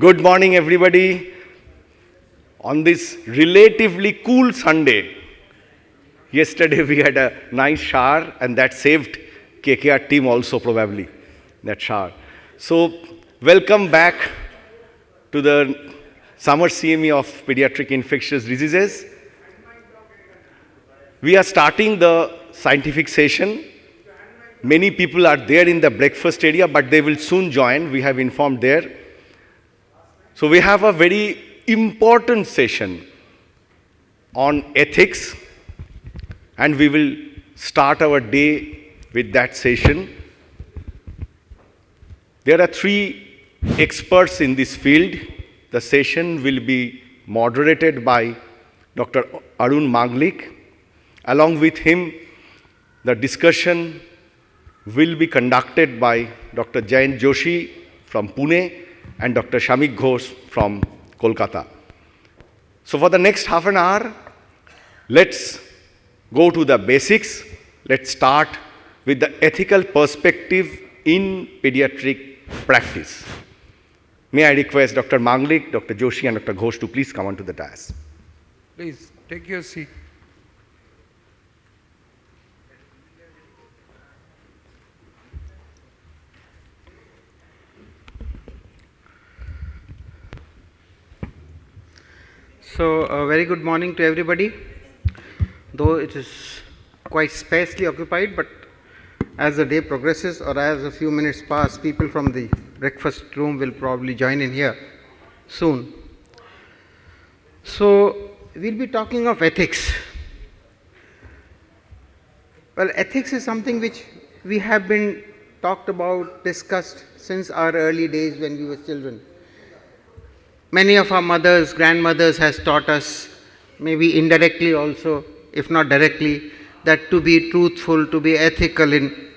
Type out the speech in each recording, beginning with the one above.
Good morning, everybody. On this relatively cool Sunday, yesterday we had a nice shower and that saved KKR team also probably, that shower. So, welcome back to the summer CME of pediatric infectious diseases. We are starting the scientific session. Many people are there in the breakfast area, but they will soon join. We have informed there. So we have a very important session on ethics, and we will start our day with that session. There are three experts in this field. The session will be moderated by Dr. Arun Manglik. Along with him, the discussion will be conducted by Dr. Jayant Joshi from Pune and Dr. Shamik Ghosh from Kolkata. So for the next half an hour, let's go to the basics. Let's start with the ethical perspective in pediatric practice. May I request Dr. Manglik, Dr. Joshi and Dr. Ghosh to please come onto the dais. Please, take your seat. So, a very good morning to everybody, though it is quite sparsely occupied, but as the day progresses or as a few minutes pass, people from the breakfast room will probably join in here soon. So, we'll be talking of ethics. Well, ethics is something which we have been talked about, discussed since our early days when we were children. Many of our mothers, grandmothers has taught us, maybe indirectly also, if not directly, that to be truthful, to be ethical in...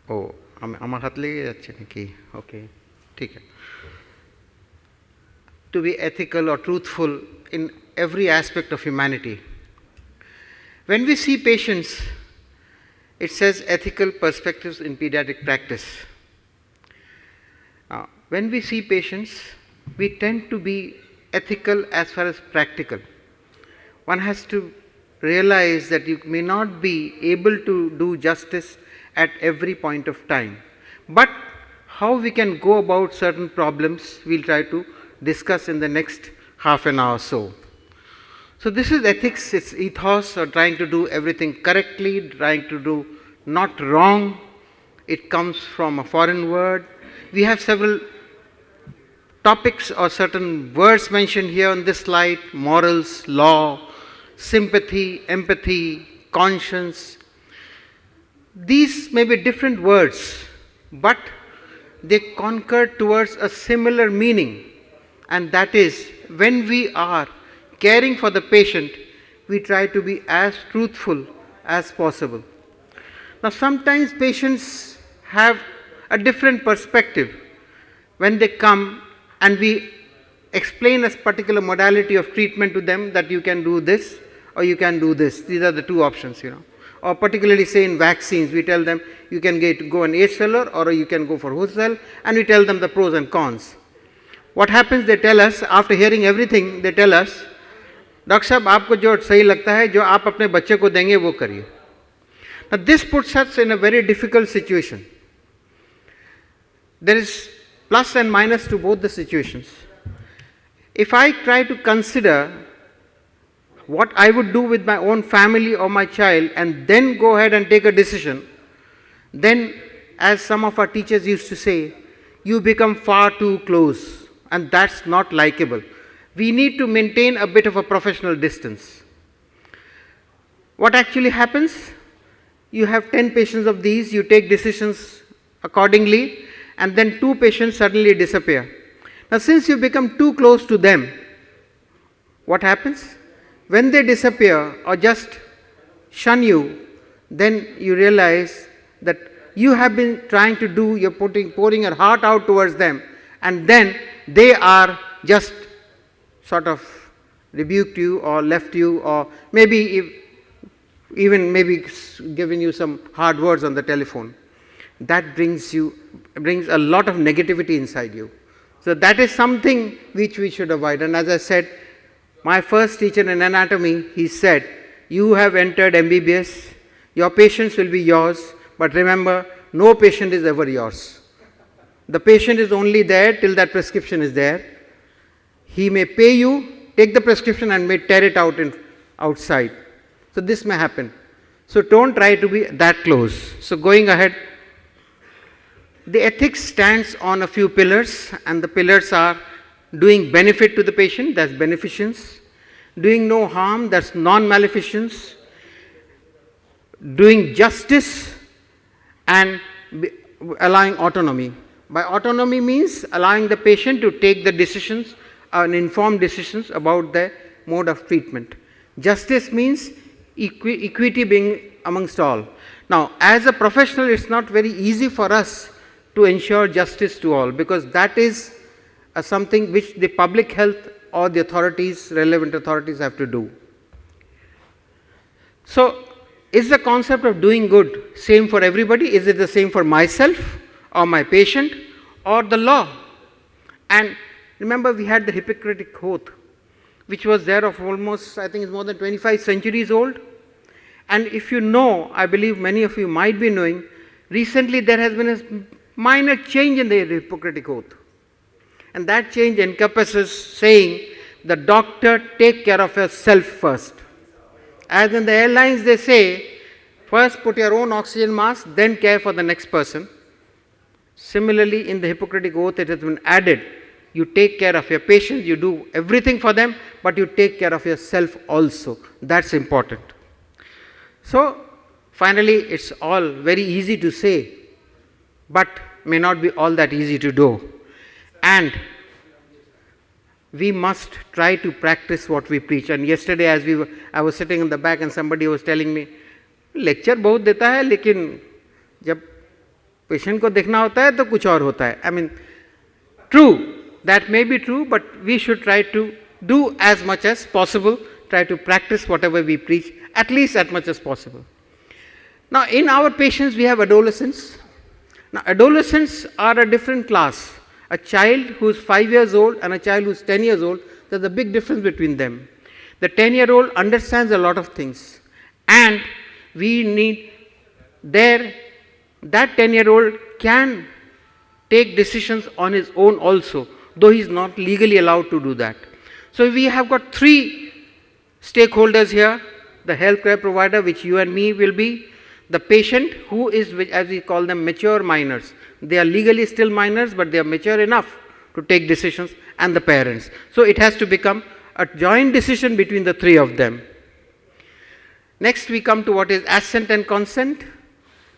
Oh, amar hath lege jacche naki. Okay, theek hai. To be ethical or truthful in every aspect of humanity. When we see patients, it says ethical perspectives in pediatric practice. When we see patients, we tend to be ethical as far as practical. One has to realize that you may not be able to do justice at every point of time. But how we can go about certain problems, we'll try to discuss in the next half an hour or so. So this is ethics, it's ethos, or trying to do everything correctly, trying to do not wrong. It comes from a foreign word. We have several topics or certain words mentioned here on this slide: morals, law, sympathy, empathy, conscience. These may be different words, but they concur towards a similar meaning, and that is, when we are caring for the patient, we try to be as truthful as possible. Now, sometimes patients have a different perspective when they come and we explain a particular modality of treatment to them, that you can do this or you can do this. These are the two options, Or particularly say in vaccines, we tell them you can go an H-seller or you can go for whole cell, and we tell them the pros and cons. What happens, they tell us, after hearing everything, they tell us, doctor साहब आपको जो सही लगता है, जो आप अपने बच्चे को देंगे वो करिए. Now this puts us in a very difficult situation. There is plus and minus to both the situations. If I try to consider what I would do with my own family or my child and then go ahead and take a decision, then, as some of our teachers used to say, you become far too close, and that's not likable. We need to maintain a bit of a professional distance. What actually happens? You have 10 patients of these, you take decisions accordingly, and then 2 patients suddenly disappear. Now, since you become too close to them, what happens? When they disappear or just shun you, then you realize that you have been trying to do, you're pouring your heart out towards them, and then they are just sort of rebuked you or left you, or maybe even giving you some hard words on the telephone. That brings a lot of negativity inside you. So that is something which we should avoid. And as I said, my first teacher in anatomy, he said, you have entered MBBS, your patients will be yours, but remember, no patient is ever yours. The patient is only there till that prescription is there. He may pay you, take the prescription and may tear it out outside. So this may happen. So don't try to be that close. So going ahead, the ethics stands on a few pillars, and the pillars are doing benefit to the patient, that's beneficence, doing no harm, that's non-maleficence, doing justice, and allowing autonomy. By autonomy means allowing the patient to take the decisions, informed decisions about the mode of treatment. Justice means equity being amongst all. Now, as a professional, it's not very easy for us to ensure justice to all, because that is something which the public health or the authorities, relevant authorities have to do. So, is the concept of doing good same for everybody? Is it the same for myself or my patient or the law? And remember, we had the Hippocratic Oath, which was there of almost, I think it's more than 25 centuries old. And if you know, I believe many of you might be knowing, recently there has been a minor change in the Hippocratic Oath. And that change encompasses saying, the doctor, take care of yourself first. As in the airlines they say, first put your own oxygen mask, then care for the next person. Similarly, in the Hippocratic Oath it has been added, you take care of your patients, you do everything for them, but you take care of yourself also. That's important. So, finally, it's all very easy to say, but may not be all that easy to do. And we must try to practice what we preach. And yesterday, as I was sitting in the back and somebody was telling me, lecture बहुत देता है, लेकिन जब patient को देखना होता है तो कुछ और होता है. I mean, true, that may be true, but we should try to do as much as possible, try to practice whatever we preach, at least as much as possible. Now, in our patients, we have adolescents. Now, adolescents are a different class. A child who is 5 years old and a child who is 10 years old, there's a big difference between them. The 10-year-old understands a lot of things, and we need that 10-year-old can take decisions on his own also, though he is not legally allowed to do that. So, we have got 3 stakeholders here: the healthcare provider, which you and me will be, the patient, who is, as we call them, mature minors. They are legally still minors, but they are mature enough to take decisions, and the parents. So, it has to become a joint decision between the 3 of them. Next, we come to what is assent and consent.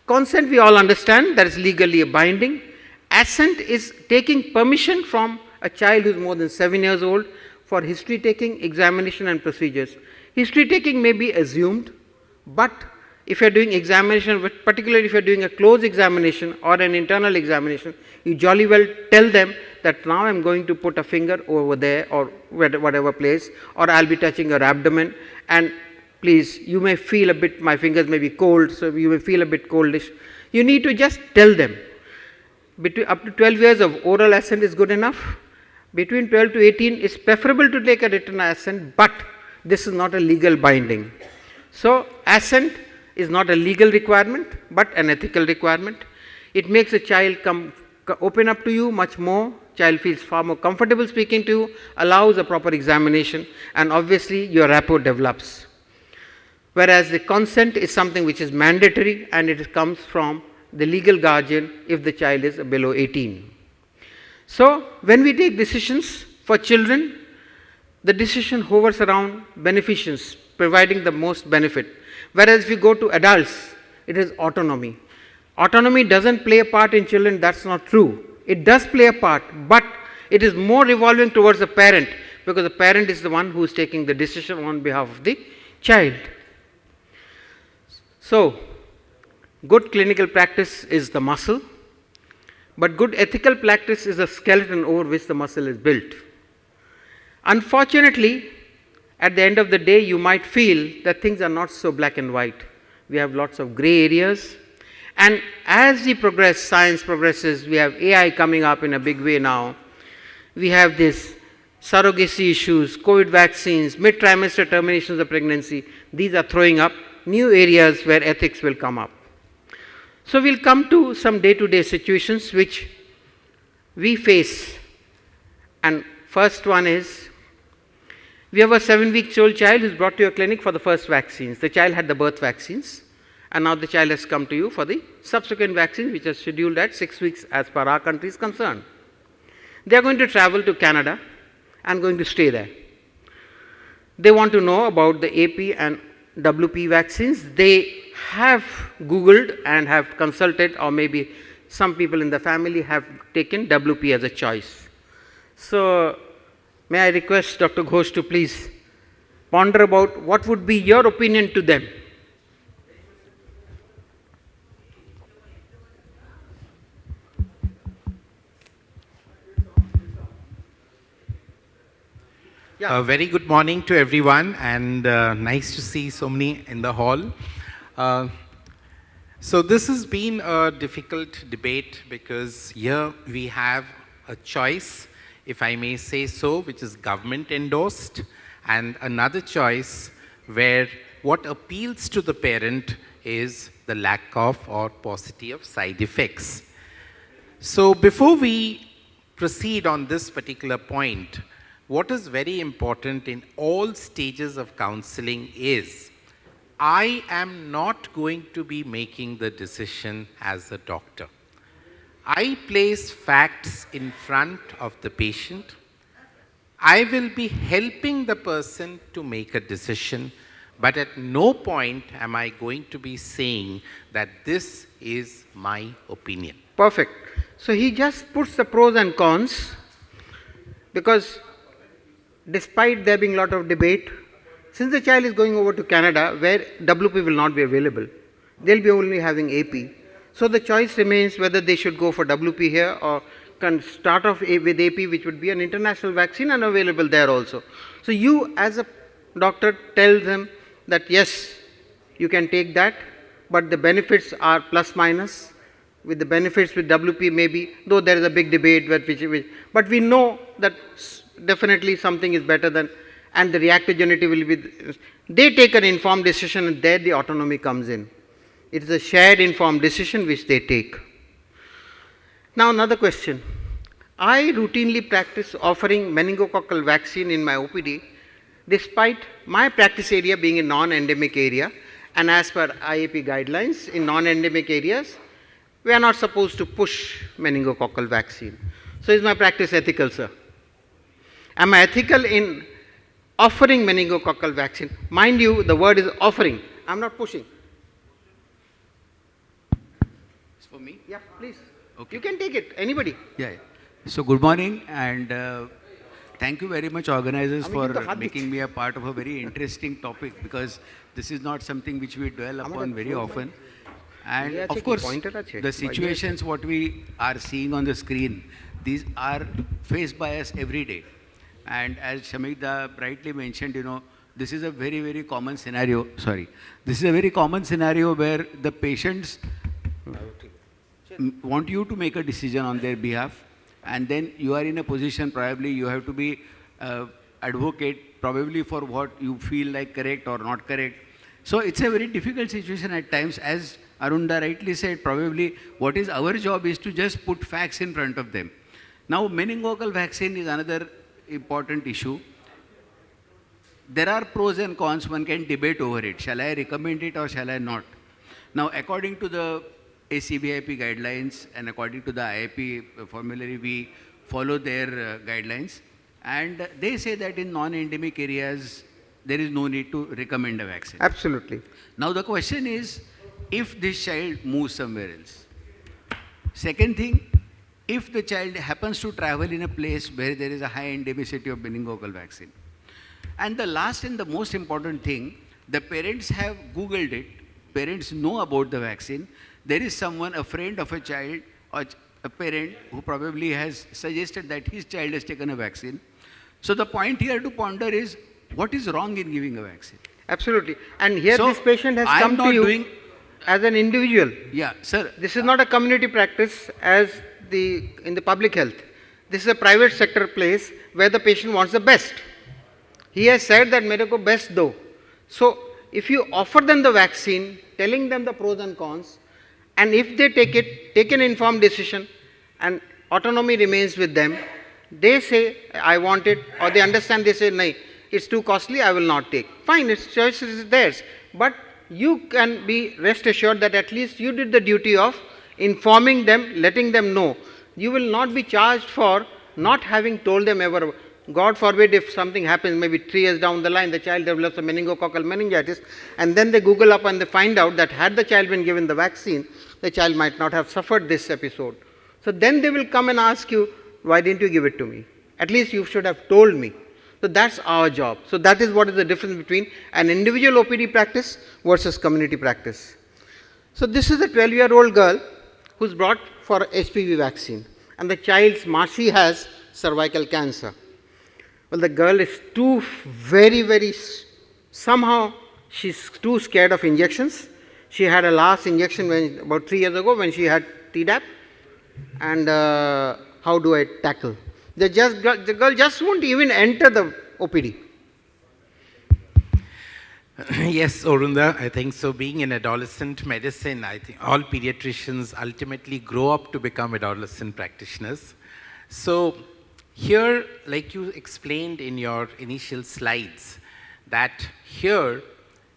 Consent we all understand, that is legally binding. Assent is taking permission from a child who is more than 7 years old for history taking, examination and procedures. History taking may be assumed, but if you are doing examination, particularly if you are doing a close examination or an internal examination, you jolly well tell them that now I am going to put a finger over there or whatever place, or I will be touching your abdomen, and please, you may feel a bit, my fingers may be cold, so you may feel a bit coldish. You need to just tell them. Up to 12 years of oral assent is good enough. Between 12 to 18 it's preferable to take a written assent, but this is not a legal binding. So, assent is not a legal requirement, but an ethical requirement. It makes a child open up to you much more. Child feels far more comfortable speaking to you, allows a proper examination, and obviously your rapport develops. Whereas the consent is something which is mandatory, and it comes from the legal guardian if the child is below 18. So, when we take decisions for children, the decision hovers around beneficence, providing the most benefit. Whereas if you go to adults, it is autonomy. Autonomy doesn't play a part in children, that's not true. It does play a part, but it is more revolving towards the parent, because the parent is the one who is taking the decision on behalf of the child. So, good clinical practice is the muscle, but good ethical practice is the skeleton over which the muscle is built. Unfortunately, at the end of the day, you might feel that things are not so black and white. We have lots of gray areas, and as we progress, science progresses, we have AI coming up in a big way now. We have this surrogacy issues, COVID vaccines, mid-trimester terminations of pregnancy. These are throwing up new areas where ethics will come up. So we'll come to some day-to-day situations which we face. And first one is, we have a 7-week-old child who's brought to your clinic for the first vaccines. The child had the birth vaccines, and now the child has come to you for the subsequent vaccines, which are scheduled at 6 weeks as per our country is concerned. They are going to travel to Canada and going to stay there. They want to know about the AP and WP vaccines. They have Googled and have consulted, or maybe some people in the family have taken WP as a choice. So, may I request Dr. Ghosh to please ponder about what would be your opinion to them. A very good morning to everyone, and nice to see so many in the hall. So this has been a difficult debate because here we have a choice, if I may say so, which is government endorsed, and another choice where what appeals to the parent is the lack of or paucity of side effects. So before we proceed on this particular point, what is very important in all stages of counseling is, I am not going to be making the decision as a doctor. I place facts in front of the patient. I will be helping the person to make a decision, but at no point am I going to be saying that this is my opinion. Perfect. So he just puts the pros and cons, because despite there being a lot of debate, since the child is going over to Canada where WP will not be available, they'll be only having AP. So the choice remains whether they should go for WP here or can start off with AP, which would be an international vaccine and available there also. So you as a doctor tell them that yes, you can take that, but the benefits are plus minus. With the benefits with WP maybe, though there is a big debate, but we know that definitely something is better than, and the reactogenicity will be, they take an informed decision, and there the autonomy comes in. It is a shared informed decision which they take. Now another question. I routinely practice offering meningococcal vaccine in my OPD, despite my practice area being a non-endemic area, and as per IAP guidelines, in non-endemic areas, we are not supposed to push meningococcal vaccine. So is my practice ethical, sir? Am I ethical in offering meningococcal vaccine? Mind you, the word is offering. I am not pushing. It's for me? Yeah, please. Okay. You can take it. Anybody. Yeah. So good morning, and thank you very much organizers for making me a part of a very interesting topic, because this is not something which we dwell upon very often. And of course, the situations what we are seeing on the screen, these are faced by us every day. And as Shamikda rightly mentioned, this is a very, very common scenario. Sorry. This is a very common scenario where the patients want you to make a decision on their behalf, and then you are in a position, probably you have to be advocate probably for what you feel like correct or not correct. So it's a very difficult situation at times. As Arunda rightly said, probably what is our job is to just put facts in front of them. Now meningococcal vaccine is another important issue. There are pros and cons, one can debate over it. Shall I recommend it or shall I not? Now according to the ACVIP guidelines and according to the IIP formulary, we follow their guidelines, and they say that in non-endemic areas there is no need to recommend a vaccine. Absolutely. Now the question is, if this child moves somewhere else. Second thing, if the child happens to travel in a place where there is a high endemicity of meningococcal vaccine. And the last and the most important thing, the parents have Googled it, parents know about the vaccine. There is someone, a friend of a child or a parent who probably has suggested that his child has taken a vaccine. So the point here to ponder is, what is wrong in giving a vaccine? Absolutely. And here So, this patient has I am come to not you doing- as an individual. Yeah, sir. This is not a community practice as in the public health. this is a private sector place where the patient wants the best. He has said that mere ko best do. So if you offer them the vaccine, telling them the pros and cons, and if they take it, take an informed decision, and autonomy remains with them, they say, I want it, or they understand, they say, no, it's too costly, I will not take. Fine, its choice is theirs. But you can be rest assured that at least you did the duty of informing them, letting them know. You will not be charged for not having told them ever. God forbid if something happens, maybe 3 years down the line, the child develops a meningococcal meningitis, and then they Google up and they find out that had the child been given the vaccine, the child might not have suffered this episode. So then they will come and ask you, why didn't you give it to me? At least you should have told me. So that's our job. So that is what is the difference between an individual OPD practice versus community practice. So this is a 12-year-old girl who's brought for HPV vaccine, and the child's Marcy has cervical cancer. Well, the girl is somehow she's too scared of injections. She had a last injection about 3 years ago when she had Tdap, and how do I tackle? The girl just won't even enter the OPD. Yes, Orunda, I think so. Being in adolescent medicine, I think all pediatricians ultimately grow up to become adolescent practitioners. So here, like you explained in your initial slides, that here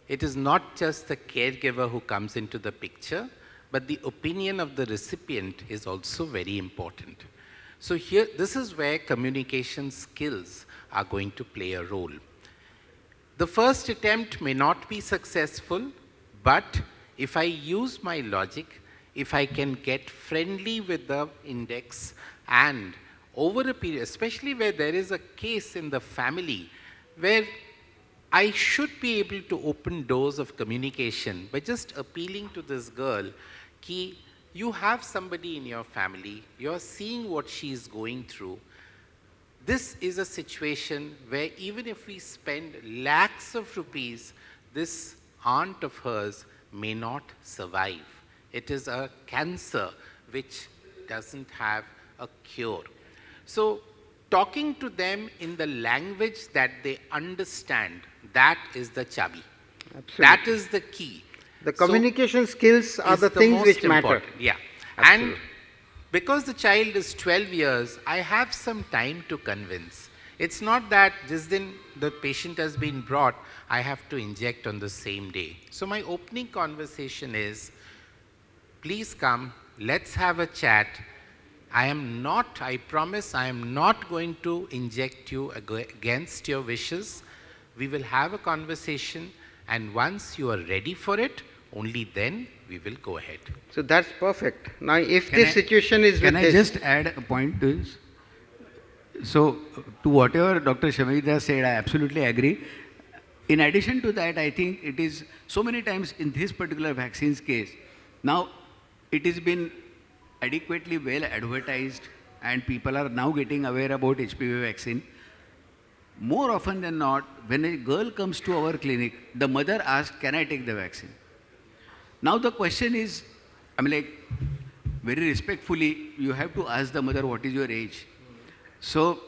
it is not just the caregiver who comes into the picture, but the opinion of the recipient is also very important. So here, this is where communication skills are going to play a role. The first attempt may not be successful, but if I use my logic, if I can get friendly with the index, and over a period, especially where there is a case in the family where I should be able to open doors of communication by just appealing to this girl, ki you have somebody in your family, you're seeing what she's going through. This is a situation where even if we spend lakhs of rupees, this aunt of hers may not survive. It is a cancer which doesn't have a cure. So talking to them in the language that they understand, that is the chabi. Absolutely. That is the key. The communication skills are the things which matter. Yeah. Absolutely. And because the child is 12 years, I have some time to convince. It's not that just then the patient has been brought, I have to inject on the same day. So my opening conversation is, please come, let's have a chat. I promise I am not going to inject you against your wishes. We will have a conversation, and once you are ready for it, only then we will go ahead. So that's perfect. Now, if this situation is Can I just add a point to this? So, to whatever Dr. Shamida said, I absolutely agree. In addition to that, I think it is so many times in this particular vaccine's case, now it has been adequately well advertised and people are now getting aware about HPV vaccine. More often than not, when a girl comes to our clinic, the mother asks, can I take the vaccine? Now the question is, very respectfully, you have to ask the mother what is your age. So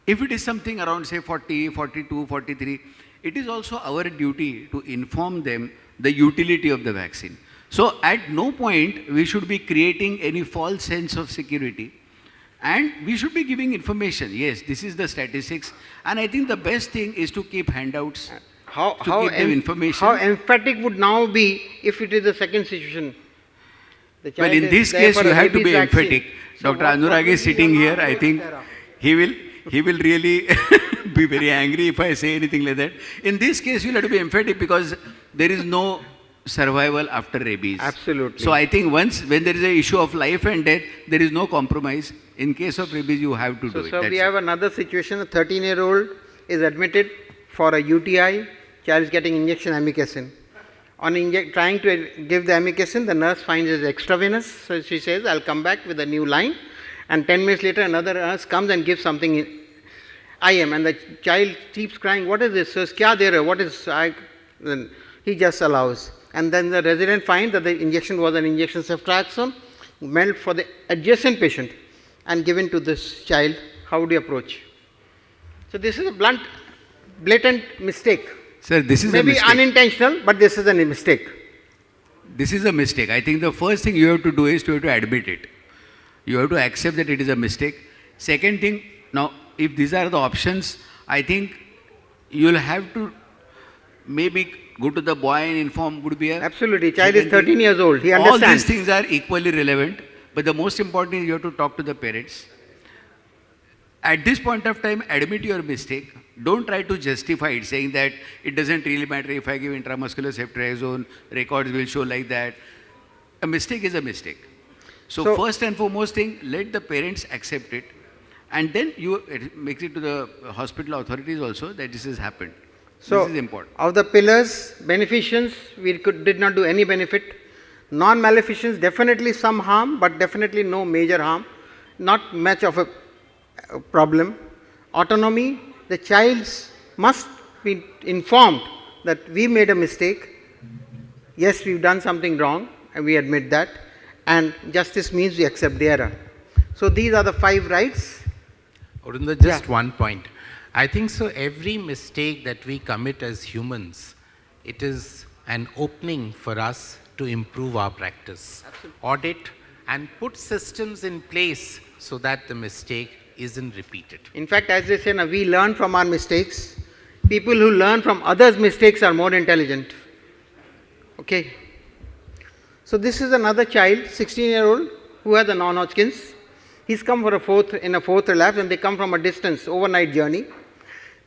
if it is something around say 40, 42, 43, it is also our duty to inform them the utility of the vaccine. So at no point we should be creating any false sense of security, and we should be giving information. Yes, this is the statistics, and I think the best thing is to keep handouts. Give them information. How emphatic would now be if it is the second situation? Well, in this case, you have to be emphatic. So Dr. Anurag is sitting here. I think he will really be very angry if I say anything like that. In this case, you have to be emphatic because there is no survival after rabies. Absolutely. So I think when there is an issue of life and death, there is no compromise. In case of rabies, you have to do it. So we have another situation. A 13-year-old is admitted for a UTI. Child is getting injection amikacin. On trying to give the amikacin, the nurse finds it extravenous. So she says, I'll come back with a new line. And 10 minutes later, another nurse comes and gives something in IM. And the child keeps crying, what is this? Says, kya de rahe? What is Then he just allows. And then the resident finds that the injection was an injection ceftriaxone meant for the adjacent patient and given to this child How would you approach? So this is a blatant mistake. Sir, this is a Maybe mistake. unintentional, but this is a mistake. This is a mistake. I think the first thing you have to do is to admit it. You have to accept that it is a mistake. Second thing, now, if these are the options, I think you'll have to maybe go to the boy and inform would be a... Absolutely. Child is second 13 thing. years old. He All understands. these things are equally relevant, but the most important is you have to talk to the parents. At this point of time, admit your mistake. Don't try to justify it, saying that it doesn't really matter if I give intramuscular ceftriaxone, records will show like that. A mistake is a mistake. So first and foremost thing, let the parents accept it. And then it makes it to the hospital authorities also that this has happened. So, this is important. of the pillars, beneficence, we did not do any benefit. Non-maleficence, definitely some harm, but definitely no major harm. Not much of a problem. Autonomy, the child must be informed that we made a mistake. Yes, we've done something wrong, and we admit that. And justice means we accept the error. So these are the 5 rights. Arunda, just one point. I think so every mistake that we commit as humans, it is an opening for us to improve our practice, audit and put systems in place so that the mistake isn't repeated. In fact, as they say, now, we learn from our mistakes. People who learn from others' mistakes are more intelligent. Okay. So this is another child, 16-year-old, who has a non-Hodgkin's. He's come for a fourth relapse, and they come from a distance, overnight journey.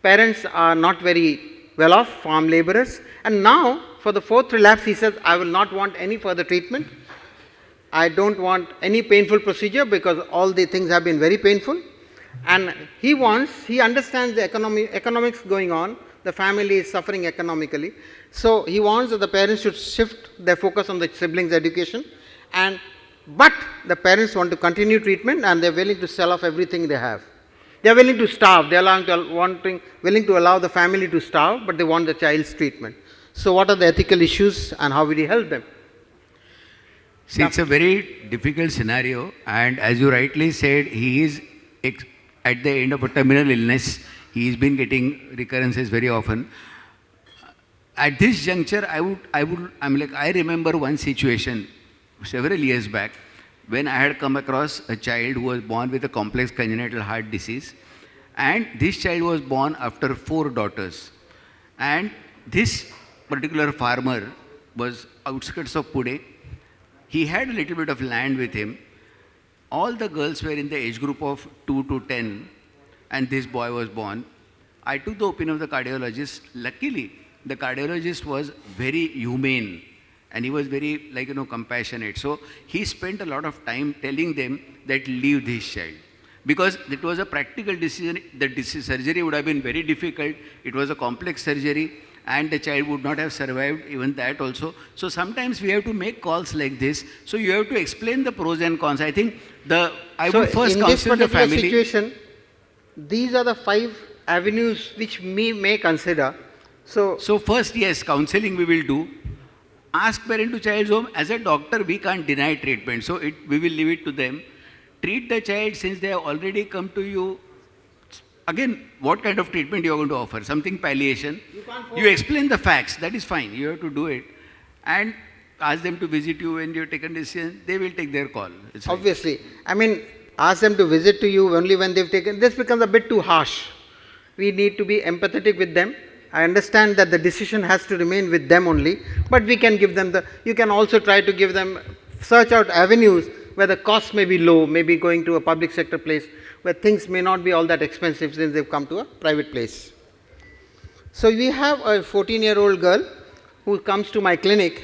Parents are not very well off, farm laborers. And now, for the 4th relapse, he says, I will not want any further treatment. I don't want any painful procedure because all the things have been very painful. And he understands the economics going on. The family is suffering economically. So he wants that the parents should shift their focus on the siblings' education. But the parents want to continue treatment and they're willing to sell off everything they have. They're willing to starve. They're willing to allow the family to starve, but they want the child's treatment. So what are the ethical issues and how will we help them? See, it's a very difficult scenario, and as you rightly said, he is at the end of a terminal illness. He's been getting recurrences very often. At this juncture, I remember one situation several years back when I had come across a child who was born with a complex congenital heart disease, and this child was born after 4 daughters. And this particular farmer was outskirts of Pune. He had a little bit of land with him. All the girls were in the age group of 2 to 10, and this boy was born. I took the opinion of the cardiologist. Luckily, the cardiologist was very humane and he was very, compassionate. So he spent a lot of time telling them that leave this child. Because it was a practical decision, the surgery would have been very difficult. It was a complex surgery and the child would not have survived even that also. So sometimes we have to make calls like this. So you have to explain the pros and cons. I think I would first counsel the family. In this particular situation, these are the 5 avenues which we may consider. So first, yes, counseling we will do. Ask parent to child's home. As a doctor, we can't deny treatment. So we will leave it to them. Treat the child since they have already come to you. Again, what kind of treatment you are going to offer? Something palliation. You explain the facts. That is fine. You have to do it. And ask them to visit you when you have taken decision. They will take their call. It's obviously. Fine. Ask them to visit to you only when they've taken. This becomes a bit too harsh. We need to be empathetic with them. I understand that the decision has to remain with them only, but we can give them you can also try to give them, search out avenues where the cost may be low, maybe going to a public sector place where things may not be all that expensive since they've come to a private place. So we have a 14-year-old girl who comes to my clinic.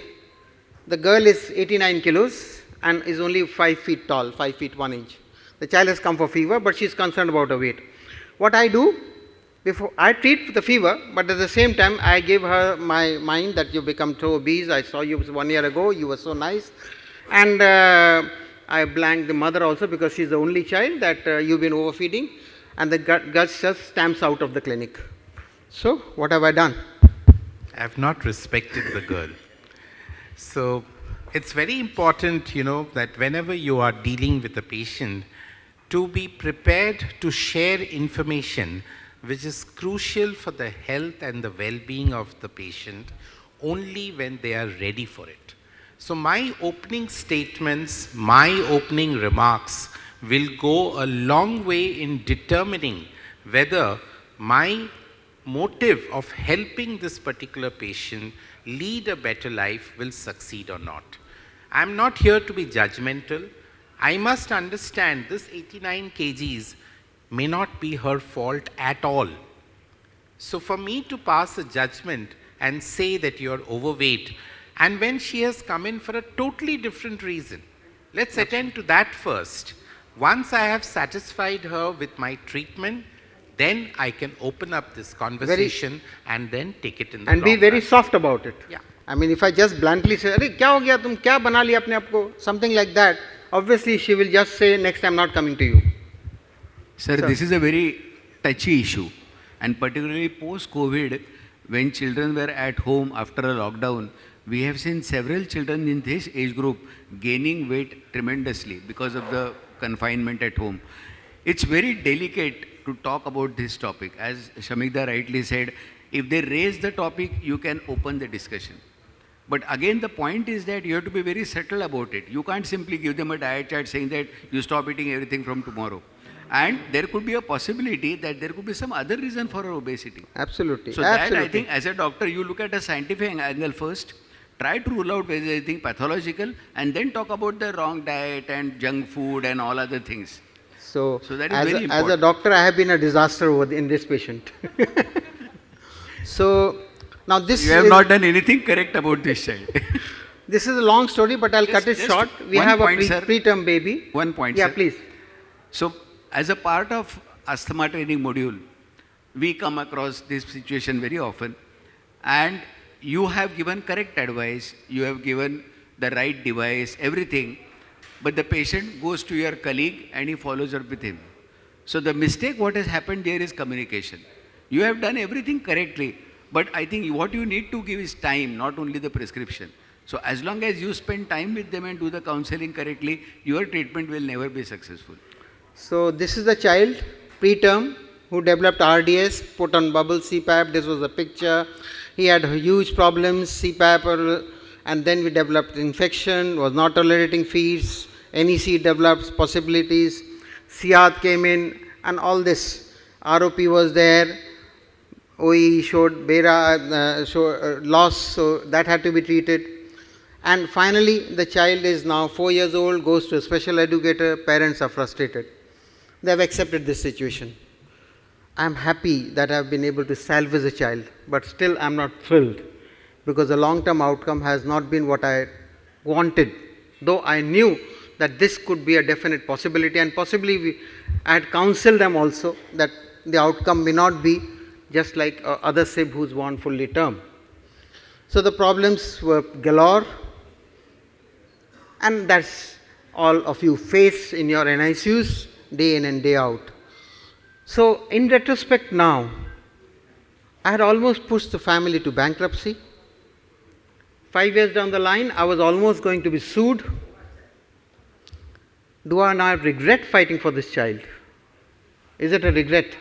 The girl is 89 kilos and is only 5 feet tall, 5 feet 1 inch. The child has come for fever, but she's concerned about her weight. What I do, I treat the fever, but at the same time, I give her my mind that you become so obese. I saw you 1 year ago, you were so nice. And I blanked the mother also because she's the only child that you've been overfeeding. And the girl just stamps out of the clinic. So, what have I done? I have not respected the girl. So, it's very important, that whenever you are dealing with a patient, to be prepared to share information which is crucial for the health and the well-being of the patient only when they are ready for it. So my opening statements, my opening remarks will go a long way in determining whether my motive of helping this particular patient lead a better life will succeed or not. I am not here to be judgmental. I must understand this 89 kgs may not be her fault at all. So for me to pass a judgment and say that you are overweight, and when she has come in for a totally different reason, let's attend to that first. Once I have satisfied her with my treatment, then I can open up this conversation and then take it in the and be long very run. soft about it. Yeah. I mean, if I just bluntly say, "Arey, kya ho gaya? Tum kya bana liya apne aap ko?" Something like that, obviously she will just say, "Next time, not coming to you." Sir, this is a very touchy issue, and particularly post-COVID, when children were at home after a lockdown, we have seen several children in this age group gaining weight tremendously because of the confinement at home. It's very delicate to talk about this topic. As Shamikda rightly said, if they raise the topic, you can open the discussion. But again, the point is that you have to be very subtle about it. You can't simply give them a diet chart saying that you stop eating everything from tomorrow. And there could be a possibility that there could be some other reason for her obesity. Absolutely. So that I think as a doctor, you look at a scientific angle first, try to rule out whether there is anything pathological, and then talk about the wrong diet and junk food and all other things. So, That is as, very as a important. doctor, I have been a disaster in this patient. So, now this You have is, not done anything correct about this child. this is a long story, but I'll cut it Just short. We one have point, a sir. preterm baby. One point, Yeah, sir. please. So, as a part of asthma training module, we come across this situation very often, and you have given correct advice, you have given the right device, everything, but the patient goes to your colleague and he follows up with him. So the mistake what has happened there is communication. You have done everything correctly, but I think what you need to give is time, not only the prescription. So as long as you spend time with them and do the counseling correctly, your treatment will never be successful. So, this is the child, preterm, who developed RDS, put on bubble CPAP. This was the picture. He had huge problems, CPAP, and then we developed infection, was not tolerating feeds, NEC developed possibilities, SIAD came in, and all this. ROP was there, OE showed loss, so that had to be treated. And finally, the child is now 4 years old, goes to a special educator, parents are frustrated. They have accepted this situation. I am happy that I have been able to salvage a child, but still I am not thrilled because the long-term outcome has not been what I wanted, though I knew that this could be a definite possibility, and possibly I had counseled them also that the outcome may not be just like other SIB who's born fully term. So the problems were galore, and that's all of you face in your NICUs day in and day out. So in retrospect now, I had almost pushed the family to bankruptcy. 5 years down the line, I was almost going to be sued. Do I now regret fighting for this child? Is it a regret?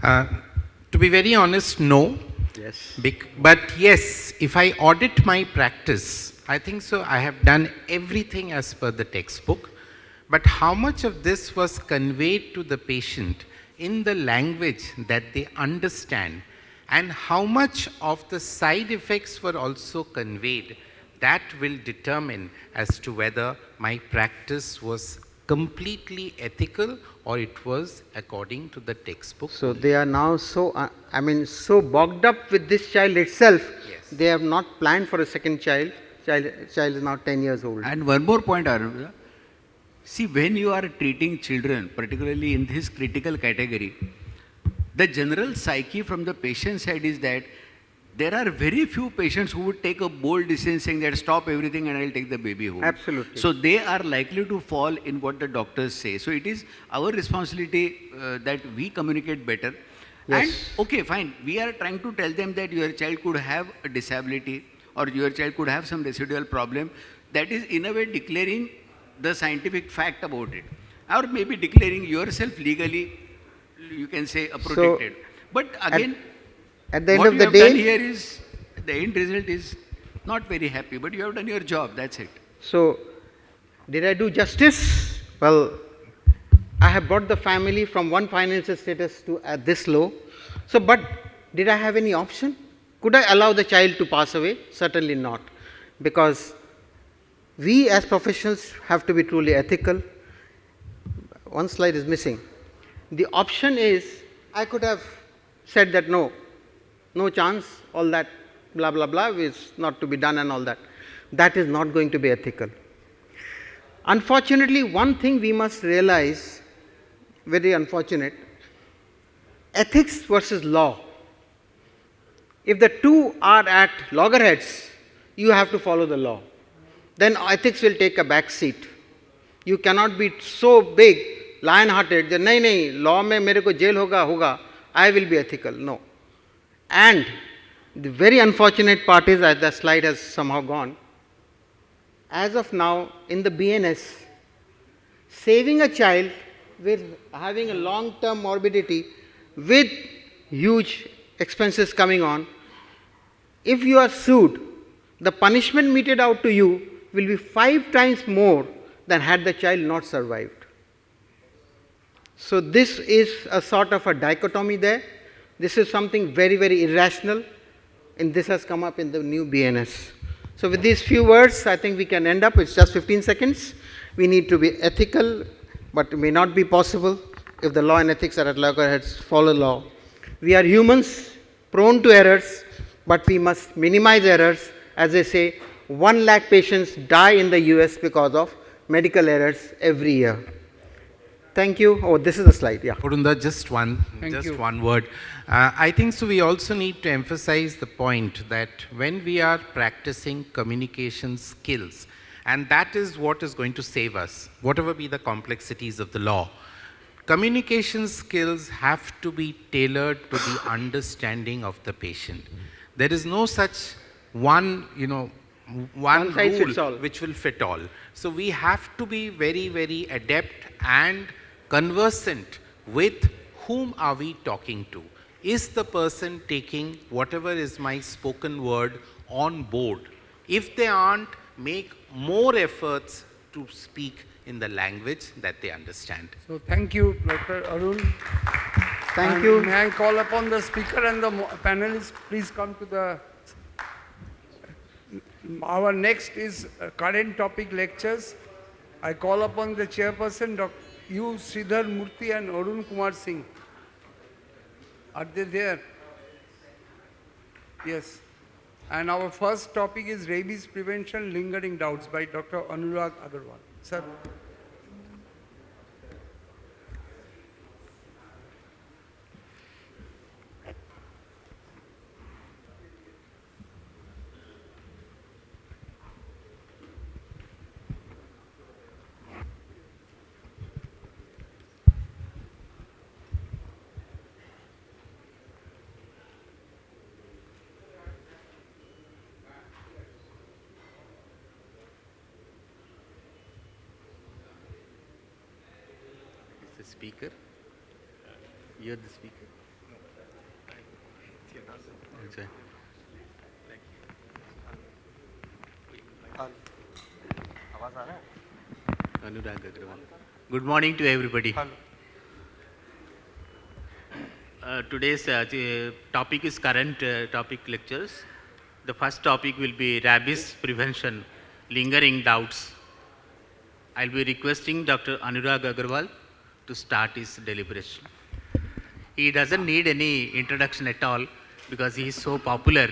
To be very honest, no. Yes. But yes, if I audit my practice, I think so I have done everything as per the textbook. But how much of this was conveyed to the patient in the language that they understand, and how much of the side effects were also conveyed, that will determine as to whether my practice was completely ethical or it was according to the textbook. So they are now so, so bogged up with this child itself, Yes. they have not planned for a second child. Child is now 10 years old. And one more point, Arun. See, when you are treating children, particularly in this critical category, the general psyche from the patient side is that there are very few patients who would take a bold decision saying that stop everything and I'll take the baby home. Absolutely. So they are likely to fall in what the doctors say. So it is our responsibility that we communicate better. Yes. And okay, fine, we are trying to tell them that your child could have a disability or your child could have some residual problem. That is in a way declaring the scientific fact about it. or maybe declaring yourself legally, you can say, protected. But again, at the end what of you the have done day, here is, the end result is not very happy, but you have done your job, that's it. so did I do justice? Well, I have brought the family from one financial status to this low. So, but did I have any option? Could I allow the child to pass away? Certainly not. Because we as professionals have to be truly ethical. One slide is missing. The option is I could have said that no, no chance, all that blah blah blah is not to be done and all that. That is not going to be ethical. Unfortunately, one thing we must realize, very unfortunate, ethics versus law. If the two are at loggerheads, you have to follow the law. Then ethics will take a back seat. You cannot be so big, lion-hearted that nahi nahi, law mein mere ko jail hoga, I will be ethical. No. And the very unfortunate part is that the slide has somehow gone. As of now, in the BNS, saving a child with having a long-term morbidity with huge expenses coming on, if you are sued, the punishment meted out to you will be 5 times more than had the child not survived. So this is a sort of a dichotomy there. This is something very, very irrational, and this has come up in the new BNS. So with these few words, I think we can end up. It's just 15 seconds. We need to be ethical, but it may not be possible if the law and ethics are at loggerheads. Follow law. We are humans, prone to errors, but we must minimize errors. As they say, 1 lakh patients die in the US because of medical errors every year. Thank you. Oh, this is the slide. Yeah. Purunda, just one word. I think so. We also need to emphasize the point that when we are practicing communication skills, and that is what is going to save us, whatever be the complexities of the law, communication skills have to be tailored to the understanding of the patient. There is no such one size fits all. rule which will fit all. So we have to be very, very adept and conversant with whom are we talking to. Is the person taking whatever is my spoken word on board? If they aren't, make more efforts to speak in the language that they understand. So thank you, Dr. Arun. Thank And you. may I call upon the speaker and the panelists, please come to the... Our next is current topic lectures. I call upon the chairperson, Dr. U. Sridhar Murthy and Arun Kumar Singh. Are they there? Yes. And our first topic is rabies prevention, lingering doubts by Dr. Anurag Agarwal. Sir. The speaker? You're the speaker? Okay. Anurag Agrawal. Good morning to everybody. Today's the topic is current topic lectures. The first topic will be rabies prevention, lingering doubts. I'll be requesting Dr. Anurag Agarwal to start his deliberation. He doesn't need any introduction at all because he is so popular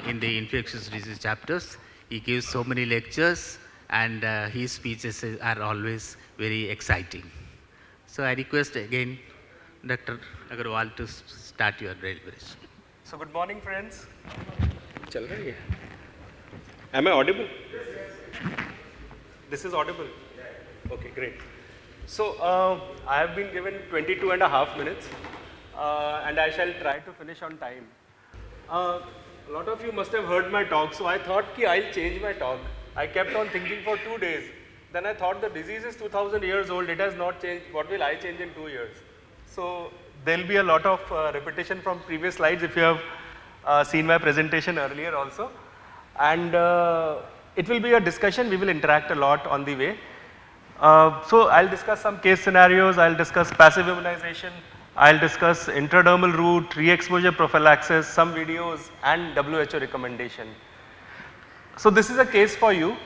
in the infectious disease chapters. He gives so many lectures and his speeches are always very exciting. So I request again Dr. Agarwal to start your deliberation. So good morning, friends. Am I audible? This is audible? Okay, great. So I have been given 22 and a half minutes and I shall try to finish on time. A lot of you must have heard my talk, so I thought I'll change my talk. I kept on thinking for 2 days Then I thought the disease is 2000 years old, it has not changed, what will I change in 2 years? So there will be a lot of repetition from previous slides if you have seen my presentation earlier also. And it will be a discussion, we will interact a lot on the way. So I'll discuss some case scenarios, I'll discuss passive immunization, I'll discuss intradermal route, re-exposure prophylaxis, some videos and WHO recommendation. So this is a case for you.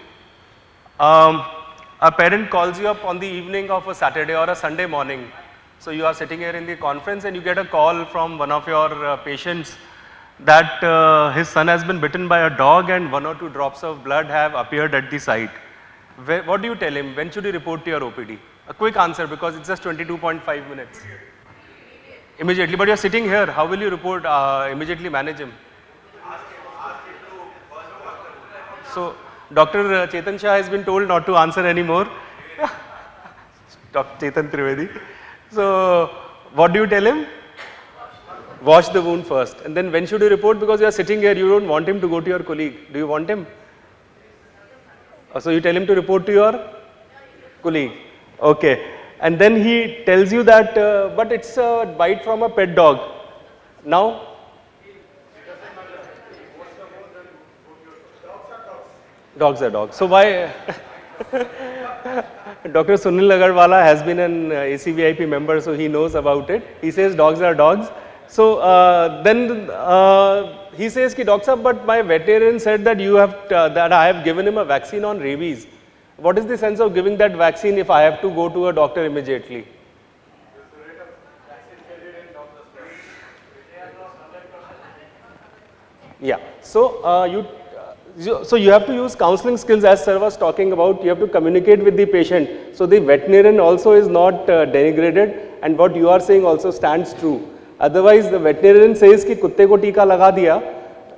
A parent calls you up on the evening of a Saturday or a Sunday morning. So you are sitting here in the conference and you get a call from one of your patients that his son has been bitten by a dog and 1 or 2 drops of blood have appeared at the site. What do you tell him? When should he report to your OPD? A quick answer because it's just 22.5 minutes. Immediately, but you are sitting here, how will you report, immediately manage him? So, Dr. Chetan Shah has been told not to answer anymore. Dr. Chetan Trivedi. So, what do you tell him? Wash the wound first. And then when should you report? Because you are sitting here, you don't want him to go to your colleague. Do you want him? So, you tell him to report to your colleague. Okay. And then he tells you that, but it's a bite from a pet dog. Now? Dogs are dogs. So why? Dr. Sunil Agarwala has been an ACVIP member, so he knows about it. He says dogs are dogs. So then he says, ki, Doctor, but my veterinarian said that you have that I have given him a vaccine on rabies. What is the sense of giving that vaccine if I have to go to a doctor immediately? Yeah. So you have to use counseling skills as sir was talking about. You have to communicate with the patient. So the veterinarian also is not denigrated, and what you are saying also stands true. Otherwise, the veterinarian says कि कुत्ते को टीका लगा दिया,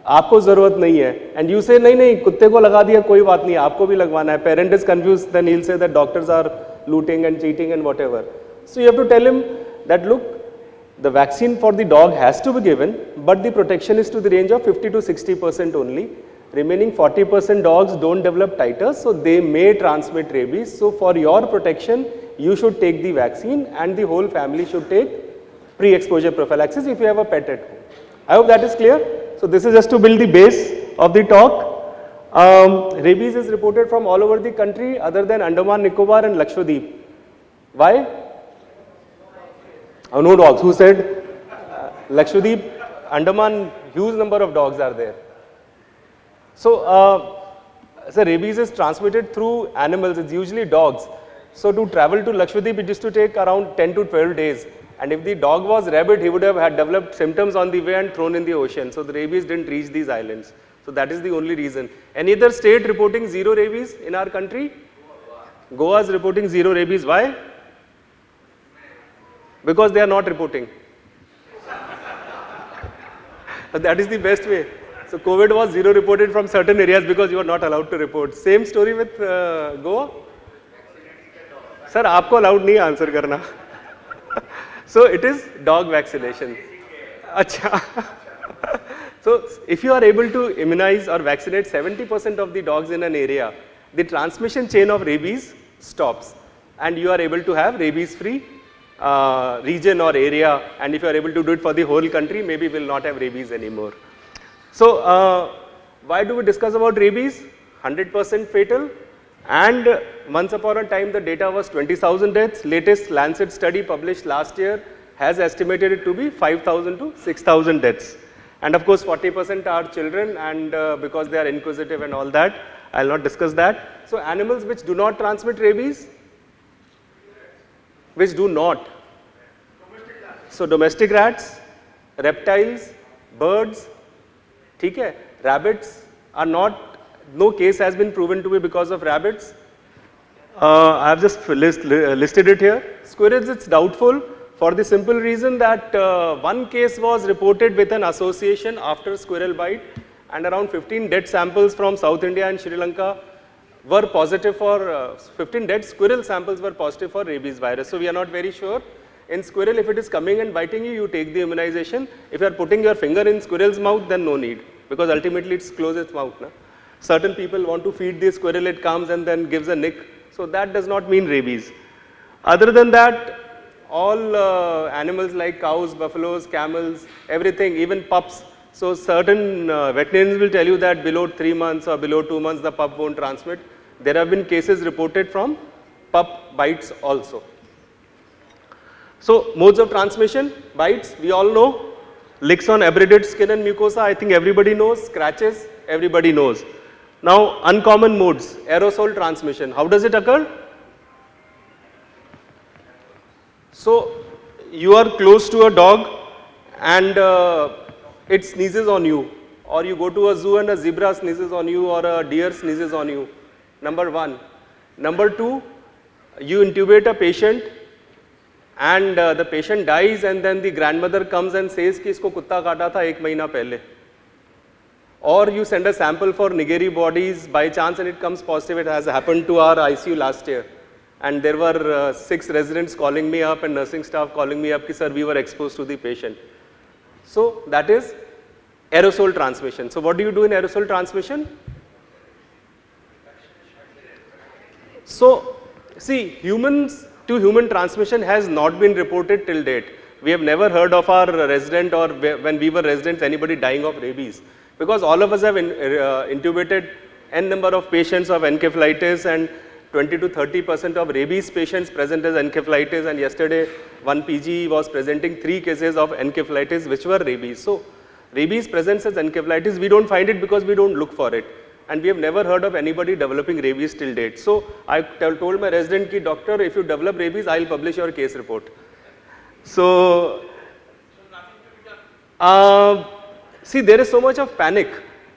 आपको जरूरत नहीं है, and you say नहीं नहीं कुत्ते को लगा दिया कोई बात नहीं आपको भी लगवाना है. Parent is confused, then he'll say that doctors are looting and cheating and whatever. So you have to tell him that look, the vaccine for the dog has to be given, but the protection is to the range of 50 to 60% only. Remaining 40% dogs don't develop titers, so they may transmit rabies. So for your protection, you should take the vaccine and the whole family should take pre-exposure prophylaxis if you have a pet at home. I hope that is clear. So this is just to build the base of the talk. Rabies is reported from all over the country other than Andaman, Nicobar and Lakshadweep. Why? Oh, no dogs. Who said? Lakshadweep, Andaman, huge number of dogs are there. So, rabies is transmitted through animals, it's usually dogs. So to travel to Lakshadweep, it used to take around 10 to 12 days. And if the dog was rabid, he would have had developed symptoms on the way and thrown in the ocean. So the rabies didn't reach these islands. So that is the only reason. Any other state reporting zero rabies in our country? Goa is reporting zero rabies. Why? Because they are not reporting. That is the best way. So COVID was zero reported from certain areas because you are not allowed to report. Same story with Goa? Sir, आपको allowed नहीं answer करना. So it is dog vaccination. Acha. So if you are able to immunize or vaccinate 70% of the dogs in an area, the transmission chain of rabies stops and you are able to have rabies-free region or area, and if you are able to do it for the whole country, maybe we will not have rabies anymore. So why do we discuss about rabies? 100% fatal, and once upon a time the data was 20,000 deaths. Latest Lancet study published last year has estimated it to be 5,000 to 6,000 deaths. And of course 40% are children, and because they are inquisitive and all that, I will not discuss that. So animals which do not transmit rabies, which do not. So domestic rats, reptiles, birds, okay? Rabbits are not, no case has been proven to be because of rabbits. I have just listed it here. Squirrels, it's doubtful for the simple reason that one case was reported with an association after squirrel bite, and around 15 dead samples from South India and Sri Lanka were positive for, 15 dead squirrel samples were positive for rabies virus. So we are not very sure. In squirrel, if it is coming and biting you, you take the immunization. If you are putting your finger in squirrel's mouth, then no need, because ultimately it's close its mouth. Na? Certain people want to feed the squirrel, it comes and then gives a nick. So that does not mean rabies. Other than that, all animals like cows, buffaloes, camels, everything, even pups. So certain veterinarians will tell you that below 3 months or below 2 months the pup won't transmit. There have been cases reported from pup bites also. So modes of transmission, bites, we all know. Licks on abraded skin and mucosa, I think everybody knows. Scratches, everybody knows. Now uncommon modes, aerosol transmission. How does it occur? So you are close to a dog and it sneezes on you, or you go to a zoo and a zebra sneezes on you, or a deer sneezes on you. Number one. Number two, you intubate a patient and the patient dies, and then the grandmother comes and says कि इसको कुत्ता काटा था 1 महीना पहले. Or you send a sample for Nigeri bodies by chance and it comes positive. It has happened to our ICU last year. And there were 6 residents calling me up and nursing staff calling me up, sir, we were exposed to the patient. So that is aerosol transmission. So what do you do in aerosol transmission? So see, humans to human transmission has not been reported till date. We have never heard of our resident, or when we were residents, anybody dying of rabies. Because all of us have intubated n number of patients of encephalitis, and 20 to 30% of rabies patients present as encephalitis, and yesterday one PG was presenting 3 cases of encephalitis which were rabies. So rabies presents as encephalitis, we don't find it because we don't look for it. And we have never heard of anybody developing rabies till date. So I told my resident, ki, doctor, if you develop rabies, I'll publish your case report. So, see, there is so much of panic.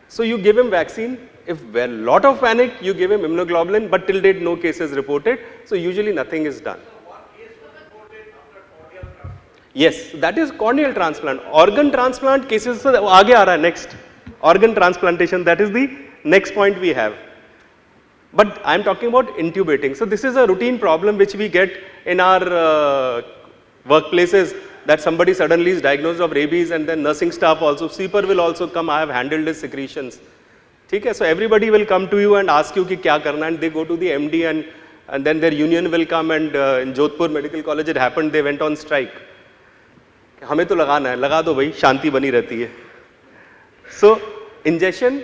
So you give him vaccine. If a lot of panic, you give him immunoglobulin, but till date no cases reported. So usually nothing is done. Yes, that is corneal transplant. Organ transplant cases, so aage aa raha hai, next. Organ transplantation, that is the next point we have. But I am talking about intubating. So this is a routine problem which we get in our workplaces, that somebody suddenly is diagnosed of rabies, and then nursing staff also, sweeper will also come, I have handled his secretions. Okay? So everybody will come to you and ask you ki kya karna, and they go to the MD, and then their union will come, and in Jodhpur Medical College it happened, they went on strike. हमें तो लगाना है, लगा दो भाई, शांति बनी रहती है. So ingestion,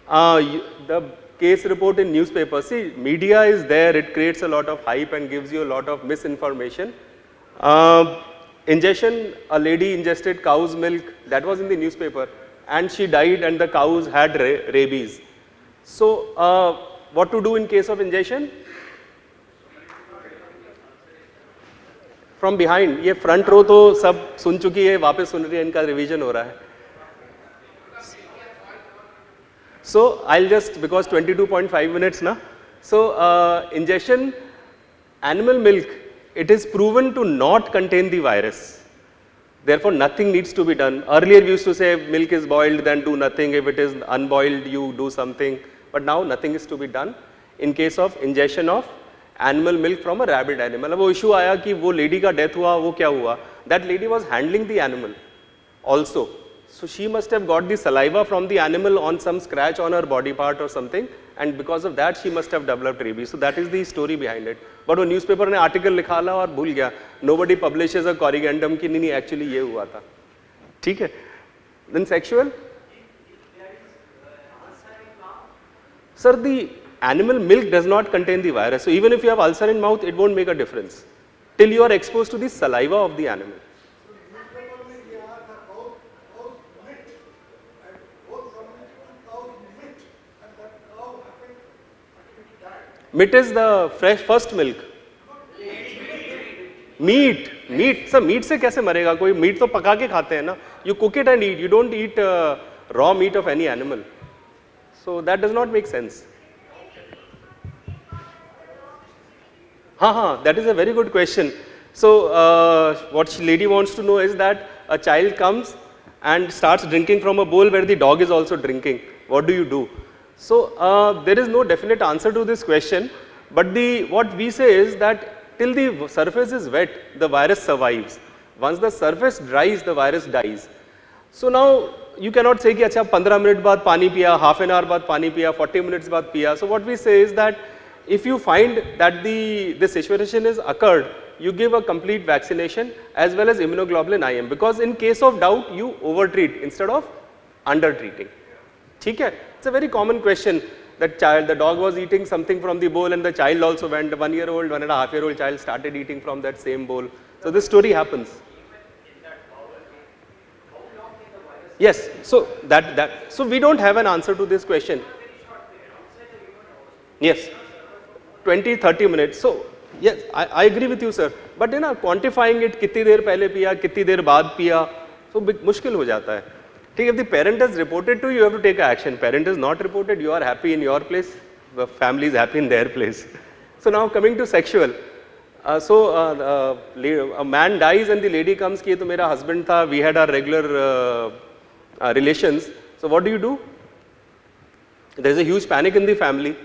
the case report in newspaper, see, media is there, it creates a lot of hype and gives you a lot of misinformation. Ingestion, a lady ingested cow's milk, that was in the newspaper, and she died, and the cows had rabies. So what to do in case of ingestion? From behind, ये front row तो सब सुन चुकी है, वापस सुन रही है, इनका revision हो रहा है. So I'll just, because 22.5 minutes na. So ingestion, animal milk, it is proven to not contain the virus. Therefore nothing needs to be done. Earlier we used to say milk is boiled, then do nothing. If it is unboiled, you do something. But now nothing is to be done in case of ingestion of animal milk from a rabid animal. अब वो issue आया कि वो lady का death हुआ, वो क्या हुआ? That lady was handling the animal also. So she must have got the saliva from the animal on some scratch on her body part or something, and because of that she must have developed rabies. So that is the story behind it. But वो newspaper ने article लिखा ला और भूल गया. Nobody publishes a corrigendum कि नहीं actually ये हुआ था. ठीक है? Then sexual? Sir, the animal milk does not contain the virus. So even if you have ulcer in mouth, it won't make a difference till you are exposed to the saliva of the animal. Meat is the fresh first milk. Meat, sir, meat से कैसे मरेगा कोई? Meat तो पका के खाते हैं ना. You cook it and eat. You don't eat raw meat of any animal. So that does not make sense. That is a very good question. So what lady wants to know is that a child comes and starts drinking from a bowl where the dog is also drinking. What do you do? So there is no definite answer to this question, but what we say is that till the surface is wet, the virus survives. Once the surface dries, the virus dies. So now you cannot say कि अच्छा 15 minute बाद पानी पिया, half an hour बाद पानी पिया, 40 minutes बाद पिया. So what we say is that if you find that the situation is occurred, you give a complete vaccination as well as immunoglobulin IM, because in case of doubt you over-treat instead of under-treating. Okay? It's a very common question. That child, the dog was eating something from the bowl and the child also went, the 1 year old, 1.5 year old child started eating from that same bowl. So this story happens. Yes, so so we don't have an answer to this question. Yes, 20-30 minutes. So yes, I agree with you, sir. But quantifying it, कितनी देर पहले पिया, कितनी देर बाद पिया, so मुश्किल हो जाता है. If the parent has reported to you, you have to take action. Parent is not reported, you are happy in your place, the family is happy in their place. So now coming to sexual. A man dies and the lady comes, कि तो मेरा husband था, we had our regular relations. So what do? There is a huge panic in the family.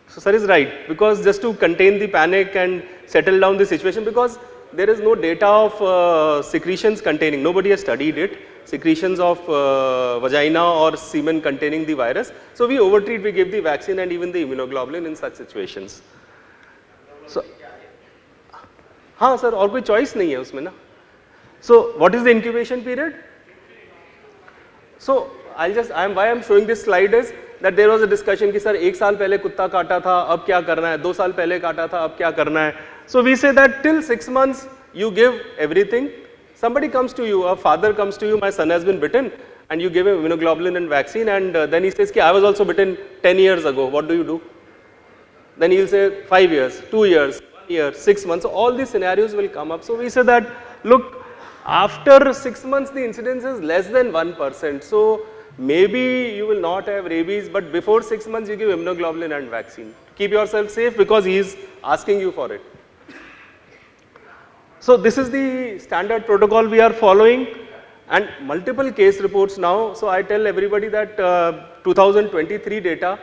So sir is right, because just to contain the panic and settle down the situation, because there is no data of secretions containing, nobody has studied it, secretions of vagina or semen containing the virus. So we overtreat, we give the vaccine and even the immunoglobulin in such situations. So, हाँ sir, और कोई choice नहीं है उसमें ना. So what is the incubation period? So why I'm showing this slide is that there was a discussion कि sir 1 साल पहले कुत्ता काटा था, अब क्या करना है, 2 साल पहले काटा था, अब क्या करना है. So we say that till 6 months you give everything. Somebody comes to you, a father comes to you, my son has been bitten, and you give him immunoglobulin and vaccine, and then he says, I was also bitten 10 years ago, what do? Then he'll say 5 years, 2 years, 1 year, 6 months, so all these scenarios will come up. So we say that, look, after 6 months the incidence is less than 1%, so maybe you will not have rabies, but before 6 months you give immunoglobulin and vaccine. Keep yourself safe because he is asking you for it. So this is the standard protocol we are following, and multiple case reports now. So I tell everybody that 2023 data,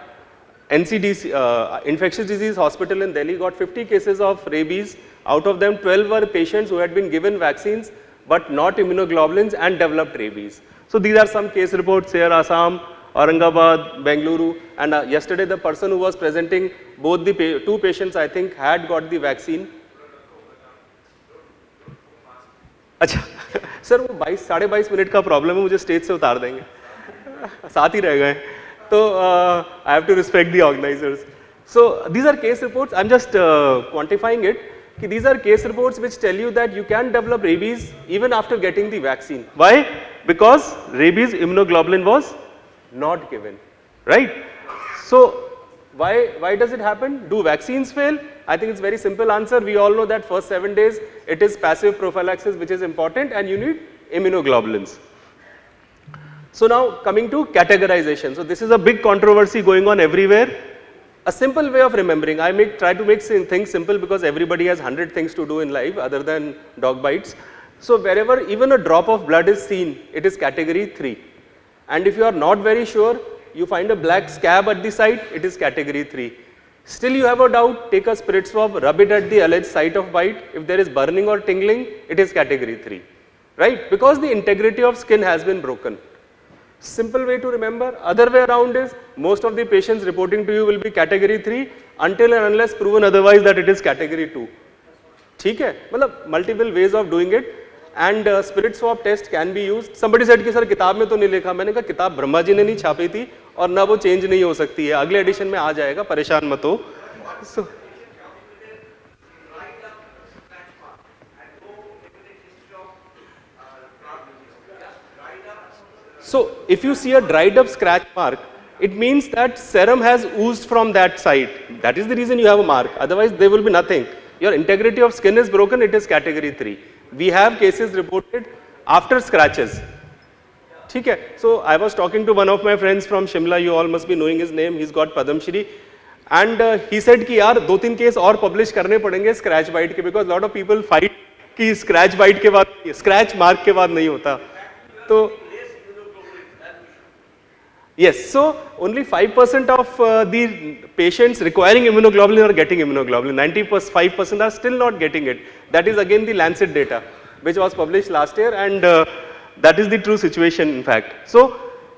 NCDC, Infectious Disease Hospital in Delhi got 50 cases of rabies. Out of them 12 were patients who had been given vaccines but not immunoglobulins and developed rabies. So these are some case reports here, Assam, Aurangabad, Bengaluru, and yesterday the person who was presenting, both the two patients I think had got the vaccine. अच्छा sir वो 22-22 minute का problem है, मुझे stage से उतार देंगे, साथ ही रह गए. तो I have to respect the organisers. So these are case reports, I am just quantifying it, कि these are case reports which tell you that you can develop rabies even after getting the vaccine. Why? Because rabies immunoglobulin was not given, right? So why does it happen? Do vaccines fail? I think it's very simple answer. We all know that first 7 days it is passive prophylaxis which is important, and you need immunoglobulins. So now coming to categorization. So this is a big controversy going on everywhere. A simple way of remembering, try to make things simple because everybody has 100 things to do in life other than dog bites. So wherever even a drop of blood is seen, it is category 3. And if you are not very sure, you find a black scab at the site, it is category 3. Still you have a doubt, take a spirit swab, rub it at the alleged site of bite. If there is burning or tingling, it is category 3, right? Because the integrity of skin has been broken. Simple way to remember. Other way around is, most of the patients reporting to you will be category 3 until and unless proven otherwise that it is category 2. ठीक है? मतलब multiple ways of doing it, and spirit swab test can be used. Somebody said कि sir किताब में तो नहीं लिखा. मैंने कहा किताब ब्रह्मा जी ने नहीं छापी थी और ना वो चेंज नहीं हो सकती है. अगले एडिशन में आ जाएगा, परेशान मत हो. So if you see a dried up scratch mark, it means that serum has oozed from that site. That is the reason you have a mark. Otherwise there will be nothing. Your integrity of skin is broken, it is category 3. We have cases reported after scratches. Okay. So I was talking to one of my friends from Shimla, you all must be knowing his name, he's got Padam Shri, and he said कि यार 2-3 case और publish करने पड़ेंगे scratch bite के, because lot of people fight कि scratch bite के बाद, scratch mark के बाद नहीं होता. तो yes, so only 5% of the patients requiring immunoglobulin are getting immunoglobulin. 95% are still not getting it. That is again the Lancet data, which was published last year, and that is the true situation in fact. So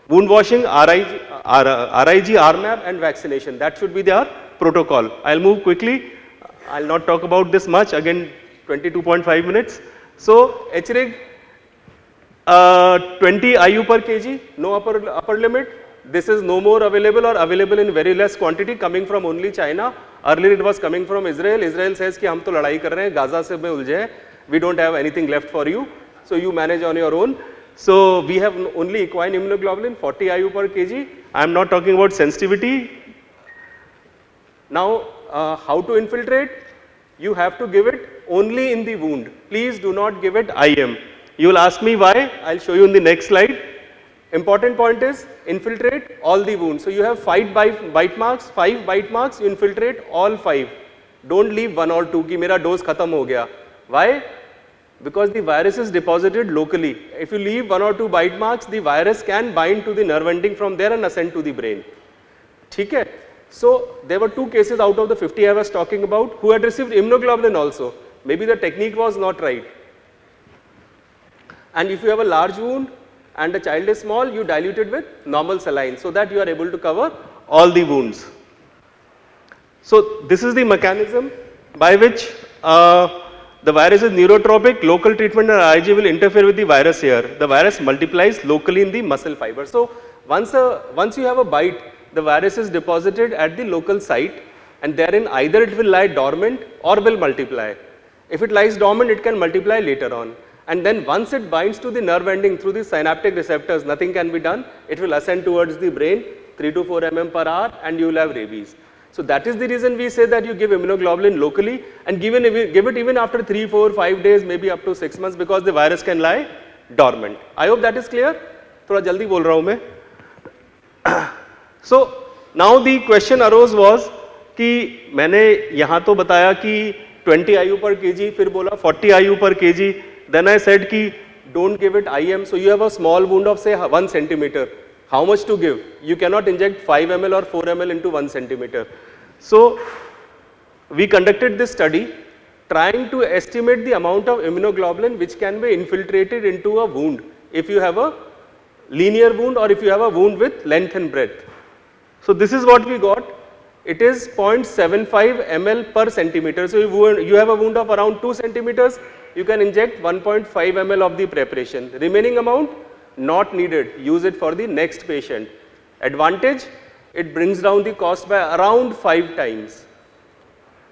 Wound washing, RIG, RMAP and vaccination. That should be their protocol. I'll move quickly. I'll not talk about this much. Again, 22.5 minutes. So HRIG, 20 IU per kg, no upper limit. This is no more available or available in very less quantity coming from only China. Earlier it was coming from Israel. Israel says कि हम तो लड़ाई कर रहे हैं, Gaza से में उलझे हैं. We don't have anything left for you. So you manage on your own. So we have only equine immunoglobulin, 40 IU per kg. I am not talking about sensitivity. Now, how to infiltrate? You have to give it only in the wound. Please do not give it IM. You will ask me why. I'll show you in the next slide. Important point is infiltrate all the wounds. So you have 5 bite marks, you infiltrate all 5. Don't leave 1 or 2 कि मेरा dose खत्म हो गया. Why? Because the virus is deposited locally. If you leave 1 or 2 bite marks, the virus can bind to the nerve ending from there and ascend to the brain. ठीक है? So there were 2 cases out of the 50 I was talking about who had received immunoglobulin also. Maybe the technique was not right. And if you have a large wound and the child is small, you dilute it with normal saline so that you are able to cover all the wounds. So this is the mechanism by which the virus is neurotropic, local treatment and IG will interfere with the virus here. The virus multiplies locally in the muscle fiber. So once you have a bite, the virus is deposited at the local site and therein either it will lie dormant or will multiply. If it lies dormant, it can multiply later on. And then once it binds to the nerve ending through the synaptic receptors, nothing can be done. It will ascend towards the brain 3 to 4 mm per hour and you will have rabies. So that is the reason we say that you give immunoglobulin locally and give it even after 3, 4, 5 days, maybe up to 6 months because the virus can lie dormant. I hope that is clear. थोड़ा जल्दी बोल रहा हूँ मैं. So now the question arose was कि मैंने यहाँ तो बताया कि 20 IU per kg, फिर बोला 40 IU per kg. Then I said कि don't give it IM. So you have a small wound of say 1 centimeter. How much to give? You cannot inject 5 ml or 4 ml into 1 centimeter. So we conducted this study trying to estimate the amount of immunoglobulin which can be infiltrated into a wound if you have a linear wound or if you have a wound with length and breadth. So this is what we got. It is 0.75 ml per centimeter. So if you have a wound of around 2 centimeters, you can inject 1.5 ml of the preparation. Remaining amount not needed. Use it for the next patient. Advantage, it brings down the cost by around 5 times.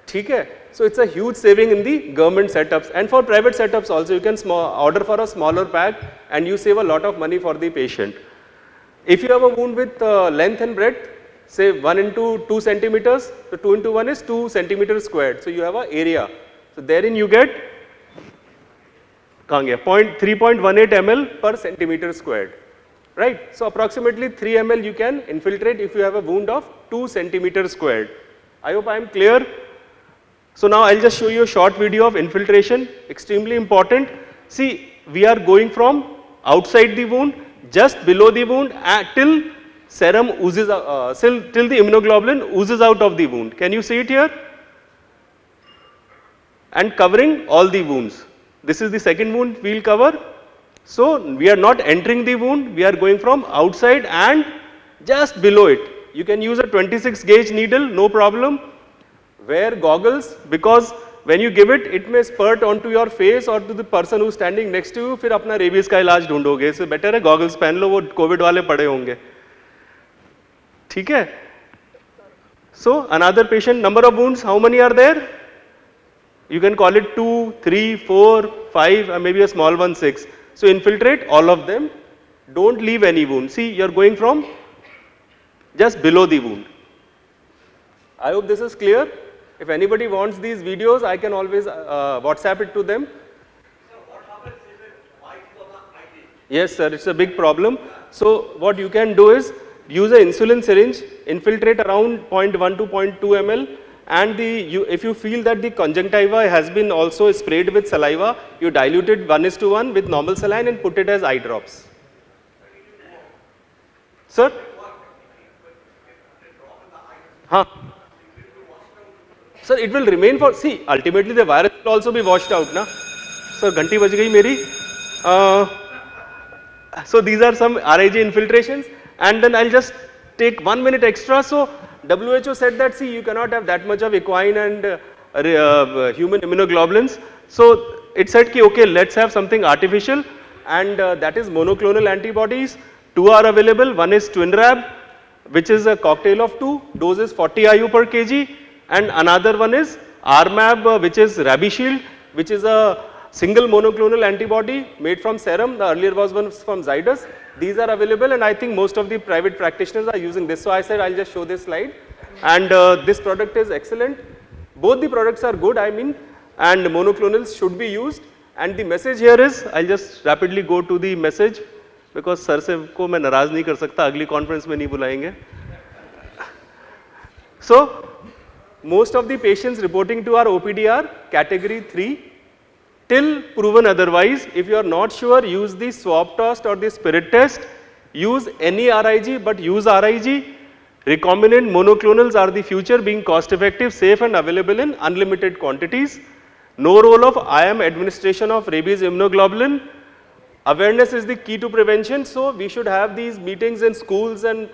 ठीक है? So it's a huge saving in the government setups and for private setups also. You can order for a smaller pack and you save a lot of money for the patient. If you have a wound with length and breadth, say 1 into 2 centimeters, so 2 into 1 is 2 centimeters squared. So you have an area. So therein you get 3.18 ml per centimeter squared. Right? So approximately 3 ml you can infiltrate if you have a wound of 2 centimeters squared. I hope I am clear. So now I'll just show you a short video of infiltration, extremely important. See, we are going from outside the wound, just below the wound till serum oozes, till the immunoglobulin oozes out of the wound. Can you see it here? And covering all the wounds. This is the second wound we will cover. So we are not entering the wound, we are going from outside and just below it. You can use a 26 gauge needle, no problem. Wear goggles because when you give it, it may spurt onto your face or to the person who is standing next to you. फिर अपना rabies का इलाज ढूंढोगे. So better है goggles पहन लो, वो COVID वाले पड़े होंगे. ठीक है? So another patient, number of wounds, how many are there? You can call it 2, 3, 4, 5 and maybe a small one 6. So infiltrate all of them. Don't leave any wound. See, you are going from just below the wound. I hope this is clear. If anybody wants these videos, I can always WhatsApp it to them. Sir, what happens if it bites on the ID? Yes, sir, it's a big problem. So what you can do is use an insulin syringe, infiltrate around 0.1 to 0.2 ml, and if you feel that the conjunctiva has been also sprayed with saliva, you dilute it 1:1 with normal saline and put it as eye drops. Sir? Huh? Sir, it will remain for, see, ultimately the virus will also be washed out, na? Sir, ghanti baj gayi meri. So these are some RIG infiltrations. and then I'll just take 1 minute extra. So WHO said that, see, you cannot have that much of equine and human immunoglobulins. So it said, ki, okay, let's have something artificial, and that is monoclonal antibodies. Two are available. One is Twinrab, which is a cocktail of two, dose is 40 IU per kg, and another one is RMAB, which is Rabishield, which is a single monoclonal antibody made from serum. The earlier was one from Zydus. These are available, and I think most of the private practitioners are using this. So I said I'll just show this slide, and this product is excellent. Both the products are good, I mean, and monoclonals should be used. And the message here is, I'll just rapidly go to the message, because sir से को मैं नाराज नहीं कर सकता, अगली conference में नहीं बुलाएंगे. So most of the patients reporting to our OPD are category 3. Till proven otherwise, if you are not sure, use the swab test or the spirit test. Use any RIG, but use RIG. Recombinant monoclonals are the future, being cost effective, safe and available in unlimited quantities. No role of IM administration of rabies immunoglobulin. Awareness is the key to prevention, so we should have these meetings in schools and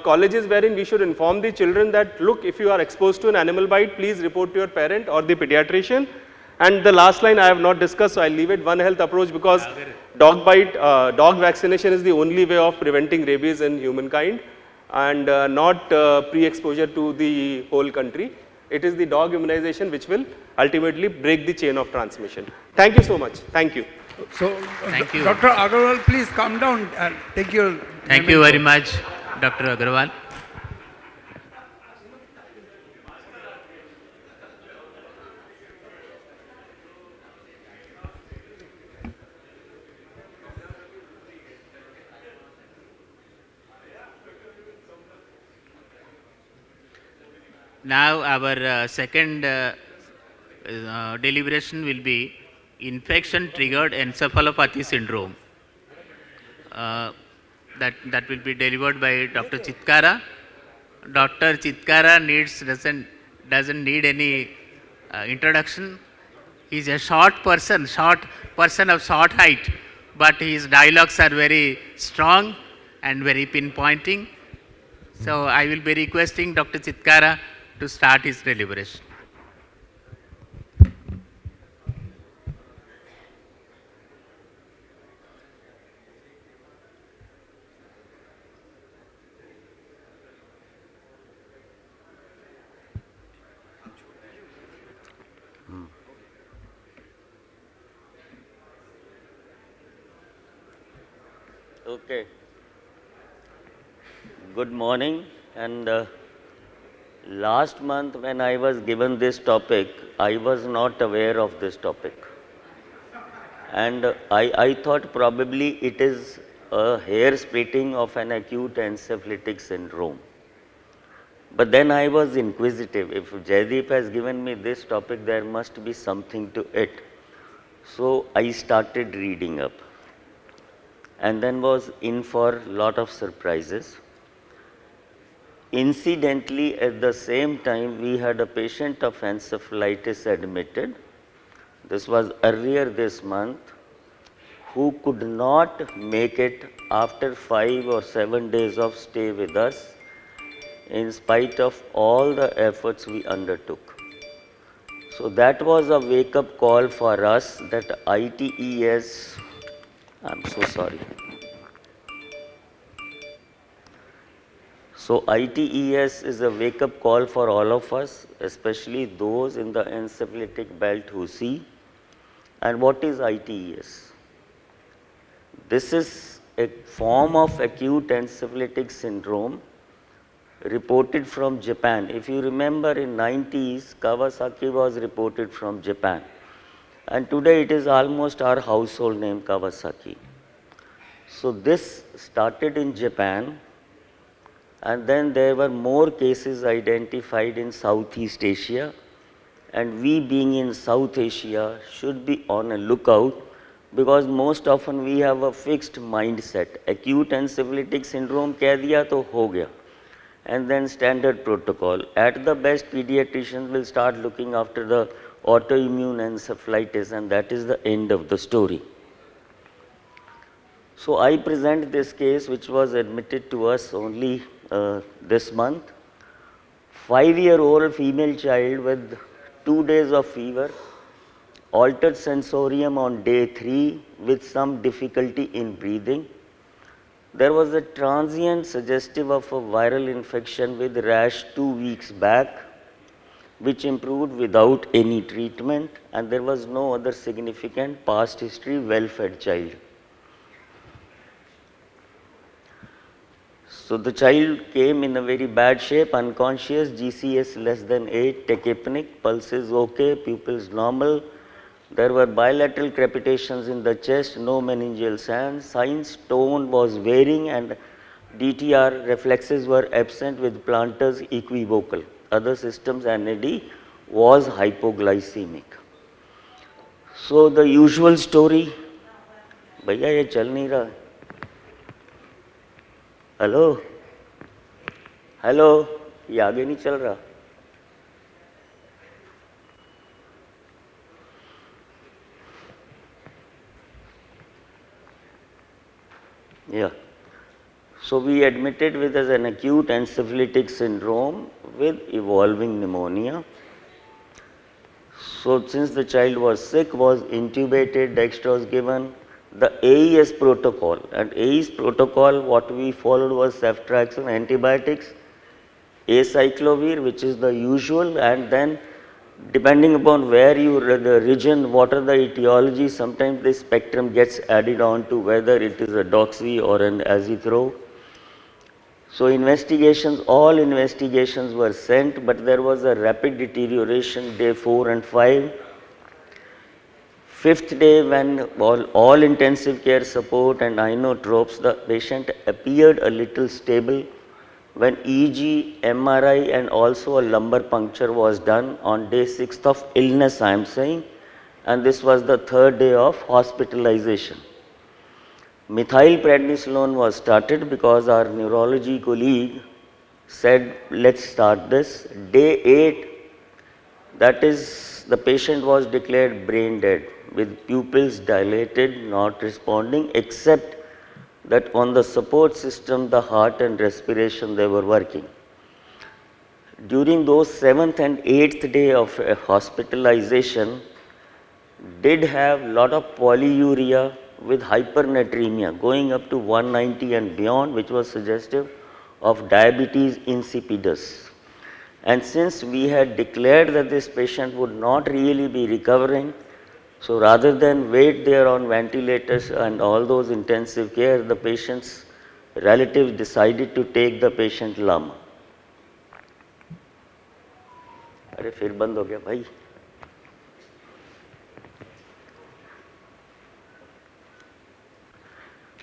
colleges wherein we should inform the children that, look, if you are exposed to an animal bite, please report to your parent or the pediatrician. And the last line I have not discussed, so I'll leave it, One Health approach, because dog vaccination is the only way of preventing rabies in humankind, and not pre-exposure to the whole country. It is the dog immunization which will ultimately break the chain of transmission. Thank you so much. Thank you. So, Thank you. Dr. Agarwal, please come down and take your. Thank you very much, Dr. Agarwal. Now our second deliberation will be infection triggered encephalopathy syndrome. That will be delivered by Dr. Chitkara. Dr. Chitkara doesn't need any introduction. He's a short person of short height, but his dialogues are very strong and very pinpointing. So I will be requesting Dr. Chitkara to start his deliberation. Okay. Good morning, and last month when I was given this topic, I was not aware of this topic, and I thought probably it is a hair splitting of an acute encephalitic syndrome. But then I was inquisitive. If Jaideep has given me this topic, there must be something to it. So I started reading up, and then was in for a lot of surprises. Incidentally, at the same time, we had a patient of encephalitis admitted. This was earlier this month, who could not make it after 5 or 7 days of stay with us, in spite of all the efforts we undertook. So that was a wake-up call for us that ITES, I'm so sorry. So ITES is a wake-up call for all of us, especially those in the encephalitic belt who see. And what is ITES? This is a form of acute encephalitic syndrome reported from Japan. If you remember, in 90s, Kawasaki was reported from Japan. And today it is almost our household name, Kawasaki. So this started in Japan, and then there were more cases identified in Southeast Asia, and we being in South Asia should be on a lookout, because most often we have a fixed mindset. Acute encephalitic syndrome keh diya to ho gaya, and then standard protocol. At the best, pediatricians will start looking after the autoimmune encephalitis, and that is the end of the story. So I present this case which was admitted to us only this month. 5-year-old female child with 2 days of fever, altered sensorium on day 3 with some difficulty in breathing. There was a transient suggestive of a viral infection with rash 2 weeks back, which improved without any treatment, and there was no other significant past history, well-fed child. So the child came in a very bad shape, unconscious, GCS less than 8, tachypnic, pulse is okay, pupils normal. There were bilateral crepitations in the chest, no meningeal signs, tone was varying, and DTR reflexes were absent with planters equivocal. Other systems NAD was hypoglycemic. So the usual story, भैया ये चल नहीं रहा, hello hello, ये आगे नहीं चल रहा. Yeah. So we admitted with as an acute encephalitic syndrome with evolving pneumonia. So since the child was sick, was intubated, dextrose given, the AES protocol, and AES protocol what we followed was ceftriaxone antibiotics, acyclovir which is the usual, and then depending upon where you the region, what are the etiology, sometimes the spectrum gets added on to whether it is a doxy or an azithro. So investigations, all investigations were sent, but there was a rapid deterioration day 4 and 5. 5th day when all intensive care support and inotropes, the patient appeared a little stable. When EG, MRI and also a lumbar puncture was done on day 6th of illness I am saying, and this was the 3rd day of hospitalization. Methylprednisolone was started because our neurology colleague said let's start this. Day 8, that is the patient was declared brain dead with pupils dilated, not responding, except that on the support system the heart and respiration they were working. During those 7th and 8th day of hospitalization, did have lot of polyuria with hypernatremia going up to 190 and beyond, which was suggestive of diabetes insipidus. And since we had declared that this patient would not really be recovering, so rather than wait there on ventilators and all those intensive care, the patient's relatives decided to take the patient lama. अरे फिर बंद हो गया भाई.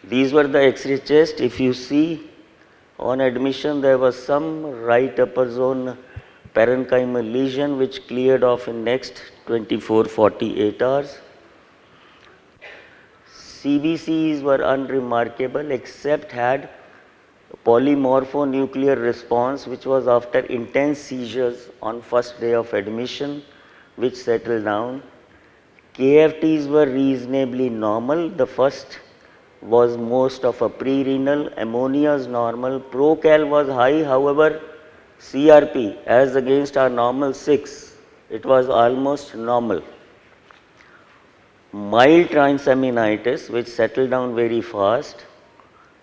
These were the X-ray chest. If you see on admission there was some right upper zone parenchymal lesion which cleared off in next 24-48 hours. CBCs were unremarkable except had polymorphonuclear response which was after intense seizures on first day of admission which settled down. KFTs were reasonably normal. The first was most of a pre-renal, ammonia is normal, procal was high, however CRP as against our normal 6, it was almost normal. Mild transaminitis which settled down very fast,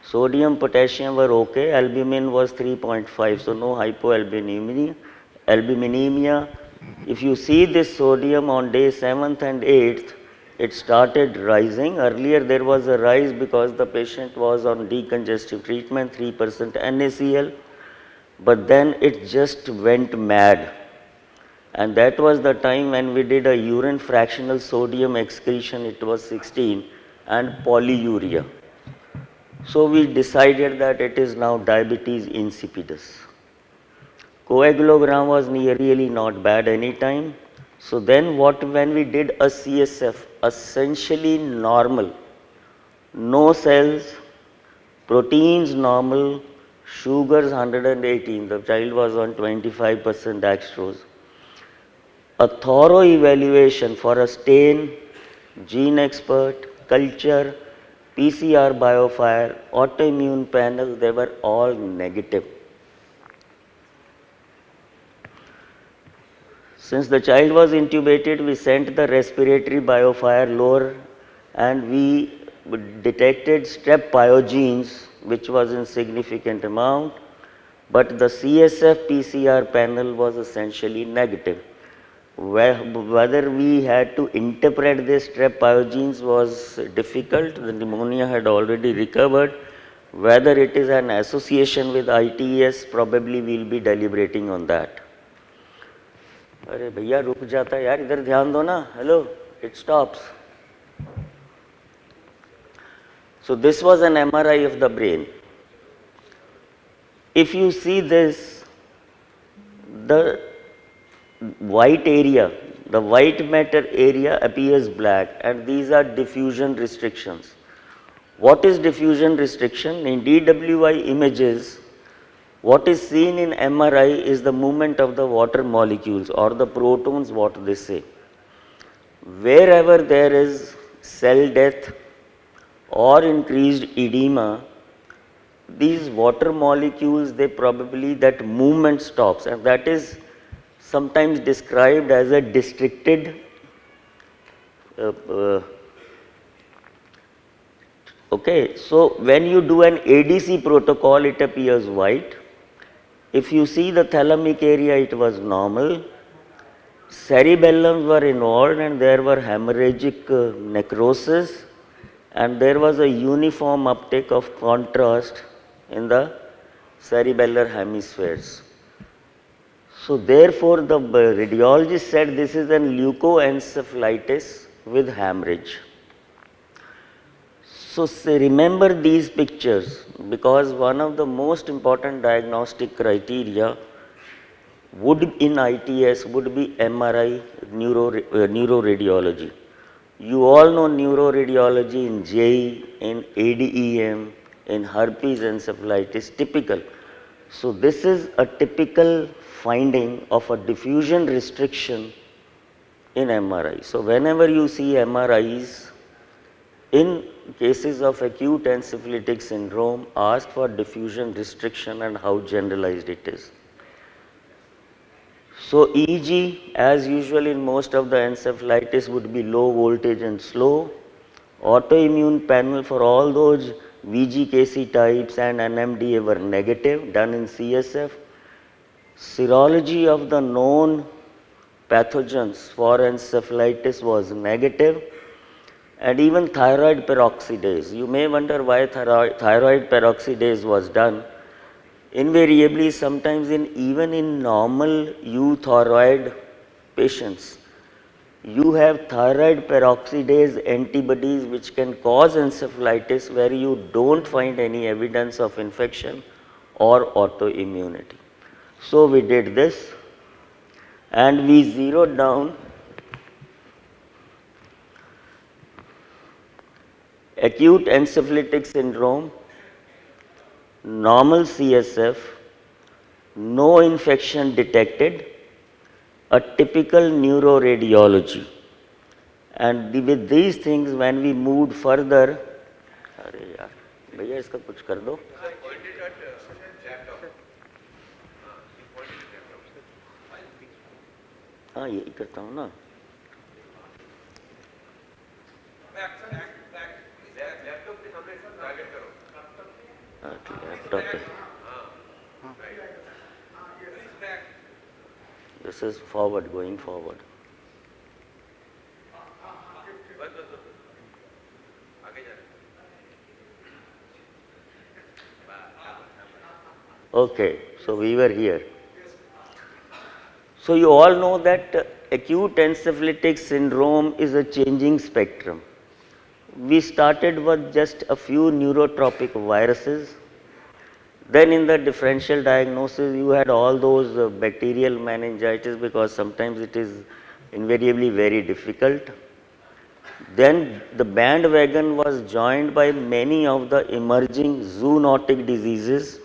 sodium, potassium were okay, albumin was 3.5, so no hypoalbuminemia. If you see this sodium on day 7th and 8th, it started rising. Earlier there was a rise because the patient was on decongestive treatment, 3% NaCl, but then it just went mad. And that was the time when we did a urine fractional sodium excretion, it was 16, and polyuria. So we decided that it is now diabetes insipidus. Coagulogram was really not bad any time. So then when we did a CSF, essentially normal, no cells, proteins normal, sugars 118, the child was on 25% dextrose. A thorough evaluation for a stain, gene expert, culture, PCR biofire, autoimmune panel, they were all negative. Since the child was intubated, we sent the respiratory biofire lower and we detected strep pyogenes, which was in significant amount, but the CSF PCR panel was essentially negative. Whether we had to interpret this strep pyogenes was difficult, the pneumonia had already recovered. Whether it is an association with ITS, probably we will be deliberating on that. अरे भैया रुक जाता है यार, इधर ध्यान दो ना, hello, it stops. So this was an MRI of the brain. If you see this, the white area, the white matter area appears black, and these are diffusion restrictions. What is diffusion restriction? In DWI images, what is seen in MRI is the movement of the water molecules or the protons, what they say. Wherever there is cell death or increased edema, these water molecules, they probably, that movement stops, and that is sometimes described as a districted okay. So when you do an ADC protocol, it appears white. If you see the thalamic area, it was normal. Cerebellums were involved and there were hemorrhagic necrosis, and there was a uniform uptake of contrast in the cerebellar hemispheres. So therefore, the radiologist said this is an leukoencephalitis with hemorrhage. So remember these pictures, because one of the most important diagnostic criteria would in ITS would be MRI neuroradiology. You all know neuroradiology in JE, in ADEM, in herpes encephalitis, typical. So this is a typical finding of a diffusion restriction in MRI. So whenever you see MRIs in cases of acute encephalitic syndrome, ask for diffusion restriction and how generalized it is. So EG, as usual in most of the encephalitis, would be low voltage and slow. Autoimmune panel for all those VGKC types and NMDA were negative, done in CSF. Serology of the known pathogens for encephalitis was negative, and even thyroid peroxidase. You may wonder why thyroid peroxidase was done. Invariably, sometimes even in normal euthyroid patients, you have thyroid peroxidase antibodies which can cause encephalitis where you don't find any evidence of infection or autoimmunity. So we did this and we zeroed down acute encephalitic syndrome, normal CSF, no infection detected, a typical neuroradiology. And with these things, when we moved further, अरे यार भैया इसका कुछ कर दो. हाँ यही करता हूँ ना. This is forward, going forward. Okay, so we were here. So you all know that acute encephalitic syndrome is a changing spectrum. We started with just a few neurotropic viruses. Then in the differential diagnosis, you had all those bacterial meningitis, because sometimes it is invariably very difficult. Then the bandwagon was joined by many of the emerging zoonotic diseases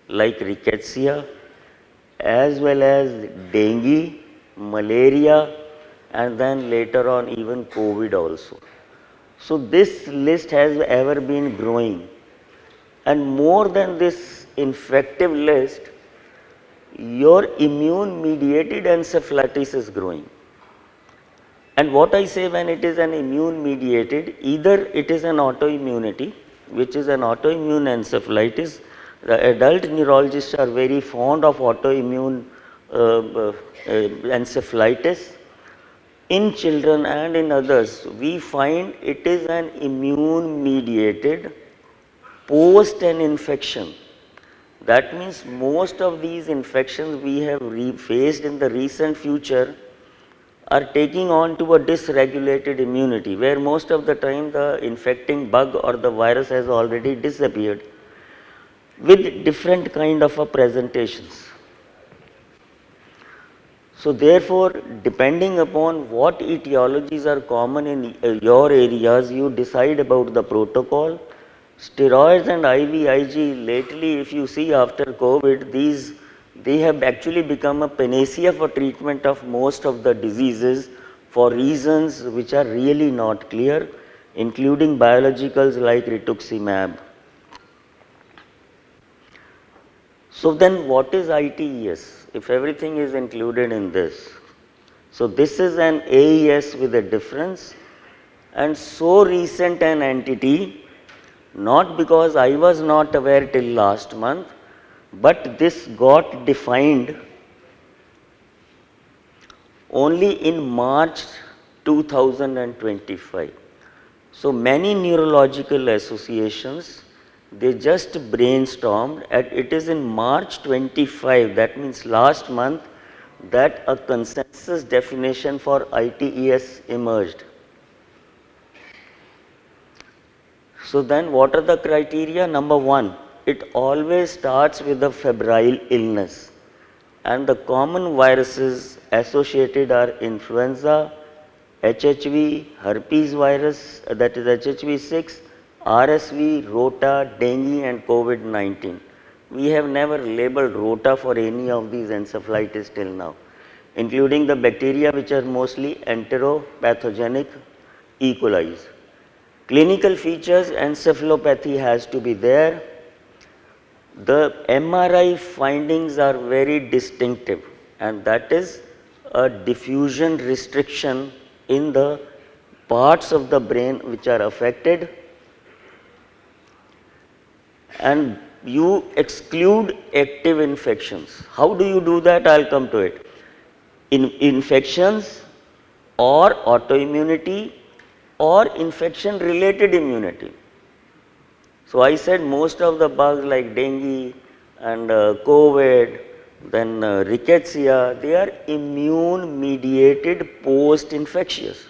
like rickettsia, as well as dengue, malaria, and then later on even COVID also. So this list has ever been growing. And more than this infective list, your immune mediated encephalitis is growing. And what I say when it is an immune mediated, either it is an autoimmunity, which is an autoimmune encephalitis. The adult neurologists are very fond of autoimmune encephalitis. In children and in others, we find it is an immune mediated post an infection. That means most of these infections we have faced in the recent future are taking on to a dysregulated immunity, where most of the time the infecting bug or the virus has already disappeared with different kind of a presentations. So therefore, depending upon what etiologies are common in your areas, you decide about the protocol. Steroids and IVIG, lately if you see after COVID, they have actually become a panacea for treatment of most of the diseases for reasons which are really not clear, including biologicals like rituximab. So then what is ITES, if everything is included in this? So this is an AES with a difference, and so recent an entity, not because I was not aware till last month, but this got defined only in March 2025. So many neurological associations, they just brainstormed, and it is in March 25, that means last month, that a consensus definition for ITES emerged. So then what are the criteria? Number one, it always starts with a febrile illness, and the common viruses associated are influenza, HHV, herpes virus, that is HHV6, RSV, rota, dengue and COVID-19. We have never labeled rota for any of these encephalitis till now, including the bacteria which are mostly enteropathogenic E. coli. Clinical features, encephalopathy has to be there. The MRI findings are very distinctive, and that is a diffusion restriction in the parts of the brain which are affected, and you exclude active infections. How do you do that? I will come to it. Infections or autoimmunity or infection related immunity. So I said most of the bugs like dengue and COVID, then rickettsia, they are immune mediated post infectious.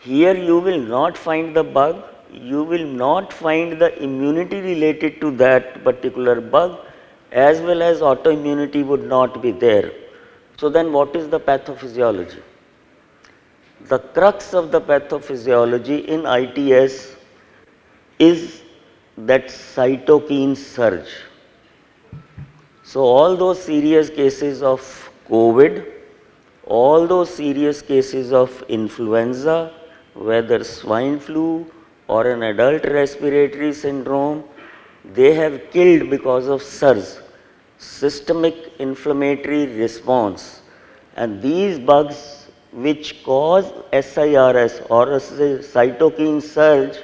Here you will not find the bug, you will not find the immunity related to that particular bug, as well as autoimmunity would not be there. So then what is the pathophysiology? The crux of the pathophysiology in ITS is that cytokine surge. So all those serious cases of COVID, all those serious cases of influenza, whether swine flu or an adult respiratory syndrome, they have killed because of surge, systemic inflammatory response. And these bugs which cause SIRS or a cytokine surge,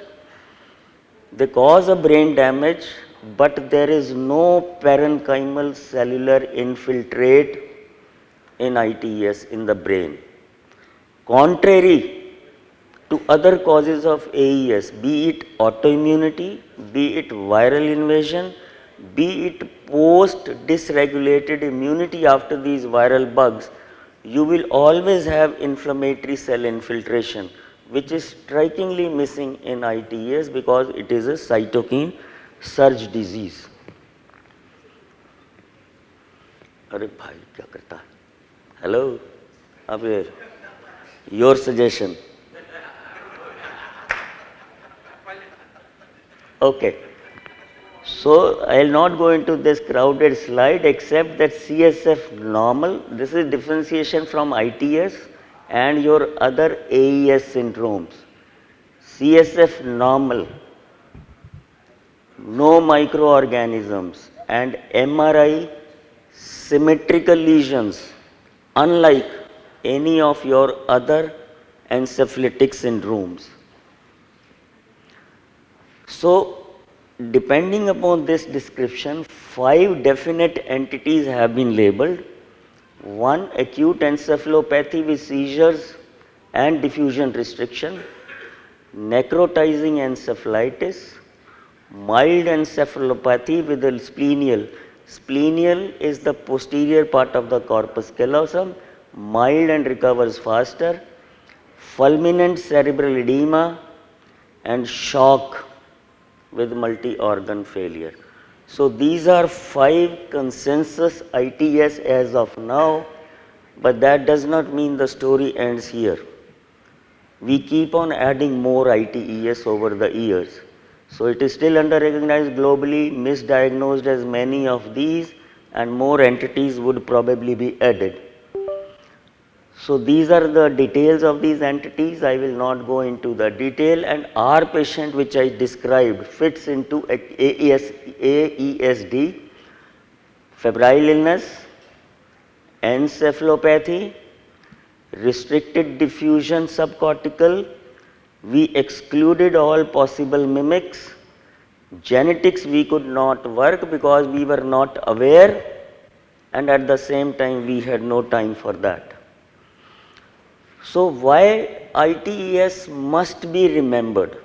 they cause a brain damage, but there is no parenchymal cellular infiltrate in ITS in the brain. Contrary to other causes of AES, be it autoimmunity, be it viral invasion, be it post dysregulated immunity after these viral bugs, you will always have inflammatory cell infiltration, which is strikingly missing in ITS because it is a cytokine surge disease. Arey bhai, kya karta hai? Hello, up here. Your suggestion. Okay. So I will not go into this crowded slide except that CSF normal, this is differentiation from ITS and your other AES syndromes. CSF normal, no microorganisms, and MRI symmetrical lesions, unlike any of your other encephalitic syndromes. So, depending upon this description, 5 definite entities have been labeled. 1, acute encephalopathy with seizures and diffusion restriction, necrotizing encephalitis, mild encephalopathy with a splenial. Splenial is the posterior part of the corpus callosum, mild and recovers faster, fulminant cerebral edema, and shock with multi-organ failure. So these are 5 consensus ITS as of now, but that does not mean the story ends here. We keep on adding more ITES over the years. So it is still under recognized globally, misdiagnosed as many of these, and more entities would probably be added. So these are the details of these entities. I will not go into the detail, and our patient which I described fits into AESD, febrile illness, encephalopathy, restricted diffusion subcortical. We excluded all possible mimics. Genetics we could not work because we were not aware, and at the same time we had no time for that. So why ITES must be remembered?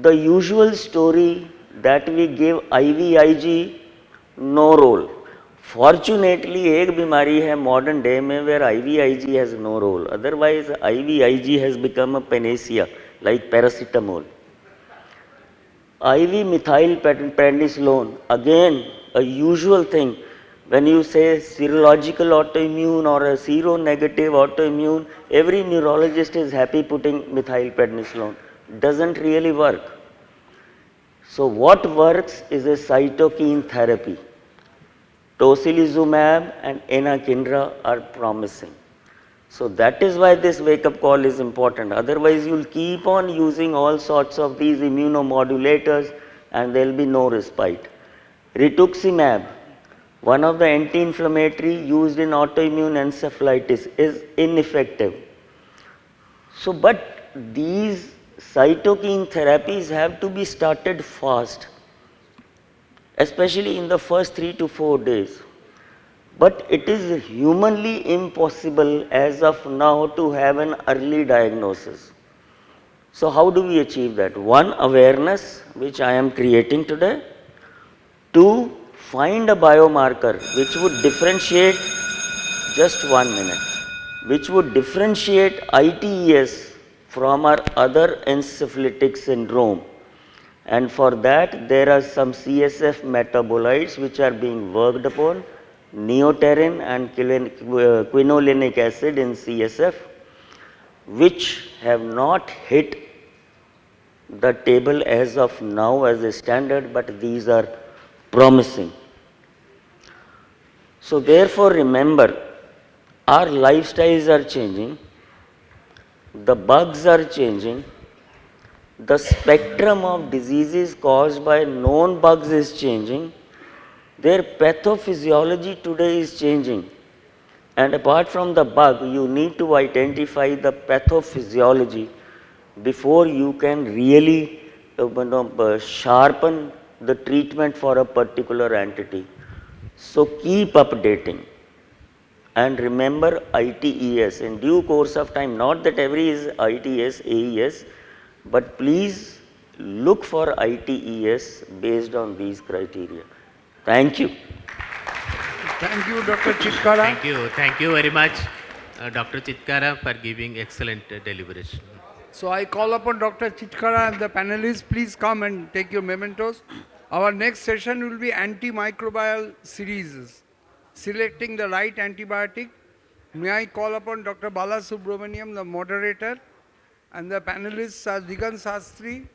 The usual story that we give IVIG, no role. Fortunately, एक बीमारी है modern day में where IVIG has no role. Otherwise, IVIG has become a panacea like paracetamol. IV methyl prednisolone, again a usual thing. When you say serological autoimmune or a seronegative autoimmune, every neurologist is happy putting methyl prednisolone. Doesn't really work. So what works is a cytokine therapy. Tocilizumab and anakinra are promising. So that is why this wake-up call is important. Otherwise, you will keep on using all sorts of these immunomodulators and there will be no respite. Rituximab, one of the anti-inflammatory used in autoimmune encephalitis, is ineffective. So, but these cytokine therapies have to be started fast, especially in the first 3 to 4 days. But it is humanly impossible as of now to have an early diagnosis. So how do we achieve that? 1, awareness, which I am creating today. 2, find a biomarker which would differentiate, just 1 minute, which would differentiate ITES from our other encephalitic syndrome. And for that, there are some CSF metabolites which are being worked upon, neoterin and quinolinic acid in CSF, which have not hit the table as of now as a standard, but these are promising. So therefore, remember, our lifestyles are changing, the bugs are changing, the spectrum of diseases caused by known bugs is changing, their pathophysiology today is changing. And apart from the bug, you need to identify the pathophysiology before you can really sharpen the treatment for a particular entity. So keep updating. And remember ITES in due course of time, not that every is ITS, AES, but please look for ITES based on these criteria. Thank you. Thank you, Dr. Chitkara. Thank you very much, Dr. Chitkara, for giving excellent deliberation. So I call upon Dr. Chitkara and the panelists, please come and take your mementos. Our next session will be antimicrobial series, selecting the right antibiotic. May I call upon Dr. Bala Subramaniam, the moderator, and the panelists are Digant Sastry,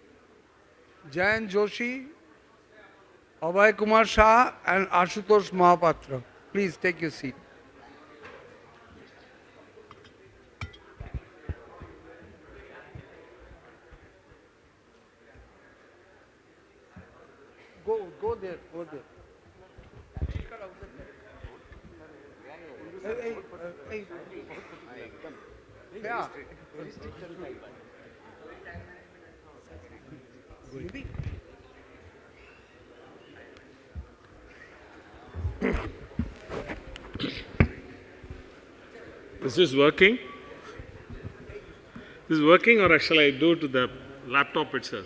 Jayan Joshi, Abhay Kumar Shah, and Ashutosh Mahapatra. Please take your seat. Go there, go there. Hey, yeah. Is this working? This is working, or shall I do to the laptop itself?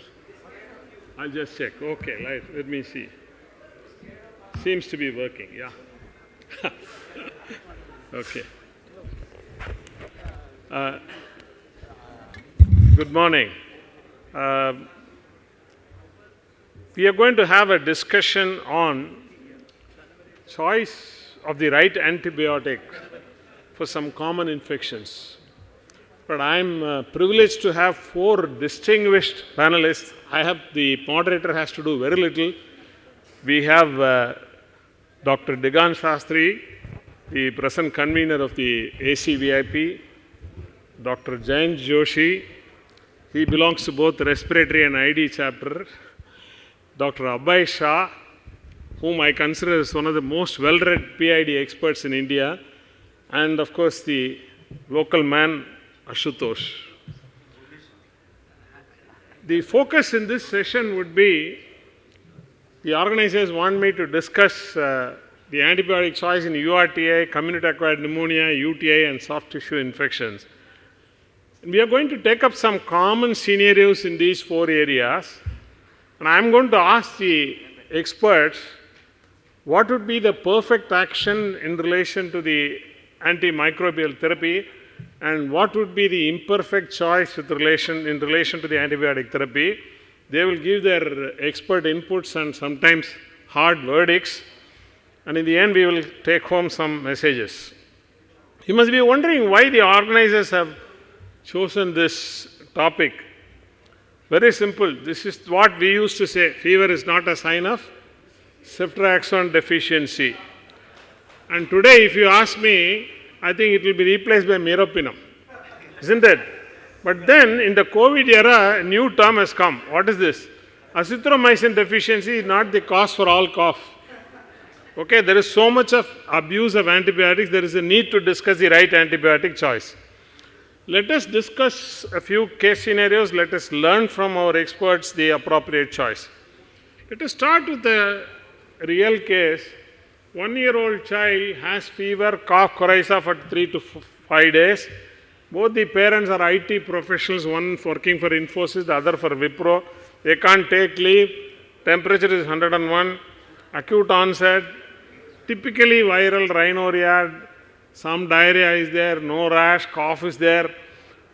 I'll just check. Okay, right. Let me see. Seems to be working, yeah. Okay. Good morning. We are going to have a discussion on choice of the right antibiotic for some common infections. But I'm privileged to have four distinguished panelists. The moderator has to do very little. We have Dr. Digan Shastri, the present convener of the ACVIP, Dr. Jayant Joshi, he belongs to both respiratory and ID chapter, Dr. Abhay Shah, whom I consider as one of the most well-read PID experts in India, and of course the local man Ashutosh. The focus in this session would be, the organizers want me to discuss the antibiotic choice in URTI, community-acquired pneumonia, UTI, and soft tissue infections. And we are going to take up some common scenarios in these four areas, and I am going to ask the experts what would be the perfect action in relation to the antimicrobial therapy, and what would be the imperfect choice in relation to the antibiotic therapy. They will give their expert inputs and sometimes hard verdicts, and in the end we will take home some messages. You must be wondering why the organizers have chosen this topic. Very simple. This is what we used to say: fever is not a sign of ceftriaxone deficiency. And today, if you ask me, I think it will be replaced by meropenem, isn't it? But then, in the COVID era, a new term has come. What is this? Azithromycin deficiency is not the cause for all cough. Okay, there is so much of abuse of antibiotics, there is a need to discuss the right antibiotic choice. Let us discuss a few case scenarios. Let us learn from our experts the appropriate choice. Let us start with a real case. 1-year-old child has fever, cough, coryza for 3 to 5 days. Both the parents are IT professionals, one working for Infosys, the other for Wipro. They can't take leave. Temperature is 101. Acute onset. Typically viral rhinorrhea. Some diarrhea is there, no rash, cough is there.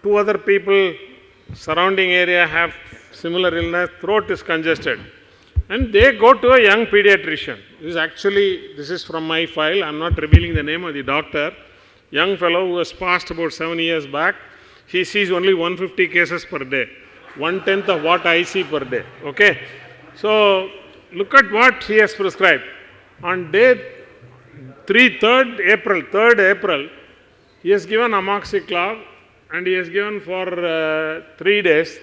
2 other people surrounding area have similar illness, throat is congested. And they go to a young pediatrician. This is from my file, I am not revealing the name of the doctor. Young fellow who was passed about 7 years back. He sees only 150 cases per day, 1/10 of what I see per day. Okay? So, look at what he has prescribed. On day 3rd April, he has given amoxiclav and he has given for 3 days.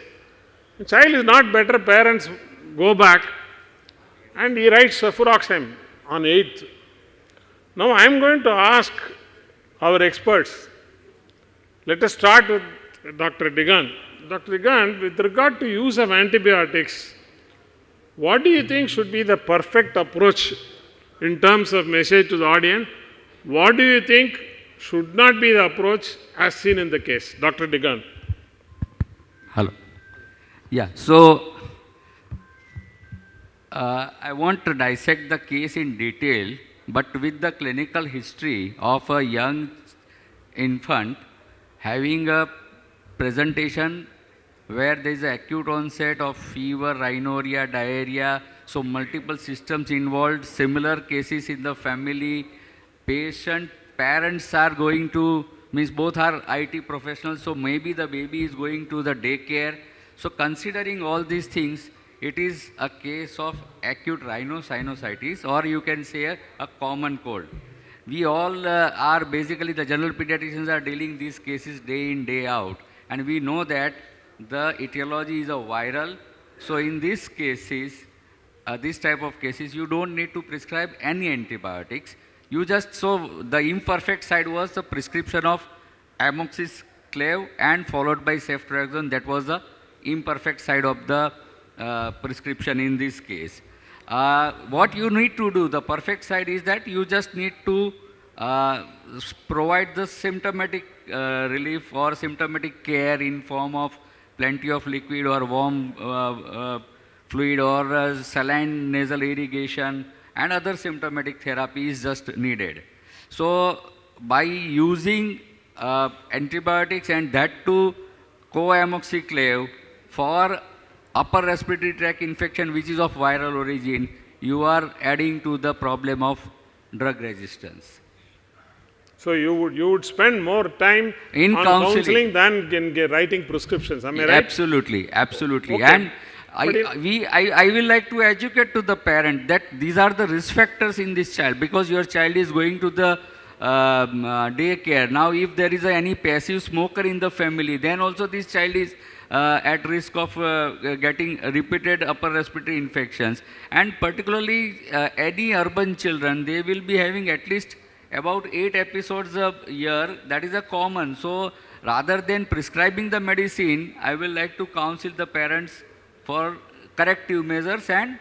The child is not better, parents go back and he writes cefuroxime on 8th. Now I am going to ask our experts. Let us start with Dr. Digan. Dr. Digan, with regard to use of antibiotics, what do you think should be the perfect approach in terms of message to the audience? What do you think should not be the approach as seen in the case? Dr. Digan. Hello. Yeah, so I want to dissect the case in detail, but with the clinical history of a young infant having a presentation where there is an acute onset of fever, rhinorrhea, diarrhea, so multiple systems involved, similar cases in the family, parents are going to, means both are IT professionals, so maybe the baby is going to the daycare. So considering all these things, it is a case of acute rhinosinusitis, or you can say a common cold. We all are basically, the general pediatricians are dealing these cases day in, day out, and we know that the etiology is a viral. So in these cases, this type of cases, you don't need to prescribe any antibiotics. You just, so the imperfect side was the prescription of amoxicillin and followed by ceftriaxone. That was the imperfect side of the prescription in this case. What you need to do, the perfect side is that you just need to provide the symptomatic relief or symptomatic care in form of plenty of liquid or warm fluid or saline nasal irrigation, and other symptomatic therapy is just needed. So by using antibiotics and that too co-amoxicillin for upper respiratory tract infection which is of viral origin, you are adding to the problem of drug resistance. So you would spend more time In on counseling than in writing prescriptions. Am I right? Absolutely, absolutely. Okay. And But I will like to educate to the parent that these are the risk factors in this child, because your child is going to the daycare. Now, if there is any passive smoker in the family, then also this child is at risk of getting repeated upper respiratory infections. And particularly any urban children, they will be having at least about 8 episodes a year. That is a common. So rather than prescribing the medicine, I will like to counsel the parents for corrective measures and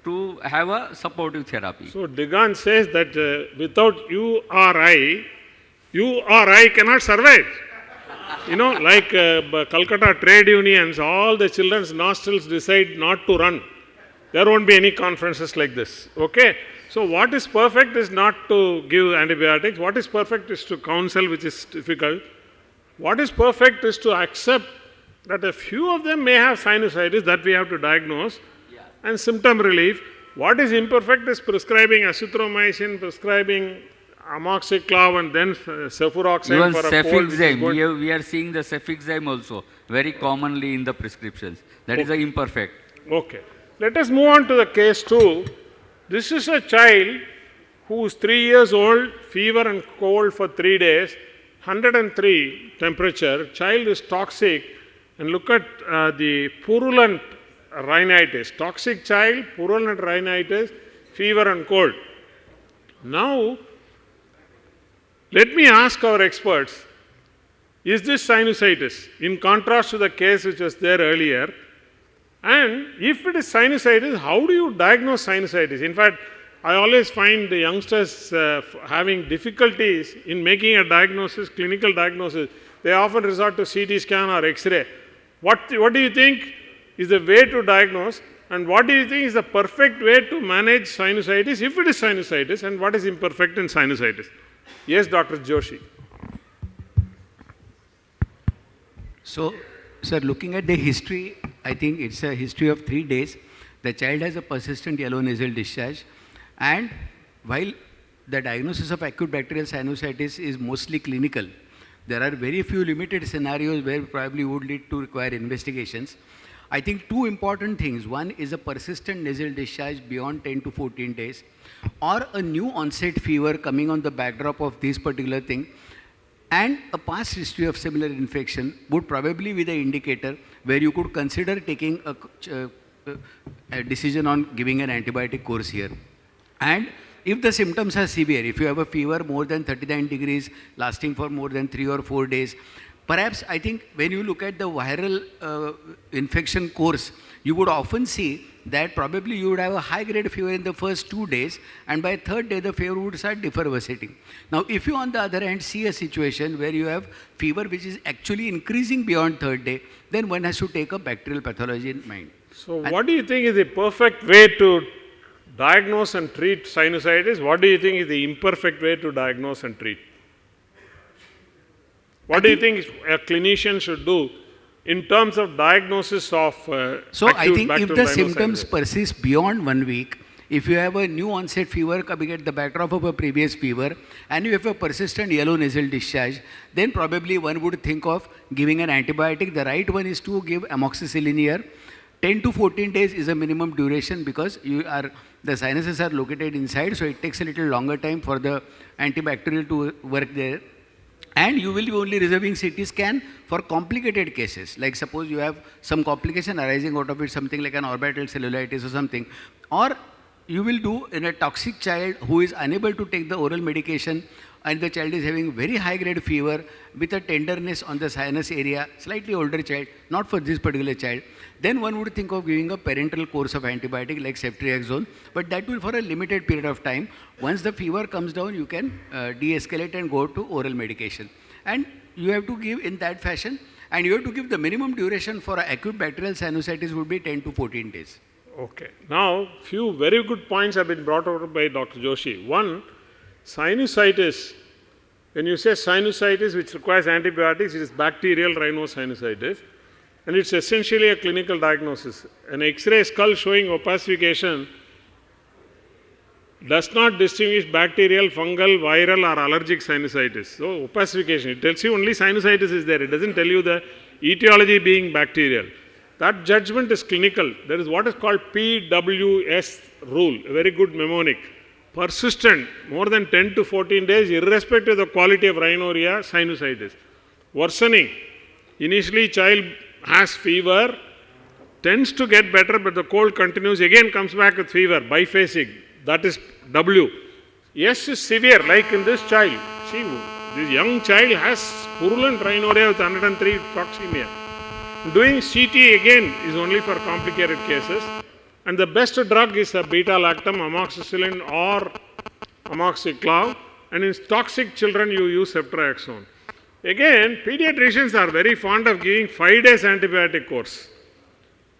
to have a supportive therapy. So Digant says that without you or I cannot survive. You know, like Calcutta trade unions, all the children's nostrils decide not to run. There won't be any conferences like this. Okay? So what is perfect is not to give antibiotics. What is perfect is to counsel, which is difficult. What is perfect is to accept that a few of them may have sinusitis that we have to diagnose, and symptom relief. What is imperfect is prescribing azithromycin, prescribing amoxicillin, and then cefuroxime Even for a cold. cefixime, we are seeing the cefixime also very commonly in the prescriptions. That is a imperfect. Okay. Let us move on to the case 2. This is a child who is 3 years old, fever and cold for 3 days, 103 temperature. Child is toxic, and look at the purulent rhinitis. Toxic child, purulent rhinitis, fever and cold. Now, let me ask our experts, is this sinusitis in contrast to the case which was there earlier? And if it is sinusitis, how do you diagnose sinusitis? In fact, I always find the youngsters having difficulties in making a diagnosis, clinical diagnosis. They often resort to CT scan or X-ray. What do you think is the way to diagnose, and what do you think is the perfect way to manage sinusitis, if it is sinusitis, and what is imperfect in sinusitis? Yes, Dr. Joshi. So, sir, looking at the history, I think it's a history of 3 days. The child has a persistent yellow nasal discharge, and while the diagnosis of acute bacterial sinusitis is mostly clinical, there are very few limited scenarios where probably would lead to require investigations. I think 2 important things. One is a persistent nasal discharge beyond 10 to 14 days, or a new onset fever coming on the backdrop of this particular thing, and a past history of similar infection would probably be the indicator where you could consider taking a decision on giving an antibiotic course here. And if the symptoms are severe, if you have a fever more than 39 degrees lasting for more than 3 or 4 days, perhaps I think when you look at the viral infection course, you would often see that probably you would have a high grade fever in the first 2 days, and by 3rd day the fever would start effervescing. Now, if you on the other hand see a situation where you have fever which is actually increasing beyond 3rd day, then one has to take a bacterial pathology in mind. So, what do you think is the perfect way to diagnose and treat sinusitis? What do you think is the imperfect way to diagnose and treat? What do you think a clinician should do in terms of diagnosis of So I think if the bacterial symptoms sinusitis? persist beyond 1 week, if you have a new onset fever coming at the backdrop of a previous fever, and you have a persistent yellow nasal discharge, then probably one would think of giving an antibiotic. The right one is to give amoxicillin here. 10 to 14 days is a minimum duration because the sinuses are located inside, so it takes a little longer time for the antibacterial to work there. And you will be only reserving CT scan for complicated cases. Like suppose you have some complication arising out of it, something like an orbital cellulitis or something. Or you will do in a toxic child who is unable to take the oral medication, and the child is having very high grade fever with a tenderness on the sinus area, slightly older child, not for this particular child. Then one would think of giving a parenteral course of antibiotic like ceftriaxone, but that will for a limited period of time. Once the fever comes down, you can de-escalate and go to oral medication. And you have to give in that fashion, and you have to give the minimum duration for acute bacterial sinusitis would be 10 to 14 days. Okay. Now, few very good points have been brought out by Dr. Joshi. One, sinusitis. When you say sinusitis which requires antibiotics, it is bacterial rhinosinusitis, and it's essentially a clinical diagnosis. An X-ray skull showing opacification does not distinguish bacterial, fungal, viral or allergic sinusitis. So, opacification, it tells you only sinusitis is there. It doesn't tell you the etiology being bacterial. That judgment is clinical. There is what is called PWS rule, a very good mnemonic. Persistent, more than 10 to 14 days, irrespective of the quality of rhinorrhea, sinusitis. Worsening, initially child has fever, tends to get better, but the cold continues, again comes back with fever, biphasic, that is W. S is severe, like in this child. See, this young child has purulent rhinorrhea with 103 toxemia. Doing CT again is only for complicated cases, and the best drug is a beta-lactam, amoxicillin or amoxiclav, and in toxic children you use ceftriaxone. Again, pediatricians are very fond of giving 5 days antibiotic course.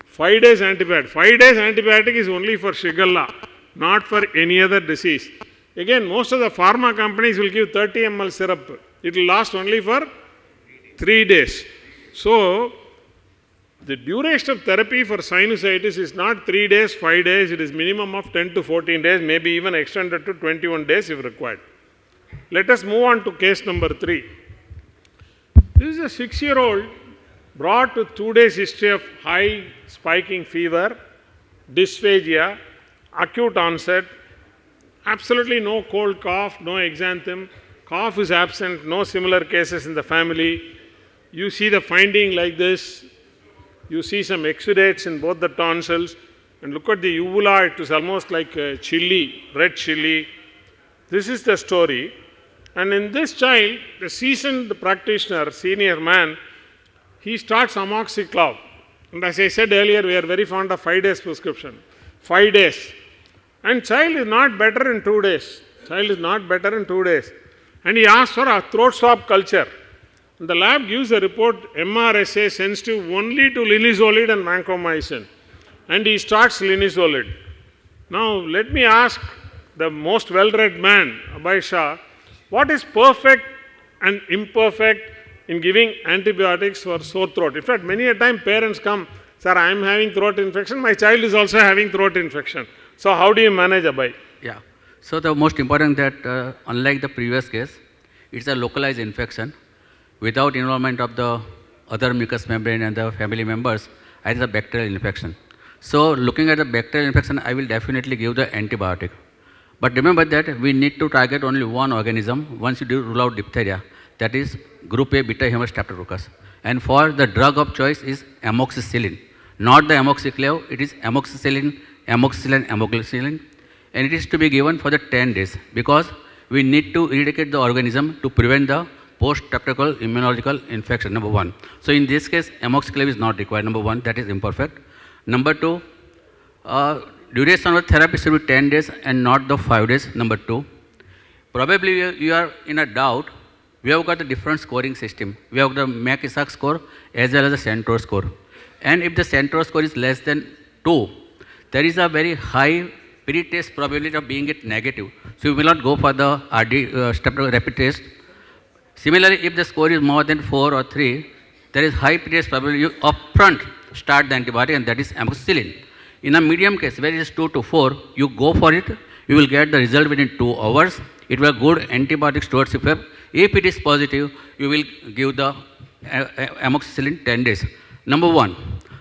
5 days antibiotic. 5 days antibiotic is only for Shigella, not for any other disease. Again, most of the pharma companies will give 30 ml syrup. It will last only for 3 days. So, the duration of therapy for sinusitis is not 3 days, 5 days, it is minimum of 10 to 14 days, maybe even extended to 21 days if required. Let us move on to case number 3. This is a 6-year-old brought with 2 days history of high spiking fever, dysphagia, acute onset, absolutely no cold cough, no exanthem, cough is absent, no similar cases in the family. You see the finding like this. You see some exudates in both the tonsils, and look at the uvula, it is almost like a chili, red chili. This is the story. And in this child, the seasoned practitioner, senior man, he starts amoxiclav. And as I said earlier, we are very fond of 5 days prescription. 5 days. And child is not better in 2 days. Child is not better in 2 days. And he asks for a throat swab culture. And the lab gives a report, MRSA sensitive only to linezolid and vancomycin. And he starts linezolid. Now, let me ask the most well-read man, Abhay Shah, what is perfect and imperfect in giving antibiotics for sore throat? In fact, many a time parents come, sir, I am having throat infection, my child is also having throat infection. So, how do you manage, Abhay? Yeah. So, the most important that unlike the previous case, it's a localized infection without involvement of the other mucous membrane and the family members, as a bacterial infection. So, looking at the bacterial infection, I will definitely give the antibiotic. But remember that we need to target only one organism once you do rule out diphtheria, that is group A beta humus streptococcus. And for the drug of choice is amoxicillin, not the amoxiclav, it is amoxicillin, amoxicillin, and it is to be given for the 10 days because we need to eradicate the organism to prevent the post-streptococcal immunological infection, number 1. So, in this case, amoxiclav is not required, number 1, that is imperfect. Number 2, duration of therapy should be 10 days and not the 5 days, number 2. Probably you are in a doubt, we have got a different scoring system. We have the MAC-ISAC score as well as the Centro score. And if the Centro score is less than 2, there is a very high pre-test probability of being it negative. So, you will not go for the rapid test. Similarly, if the score is more than 4 or 3, there is high pre-test probability you upfront start the antibiotic, and that is amoxicillin. In a medium case, where it is 2 to 4, you go for it, you will get the result within 2 hours. It will good antibiotic stewardship. If it is positive, you will give the amoxicillin 10 days. Number 1.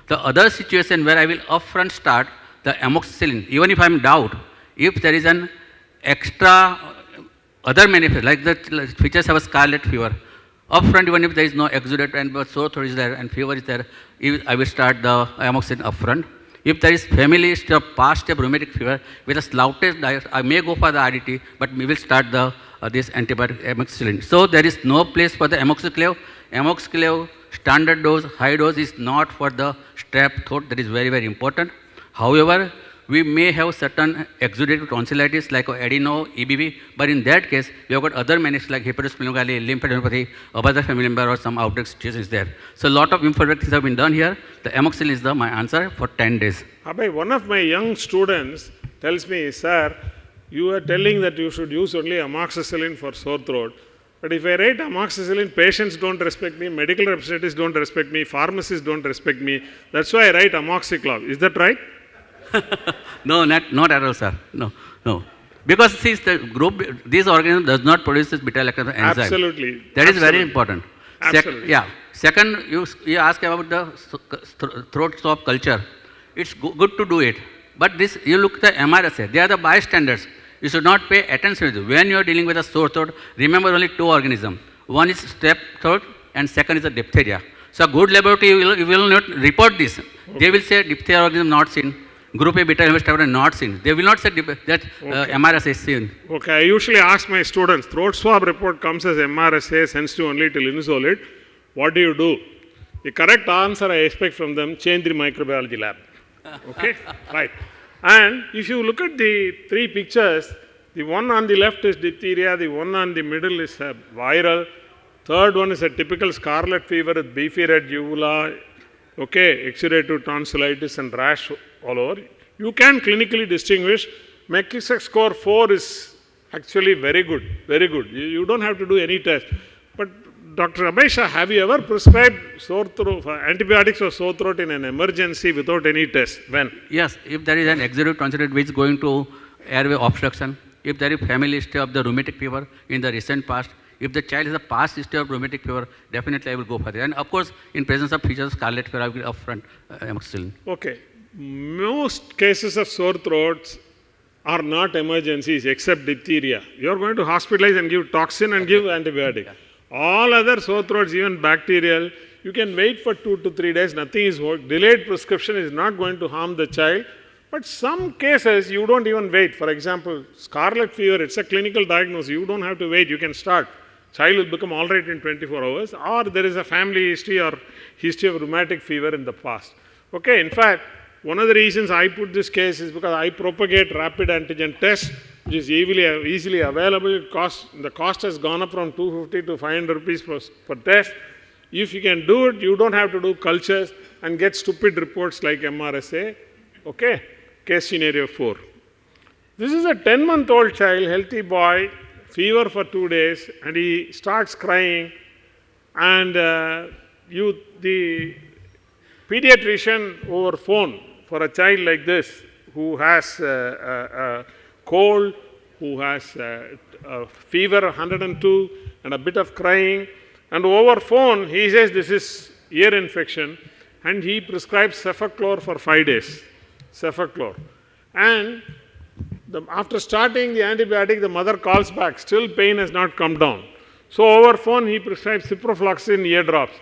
The other situation where I will upfront start the amoxicillin, even if I am doubt, if there is an extra other manifest, like the features of a scarlet fever, Upfront, even if there is no exudate and but sore throat is there and fever is there, I will start the amoxicillin upfront. If there is family history of past of rheumatic fever with the slightest diet, I may go for the RDT, but we will start the this antibiotic amoxicillin. So there is no place for the amoxicillin. Amoxicillin standard dose, high dose is not for the strep throat. That is very, very important. However, we may have certain exudative tonsillitis like adeno, EBV, but in that case, we have got other managed like hepatosplenomegaly, lymphadenopathy, other family member or some outbreak situation is there. So a lot of infographics have been done here. The amoxicillin is my answer for 10 days. Abhay, one of my young students tells me, sir, you are telling that you should use only amoxicillin for sore throat. But if I write amoxicillin, patients don't respect me, medical representatives don't respect me, pharmacists don't respect me. That's why I write amoxiclav. Is that right? No, not at all, sir. No. Because see, the group, this organism does not produce this beta-lactam enzyme. Absolutely. That is very important. Absolutely. Yeah. Second, you ask about the throat swab culture. It's good to do it. But this, you look at the MRSA, they are the bystanders. You should not pay attention to it. When you are dealing with a sore throat, remember only two organisms. One is strep throat and second is the diphtheria. So a good laboratory you will not report this. Okay. They will say diphtheria organism not seen. Group A beta hemostatic not seen. They will not say that MRSA is seen. Okay, I usually ask my students, throat swab report comes as MRSA, sensitive only to linezolid. What do you do? The correct answer I expect from them, change the microbiology lab. Okay, right. And if you look at the three pictures, the one on the left is diphtheria, the one on the middle is viral, third one is a typical scarlet fever with beefy red uvula, okay, exudative tonsillitis and rash all over. You can clinically distinguish. McKissick score 4 is actually very good, very good. You don't have to do any test. But Dr. Abhay, have you ever prescribed sore throat, antibiotics for sore throat in an emergency without any test? When? Yes, if there is an exudative tonsillitis which is going to airway obstruction, if there is family history of the rheumatic fever in the recent past, if the child has a past history of rheumatic fever, definitely I will go for it. And of course, in presence of features of scarlet fever, I will upfront amoxicillin. Okay. Most cases of sore throats are not emergencies except diphtheria. You are going to hospitalize and give toxin and give antibiotic. All other sore throats, even bacterial, you can wait for 2 to 3 days, nothing is work. Delayed prescription is not going to harm the child. But some cases, you don't even wait. For example, scarlet fever, it's a clinical diagnosis. You don't have to wait. You can start. Child will become all right in 24 hours. Or there is a family history or history of rheumatic fever in the past. Okay, in fact, one of the reasons I put this case is because I propagate rapid antigen test, which is easily available. The cost has gone up from 250 to 500 rupees per test. If you can do it, you don't have to do cultures and get stupid reports like MRSA. Okay, case scenario 4. This is a 10-month-old child, healthy boy, fever for 2 days, and he starts crying. And the pediatrician over phone, for a child like this who has a cold, who has a fever 102 and a bit of crying, and over phone he says this is ear infection, and he prescribes cefaclor for 5 days. Cefaclor. And after starting the antibiotic, the mother calls back, still pain has not come down. So over phone he prescribes ciprofloxacin ear drops.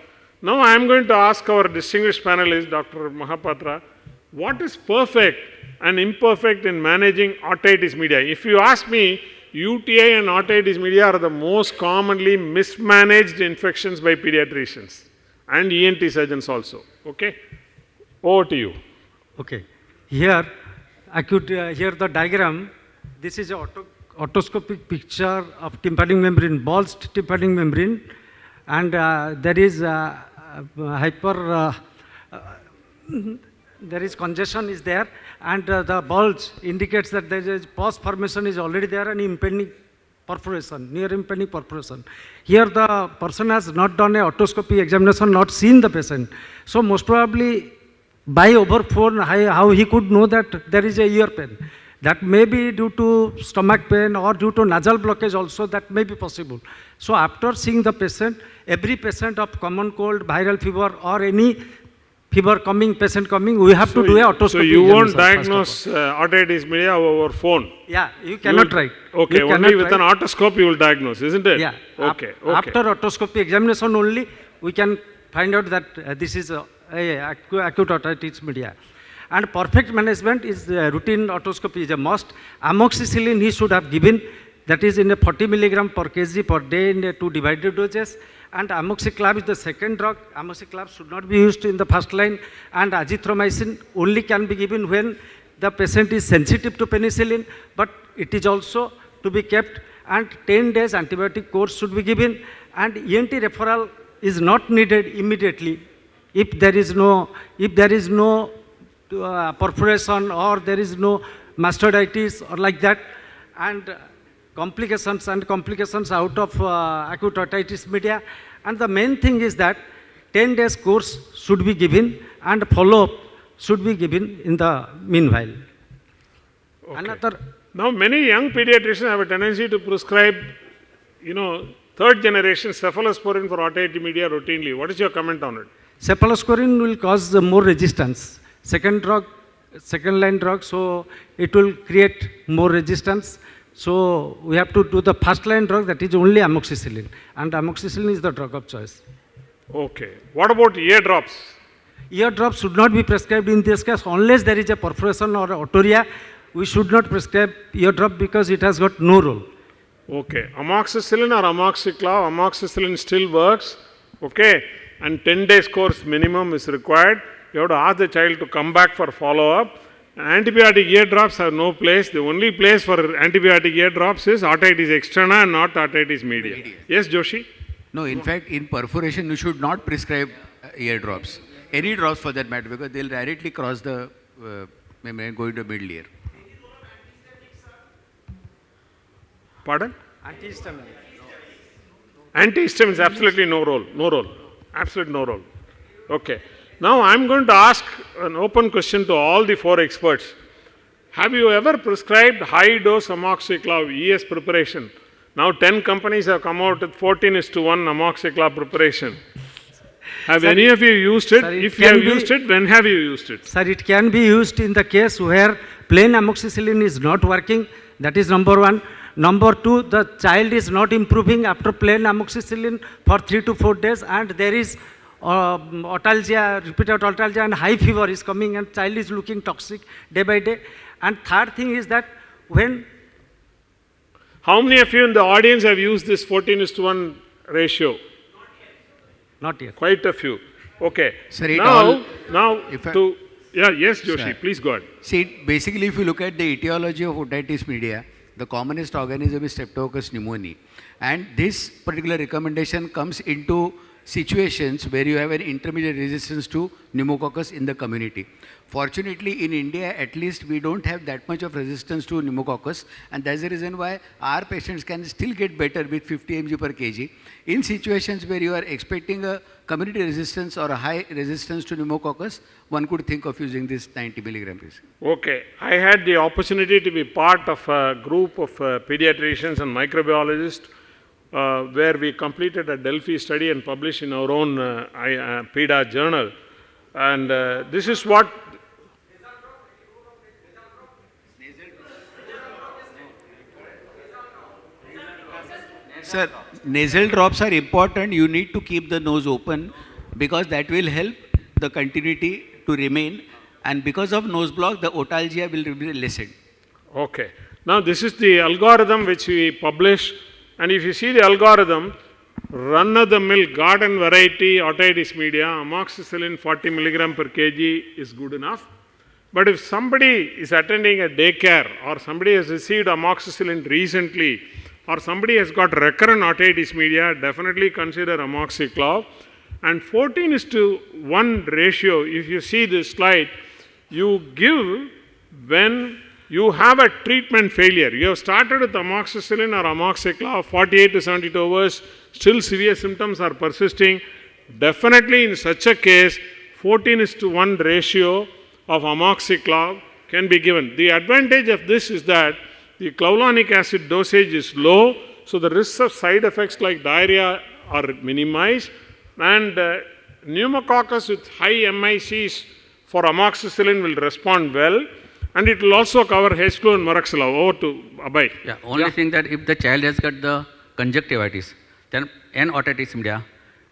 Now I am going to ask our distinguished panelist, Dr. Mahapatra, what is perfect and imperfect in managing otitis media? If you ask me, UTI and otitis media are the most commonly mismanaged infections by pediatricians and ENT surgeons also. Okay? Over to you. Okay. Here, I could hear the diagram. This is an otoscopic picture of tympanic membrane, bulged tympanic membrane, and there is there is congestion is there, and the bulge indicates that there is pus formation is already there and impending perforation, near impending perforation. Here the person has not done a otoscopy examination, not seen the patient. So most probably by over phone, how he could know that there is a ear pain. That may be due to stomach pain or due to nasal blockage also, that may be possible. So after seeing the patient, every patient of common cold, viral fever or any fever coming, patient coming, we have to do a otoscopy. So you won't examination, first of diagnose otitis media over phone? Yeah, you cannot try. Okay, You only cannot with try. an otoscope you will diagnose, isn't it? Yeah. Okay, okay. After otoscopy examination only, we can find out that this is acute otitis media. And perfect management is routine otoscopy is a must. Amoxicillin he should have given, that is in a 40 milligram per kg per day in 2 divided doses. And amoxiclav is the second drug. Amoxiclav should not be used in the first line. And azithromycin only can be given when the patient is sensitive to penicillin, but it is also to be kept. And 10 days antibiotic course should be given. And ENT referral is not needed immediately if there is no perforation or there is no mastoiditis or like that. And complications out of acute otitis media. And the main thing is that 10 days course should be given and follow-up should be given in the meanwhile. Okay. Now many young pediatricians have a tendency to prescribe, third generation cephalosporin for otitis media routinely. What is your comment on it? Cephalosporin will cause more resistance. Second line drug, so it will create more resistance. So we have to do the first line drug, that is only amoxicillin, and amoxicillin is the drug of choice. Okay. What about ear drops? Ear drops should not be prescribed in this case unless there is a perforation or otorrhea. We should not prescribe ear drop because it has got no role. Okay. Amoxicillin or amoxiclav, amoxicillin still works. Okay. And 10 days course minimum is required. You have to ask the child to come back for follow-up. Antibiotic ear drops have no place. The only place for antibiotic ear drops is otitis externa and not otitis media. Yes, Joshi? No, in fact, in perforation, you should not prescribe ear drops. Any drops for that matter, because they'll directly cross the membrane going to middle ear. Pardon? Antihistamine. Antihistamine is absolutely no role. No role. Absolutely no role. Okay. Now I am going to ask an open question to all the 4 experts. Have you ever prescribed high dose amoxiclav ES preparation? Now 10 companies have come out with 14:1 amoxiclav preparation. Have any of you used it? If you have used it, when have you used it? Sir, it can be used in the case where plain amoxicillin is not working. That is number 1. Number 2, the child is not improving after plain amoxicillin for 3 to 4 days and there is otalgia, repeated otalgia and high fever is coming and child is looking toxic day by day. And third thing is that when... How many of you in the audience have used this 14:1 ratio? Not yet. Quite a few. Okay. Sir, yes, Joshi, Sir. please go ahead. See, basically, if you look at the etiology of otitis media, the commonest organism is Streptococcus pneumoniae. And this particular recommendation comes into situations where you have an intermediate resistance to pneumococcus in the community. Fortunately, in India, at least, we don't have that much of resistance to pneumococcus, and that's the reason why our patients can still get better with 50 mg per kg. In situations where you are expecting a community resistance or a high resistance to pneumococcus, one could think of using this 90 milligrams. Okay. I had the opportunity to be part of a group of pediatricians and microbiologists where we completed a Delphi study and published in our own PEDA journal. And this is what... Sir, nasal drops are important. You need to keep the nose open because that will help the continuity to remain. And because of nose block, the otalgia will be lessened. Okay. Now, this is the algorithm which we publish. And if you see the algorithm, run-of-the-mill garden variety otitis media, amoxicillin 40 milligram per kg is good enough. But if somebody is attending a daycare or somebody has received amoxicillin recently or somebody has got recurrent otitis media, definitely consider amoxiclav. And 14:1 ratio, if you see this slide, you give when you have a treatment failure. You have started with amoxicillin or amoxiclav, 48 to 72 hours, still severe symptoms are persisting. Definitely in such a case, 14:1 ratio of amoxiclav can be given. The advantage of this is that the clavulanic acid dosage is low, so the risks of side effects like diarrhea are minimized, and pneumococcus with high MICs for amoxicillin will respond well, and it will also cover H flu and Moraxilla. Over to Abhay. Yeah, only thing that if the child has got the conjunctivitis, then and otitis media,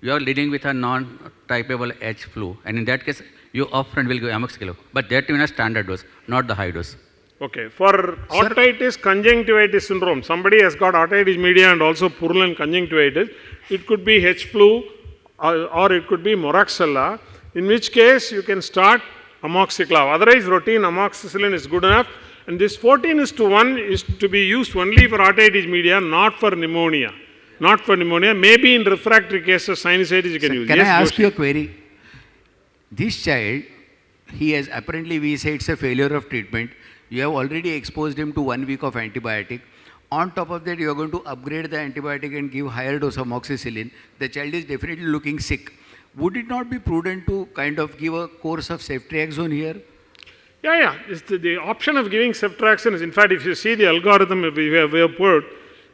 you are leading with a non-typable H flu, and in that case, you upfront will give amoxicillin, but that in a standard dose, not the high dose. Okay, for otitis conjunctivitis syndrome, somebody has got otitis media and also purulent conjunctivitis, it could be H flu or it could be Moraxilla, in which case you can start amoxiclav. Otherwise, routine amoxicillin is good enough, and this 14:1 is to be used only for otitis media, not for pneumonia. Not for pneumonia. Maybe in refractory cases, sinusitis you can use. Can Yes, I ask Joshi. you a query? This child, he has apparently, we say it's a failure of treatment. You have already exposed him to 1 week of antibiotic. On top of that, you are going to upgrade the antibiotic and give higher dose of amoxicillin. The child is definitely looking sick. Would it not be prudent to kind of give a course of ceftriaxone here? Yeah. It's the option of giving ceftriaxone is, in fact, if you see the algorithm we have put,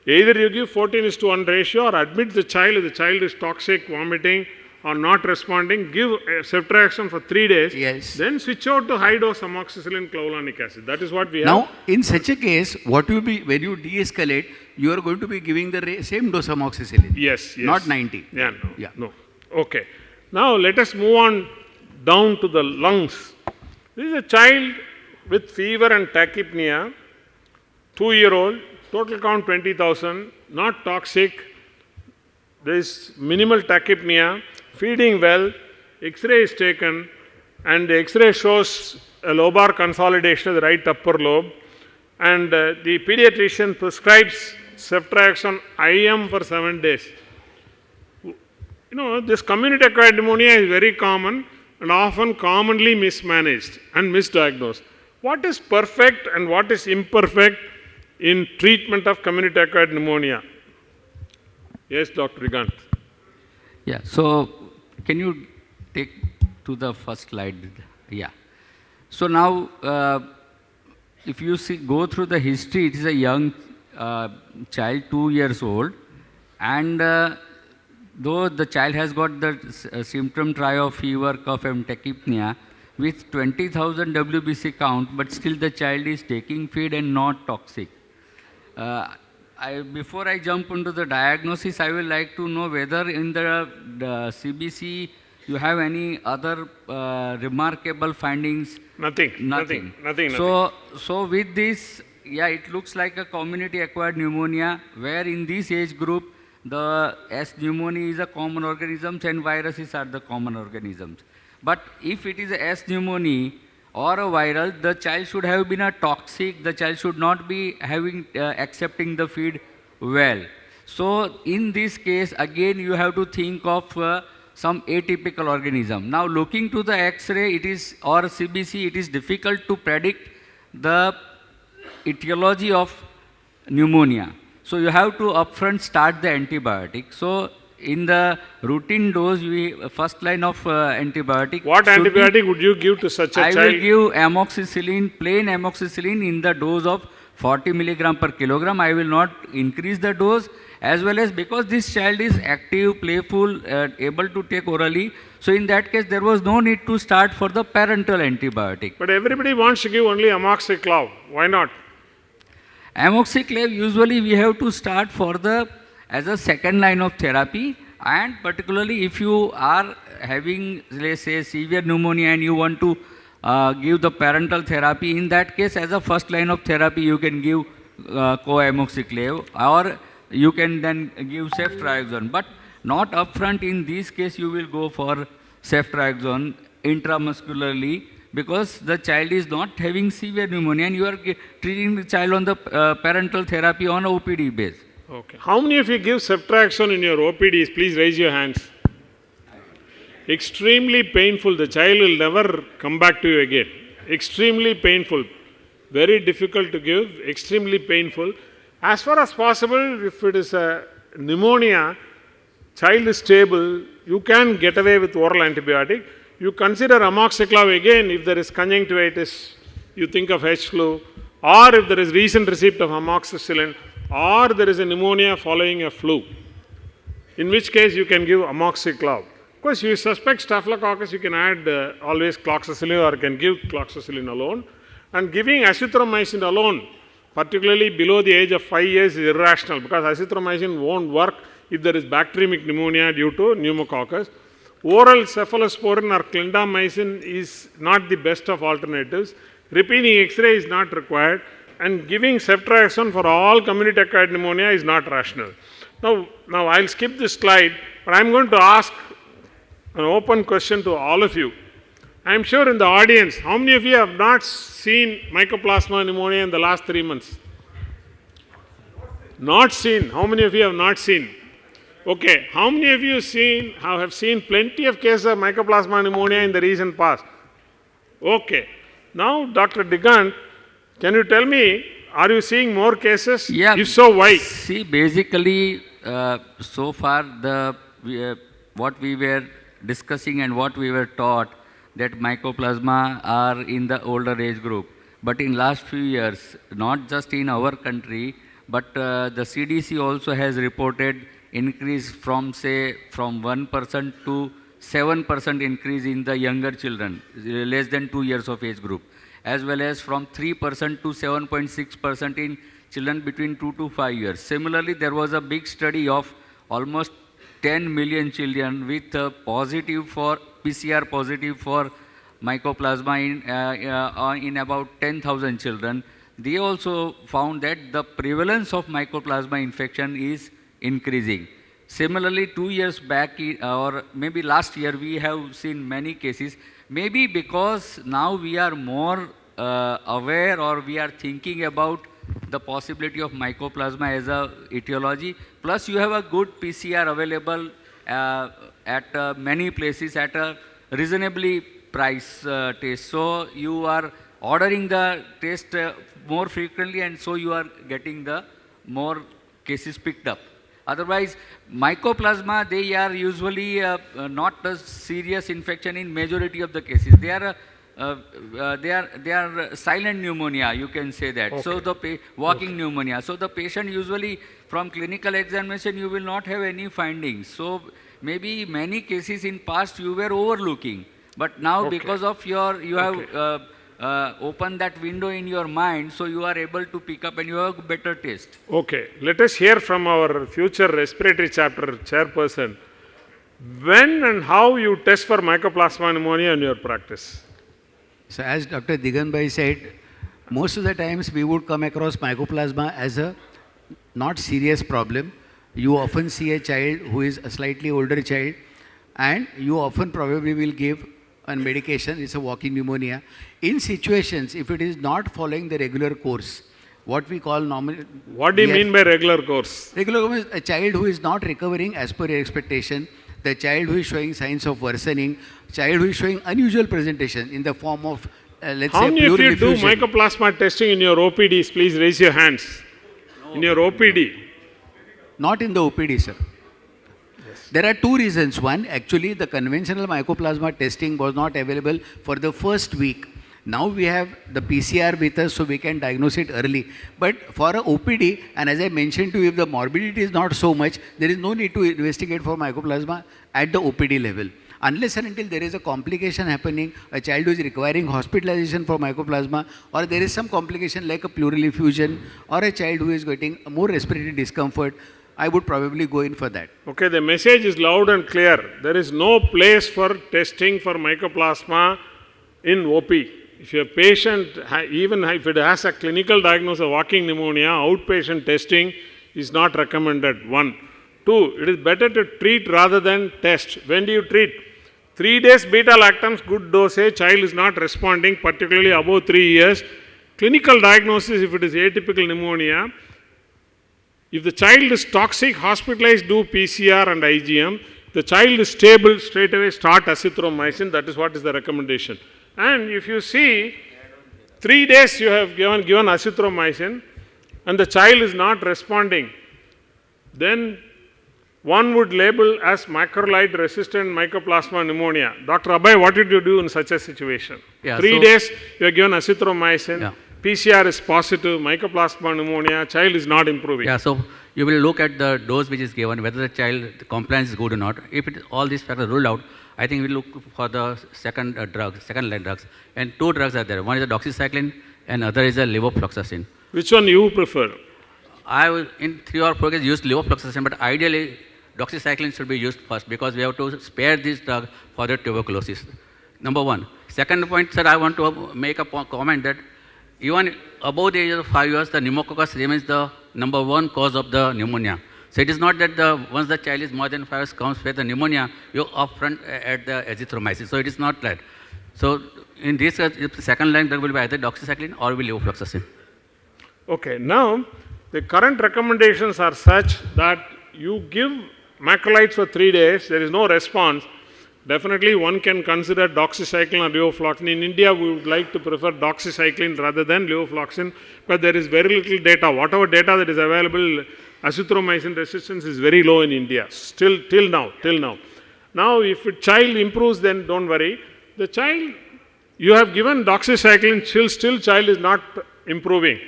either you give 14:1 ratio or admit the child if the child is toxic, vomiting, or not responding, give ceftriaxone for 3 days, Yes. then switch out to high dose amoxicillin clavulanic acid. That is what we have. Now, in such a case, what will be, when you de-escalate, you are going to be giving the same dose of amoxicillin? Yes. Not 90. No. Okay. Now, let us move on down to the lungs. This is a child with fever and tachypnea, 2-year-old, total count 20,000, not toxic, there is minimal tachypnea, feeding well, X-ray is taken, and the X-ray shows a lobar consolidation of the right upper lobe, and the pediatrician prescribes ceftriaxone IM for 7 days. You know, this community-acquired pneumonia is very common and often commonly mismanaged and misdiagnosed. What is perfect and what is imperfect in treatment of community-acquired pneumonia? Yes, Dr. Rigant. Yeah, so can you take to the first slide? Yeah. So now, if you see, go through the history, it is a young child, 2 years old, and though the child has got the symptom triad of fever, cough, and tachypnea with 20,000 WBC count, but still the child is taking feed and not toxic. Before I jump into the diagnosis, I will like to know whether in the CBC you have any other remarkable findings. Nothing. So with this, yeah, it looks like a community-acquired pneumonia, where in this age group, the S pneumoniae is a common organism and viruses are the common organisms. But if it is a S pneumonia or a viral, the child should have been a toxic, the child should not be having accepting the feed well. So in this case, again, you have to think of some atypical organism. Now looking to the X-ray, it is, or CBC, it is difficult to predict the etiology of pneumonia. So you have to upfront start the antibiotic. So in the routine dose, first line of antibiotic. What antibiotic would you give to such a child? I will give amoxicillin, plain amoxicillin in the dose of 40 milligram per kilogram. I will not increase the dose, as well as because this child is active, playful, able to take orally. So in that case, there was no need to start for the parental antibiotic. But everybody wants to give only amoxiclav. Why not? Amoxiclav, usually we have to start for as a second line of therapy, and particularly if you are having, let's say, severe pneumonia and you want to give the parental therapy, in that case, as a first line of therapy, you can give co-amoxiclav, or you can then give ceftriaxone, but not upfront. In this case, you will go for ceftriaxone intramuscularly, because the child is not having severe pneumonia and you are treating the child on the parental therapy on OPD base. Okay. How many of you give ceftriaxone in your OPDs? Please raise your hands. Extremely painful. The child will never come back to you again. Extremely painful. Very difficult to give. Extremely painful. As far as possible, if it is a pneumonia, child is stable, you can get away with oral antibiotic. You consider amoxiclav again if there is conjunctivitis, you think of H flu, or if there is recent receipt of amoxicillin, or there is a pneumonia following a flu, in which case you can give amoxiclav. course, if you suspect staphylococcus, you can add always cloxacillin or can give cloxacillin alone. And giving azithromycin alone, particularly below the age of 5 years, is irrational because azithromycin won't work if there is bacteremic pneumonia due to pneumococcus. Oral cephalosporin or clindamycin is not the best of alternatives. Repeating X-ray is not required, and giving ceftriaxone for all community-acquired pneumonia is not rational. Now I'll skip this slide, but I'm going to ask an open question to all of you. I'm sure in the audience, how many of you have not seen Mycoplasma pneumonia in the last 3 months? Not seen. How many of you have not seen? Okay. How many of you have seen plenty of cases of Mycoplasma pneumonia in the recent past? Okay. Now, Dr. Digant, can you tell me, are you seeing more cases? Yeah. If so, why? See, basically, so far, what we were discussing and what we were taught, that mycoplasma are in the older age group. But in last few years, not just in our country, but the CDC also has reported increase from 1% to 7% increase in the younger children, less than 2 years of age group, as well as from 3% to 7.6% in children between 2 to 5 years. Similarly, there was a big study of almost 10 million children with PCR positive for mycoplasma in about 10,000 children. They also found that the prevalence of mycoplasma infection is increasing. Similarly, 2 years back or maybe last year, we have seen many cases. Maybe because now we are more aware, or we are thinking about the possibility of mycoplasma as a etiology. Plus, you have a good PCR available at many places at a reasonably price test. So you are ordering the test more frequently, and so you are getting the more cases picked up. Otherwise, mycoplasma, they are usually not a serious infection in majority of the cases. They are silent pneumonia, you can say that. Okay. So the walking pneumonia. So the patient usually, from clinical examination, you will not have any findings. So maybe many cases in past you were overlooking, but now because of you have open that window in your mind, so you are able to pick up and you have a better test. Okay, let us hear from our future respiratory chapter chairperson. When and how you test for mycoplasma pneumonia in your practice? So as Dr. Diganbhai said, most of the times we would come across mycoplasma as a not serious problem. You often see a child who is a slightly older child, and you often probably will give a medication. It's a walking pneumonia. In situations, if it is not following the regular course, what we call normal. What do you mean by regular course? Regular course is a child who is not recovering as per your expectation, the child who is showing signs of worsening, child who is showing unusual presentation in the form of, let's say, how many of you effusion. do mycoplasma testing in your OPDs? Please raise your hands. No. In your OPD? Not in the OPD, sir. Yes. There are two reasons. One, actually, the conventional mycoplasma testing was not available for the first week. Now we have the PCR with us, so we can diagnose it early. But for a OPD, and as I mentioned to you, if the morbidity is not so much, there is no need to investigate for mycoplasma at the OPD level. Unless and until there is a complication happening, a child who is requiring hospitalization for mycoplasma, or there is some complication like a pleural effusion, or a child who is getting more respiratory discomfort, I would probably go in for that. Okay, the message is loud and clear. There is no place for testing for mycoplasma in OP. If your patient, even if it has a clinical diagnosis of walking pneumonia, outpatient testing is not recommended. 1. 2, it is better to treat rather than test. When do you treat? 3 days beta-lactams, good dosage, child is not responding, particularly above 3 years. Clinical diagnosis, if it is atypical pneumonia, if the child is toxic, hospitalized, do PCR and IgM. The child is stable, straight away start azithromycin. That is what is the recommendation. And if you see, 3 days you have given azithromycin and the child is not responding, then one would label as macrolide resistant mycoplasma pneumonia. Dr. Abhay, what did you do in such a situation? 3 days you have given azithromycin. PCR is positive, mycoplasma pneumonia, child is not improving. Yeah, so you will look at the dose which is given, whether the child the compliance is good or not. If it, all these factors ruled out, I think we look for the second second line drugs. And two drugs are there. One is a doxycycline and other is a levofloxacin. Which one you prefer? I will, in 3 or 4 cases, use levofloxacin, but ideally doxycycline should be used first because we have to spare this drug for the tuberculosis. Number one. Second point, sir, I want to make a comment that even above the age of 5 years, the pneumococcus remains the number one cause of the pneumonia. So it is not that once the child is more than 5 years comes with the pneumonia, you upfront add the azithromycin. So it is not that. So in this case, if the second line drug will be either doxycycline or will levofloxacin. Okay, now the current recommendations are such that you give macrolides for 3 days, there is no response. Definitely one can consider doxycycline or levofloxacin. In India, we would like to prefer doxycycline rather than levofloxacin, but there is very little data. Whatever data that is available, azithromycin resistance is very low in India, still till now. Now, if a child improves, then don't worry. The child, you have given doxycycline, still child is not improving.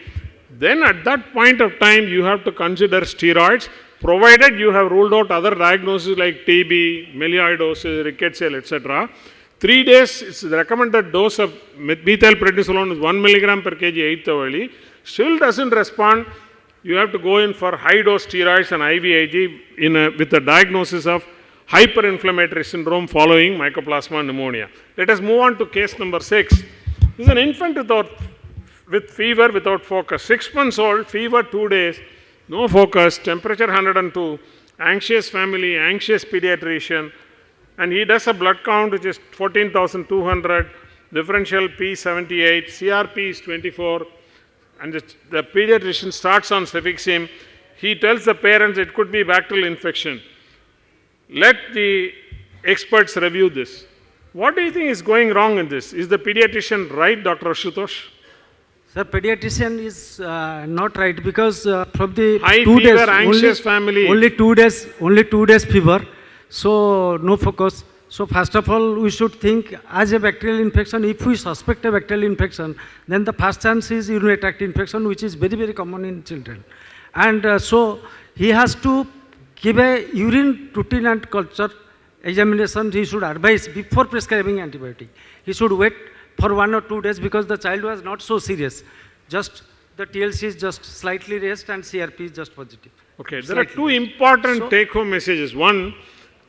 Then at that point of time, you have to consider steroids, provided you have ruled out other diagnoses like TB, melioidosis, rickettsial, etc. 3 days, it's the recommended dose of methylprednisolone is 1 milligram per kg 8th hourly. Still doesn't respond, you have to go in for high dose steroids and IVIG with the diagnosis of hyperinflammatory syndrome following mycoplasma pneumonia. Let us move on to case number 6. This is an infant with fever without focus, 6 months old, fever 2 days, no focus, temperature 102, anxious family, anxious pediatrician, and he does a blood count which is 14,200, differential P78, CRP is 24, and the pediatrician starts on cefixime. He tells the parents it could be bacterial infection. Let the experts review this. What do you think is going wrong in this? Is the pediatrician right, Dr. Ashutosh? Sir, pediatrician is not right because from the high 2 fever, days, anxious family. only 2 days fever, so no focus. So first of all, we should think as a bacterial infection. If we suspect a bacterial infection, then the first chance is urinary tract infection, which is very, very common in children. And so he has to give a urine routine and culture examination. He should advise before prescribing antibiotic. He should wait for 1 or 2 days because the child was not so serious. Just the TLC is just slightly raised and CRP is just positive. Okay, there are two important take-home messages. One,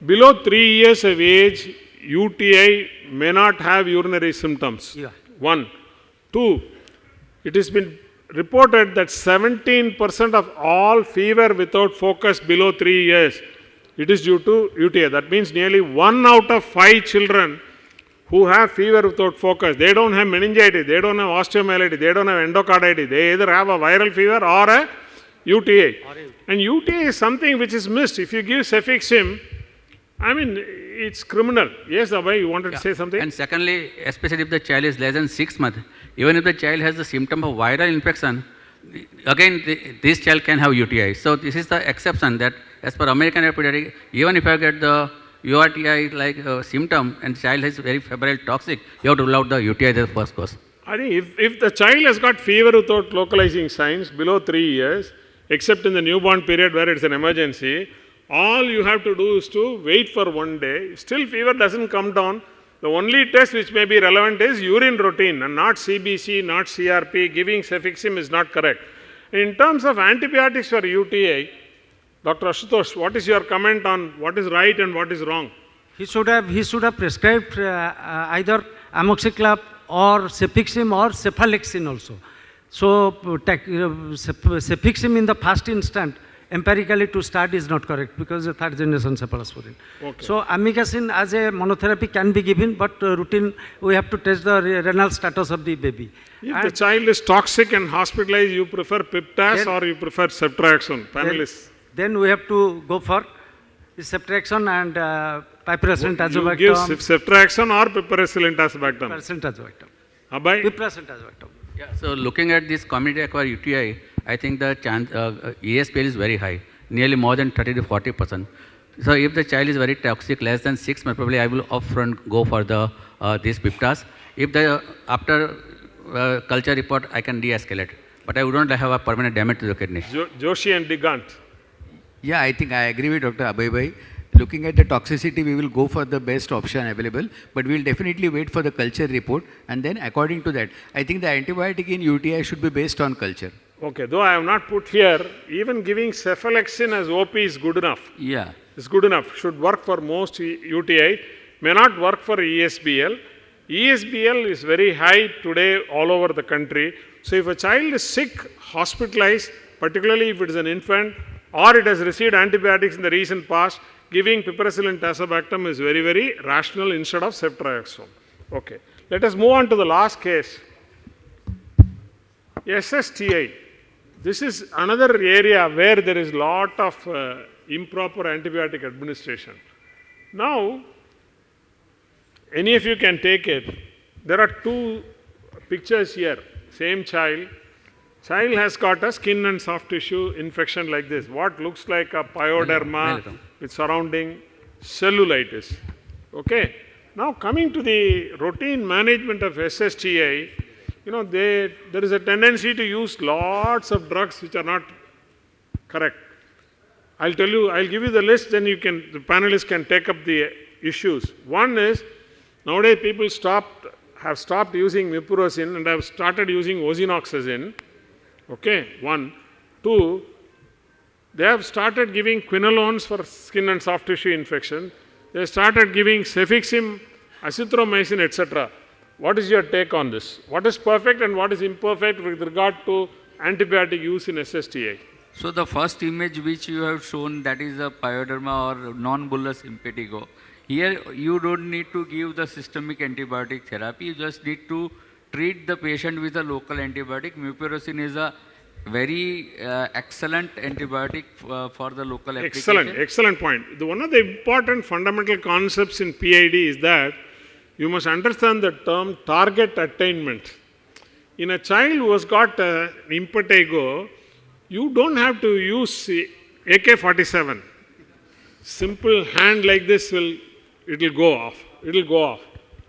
below 3 years of age, UTI may not have urinary symptoms. Yeah. 1. 2, it has been reported that 17% of all fever without focus below 3 years, it is due to UTI. That means nearly 1 out of 5 children who have fever without focus, they don't have meningitis, they don't have osteomyelitis, they don't have endocarditis, they either have a viral fever or a UTI. And UTI is something which is missed. If you give cefixime, I mean, it's criminal. Yes, Abhay, you wanted to say something? And secondly, especially if the child is less than 6 months, even if the child has the symptom of viral infection, again, this child can have UTI. So this is the exception that as per American Pediatric, even if I get the URTI like symptom and child is very febrile toxic, you have to rule out the UTI as the first cause. I think if the child has got fever without localizing signs below 3 years, except in the newborn period where it's an emergency, all you have to do is to wait for 1 day. Still fever doesn't come down. The only test which may be relevant is urine routine and not CBC, not CRP. Giving cefixime is not correct. In terms of antibiotics for UTI, Dr. Ashutosh, what is your comment on what is right and what is wrong? He should have prescribed either amoxicillin or cefixime or cephalexin also. So cefixime in the first instant, empirically to start is not correct because the third generation cephalosporin. Okay. So amikacin as a monotherapy can be given, but routine we have to test the renal status of the baby. If the child is toxic and hospitalized, you prefer Piptas or you prefer ceftriaxone? Panelists. Then we have to go for ceftriaxone and piperacillin tazobactam. You give ceftriaxone or piperacillin tazobactam? Piperacillin tazobactam. Abhay? Piperacillin tazobactam. Yeah, so looking at this community acquired UTI, I think the chance, ESPL is very high, nearly more than 30 to 40%. So if the child is very toxic, less than 6 months, probably I will upfront go for the these Piptas. If the after culture report, I can de-escalate. But I wouldn't have a permanent damage to the kidney. Joshi and Digant. Yeah, I think I agree with Dr. Abhay Bhai. Looking at the toxicity, we will go for the best option available, but we will definitely wait for the culture report, and then according to that, I think the antibiotic in UTI should be based on culture. Okay, though I have not put here, even giving cephalexin as OP is good enough. Yeah. It's good enough. Should work for most UTI, may not work for ESBL. ESBL is very high today all over the country. So if a child is sick, hospitalized, particularly if it is an infant, or it has received antibiotics in the recent past, giving piperacillin tazobactam is very, very rational instead of ceftriaxone. Okay. Let us move on to the last case. SSTI. This is another area where there is lot of improper antibiotic administration. Now, any of you can take it. There are two pictures here. Same child. Child has got a skin and soft tissue infection like this. What looks like a pyoderma with surrounding cellulitis. Okay. Now coming to the routine management of SSTI, there is a tendency to use lots of drugs which are not correct. I'll give you the list, then the panelists can take up the issues. One is, nowadays people have stopped using mupirocin and have started using ozenoxacin. Okay, one. Two, they have started giving quinolones for skin and soft tissue infection. They started giving cefixime, azithromycin, etc. What is your take on this? What is perfect and what is imperfect with regard to antibiotic use in SSTI? So the first image which you have shown, that is a pyoderma or non-bullous impetigo. Here you don't need to give the systemic antibiotic therapy, you just need to treat the patient with a local antibiotic. Mupirocin is a very excellent antibiotic for the local application. Excellent point. One of the important fundamental concepts in PID is that you must understand the term target attainment. In a child who has got impetigo, you don't have to use AK-47. Simple hand like this it will go off,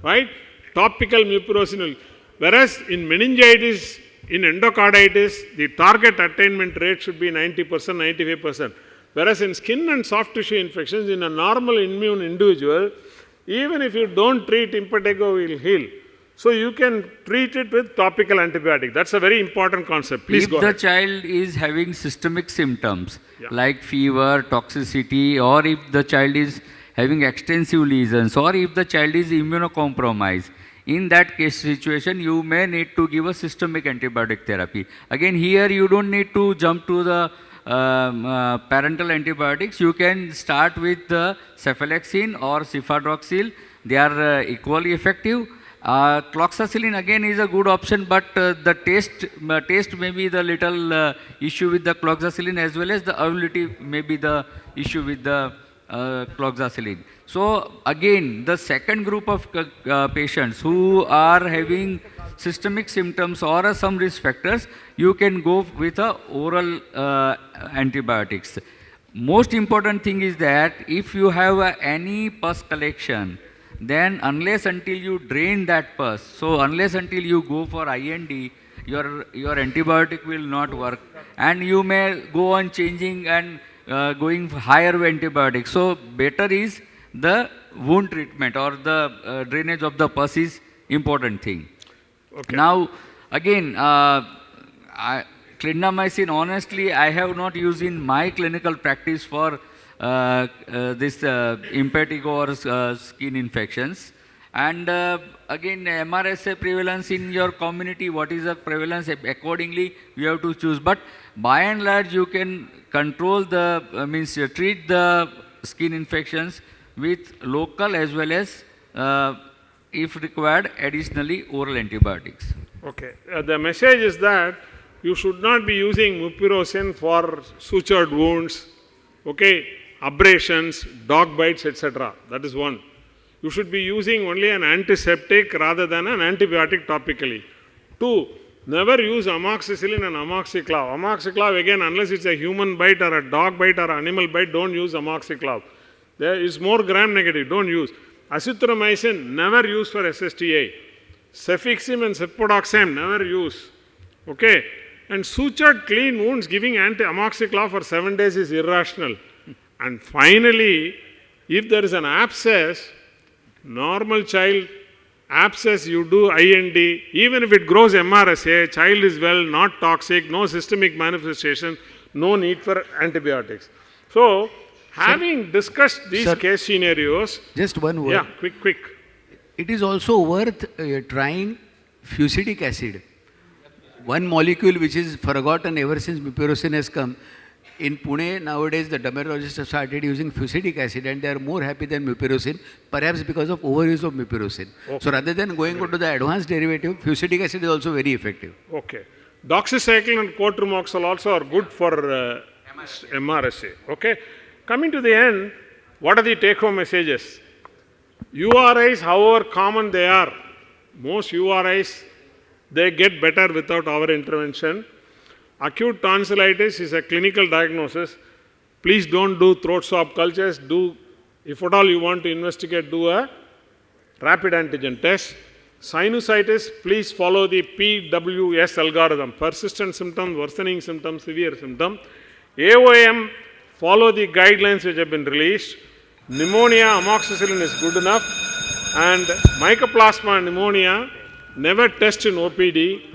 right? Topical mupirocin will. Whereas in meningitis, in endocarditis, the target attainment rate should be 90%, 95%. Whereas in skin and soft tissue infections, in a normal immune individual, even if you don't treat impetigo, it will heal. So you can treat it with topical antibiotic. That's a very important concept. Please go ahead. If the child is having systemic symptoms like fever, toxicity, or if the child is having extensive lesions, or if the child is immunocompromised, in that case situation, you may need to give a systemic antibiotic therapy. Again, here you don't need to jump to the parental antibiotics. You can start with the cefalexin or cefadroxil. They are equally effective. Cloxacillin again is a good option, but the taste may be the little issue with the cloxacillin, as well as the availability may be the issue with the cloxacillin. So again, the second group of patients who are having systemic symptoms or some risk factors, you can go with oral antibiotics. Most important thing is that if you have any pus collection, then unless until you drain that pus, so unless until you go for IND, your antibiotic will not work, and you may go on changing and going for higher antibiotics. So better is the wound treatment or the drainage of the pus is important thing. Okay. Now again, clindamycin, honestly, I have not used in my clinical practice for this impetigo or skin infections. And again, MRSA prevalence in your community, what is the prevalence? Accordingly, you have to choose. But by and large, you can control treat the skin infections with local as well as, if required, additionally oral antibiotics. Okay. The message is that you should not be using mupirocin for sutured wounds, okay, abrasions, dog bites, etc. That is one. You should be using only an antiseptic rather than an antibiotic topically. Two, never use amoxicillin and amoxiclav. Amoxiclav, again, unless it's a human bite or a dog bite or animal bite, don't use amoxiclav. There is more gram negative, don't use. Azithromycin, never use for SSTI. Cefixime and cefodoxime, never use. Okay? And sutured clean wounds giving anti-amoxiclav for 7 days is irrational. And finally, if there is an abscess, normal child, abscess you do IND, even if it grows MRSA, child is well, not toxic, no systemic manifestation, no need for antibiotics. So, having discussed these case scenarios, just one word. Yeah, quick. It is also worth trying fusidic acid. One molecule which is forgotten ever since mupirocin has come. In Pune, nowadays, the dermatologists have started using fusidic acid and they are more happy than mupirocin, perhaps because of overuse of mupirocin. Okay. So rather than going on to the advanced derivative, fusidic acid is also very effective. Okay. Doxycycline and cotrimoxazole also are good for MRSA. Okay. Coming to the end, what are the take-home messages? URIs, however common they are, most URIs, they get better without our intervention. Acute tonsillitis is a clinical diagnosis. Please don't do throat swab cultures. If at all you want to investigate, do a rapid antigen test. Sinusitis, please follow the PWS algorithm. Persistent symptoms, worsening symptoms, severe symptom. AOM, follow the guidelines which have been released. Pneumonia, amoxicillin is good enough. And mycoplasma pneumonia, never test in OPD.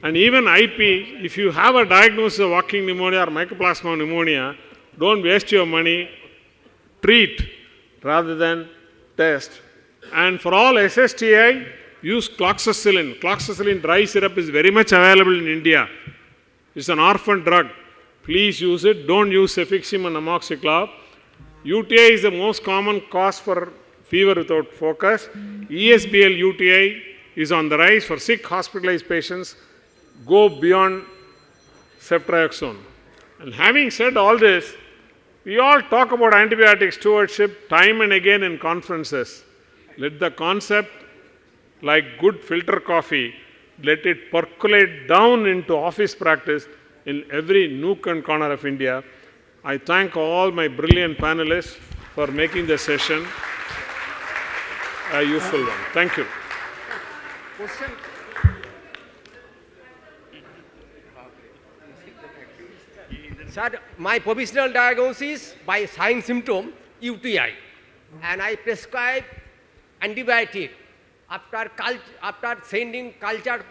And even IP, if you have a diagnosis of walking pneumonia or mycoplasma pneumonia, don't waste your money, treat rather than test. And for all SSTI, use cloxacillin. Cloxacillin dry syrup is very much available in India. It's an orphan drug. Please use it. Don't use cefixime and amoxiclav. UTI is the most common cause for fever without focus. ESBL UTI is on the rise for sick hospitalized patients. Go beyond ceftriaxone. And having said all this, we all talk about antibiotic stewardship time and again in conferences. Let the concept, like good filter coffee, let it percolate down into office practice in every nook and corner of India. I thank all my brilliant panelists for making the session a useful one. Thank you. Question? Sir, my provisional diagnosis by sign symptom UTI, and I prescribe antibiotic after sending culture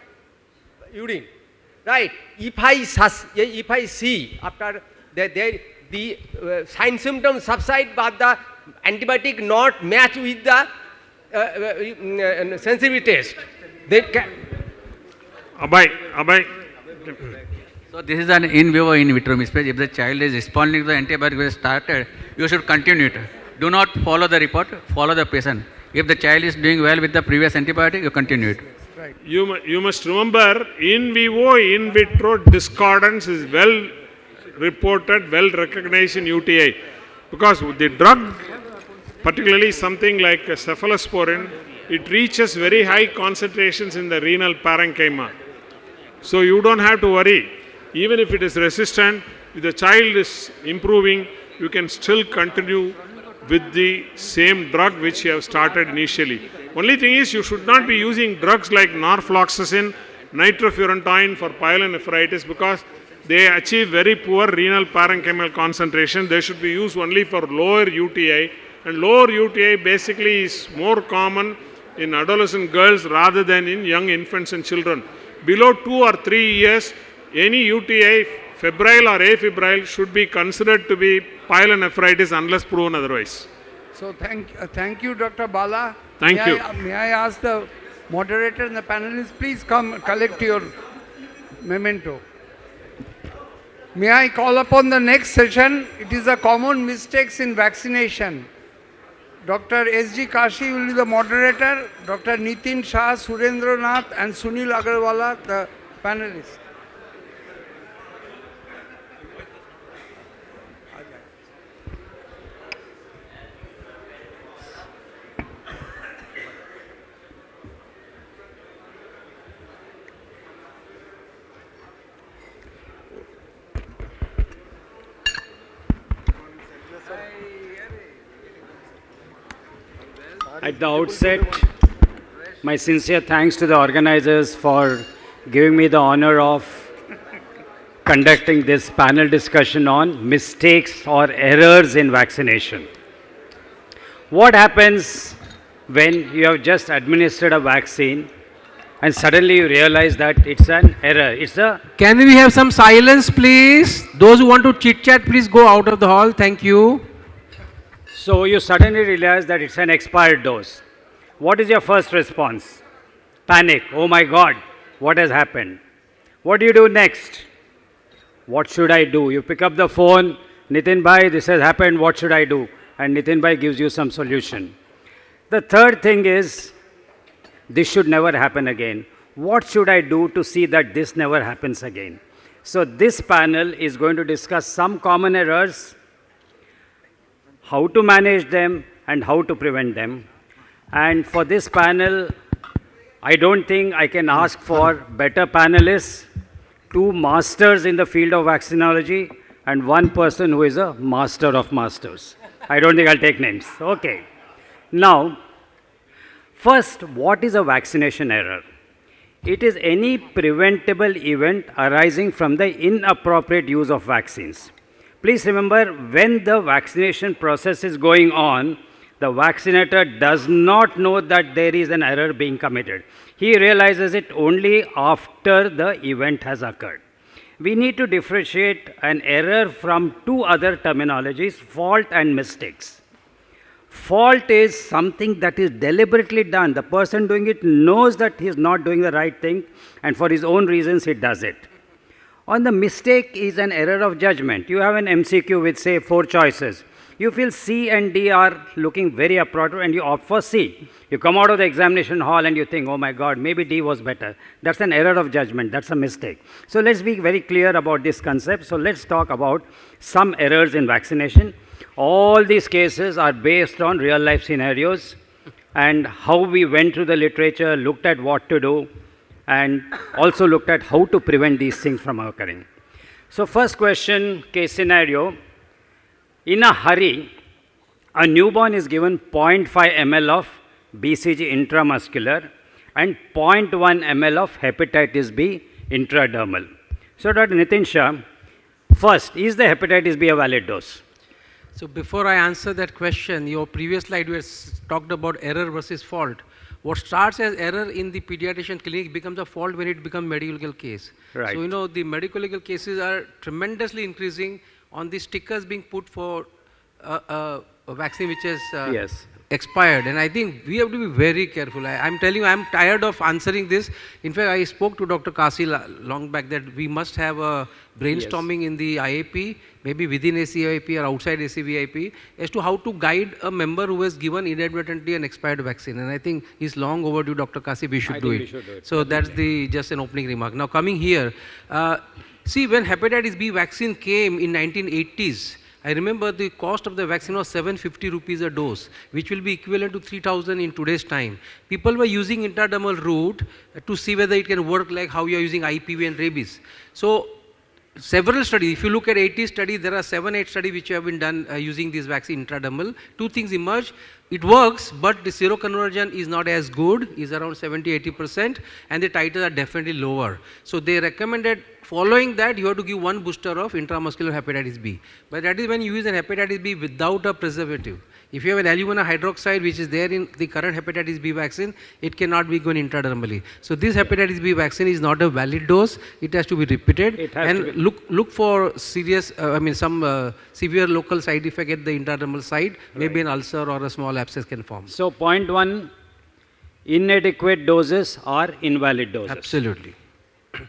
urine. Right? If I see after the sign symptoms subside, but the antibiotic not match with the sensitivity test, they can. Abhay. So this is an in vivo in vitro mismatch. If the child is responding to the antibiotic which is started, you should continue it. Do not follow the report, follow the patient. If the child is doing well with the previous antibiotic, you continue it. Right. You must remember, in vivo, in vitro discordance is well reported, well recognized in UTI. Because the drug, particularly something like cephalosporin, it reaches very high concentrations in the renal parenchyma. So you don't have to worry. Even if it is resistant, if the child is improving, you can still continue with the same drug which you have started initially. Only thing is, you should not be using drugs like norfloxacin, nitrofurantoin for pyelonephritis because they achieve very poor renal parenchymal concentration. They should be used only for lower UTI. And lower UTI basically is more common in adolescent girls rather than in young infants and children. Below 2 or 3 years, any UTI, febrile or afebrile, should be considered to be pyelonephritis unless proven otherwise. So thank you, Dr. Bala. Thank you. May I ask the moderator and the panelists, please come collect your memento. May I call upon the next session? It is a common mistakes in vaccination. Dr. S.G. Kashi will be the moderator, Dr. Nitin Shah, Surendra Nath and Sunil Agarwala, the panelists. At the outset, My sincere thanks to the organizers for giving me the honor of conducting this panel discussion on mistakes or errors in vaccination. What happens when you have just administered a vaccine and suddenly you realize that it's an error? Can we have some silence, please? Those who want to chit chat, please go out of the hall. Thank you. So you suddenly realize that it's an expired dose. What is your first response? Panic. Oh my God, what has happened? What do you do next? What should I do? You pick up the phone, Nitin bhai, this has happened, what should I do? And Nitin bhai gives you some solution. The third thing is, this should never happen again. What should I do to see that this never happens again? So this panel is going to discuss some common errors, how to manage them, and how to prevent them. And for this panel, I don't think I can ask for better panelists, 2 masters in the field of vaccinology, and 1 person who is a master of masters. I don't think I'll take names. Okay. Now, first, what is a vaccination error? It is any preventable event arising from the inappropriate use of vaccines. Please remember, when the vaccination process is going on, the vaccinator does not know that there is an error being committed. He realizes it only after the event has occurred. We need to differentiate an error from 2 other terminologies, fault and mistakes. Fault is something that is deliberately done. The person doing it knows that he is not doing the right thing, and for his own reasons he does it. On the mistake is an error of judgment. You have an MCQ with, say, 4 choices. You feel C and D are looking very appropriate and you opt for C. You come out of the examination hall and you think, oh my God, maybe D was better. That's an error of judgment. That's a mistake. So let's be very clear about this concept. So let's talk about some errors in vaccination. All these cases are based on real life scenarios and how we went through the literature, looked at what to do, and also looked at how to prevent these things from occurring. So first question, case scenario. In a hurry, a newborn is given 0.5 ml of BCG intramuscular and 0.1 ml of hepatitis B intradermal. So Dr. Nitin Shah, first, is the hepatitis B a valid dose? So before I answer that question, your previous slide we talked about error versus fault. What starts as error in the pediatrician clinic becomes a fault when it becomes medical legal case. Right. So you know the medical legal cases are tremendously increasing on the stickers being put for a vaccine which is expired, and I think we have to be very careful. I'm telling you, I'm tired of answering this. In fact, I spoke to Dr. Kasi long back that we must have a brainstorming in the IAP, maybe within ACIP or outside ACVIP, as to how to guide a member who has given inadvertently an expired vaccine. And I think it's long overdue, Dr. Kasi, we should do it. So that's just an opening remark. Now coming here, see, when hepatitis B vaccine came in 1980s, I remember the cost of the vaccine was 750 rupees a dose, which will be equivalent to 3,000 in today's time. People were using intradermal route to see whether it can work like how you are using IPV and rabies. So several studies, if you look at 80 studies, there are 7-8 studies which have been done using this vaccine intradermal. 2 things emerge. It works, but the seroconversion is not as good, is around 70-80%, and the titers are definitely lower. So they recommended, following that, you have to give 1 booster of intramuscular hepatitis B. But that is when you use an hepatitis B without a preservative. If you have an alumina hydroxide which is there in the current hepatitis B vaccine, it cannot be given intradermally. So this hepatitis B vaccine is not a valid dose. It has to be repeated and look for serious, some severe local side effect at the intradermal side. Maybe an ulcer or a small abscess can form. So 0.1 inadequate doses are invalid doses. Absolutely.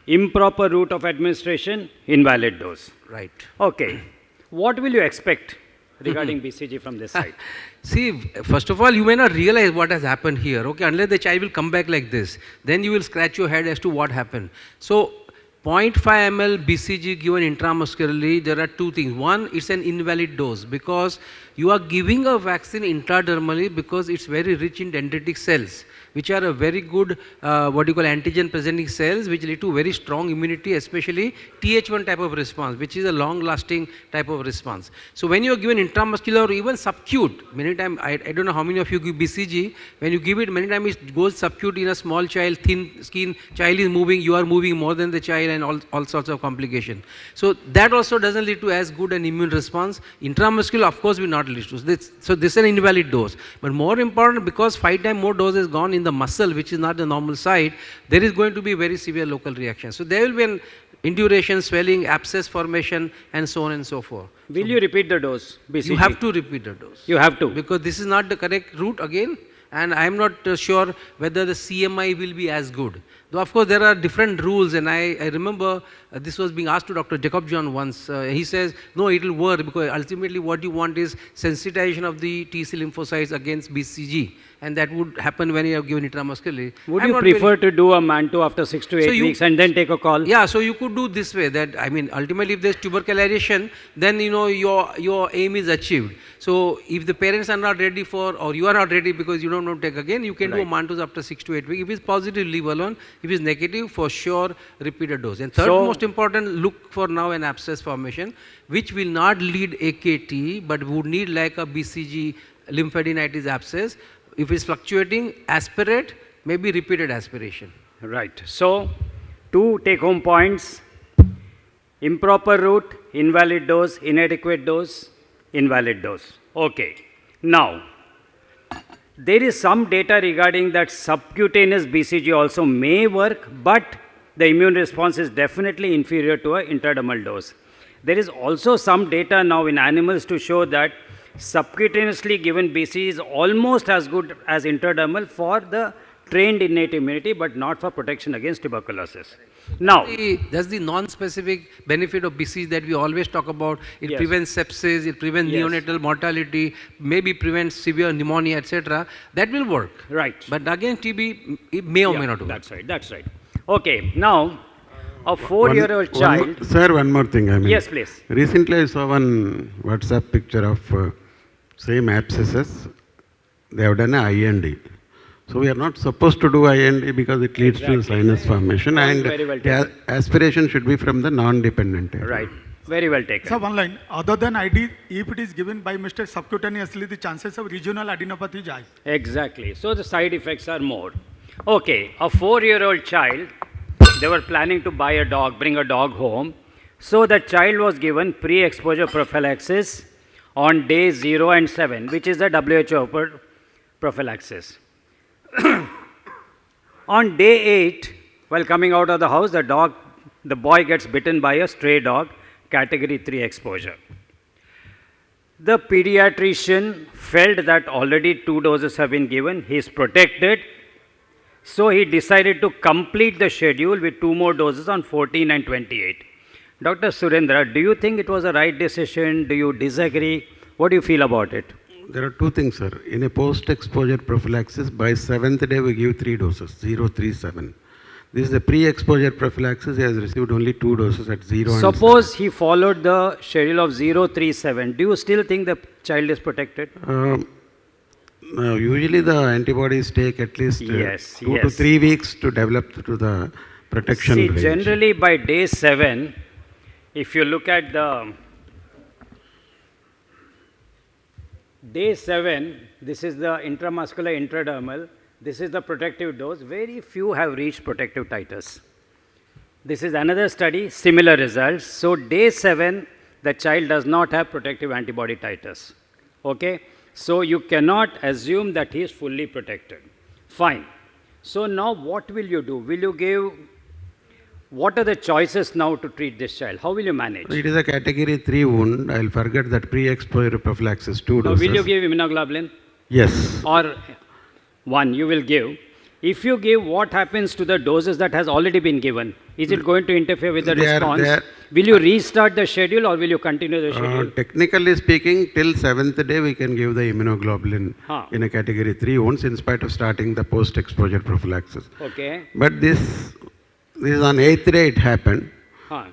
Improper route of administration, invalid dose. Right. Okay. What will you expect regarding BCG from this side? See, first of all, you may not realize what has happened here, okay, unless the child will come back like this. Then you will scratch your head as to what happened. So 0.5 ml BCG given intramuscularly, there are 2 things. One, it's an invalid dose because You are giving a vaccine intradermally because it's very rich in dendritic cells, which are a very good what you call antigen presenting cells, which lead to very strong immunity, especially Th1 type of response, which is a long lasting type of response. So when you are given intramuscular or even subcute, many times, I don't know how many of you give BCG, when you give it, many times it goes subcute in a small child, thin skin, child is moving, you are moving more than the child, and all sorts of complications. So that also doesn't lead to as good an immune response. Intramuscular, of course, will not lead to. So this is an invalid dose. But more important, because 5 times more dose is gone in the muscle, which is not the normal site, there is going to be very severe local reaction. So there will be an induration, swelling, abscess formation, and so on and so forth. Will you repeat the dose? BCG? You have to repeat the dose. You have to. Because this is not the correct route again, and I am not sure whether the CMI will be as good. Though of course there are different rules, and I remember this was being asked to Dr. Jacob John once. He says, no, it will work because ultimately what you want is sensitization of the T cell lymphocytes against BCG, and that would happen when you are given intramuscularly. Would you prefer to do a MANTO after 6 to 8 weeks and then take a call? Yeah, so you could do this way, that I mean ultimately if there is tuberculization, then you know your aim is achieved. So if the parents are not ready for, or you are not ready because you don't want to take again, you can do a MANTOs after 6 to 8 weeks. If it's positive, leave alone. If it's negative, for sure repeat a dose. And third most important, look for now an abscess formation, which will not lead AKT, but would need like a BCG lymphadenitis abscess. If it's fluctuating, aspirate, maybe repeated aspiration. Right. So 2 take-home points: improper route, invalid dose; inadequate dose, invalid dose. Okay. Now, there is some data regarding that subcutaneous BCG also may work, but the immune response is definitely inferior to an intradermal dose. There is also some data now in animals to show that subcutaneously given BCG is almost as good as intradermal for the trained innate immunity, but not for protection against tuberculosis. Now, that's the non-specific benefit of BCG that we always talk about. It prevents sepsis, it prevents neonatal mortality, maybe prevents severe pneumonia, etc. That will work. Right. But again, TB, it may or may not work. That's right. That's right. Okay. Now, a 4-year-old child. Sir, one more thing. I mean, yes, please. Recently, I saw one WhatsApp picture of same abscesses. They have done an IND. So we are not supposed to do IND because it leads to sinus formation, and the aspiration should be from the non-dependent area. Right. Very well taken. So one line, other than ID, if it is given by mistake subcutaneously, the chances of regional adenopathy is high. Exactly. So the side effects are more. Okay, a 4-year-old child, they were planning to buy a dog, bring a dog home. So the child was given pre-exposure prophylaxis on day 0 and 7, which is the WHO prophylaxis. On day 8, while coming out of the house, the boy gets bitten by a stray dog, category 3 exposure. The pediatrician felt that already 2 doses have been given, he is protected, so he decided to complete the schedule with 2 more doses on 14 and 28. Dr. Surendra, do you think it was a right decision? Do you disagree? What do you feel about it? There are 2 things, sir. In a post-exposure prophylaxis, by 7th day we give 3 doses, 0, 3, 7. This is a pre-exposure prophylaxis. He has received only 2 doses at 0 and 7. Suppose he followed the schedule of 0, 3, 7. Do you still think the child is protected? Usually the antibodies take at least 2 to 3 weeks to develop to the protection range. Generally by day 7, if you look at the day 7, this is the intramuscular intradermal, this is the protective dose. Very few have reached protective titers. This is another study, similar results. So day 7, the child does not have protective antibody titers. Okay? So you cannot assume that he is fully protected. Fine. So now what will you do? Will you give, what are the choices now to treat this child? How will you manage? It is a category 3 wound. I will forget that pre-exposure prophylaxis, 2 doses. Will you give immunoglobulin? Yes. Or 1 you will give. If you give, what happens to the doses that has already been given? Is it going to interfere with the response? Will you restart the schedule or will you continue the schedule? Technically speaking, till 7th day we can give the immunoglobulin in a category 3 wounds in spite of starting the post-exposure prophylaxis. Okay. But this is on 8th day it happened.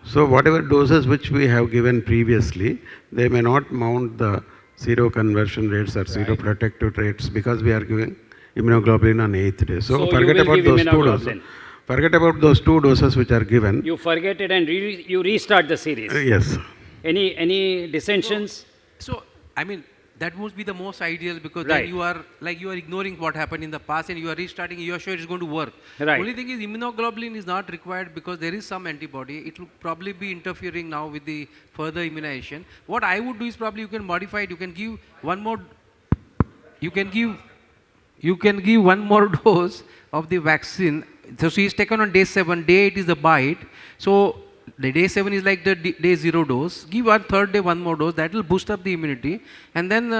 So whatever doses which we have given previously, they may not mount the zero conversion rates or zero protective rates because we are giving immunoglobulin on 8th day. So forget you will about give those 2 doses. immunoglobulin. Forget about those 2 doses which are given. You forget it and you restart the series. Yes. Any dissensions? So, I mean, that would be the most ideal because Right. then you are ignoring what happened in the past and you are restarting, you are sure it's going to work. Right. Only thing is immunoglobulin is not required because there is some antibody. It will probably be interfering now with the further immunization. What I would do is probably you can modify it. You can give one more, you can give one more dose of the vaccine. So she is taken on day 7, day 8 is the bite. So the day 7 is like the day 0 dose. Give on third day one more dose. That will boost up the immunity, and then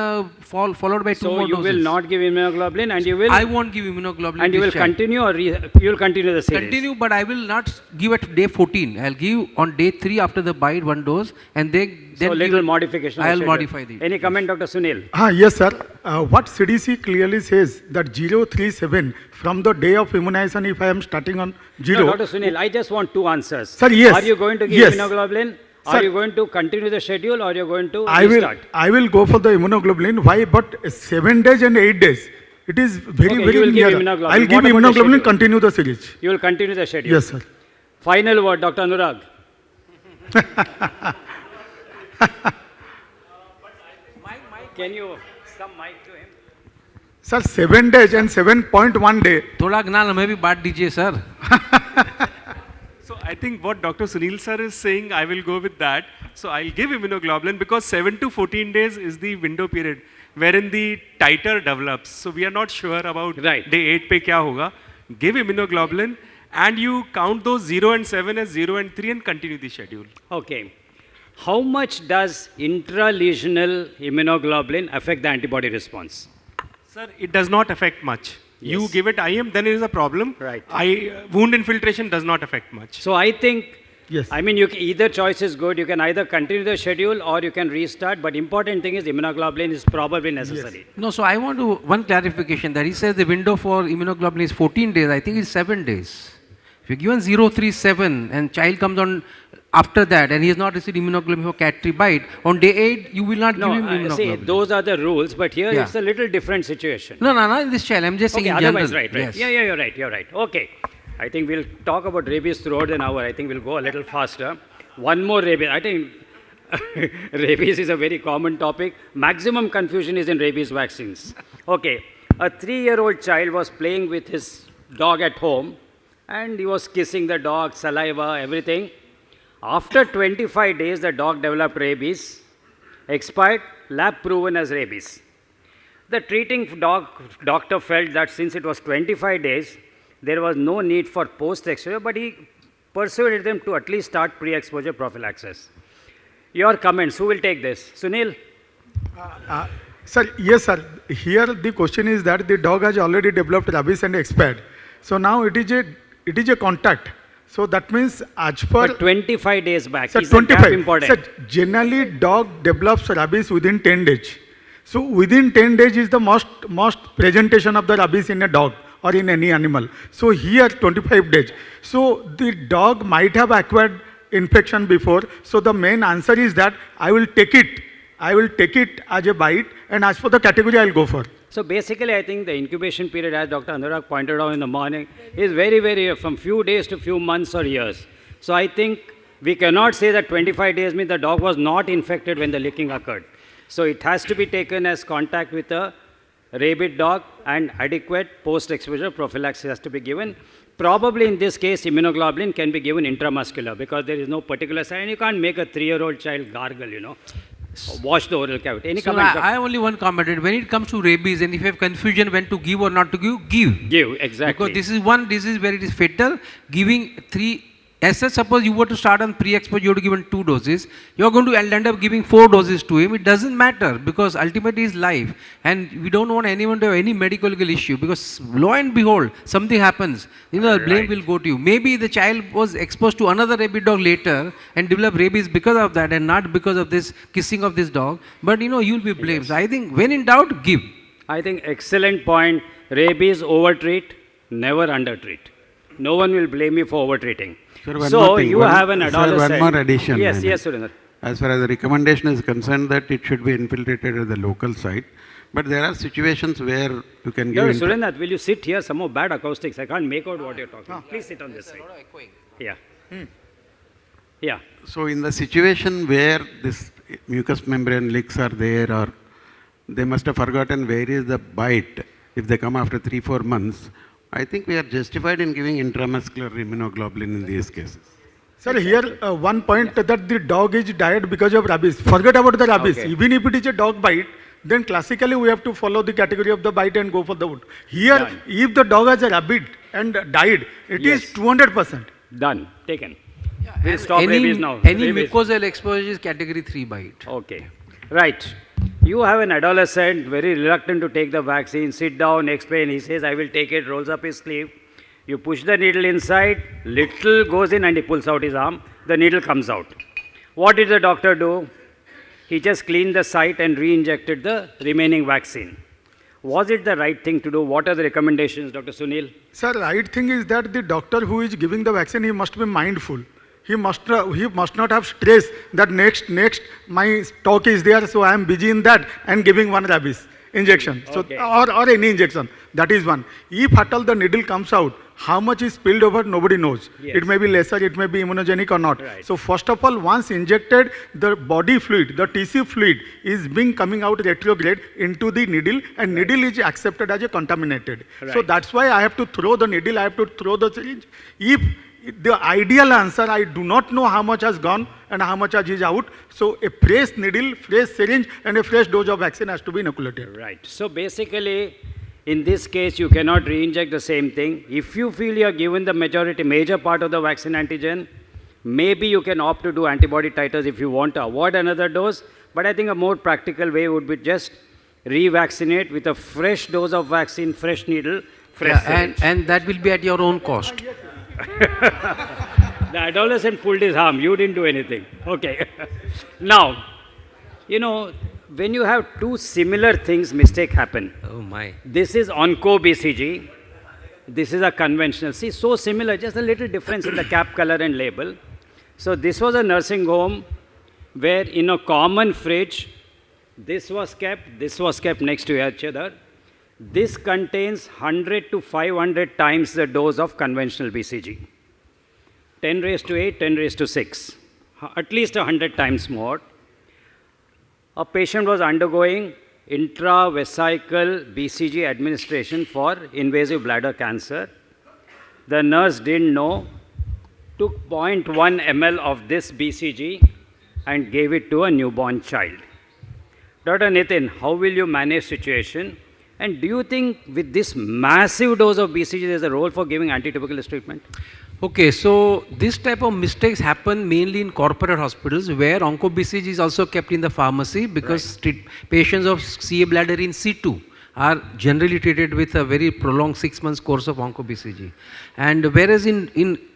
followed by 2 more doses. So you will not give immunoglobulin, and you will. I won't give immunoglobulin. And you will this child. continue, or you will continue the series. Continue, but I will not give at day 14. I'll give on day 3 after the bite one dose, and then So little modification. I'll modify the. Any comment, Dr. Sunil? Yes, sir. What CDC clearly says that 037 from the day of immunization, if I am starting on 0. No, Dr. Sunil, I just want 2 answers. Sir, yes. Are you going to give Yes. immunoglobulin? Sir, Are you going to continue the schedule, or are you going to I restart? will go for the immunoglobulin. Why? But 7 days and 8 days. It is very, Okay, very you will give near. immunoglobulin. I'll What give about the immunoglobulin, schedule? continue the series. You will continue the schedule. Yes, sir. Final word, Dr. Anurag. Can you some mic to him? Sir, 7 days and 7.1 day. थोड़ा ज्ञान हमें भी बांट दीजिए sir. So I think what Dr. Sunil sir is saying, I will go with that. So I'll give immunoglobulin because 7 to 14 days is the window period wherein the titer develops. So we are not sure about day 8 पे क्या होगा. Give immunoglobulin and you count those 0 and 7 as 0 and 3 and continue the schedule. Okay. How much does intralesional immunoglobulin affect the antibody response? Sir, it does not affect much. Yes. You give it IM, then it is a problem. Right. Wound infiltration does not affect much. So I think, yes. I mean, either choice is good. You can either continue the schedule or you can restart. But important thing is immunoglobulin is probably necessary. No, so I want to one clarification that he says the window for immunoglobulin is 14 days. I think it's 7 days. If you given 037 and child comes on after that and he has not received immunoglobulin for cat3 bite, on day 8 you will not give him immunoglobulin. See, those are the rules, but here Yeah. it's a little different situation. No, in this child. I'm just saying in otherwise, general. right. Yes. Yeah, you're right. Okay. I think we'll talk about rabies throughout an hour. I think we'll go a little faster. One more rabies. I think rabies is a very common topic. Maximum confusion is in rabies vaccines. Okay. A 3-year-old child was playing with his dog at home and he was kissing the dog, saliva, everything. After 25 days, the dog developed rabies, expired, lab proven as rabies. The treating doctor felt that since it was 25 days, there was no need for post-exposure, but he persuaded them to at least start pre-exposure prophylaxis. Your comments, who will take this? Sunil? Sir, yes, sir. Here the question is that the dog has already developed rabies and expired. So now it is a contact. So that means as per... But 25 days back, Sir, is the gap important? Sir, generally dog develops rabies within 10 days. So within 10 days is the most presentation of the rabies in a dog or in any animal. So here 25 days. So the dog might have acquired infection before. So the main answer is that I will take it as a bite, and as for the category I'll go for. So basically, I think the incubation period, as Dr. Anurag pointed out in the morning, is very, very from few days to few months or years. So I think we cannot say that 25 days means the dog was not infected when the licking occurred. So it has to be taken as contact with a rabid dog, and adequate post-exposure prophylaxis has to be given. Probably in this case, immunoglobulin can be given intramuscular because there is no particular sign. You can't make a 3-year-old child gargle, wash the oral cavity. Any So comment? I have only one comment. When it comes to rabies, and if you have confusion when to give or not to give. Give, exactly. Because this is one disease where it is fatal. Giving 3, as such, suppose you were to start on pre-exposure, you have to give him 2 doses. You are going to end up giving 4 doses to him. It doesn't matter because ultimately his life. And we don't want anyone to have any medical issue because lo and behold, something happens. Blame will go to you. Maybe the child was exposed to another rabid dog later and developed rabies because of that and not because of this kissing of this dog. But you'll be blamed. So I think when in doubt, give. I think excellent point. Rabies overtreat, never undertreat. No one will blame you for overtreating. Sir, one so more thing. you have an adolescent. Sir, one more addition. Yes, Surendra. as far as the recommendation is concerned, that it should be infiltrated at the local site. But there are situations where you can give... Surendranath, will you sit here? Some more bad acoustics. I can't make out what you're talking. Please sit on this side. Yeah. Yeah. So in the situation where this mucous membrane leaks are there, or they must have forgotten where is the bite, if they come after 3-4 months, I think we are justified in giving intramuscular immunoglobulin in these cases. Sir, here one point that the dog is died because of rabies. Forget about the rabies. Okay. Even if it is a dog bite, then classically we have to follow the category of the bite and go for the wood. Here, Done. if the dog has a rabbit and died, it is 200%. Done. Taken. We'll And stop rabies now. Any Rabies. mucosal exposure is category 3 bite. Okay. Right. You have an adolescent, very reluctant to take the vaccine, sit down, explain. He says, I will take it, rolls up his sleeve. You push the needle inside, little goes in and he pulls out his arm. The needle comes out. What did the doctor do? He just cleaned the site and re-injected the remaining vaccine. Was it the right thing to do? What are the recommendations, Dr. Sunil? Sir, right thing is that the doctor who is giving the vaccine, he must be mindful. He must not have stress that next my stock is there, so I am busy in that and giving one rabies injection. Okay. So or any injection. That is one. If at all the needle comes out, how much is spilled over, nobody knows. Yes. It may be lesser, it may be immunogenic or not. Right. So first of all, once injected, the body fluid, the tissue fluid is being coming out retrograde into the needle, and needle is accepted as a contaminated. So Right. that's why I have to throw the needle, I have to throw the syringe. If the ideal answer, I do not know how much has gone and how much is out. So a fresh needle, fresh syringe and a fresh dose of vaccine has to be inoculated. Right. So basically, in this case, you cannot re-inject the same thing. If you feel you are given the major part of the vaccine antigen, maybe you can opt to do antibody titers if you want to avoid another dose. But I think a more practical way would be just revaccinate with a fresh dose of vaccine, fresh needle, fresh syringe. And that will be at your own cost. The adolescent pulled his arm. You didn't do anything. Okay. Now, you know, when you have two similar things, mistake happen. Oh my. This is onco BCG. This is a conventional. See, so similar, just a little difference in the cap color and label. So this was a nursing home where in a common fridge, this was kept next to each other. This contains 100 to 500 times the dose of conventional BCG. 10 raised to 8, 10 raised to 6. At least 100 times more. A patient was undergoing intravesical BCG administration for invasive bladder cancer. The nurse didn't know, took 0.1 ml of this BCG and gave it to a newborn child. Dr. Nitin, how will you manage situation? And do you think with this massive dose of BCG, there's a role for giving antituberculous treatment? Okay, so this type of mistakes happen mainly in corporate hospitals where onco-BCG is also kept in the pharmacy because patients of CA bladder in C2 are generally treated with a very prolonged 6 months course of onco-BCG. And whereas in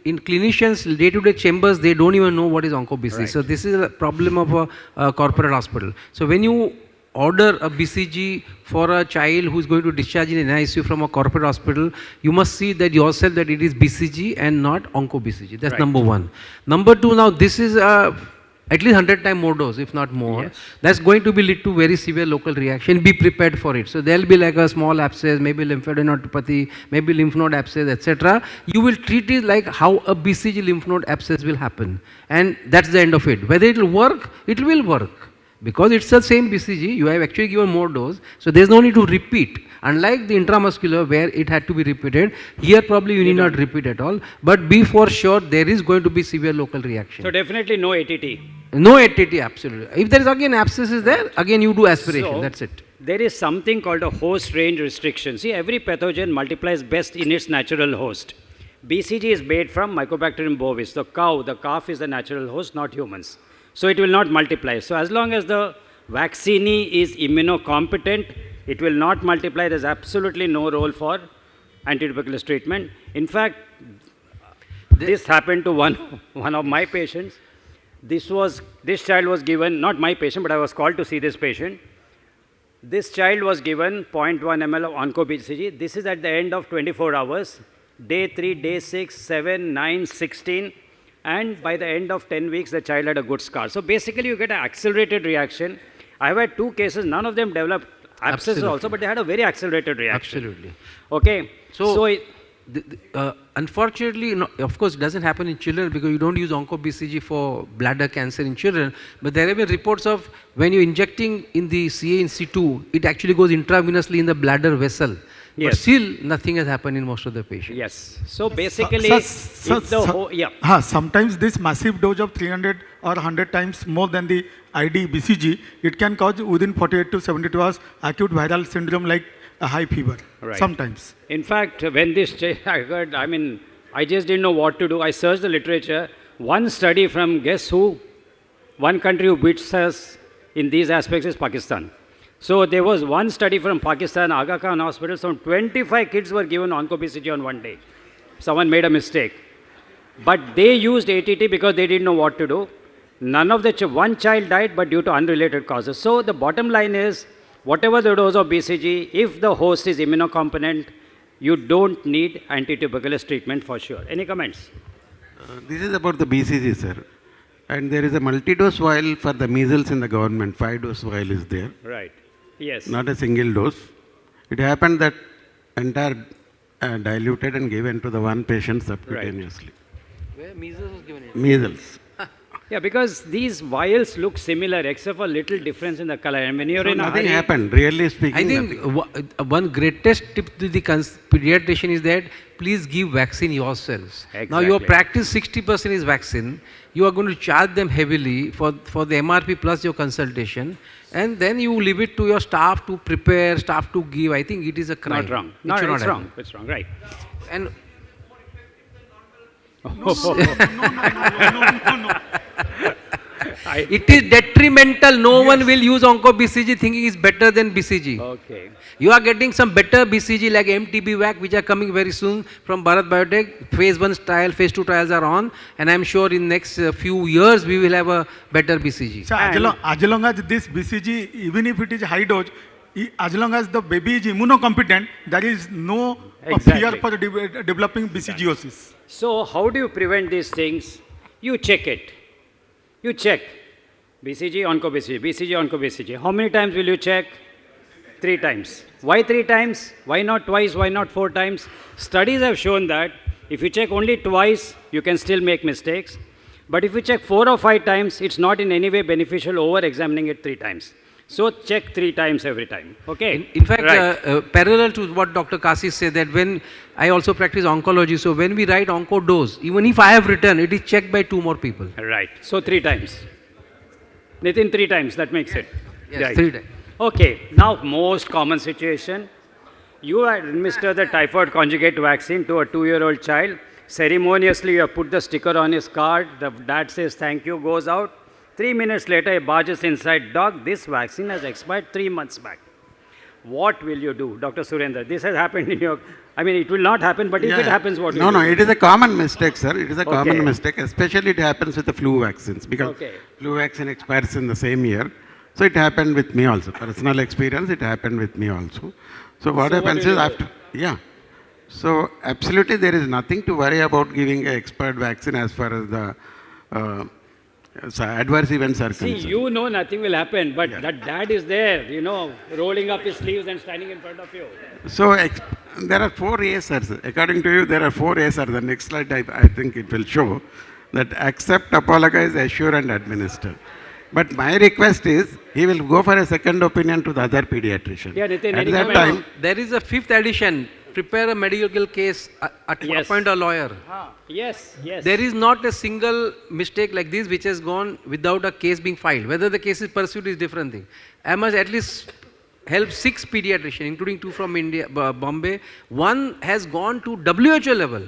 clinicians' day-to-day chambers, they don't even know what is onco-BCG. Right. So this is a problem of a corporate hospital. So when you order a BCG for a child who is going to discharge in an ICU from a corporate hospital, you must see that yourself that it is BCG and not onco-BCG. That's Right. number one. Number two, now this is at least 100 times more dose, if not more. Yes. That's going to be lead to very severe local reaction. Be prepared for it. So there will be like a small abscess, maybe lymphadenopathy, maybe lymph node abscess, etc. You will treat it like how a BCG lymph node abscess will happen. And that's the end of it. Whether it will work, it will work. Because it's the same BCG, you have actually given more dose, so there's no need to repeat. Unlike the intramuscular where it had to be repeated, here probably you need not repeat at all, but be for sure there is going to be severe local reaction. So definitely no ATT. No ATT, absolutely. If there is again abscess is there, again you do aspiration, So, that's it. There is something called a host range restriction. See, every pathogen multiplies best in its natural host. BCG is made from Mycobacterium bovis. The cow, the calf is the natural host, not humans. So it will not multiply. So as long as the vaccinee is immunocompetent, it will not multiply. There's absolutely no role for antituberculous treatment. In fact, this happened to one of my patients. This child was given, not my patient, but I was called to see this patient. This child was given 0.1 ml of onco-BCG. This is at the end of 24 hours, day 3, day 6, 7, 9, 16. and by the end of 10 weeks, the child had a good scar. So basically, you get an accelerated reaction. I've had 2 cases, none of them developed abscesses also, but they had a very accelerated reaction. Absolutely. Okay. So unfortunately, no, of course, it doesn't happen in children because you don't use onco-BCG for bladder cancer in children. But there have been reports of when you're injecting in the CA in situ, it actually goes intravenously in the bladder vessel. But still, nothing has happened in most of the patients. Yes. So basically, sometimes this massive dose of 300 or 100 times more than the ID BCG, it can cause within 48 to 72 hours acute viral syndrome like a high fever. Right. Sometimes. In fact, when this, I heard, I just didn't know what to do. I searched the literature. One study from guess who? One country who beats us in these aspects is Pakistan. So there was one study from Pakistan, Aga Khan Hospital. Some 25 kids were given onco-BCG on one day. Someone made a mistake. But they used ATT because they didn't know what to do. None of the, one child died, but due to unrelated causes. So the bottom line is, whatever the dose of BCG, if the host is immunocompetent, you don't need antituberculous treatment for sure. Any comments? This is about the BCG, sir. And there is a multi-dose vial for the measles in the government. 5-dose vial is there. Right. Yes. Not a single dose. It happened that entire diluted and given to the one patient subcutaneously. Where measles was given? Measles. Yeah, because these vials look similar except for little difference in the color. And when you're in nothing happened, really speaking. I think one greatest tip to the pediatrician is that please give vaccine yourselves. Exactly. Now your practice 60% is vaccine. You are going to charge them heavily for the MRP plus your consultation. And then you leave it to your staff to prepare, staff to give. I think it is a crime. Not wrong. No, it's wrong. It's wrong, right. And it is detrimental. No one will use onco-BCG thinking it's better than BCG. Okay. You are getting some better BCG like MTB-VAC which are coming very soon from Bharat Biotech. Phase 1 trial, phase 2 trials are on, and I'm sure in next few years we will have a better BCG. So as long as this BCG, even if it is high dose, as long as the baby is immunocompetent, there is no fear for developing BCGosis. So how do you prevent these things? You check it. You check. BCG, onco-BCG, BCG, onco-BCG. How many times will you check? 3 times. Why 3 times? Why not twice? Why not 4 times? Studies have shown that if you check only twice, you can still make mistakes. But if you check 4 or 5 times, it's not in any way beneficial over-examining it 3 times. So check 3 times every time. Okay. In fact, parallel to what Dr. Kasi said, that when I also practice oncology, so when we write onco dose, even if I have written, it is checked by 2 more people. Right. So 3 times. Nitin, 3 times, that makes it. Yes, right. 3 times. Okay. Now, most common situation. You administer the typhoid conjugate vaccine to a 2-year-old child. Ceremoniously, you have put the sticker on his card. The dad says, thank you, goes out. 3 minutes later, he barges inside, doc, this vaccine has expired 3 months back. What will you do? Dr. Surendra, this has happened in your, it will not happen, but if it happens, what will you do? No, it is a common mistake, sir. It is a common mistake, especially it happens with the flu vaccines, because flu vaccine expires in the same year. So it happened with me also. Personal experience, it happened with me also. So what happens is after, so absolutely there is nothing to worry about giving an expired vaccine as far as the adverse events are concerned. See, you know nothing will happen, but that dad is there, rolling up his sleeves and standing in front of you. So there are 4 ASRs. According to you, there are 4 ASRs. The next slide, I think it will show that accept, apologize, assure and administer. But my request is, he will go for a second opinion to the other pediatrician. Yeah, Nitin, at that time, there is a 5th edition. Prepare a medical case, appoint a lawyer. Yes. There is not a single mistake like this which has gone without a case being filed. Whether the case is pursued is different thing. I must at least help 6 pediatricians, including 2 from India, Bombay. One has gone to WHO level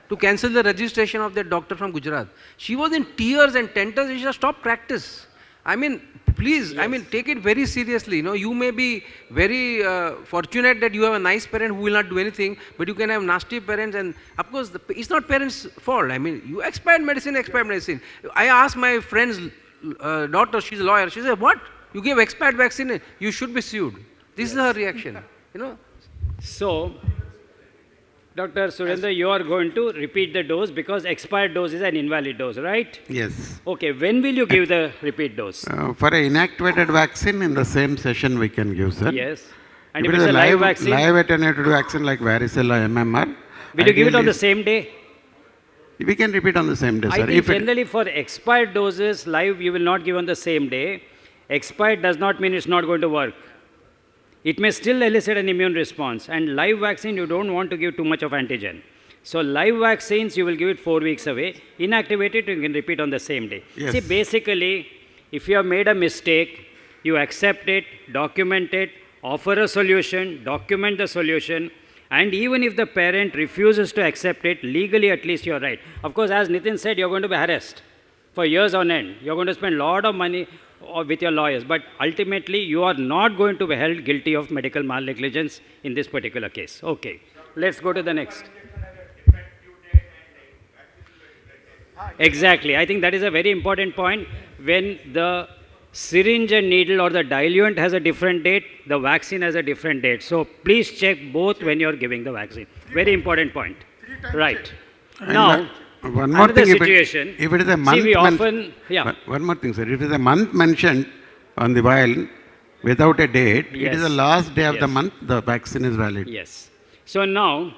to cancel the registration of that doctor from Gujarat. She was in tears and tenters. She said, stop practice. Please, take it very seriously. You may be very fortunate that you have a nice parent who will not do anything, but you can have nasty parents, and of course, it's not parents' fault. You expired medicine. I asked my friend's daughter, she's a lawyer, she said, what? You gave expired vaccine, you should be sued. This is her reaction, So, Dr. Surendra, you are going to repeat the dose because expired dose is an invalid dose, right? Yes. Okay, when will you give the repeat dose? For an inactivated vaccine, in the same session we can give, sir. Yes. And if if it is it's a live vaccine? Live attenuated vaccine like varicella, MMR. Will you give it on the same day? We can repeat on the same day, sir. I think generally for expired doses, live you will not give on the same day. Expired does not mean it's not going to work. It may still elicit an immune response, and live vaccine you don't want to give too much of antigen. So live vaccines you will give it 4 weeks away. Inactivated you can repeat on the same day. Yes. See, basically, if you have made a mistake, you accept it, document it, offer a solution, document the solution, and even if the parent refuses to accept it, legally at least you're right. Of course, as Nitin said, you're going to be harassed for years on end. You're going to spend a lot of money with your lawyers, but ultimately you are not going to be held guilty of medical malnegligence in this particular case. Okay, let's go to the next. Exactly, I think that is a very important point. When the syringe and needle or the diluent has a different date, the vaccine has a different date. So please check both when you're giving the vaccine. Very important point. Right. Now, one more thing, situation. If it is a month, see, we often, yeah. One more thing, sir. If it is a month mentioned on the vial without a date, Yes. it is the last day of the Yes. month, the vaccine is valid. Yes. So now,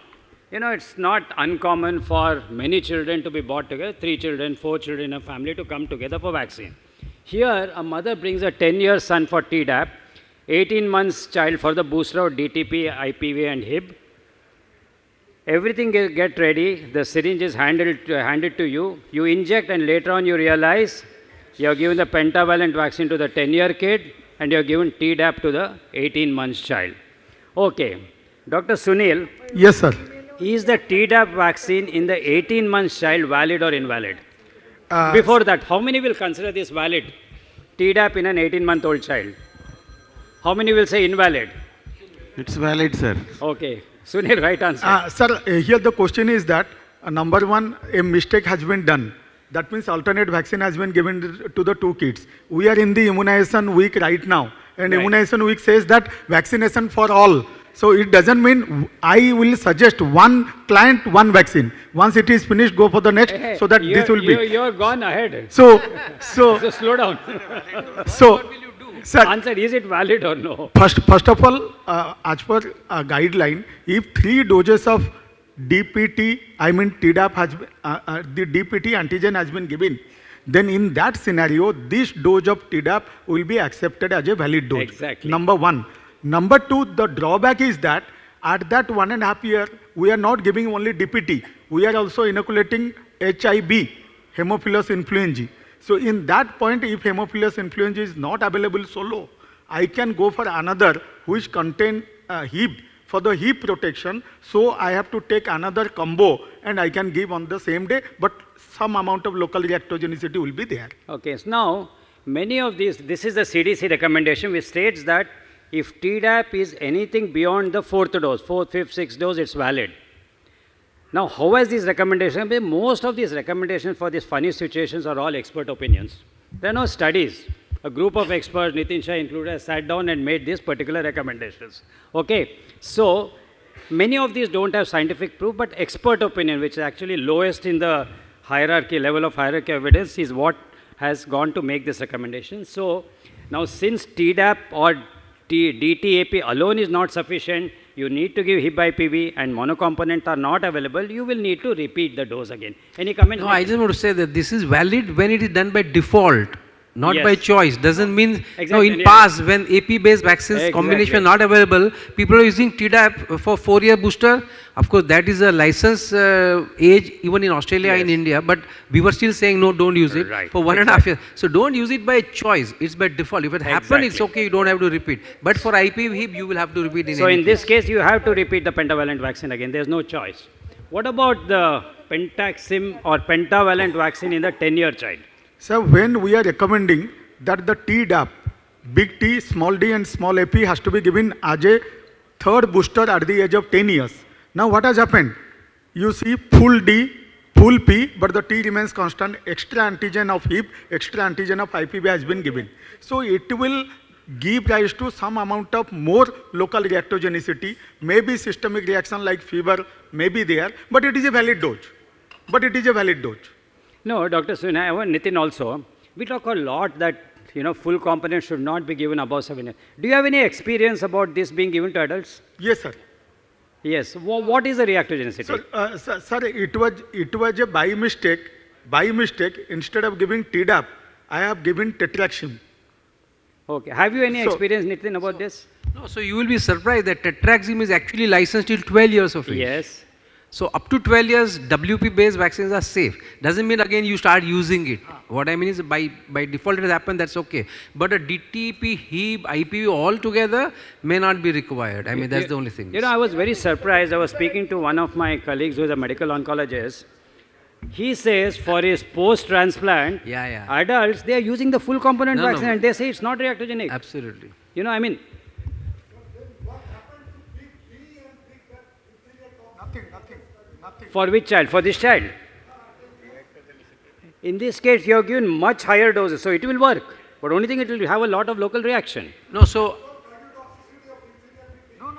it's not uncommon for many children to be brought together, 3 children, 4 children in a family to come together for vaccine. Here, a mother brings a 10-year son for Tdap, 18 months child for the booster of DTP, IPV and Hib. Everything get ready, the syringe is handed to you, you inject and later on you realize you have given the pentavalent vaccine to the 10-year kid and you have given Tdap to the 18 months child. Okay, Dr. Sunil. Yes, sir. Is the Tdap vaccine in the 18 months child valid or invalid? Before that, how many will consider this valid? Tdap in an 18-month-old child. How many will say invalid? It's valid, sir. Okay. Sunil, right answer. Sir, here the question is that, number one, a mistake has been done. That means alternate vaccine has been given to the 2 kids. We are in the immunization week right now. And Right. immunization week says that vaccination for all. So it doesn't mean I will suggest one client, one vaccine. Once it is finished, go for the next, Hey, so that this will be. You're gone ahead. So slow down. So, sir, answer, is it valid or no? First of all, as per guideline, if 3 doses of DPT, I mean Tdap has been, the DPT antigen has been given, then in that scenario, this dose of Tdap will be accepted as a valid dose. Exactly. Number one. Number two, the drawback is that at that 1.5 year, we are not giving only DPT. We are also inoculating HIB, Haemophilus influenzae. So in that point, if Haemophilus influenzae is not available solo, I can go for another which contain Hib for the Hib protection. So I have to take another combo and I can give on the same day, but some amount of local reactogenicity will be there. Okay, so now many of these, this is the CDC recommendation which states that if Tdap is anything beyond the 4th dose, 4th, 5th, 6th dose, it's valid. Now, how has these recommendations been? Most of these recommendations for these funny situations are all expert opinions. There are no studies. A group of experts, Nitin Shah included, sat down and made these particular recommendations. Okay, so many of these don't have scientific proof, but expert opinion, which is actually lowest in the hierarchy, level of hierarchy evidence, is what has gone to make this recommendation. So now, since Tdap or DTAP alone is not sufficient, you need to give Hib IPV and monocomponents are not available, you will need to repeat the dose again. Any comment? No, I just want to say that this is valid when it is done by default, not Yes. by choice. Doesn't mean, Exactly, in yeah. past when AP-based vaccines Exactly. combination are not available, people are using Tdap for 4-year booster. Of course, that is a license age even in Australia, in India, but we were still saying no, don't use it Right. for 1.5 years. So don't use it by choice, it's by default. If it happens, it's okay, you don't have to repeat. But for IPV, you will have to repeat in So any in this case, you have to repeat the pentavalent vaccine again. There's no choice. What about the pentaxim or pentavalent vaccine in the 10-year child? So when we are recommending that the Tdap, big T, small d and small ap has to be given as a 3rd booster at the age of 10 years. Now what has happened? You see full D, full P, but the T remains constant. Extra antigen of Hib, extra antigen of IPV has been given. So it will give rise to some amount of more local reactogenicity, maybe systemic reaction like fever may be there, but it is a valid dose. But it is a valid dose. No, Dr. Sunay, Nitin also, we talk a lot that full component should not be given above 7 years. Do you have any experience about this being given to adults? Yes, sir. Yes. What is the reactogenicity? Sir, it was a by mistake. By mistake, instead of giving Tdap, I have given tetraxim. Okay. Have you any experience, Nitin, about this? No, so you will be surprised that tetraxim is actually licensed till 12 years of age. Yes. So up to 12 years, WP-based vaccines are safe. Doesn't mean again you start using it. What I mean is by default it has happened, that's okay. But a DTP, HEB, IPV all together may not be required. I mean, that's the only thing. I was very surprised. I was speaking to one of my colleagues who is a medical oncologist. He says for his post-transplant, adults, they are using the full component vaccine and they say it's not reactogenic. Absolutely. I mean, for which child? For this child. In this case, you have given much higher doses, so it will work. But only thing, it will have a lot of local reaction. No, so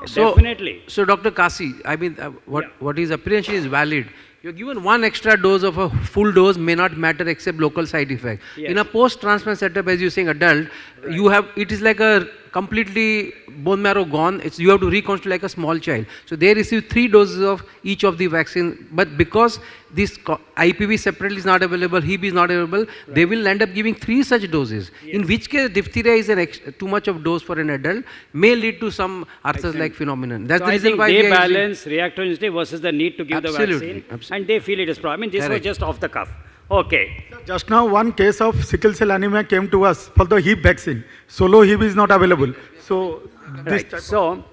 definitely. So Dr. Kasi, I mean, what his apprehension is valid. You're given one extra dose of a full dose may not matter except local side effect. Yes. In a post-transplant setup, as you're saying, adult, you have, it is like a completely bone marrow gone. You have to reconstruct like a small child. So they receive 3 doses of each of the vaccine. But because this IPV separately is not available, HEB is not available, they will end up giving 3 such doses. Yes. In which case, diphtheria is too much of dose for an adult, may lead to some Arthur-like phenomenon. That's so the reason why they balance reactogenicity versus the need to give the vaccine. Absolutely. And they feel it is problem. I mean, this was just off the cuff. Okay. Just now, one case of sickle cell anemia came to us for the HEB vaccine. Solo HEB is not available. So, this right. So,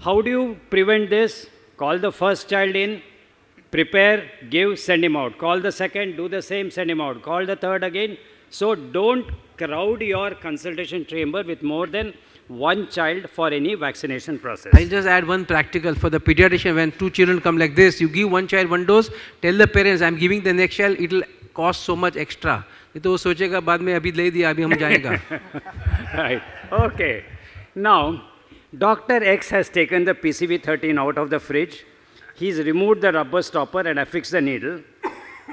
how do you prevent this? Call the first child in, prepare, give, send him out. Call the second, do the same, send him out. Call the third again. So, don't crowd your consultation chamber with more than one child for any vaccination process. I'll just add one practical for the pediatrician. When 2 children come like this, you give one child 1 dose, tell the parents, I'm giving the next child, it will cost so much extra. तो वो सोचेगा बाद में अभी ले दिया अभी हम जाएगा. Right. Okay. Now, Dr. X has taken the PCV13 out of the fridge. He's removed the rubber stopper and affixed the needle.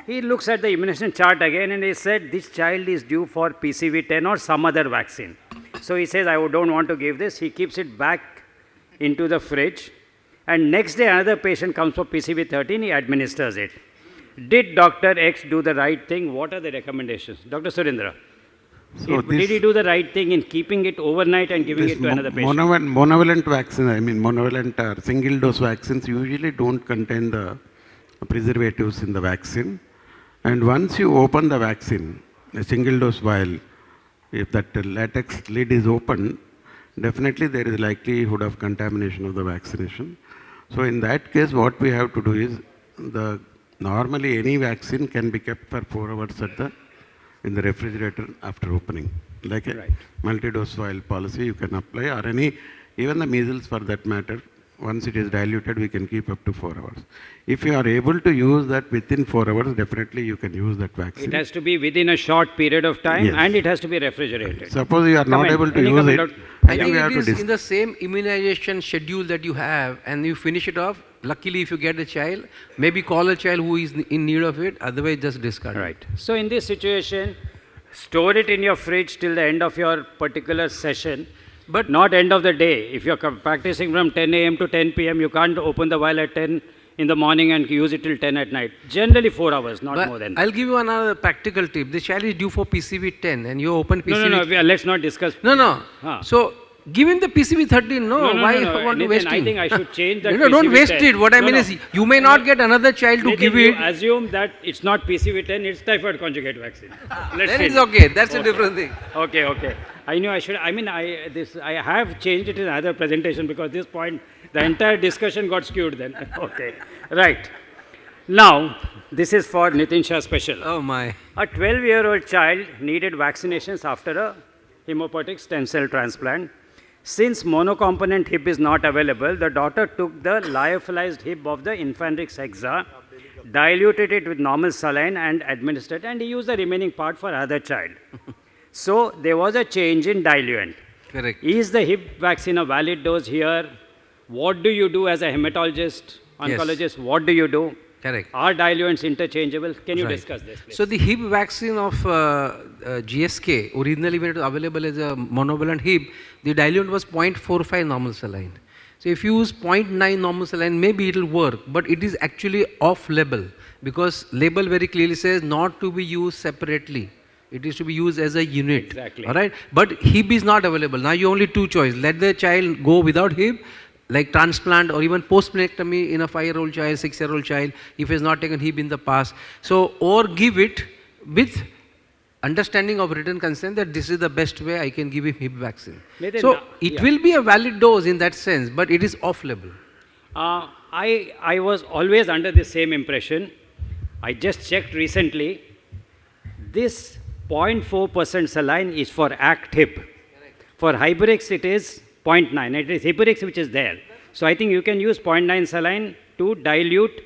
He looks at the immunization chart again and he said, this child is due for PCV10 or some other vaccine. So he says, I don't want to give this. He keeps it back into the fridge. And next day, another patient comes for PCV13, he administers it. Did Dr. X do the right thing? What are the recommendations? Dr. Surendra, did he do the right thing in keeping it overnight and giving it to another patient? Monovalent vaccine, I mean monovalent single dose vaccines usually don't contain the preservatives in the vaccine. And once you open the vaccine, a single dose vial, if that latex lid is open, definitely there is likelihood of contamination of the vaccination. So in that case, what we have to do is, normally any vaccine can be kept for 4 hours in the refrigerator after opening. Like a multi-dose vial policy you can apply, or even the measles for that matter, once it is diluted, we can keep up to 4 hours. If you are able to use that within 4 hours, definitely you can use that vaccine. It has to be within a short period of time, yes, and it has to be refrigerated. Suppose you are not able to use it, I think it is in the same immunization schedule that you have, and you finish it off. Luckily, if you get a child, maybe call a child who is in need of it, otherwise just discard it. Right. So in this situation, store it in your fridge till the end of your particular session, but not end of the day. If you're practicing from 10 a.m. to 10 p.m., you can't open the vial at 10 in the morning and use it till 10 at night. Generally 4 hours, not more than that. I'll give you another practical tip. The child is due for PCV10 and you open PCV... No, let's not discuss. No. So, give him the PCV13, why you want to waste it? I think I should change that. Don't waste it. What I mean is, you may not get another child to give it. You assume that it's not PCV10, it's typhoid conjugate vaccine. Then it's okay. That's a different thing. Okay. I knew I should. I mean, I have changed it in another presentation because this point, the entire discussion got skewed then. Okay. Right. Now, this is for Nitin Shah special. Oh my. A 12-year-old child needed vaccinations after a hematopoietic stem cell transplant. Since monocomponent HIB is not available, the doctor took the lyophilized HIB of the Infectious hexa, diluted it with normal saline and administered, and he used the remaining part for other child. So there was a change in diluent. Correct. Is the hip vaccine a valid dose here? What do you do as a hematologist, oncologist? What do you do? Correct. Are diluents interchangeable? Can you Right. discuss this, please? So the Hib vaccine of GSK, originally when it was available as a monovalent Hib, the diluent was 0.45 normal saline. So if you use 0.9 normal saline, maybe it will work, but it is actually off label, because label very clearly says not to be used separately. It is to be used as a unit. Exactly. All right. But Hib is not available. Now you only two choices. Let the child go without Hib, like transplant or even post-splenectomy in a 5-year-old child, 6-year-old child, if he has not taken Hib in the past. So, or give it with understanding of written consent that this is the best way I can give him Hib vaccine. So, it will be a valid dose in that sense, but it is off-label. I was always under the same impression. I just checked recently. This 0.4% saline is for ACT Hib. For Hybrix, it is 0.9. It is Hybrix which is there. So I think you can use 0.9 saline to dilute.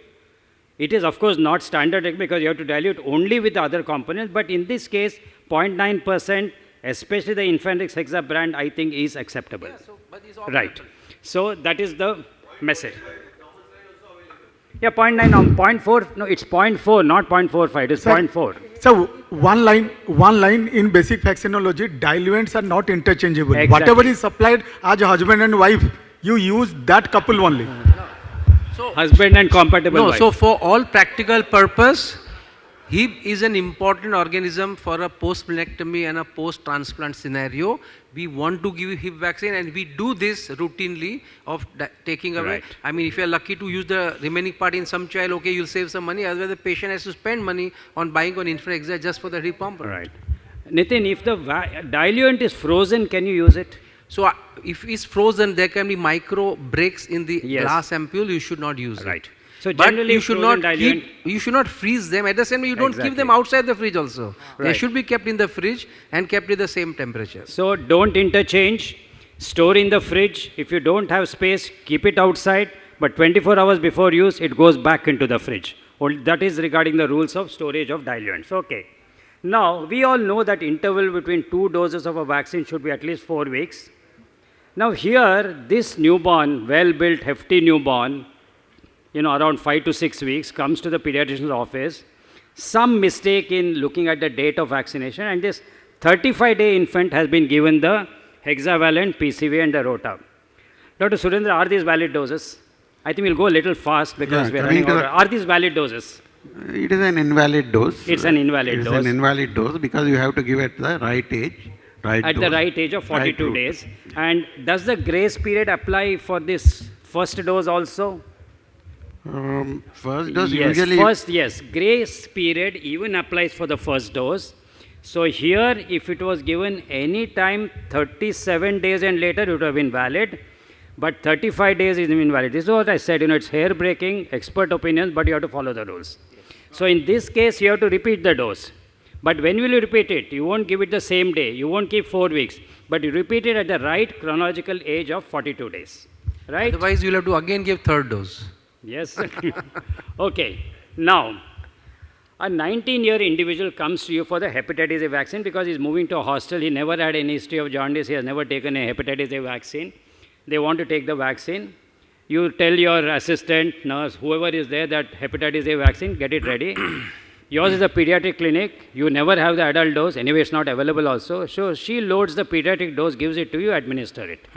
It is of course not standard because you have to dilute only with the other components, but in this case 0.9%, especially the Infectious Hexa brand, I think is acceptable. Right. So that is the message. Yeah, 0.9, 0.4, no, it's 0.4, not 0.45, it is 0.4. So one line in basic vaccinology, diluents are not interchangeable. Exactly. Whatever is supplied as a husband and wife, you use that couple only. So, husband and compatible wife. So for all practical purpose, Hib is an important organism for a post-splenectomy and a post-transplant scenario. We want to give Hib vaccine, and we do this routinely of taking away. Right. I mean, if you are lucky to use the remaining part in some child, okay, you'll save some money. Otherwise, the patient has to spend money on buying an infant extra just for the Hib pump. Right. Nitin, if the diluent is frozen, can you use it? So if it's frozen, there can be micro breaks in the glass ampule. You should not use it. So but generally you should not diluent, you should not freeze them. At the same time, you don't keep Exactly. them outside the fridge also. They Right. should be kept in the fridge and kept at the same temperature. So don't interchange, store in the fridge. If you don't have space, keep it outside, but 24 hours before use, it goes back into the fridge. That is regarding the rules of storage of diluents. Okay. Now, we all know that interval between 2 doses of a vaccine should be at least 4 weeks. Now here, this newborn, well-built, hefty newborn, around 5 to 6 weeks, comes to the pediatrician's office. Some mistake in looking at the date of vaccination, and this 35-day infant has been given the hexavalent, PCV, and the rota. Dr. Surendra, are these valid doses? I think we'll go a little fast because we're running out. Are these valid doses? It is an invalid dose. It's an invalid dose. It's an invalid dose because you have to give at the right age. At the right age of 42 days. And does the grace period apply for this first dose also? First dose yes, usually... yes. Grace period even applies for the first dose. So here, if it was given any time 37 days and later, it would have been valid. But 35 days is invalid. This is what I said, it's hair-breaking, expert opinions, but you have to follow the rules. So in this case, you have to repeat the dose. But when will you repeat it? You won't give it the same day. You won't keep 4 weeks. But you repeat it at the right chronological age of 42 days. Right? Otherwise, you'll have to again give third dose. Yes. Okay. Now, a 19-year individual comes to you for the hepatitis A vaccine because he's moving to a hostel. He never had any history of jaundice. He has never taken a hepatitis A vaccine. They want to take the vaccine. You tell your assistant, nurse, whoever is there, that hepatitis A vaccine, get it ready. Yours is a pediatric clinic. You never have the adult dose. Anyway, it's not available also. So she loads the pediatric dose, gives it to you, administer it.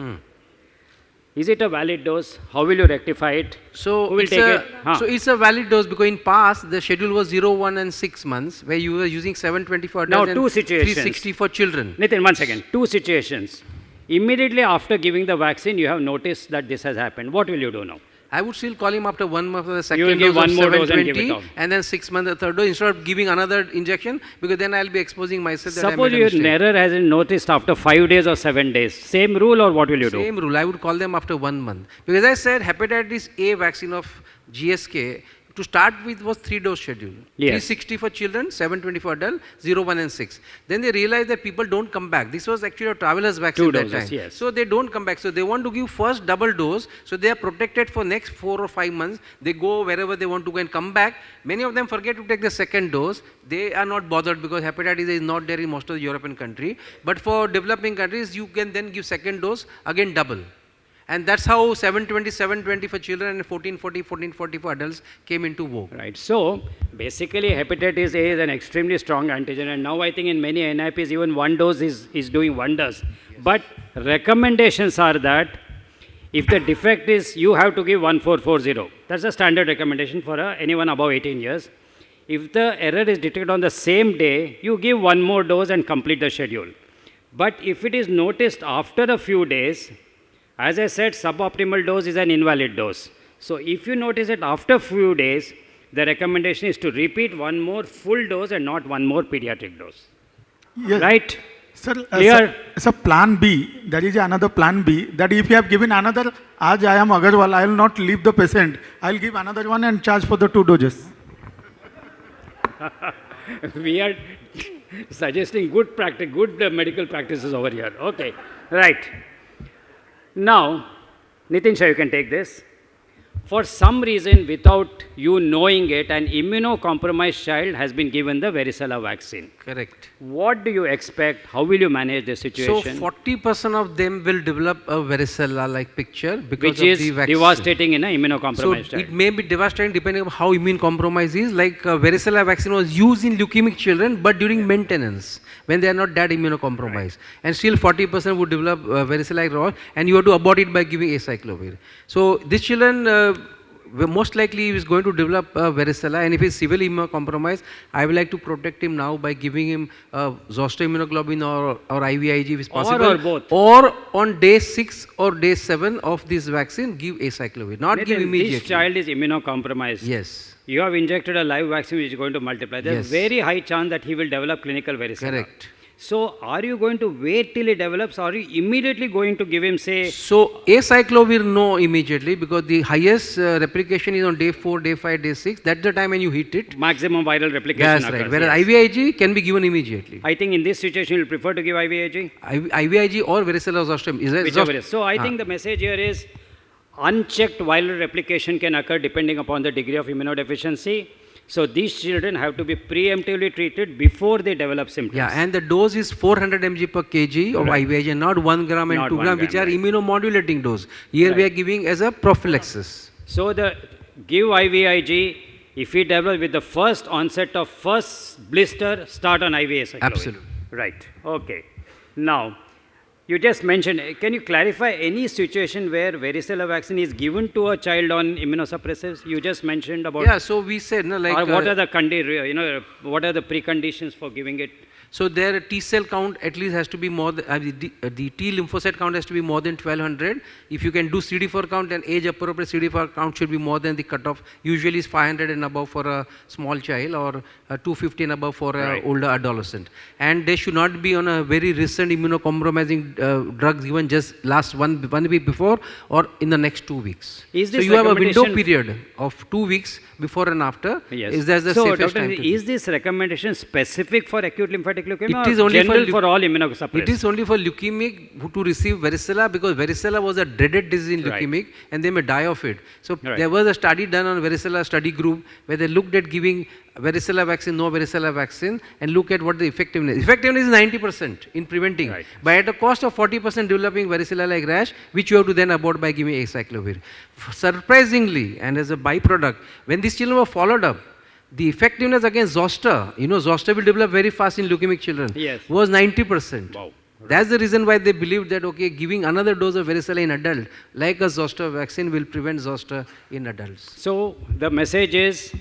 Is it a valid dose? How will you rectify it? So who will take it? So it's a valid dose because in past the schedule was 0, 1 and 6 months where you were using 720 for adults Now and 2 situations. 360 for children. Nitin, 1 second. 2 situations. Immediately after giving the vaccine, you have noticed that this has happened. What will you do now? I would still call him after 1 month for the You will second give dose one of more dose and give it 720 off. and then 6 months the third dose instead of giving another injection because then I'll be exposing myself that I Suppose made a your mistake. error hasn't noticed after 5 days or 7 days. Same rule or what will you do? Same rule. I would call them after 1 month. Because as I said, hepatitis A vaccine of GSK to start with was 3-dose schedule. Yes. 360 for children, 720 for adult, 0, 1 and 6. Then they realized that people don't come back. This was actually a traveler's vaccine 2 at that doses, time. yes. So they don't come back. So they want to give first double dose. So they are protected for next 4 or 5 months. They go wherever they want to go and come back. Many of them forget to take the second dose. They are not bothered because hepatitis A is not there in most of the European country. But for developing countries, you can then give second dose, again double. And that's how 720 for children and 1440 for adults came into vogue. Right. So, basically hepatitis A is an extremely strong antigen, and now I think in many NIPs even 1 dose is doing wonders. Yes. But recommendations are that if the defect is, you have to give 1440. That's a standard recommendation for anyone above 18 years. If the error is detected on the same day, you give 1 more dose and complete the schedule. But if it is noticed after a few days, as I said, suboptimal dose is an invalid dose. So if you notice it after a few days, the recommendation is to repeat 1 more full dose and not 1 more pediatric dose. Yes. Right? Sir, Clear? so plan B, there is another plan B, that if you have given another, as I am Agarwal, I will not leave the patient. I will give another one and charge for the 2 doses. We are suggesting good practice, good medical practices over here. Okay, right. Now, Nitin Shah, you can take this. For some reason, without you knowing it, an immunocompromised child has been given the varicella vaccine. Correct. What do you expect? How will you manage the situation? So 40% of them will develop a varicella-like picture because Which of is the vaccine. devastating in an immunocompromised So child. it may be devastating depending on how immune compromise is. Like varicella vaccine was used in leukemic children, but during maintenance when they are not that immunocompromised, right. And still 40% would develop varicella-like raw, and you have to abort it by giving acyclovir. So these children. Most likely he is going to develop varicella, and if he is severely immunocompromised, I would like to protect him now by giving him zoster immunoglobulin or IVIG if possible. Or both. Or on day 6 or day 7 of this vaccine, give acyclovir, not give immediately. This child is immunocompromised. Yes. You have injected a live vaccine which is going to multiply. There is Yes. very high chance that he will develop clinical varicella. Correct. So, are you going to wait till he develops, or are you immediately going to give him, say... So, acyclovir, no immediately, because the highest replication is on day 4, day 5, day 6. That's the time when you hit it. Maximum viral replication That's occurs. right. Whereas Yes. IVIG can be given immediately. I think in this situation, you will prefer to give IVIG? IVIG or varicella zoster. Whichever is. So, I think the message here is unchecked viral replication can occur depending upon the degree of immunodeficiency. So these children have to be preemptively treated before they develop symptoms. Yeah, and the dose is 400 mg per kg of Right. IVIG, and not 1 gram and Not 2 1 gram, gram, which are right. immunomodulating dose. Here we are Right. giving as a prophylaxis. So the give IVIG, if he develops with the first onset of first blister, start on IV acyclovir. Absolutely. Right. Okay. Now, you just mentioned, can you clarify any situation where varicella vaccine is given to a child on immunosuppressives? You just mentioned about... Yeah, so we said, no, like... or what are the what are the preconditions for giving it? So their T cell count at least has to be more than, the T lymphocyte count has to be more than 1200. If you can do CD4 count, then age appropriate CD4 count should be more than the cutoff. Usually is 500 and above for a small child, or 250 and above for an older adolescent. And they should not be on a very recent immunocompromising drugs given just last one week before or in the next 2 weeks. Is So this you have a window recommendation- period of 2 weeks before and after. Yes. Is that the so, safest Dr. time to is this recommendation specific for acute lymphatic leukemia, It is or only general for for all immunosuppressed? It is only for leukemic who to receive varicella, because varicella was a dreaded disease in Right. leukemic, and they may die of it. So Right. there was a study done on varicella study group where they looked at giving varicella vaccine, no varicella vaccine, and look at what the effectiveness. Effectiveness is 90% in preventing, but at a cost of 40% developing varicella-like rash, which you have to then abort by giving acyclovir. Surprisingly, and as a byproduct, when these children were followed up, the effectiveness against zoster, zoster will develop very fast in leukemic children, Yes. was 90%. Wow. That's the reason why they believed that, okay, giving another dose of varicella in adult, like a zoster vaccine, will prevent zoster in adults. So the message is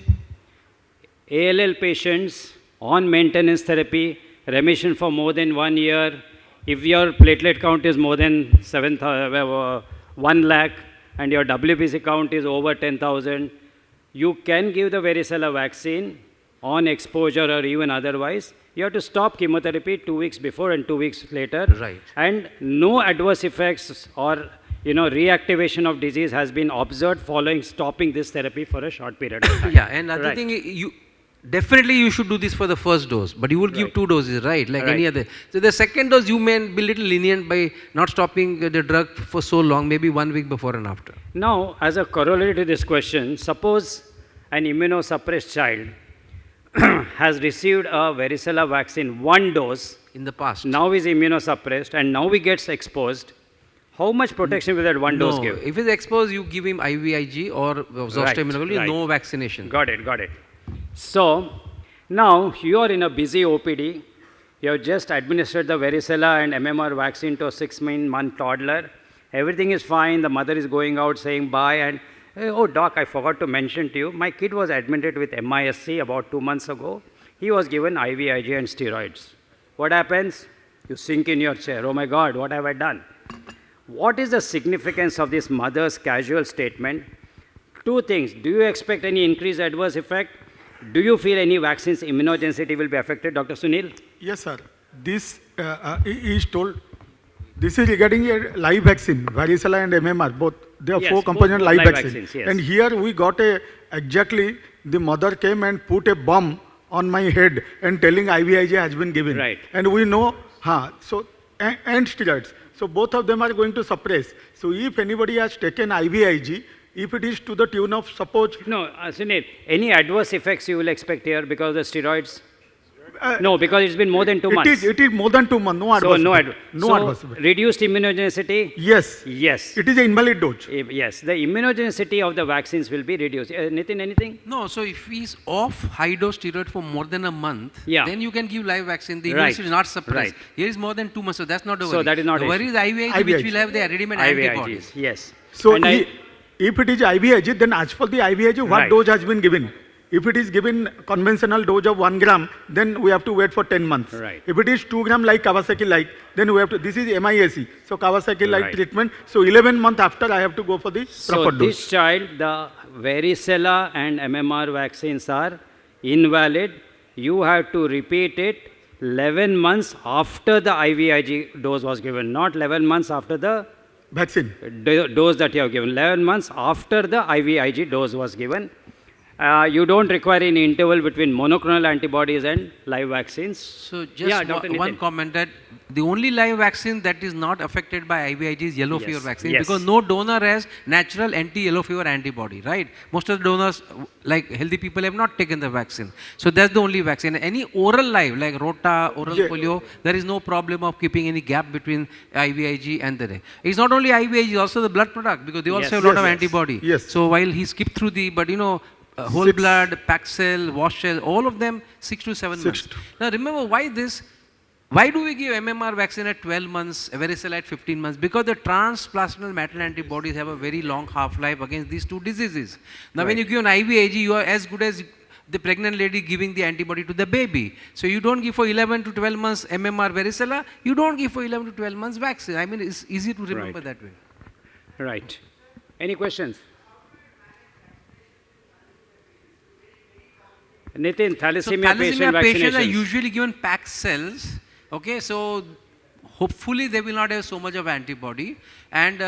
ALL patients on maintenance therapy, remission for more than 1 year, if your platelet count is more than 1 lakh and your WBC count is over 10,000, you can give the varicella vaccine on exposure or even otherwise. You have to stop chemotherapy 2 weeks before and 2 weeks later. Right. And no adverse effects or reactivation of disease has been observed following stopping this therapy for a short period of time. Yeah, and other Right. thing, definitely you should do this for the first dose, but you will give 2 doses, right? Like any other. So the second dose, you may be little lenient by not stopping the drug for so long, maybe 1 week before and after. Now, as a corollary to this question, suppose an immunosuppressed child has received a varicella vaccine 1 dose in the past. Now is immunosuppressed and now he gets exposed. How much protection will that 1 dose give? If he's exposed, you give him IVIG or zoster no vaccination. Got it, got it. So, now you are in a busy OPD. You have just administered the varicella and MMR vaccine to a 6-month toddler. Everything is fine. The mother is going out saying bye and, oh doc, I forgot to mention to you, my kid was admitted with MISC about 2 months ago. He was given IVIG and steroids. What happens? You sink in your chair. Oh my God, what have I done? What is the significance of this mother's casual statement? 2 things. Do you expect any increased adverse effect? Do you feel any vaccine's immunogenicity will be affected, Dr. Sunil? Yes, sir. This is told. This is regarding a live vaccine, varicella and MMR, both. There are 4 component live vaccines. Yes. And here we got exactly the mother came and put a bomb on my head and telling IVIG has been given. Right. And we know, and steroids. So both of them are going to suppress. So if anybody has taken IVIG, if it is to the tune of suppose... No, Sunil, any adverse effects you will expect here because of the steroids? No, because it's been more than 2 months. It is more than 2 months, no adverse effect. No adverse effect. Reduced immunogenicity? Yes. Yes. It is an invalid dose. Yes, the immunogenicity of the vaccines will be reduced. Nitin, anything? No, so if he's off high-dose steroid for more than a month, then you can give live vaccine. The immunity is not suppressed. Here is more than 2 months, so that's not the worry. So that is not the worry is IVIG, which will have the ready-made antibodies. Yes. So if it is IVIG, then as per the IVIG, what dose has been given? If it is given conventional dose of 1 gram, then we have to wait for 10 months. Right. If it is 2 gram like Kawasaki-like, then we have to, this is MISC, so Kawasaki-like treatment. So 11 months after I have to go for the proper dose. So this child, the varicella and MMR vaccines are invalid. You have to repeat it 11 months after the IVIG dose was given, not 11 months after the vaccine dose that you have given. 11 months after the IVIG dose was given. You don't require any interval between monoclonal antibodies and live vaccines. So just one comment that the only live vaccine that is not affected by IVIG is yellow fever vaccine because no donor has natural anti-yellow fever antibody, right? Most of the donors, like healthy people, have not taken the vaccine. So that's the only vaccine. Any oral live, like Rota, oral polio, there is no problem of keeping any gap between IVIG and the... It's not only IVIG, it's also the blood product because they also have a lot of antibody. Yes. So while he skipped through the, but whole blood, Paxil, Washel, all of them 6 to 7 months. Now remember why this? Why do we give MMR vaccine at 12 months, varicella at 15 months? Because the transplasmal maternal antibodies have a very long half-life against these 2 diseases. Now when you give an IVIG, you are as good as the pregnant lady giving the antibody to the baby. So you don't give for 11 to 12 months MMR varicella, you don't give for 11 to 12 months vaccine. I mean, it's easy to remember that way. Right. Any questions? Nitin, thalassemia patients are usually given packed cells. Okay, so hopefully they will not have so much of antibody. And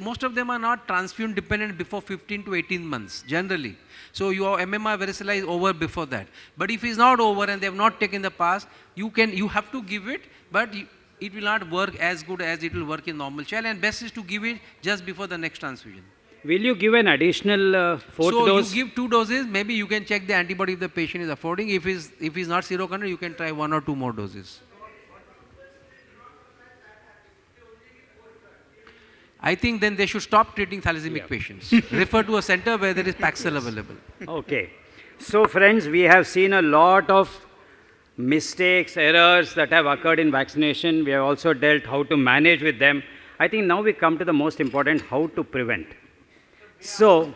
most of them are not transfusion dependent before 15 to 18 months, generally. So your MMR varicella is over before that. But if it's not over and they have not taken the pass, you have to give it, but it will not work as good as it will work in normal child. And best is to give it just before the next transfusion. Will you give an additional 4th dose? So you give 2 doses, maybe you can check the antibody if the patient is affording. If he's not seroconverted, you can try 1 or 2 more doses. I think then they should stop treating thalassemia patients. Refer to a center where there is Paxil available. Okay. So friends, we have seen a lot of mistakes, errors that have occurred in vaccination. We have also dealt how to manage with them. I think now we come to the most important, how to prevent. So,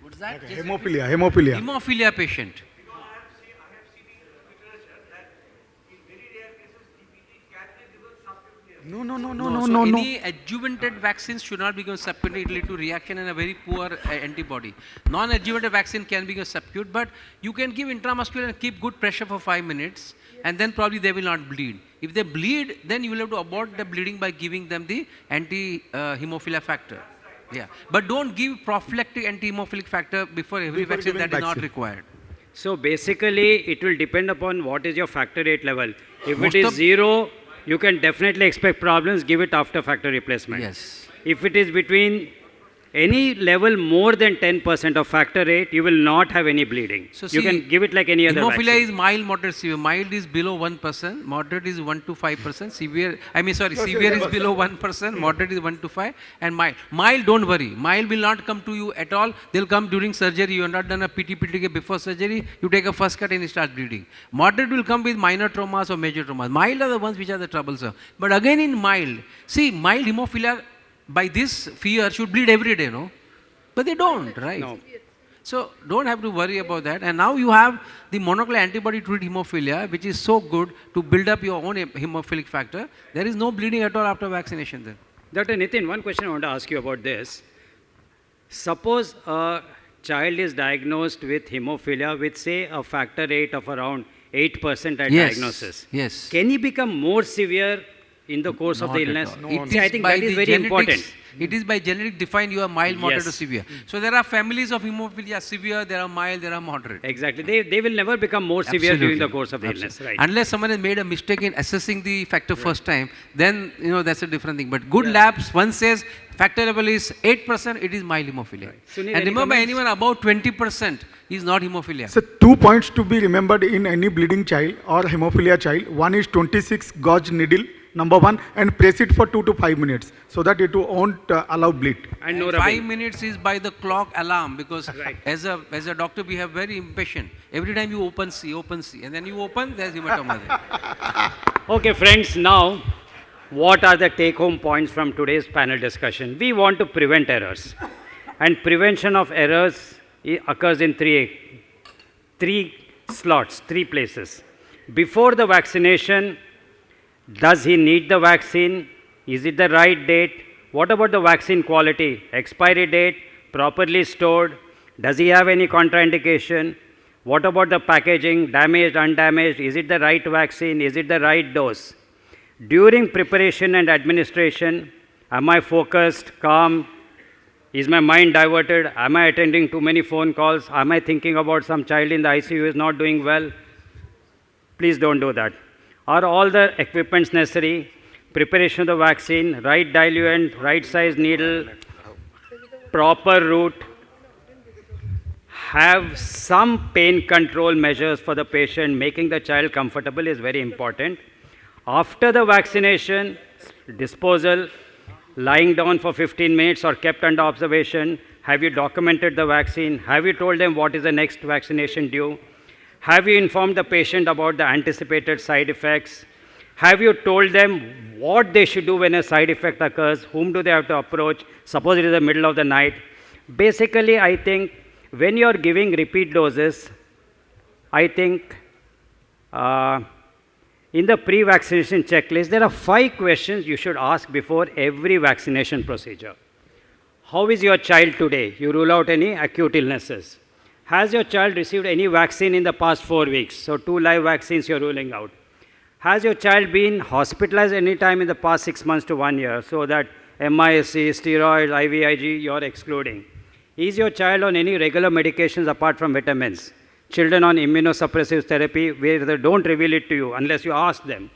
what's that? Hemophilia patient. No, no, no, no, No, no, so no, no. any adjuvanted vaccines should not be given subcutaneously, it will lead to reaction and a very poor antibody. Non-adjuvanted vaccine can be given subcutaneous, but you can give intramuscular and keep good pressure for 5 minutes, and then probably they will not bleed. If they bleed, then you will have to abort the bleeding by giving them the anti-hemophilia factor. Yeah, but don't give prophylactic anti-hemophilic factor before every vaccine, that is not required. So basically, it will depend upon what is your factor 8 level. If Most it is of- 0, you can definitely expect problems, give it after factor replacement. Yes. If it is between any level more than 10% of factor 8, you will not have any bleeding. So You see, can give it like any other hemophilia vaccine. is mild, moderate, severe. Mild is below 1%, moderate is 1 to 5%, severe, severe is below 1%, moderate is 1 to 5, and mild. Mild, don't worry. Mild will not come to you at all. They'll come during surgery. You have not done a PT before surgery. You take a first cut and it starts bleeding. Moderate will come with minor traumas or major traumas. Mild are the ones which are the troublesome. But again in mild, see, mild hemophilia by this fear should bleed every day, no? But they don't, right? No. So don't have to worry about that. And now you have the monoclonal antibody to treat hemophilia, which is so good to build up your own hemophilic factor. There is no bleeding at all after vaccination then. Dr. Nitin, one question I want to ask you about this. Suppose a child is diagnosed with hemophilia with, say, a factor 8 of around 8% at Yes, diagnosis. yes. Can he become more severe in the course of Not the at illness? all. I think by that is the very genetics- important. It is by genetic defined you are mild, moderate or Yes. severe. So there are families of hemophilia severe, there are mild, there are moderate. Exactly. They will never become more severe during the course of the illness. Absolutely. Right. Unless someone has made a mistake in assessing the factor first time, then that's a different thing. But good labs, one says factor level is 8%, it is mild hemophilia. Sunil, And any remember, comments? anyone above 20% is not hemophilia. So 2 points to be remembered in any bleeding child or hemophilia child. One is 26 gauge needle, number one, and press it for 2 to 5 minutes so that it won't allow bleed. And no 5 rubbing. minutes is by the clock alarm, because Right. as a doctor we have very impatient. Every time you open C, and then you open, there's hematoma there. Okay, friends, now what are the take home points from today's panel discussion? We want to prevent errors. And prevention of errors occurs in three slots, 3 places. Before the vaccination, does he need the vaccine? Is it the right date? What about the vaccine quality? Expiry date, properly stored? Does he have any contraindication? What about the packaging, damaged, undamaged? Is it the right vaccine? Is it the right dose? During preparation and administration, am I focused, calm? Is my mind diverted? Am I attending too many phone calls? Am I thinking about some child in the ICU who is not doing well? Please don't do that. Are all the equipments necessary? Preparation of the vaccine, right diluent, right size needle, proper route. Have some pain control measures for the patient. Making the child comfortable is very important. After the vaccination, disposal, lying down for 15 minutes or kept under observation. Have you documented the vaccine? Have you told them what is the next vaccination due? Have you informed the patient about the anticipated side effects? Have you told them what they should do when a side effect occurs? Whom do they have to approach? Suppose it is the middle of the night. Basically, I think when you are giving repeat doses, I think in the pre-vaccination checklist, there are 5 questions you should ask before every vaccination procedure. How is your child today? You rule out any acute illnesses. Has your child received any vaccine in the past 4 weeks? So 2 live vaccines you're ruling out. Has your child been hospitalized any time in the past 6 months to 1 year? So that MISC, steroids, IVIG, you're excluding. Is your child on any regular medications apart from vitamins? Children on immunosuppressive therapy where they don't reveal it to you unless you ask them.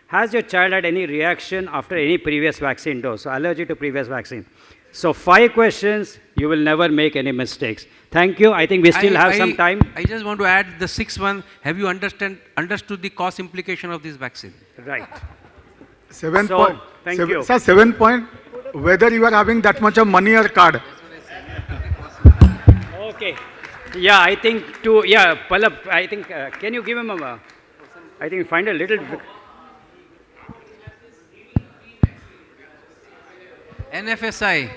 Has your child had any reaction after any previous vaccine dose? So allergy to previous vaccine. So 5 questions, you will never make any mistakes. Thank you. I think we still have some time. I just want to add the 6th one. Have you understood the cost implication of this vaccine? Right. 7 So, point. thank seven, you. Sir, 7 point. Whether you are having that much of money or card. Okay. Yeah, I think Pallab, I think, can you give him I think find a little. NFSI.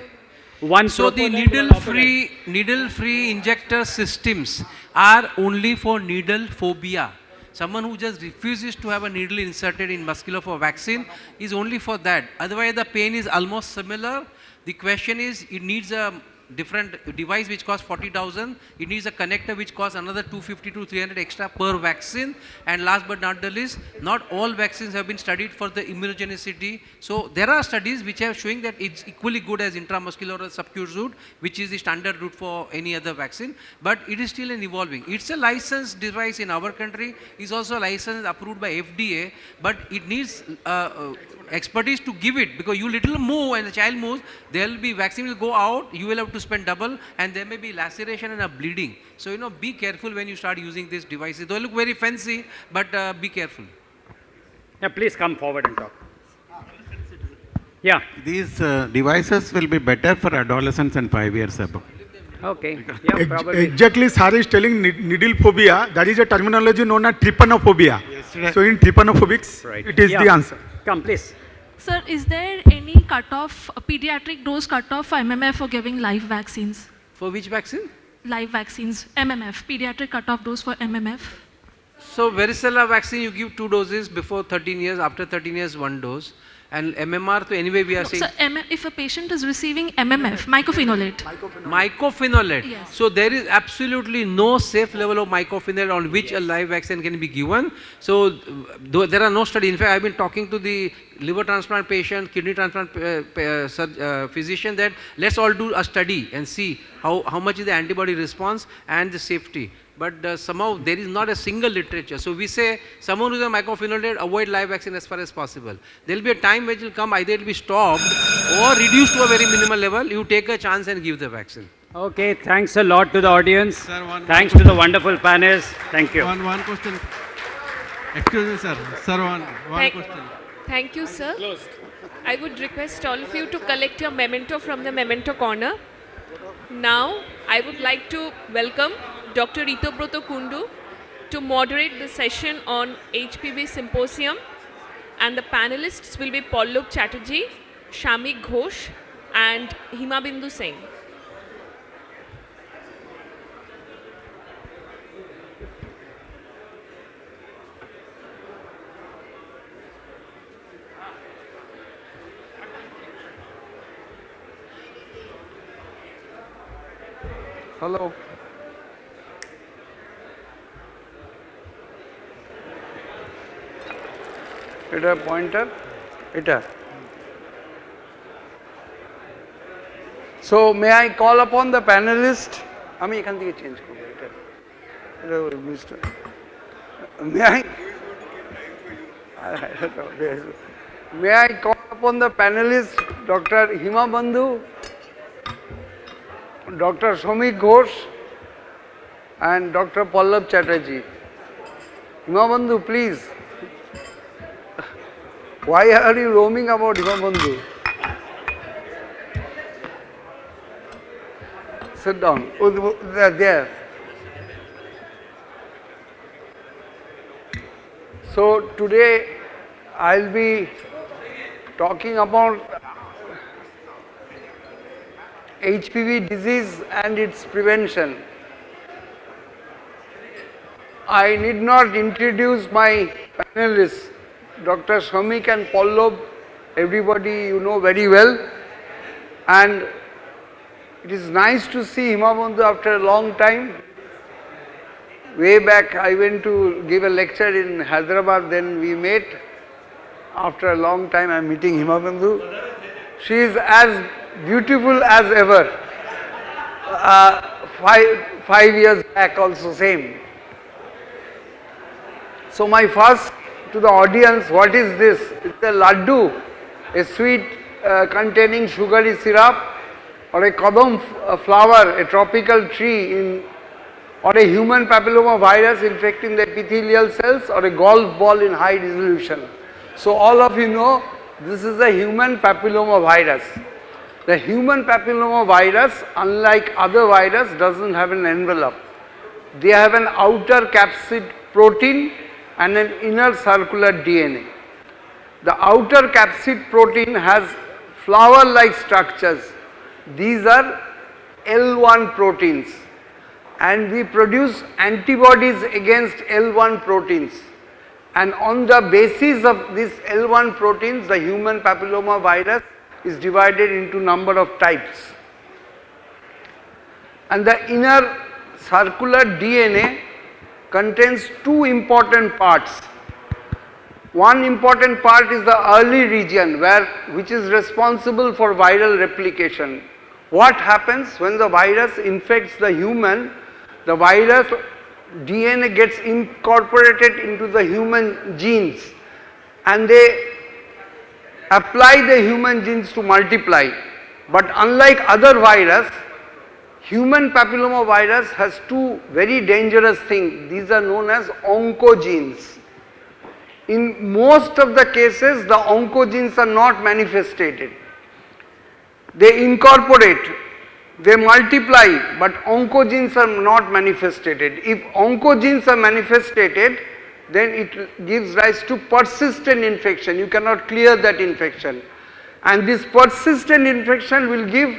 One So the needle-free injector systems are only for needle phobia. Someone who just refuses to have a needle inserted in muscular for vaccine is only for that. Otherwise, the pain is almost similar. The question is, it needs a different device which costs 40,000. It needs a connector which costs another 250 to 300 extra per vaccine. And last but not the least, not all vaccines have been studied for the immunogenicity. So there are studies which are showing that it's equally good as intramuscular or subcutaneous route, which is the standard route for any other vaccine. But it is still an evolving. It's a licensed device in our country. It's also licensed approved by FDA. But it needs expertise to give it, because you little move and the child moves, there will be vaccine will go out, you will have to spend double, and there may be laceration and a bleeding. So be careful when you start using these devices. They look very fancy, but be careful. Yeah, please come forward and talk. Yeah. These devices will be better for adolescents and 5 years above. Okay. Yeah, probably. Exactly, sir is telling needle phobia. That is a terminology known as trypanophobia. So in trypanophobics, it is the answer. Come, please. Sir, is there any cutoff, pediatric dose cutoff for MMF for giving live vaccines? For which vaccine? Live vaccines, MMF, pediatric cutoff dose for MMF. So varicella vaccine, you give 2 doses before 13 years, after 13 years 1 dose. And MMR, so anyway we are saying... So if a patient is receiving MMF, mycophenolate. Mycophenolate. Yes. So there is absolutely no safe level of mycophenolate on which a live vaccine can be given. So there are no studies. In fact, I have been talking to the liver transplant patient, kidney transplant physician, that let's all do a study and see how much is the antibody response and the safety. But somehow there is not a single literature. So we say someone who is on mycophenolate, avoid live vaccine as far as possible. There will be a time which will come, either it will be stopped or reduced to a very minimal level. You take a chance and give the vaccine. Okay, thanks a lot to the audience. Sir, thanks to the wonderful panelists. Thank you. One question. Excuse me, sir. Sir, one question. Thank you, sir. I would request all of you to collect your memento from the memento corner. Now, I would like to welcome Dr. Ritobroto Kundu to moderate the session on HPV Symposium, and the panelists will be Pallab Chatterjee, Shamik Ghosh and Himabindu Singh. Hello. এটা pointer, এটা. So may I call upon the panelist? আমি এখান থেকে change করব এটা. Mister. May I call upon the panelist, Dr. Himabindu, Dr. Shamik Ghosh and Dr. Pallab Chatterjee. Himabindu, please. Why are you roaming about, Himabindu? Sit down. Oh, they are there. So today I'll be talking about HPV disease and its prevention. I need not introduce my panelists, Dr. Shamik and Pallab. Everybody you know very well, and it is nice to see Himabindu after a long time. Way back I went to give a lecture in Hyderabad, then we met. After a long time I am meeting Himabindu. She is as beautiful as ever. 5 years back also same. So my first to the audience, what is this? It's a laddu, a sweet containing sugary syrup, or a kadam flower, a tropical tree, or a human papilloma virus infecting the epithelial cells, or a golf ball in high resolution. So all of you know this is a human papilloma virus. The human papilloma virus, unlike other virus, doesn't have an envelope. They have an outer capsid protein and an inner circular DNA. The outer capsid protein has flower-like structures. These are L1 proteins. and we produce antibodies against L1 proteins. And on the basis of these L1 proteins, the human papilloma virus is divided into number of types. And the inner circular DNA contains two important parts. One important part is the early region which is responsible for viral replication. What happens when the virus infects the human? The virus DNA gets incorporated into the human genes and they apply the human genes to multiply. But unlike other virus, human papilloma virus has two very dangerous things. These are known as oncogenes. In most of the cases, the oncogenes are not manifested. They incorporate, they multiply, but oncogenes are not manifested. If oncogenes are manifested, then it gives rise to persistent infection. You cannot clear that infection. And this persistent infection will give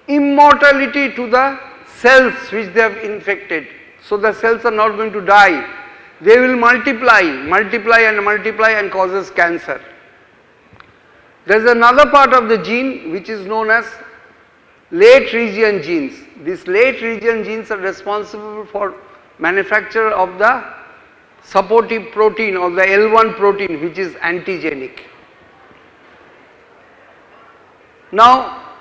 immortality to the cells which they have infected. So the cells are not going to die. They will multiply and causes cancer. There is another part of the gene which is known as late region genes. These late region genes are responsible for manufacture of the supportive protein or the L1 protein which is antigenic. Now,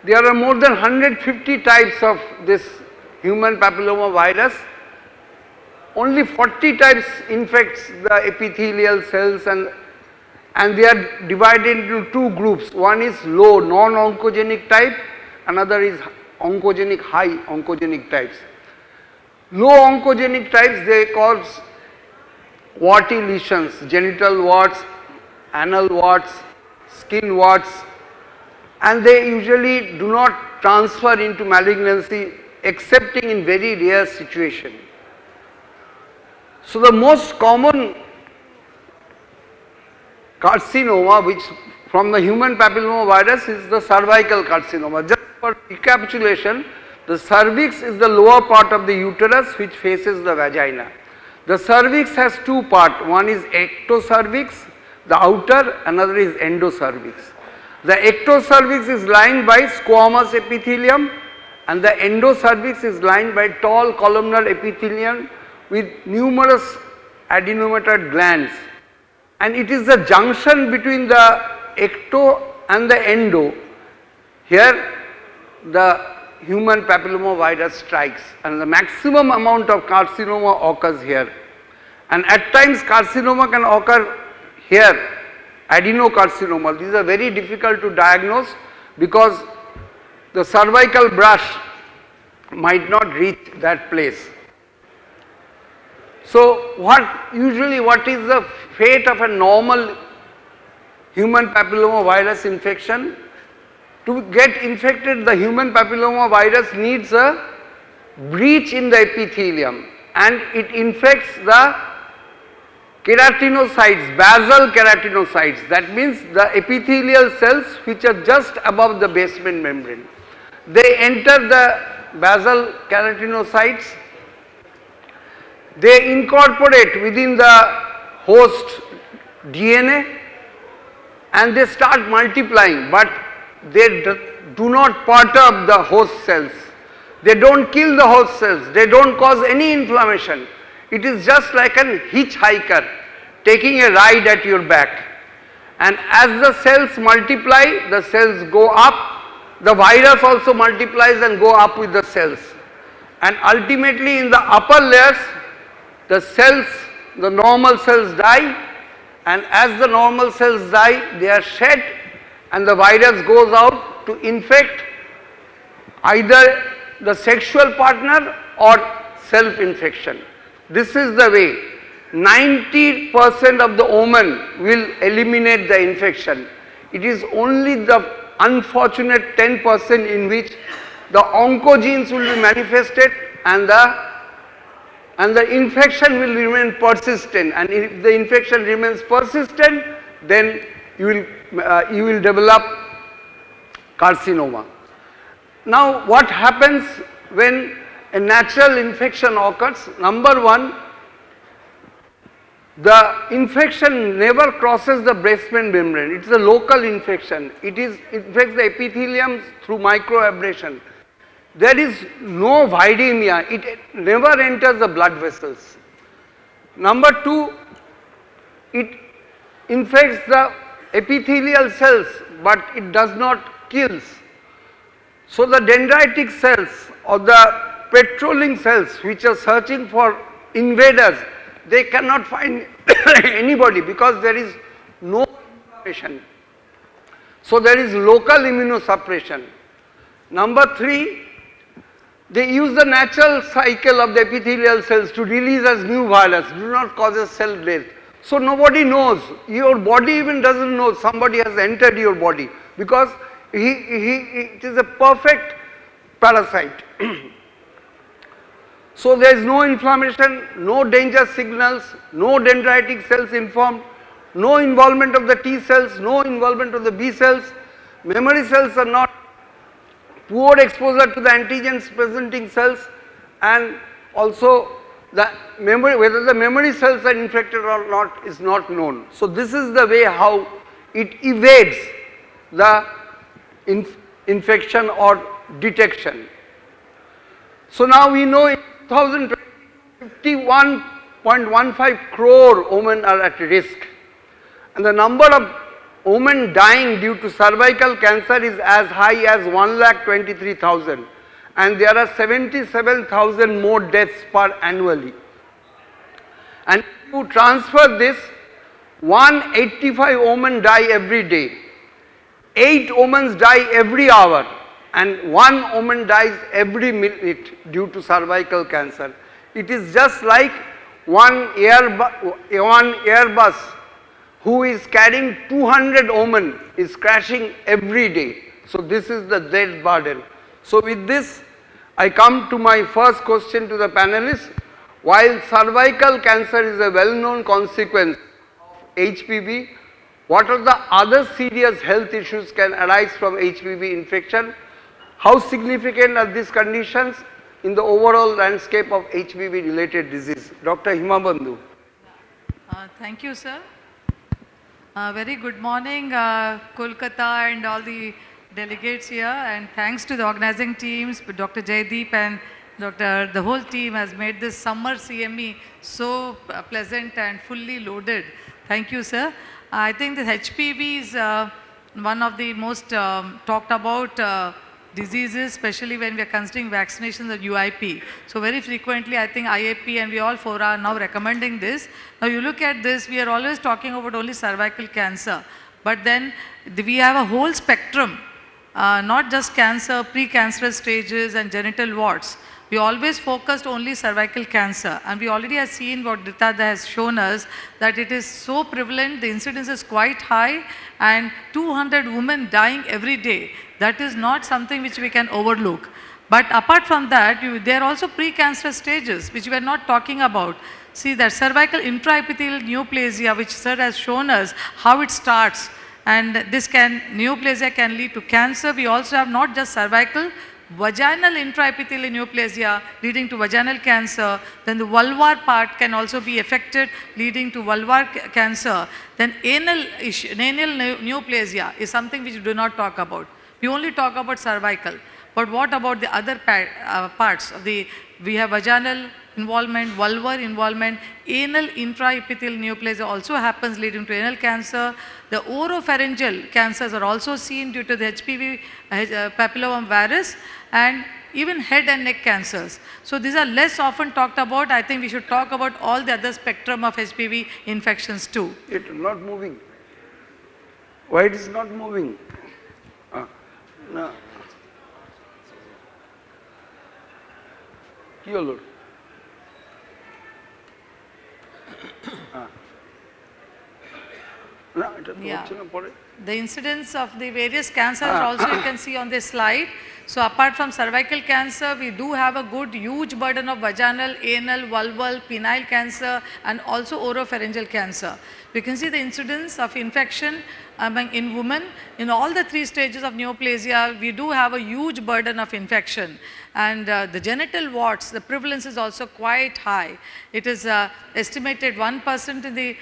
there are more than 150 types of this human papilloma virus. Only 40 types infects the epithelial cells and they are divided into two groups. One is low non-oncogenic type, another is oncogenic high oncogenic types. Low oncogenic types they cause warty lesions, genital warts, anal warts, skin warts, and they usually do not transfer into malignancy excepting in very rare situation. So the most common carcinoma which from the human papilloma virus is the cervical carcinoma. Just for recapitulation, the cervix is the lower part of the uterus which faces the vagina. The cervix has two parts, one is ectocervix, the outer, another is endocervix. The ectocervix is lined by squamous epithelium and the endocervix is lined by tall columnar epithelium with numerous adenomatous glands, and it is the junction between the ecto and the endo. Here the human papilloma virus strikes and the maximum amount of carcinoma occurs here, and at times carcinoma can occur here, adenocarcinoma. These are very difficult to diagnose because the cervical brush might not reach that place. So what is the fate of a normal human papilloma virus infection? To get infected, the human papilloma virus needs a breach in the epithelium and it infects the keratinocytes, basal keratinocytes. That means the epithelial cells which are just above the basement membrane. They enter the basal keratinocytes. They incorporate within the host DNA and they start multiplying, but they do not perturb the host cells. They don't kill the host cells, they don't cause any inflammation. It is just like a hitchhiker taking a ride at your back. And as the cells multiply, the cells go up, the virus also multiplies and go up with the cells. And ultimately in the upper layers, the cells, the normal cells die, and as the normal cells die, they are shed and the virus goes out to infect either the sexual partner or self-infection. This is the way. 90% of the women will eliminate the infection. It is only the unfortunate 10% in which the oncogenes will be manifested and the infection will remain persistent, and if the infection remains persistent, then you will develop carcinoma. Now, what happens when a natural infection occurs? Number one, the infection never crosses the breastplate membrane. It is a local infection. It infects the epithelium through microabrasion. There is no viremia. It never enters the blood vessels. Number two, it infects the epithelial cells, but it does not kills. So the dendritic cells or the patrolling cells which are searching for invaders, they cannot find anybody because there is no inflammation. So there is local immunosuppression. Number three, they use the natural cycle of the epithelial cells to release as new virus, do not cause a cell death. So nobody knows, your body even doesn't know somebody has entered your body because it is a perfect parasite. So there is no inflammation, no danger signals, no dendritic cells informed, no involvement of the T cells, no involvement of the B cells, memory cells are not, poor exposure to the antigens presenting cells, and also the memory, whether the memory cells are infected or not is not known. So this is the way how it evades the infection or detection. So now we know in 51.15 crore women are at risk, and the number of women dying due to cervical cancer is as high as 1,23,000, and there are 77,000 more deaths per annually. And to transfer this, 185 women die every day, 8 women die every hour, and 1 woman dies every minute due to cervical cancer. It is just like one Airbus who is carrying 200 women is crashing every day. So this is the death burden. So with this, I come to my first question to the panelists. While cervical cancer is a well-known consequence of HPV, what are the other serious health issues can arise from HPV infection? How significant are these conditions in the overall landscape of HPV related disease? Dr. Himabandhu. Thank you, sir. Very good morning, Kolkata and all the delegates here, and thanks to the organizing teams, Dr. Jaideep and the whole team has made this summer CME so pleasant and fully loaded. Thank you, sir. I think the HPV is one of the most talked about diseases, especially when we are considering vaccinations or UIP. So very frequently, I think IAP and we all four are now recommending this. Now you look at this, we are always talking about only cervical cancer, but then we have a whole spectrum, not just cancer, precancerous stages and genital warts. We always focused only cervical cancer, and we already have seen what Dita has shown us, that it is so prevalent, the incidence is quite high, and 200 women dying every day. That is not something which we can overlook. But apart from that, there are also precancerous stages which we are not talking about. See that cervical intraepithelial neoplasia, which sir has shown us how it starts, and this neoplasia can lead to cancer. We also have not just cervical, vaginal intraepithelial neoplasia leading to vaginal cancer, then the vulvar part can also be affected leading to vulvar cancer, then anal neoplasia is something which we do not talk about. We only talk about cervical, but what about the other parts of we have vaginal involvement, vulvar involvement, anal intraepithelial neoplasia also happens leading to anal cancer. The oropharyngeal cancers are also seen due to the HPV papilloma virus, and even head and neck cancers. So these are less often talked about. I think we should talk about all the other spectrum of HPV infections too. It is not moving. Why it is not moving? No. Lord. Yeah. The incidence of the various cancers also you can see on this slide. So apart from cervical cancer, we do have a huge burden of vaginal, anal, vulval, penile cancer, and also oropharyngeal cancer. we can see the incidence of infection in women. In all the 3 stages of neoplasia, we do have a huge burden of infection. And the genital warts, the prevalence is also quite high. It is estimated 1% in the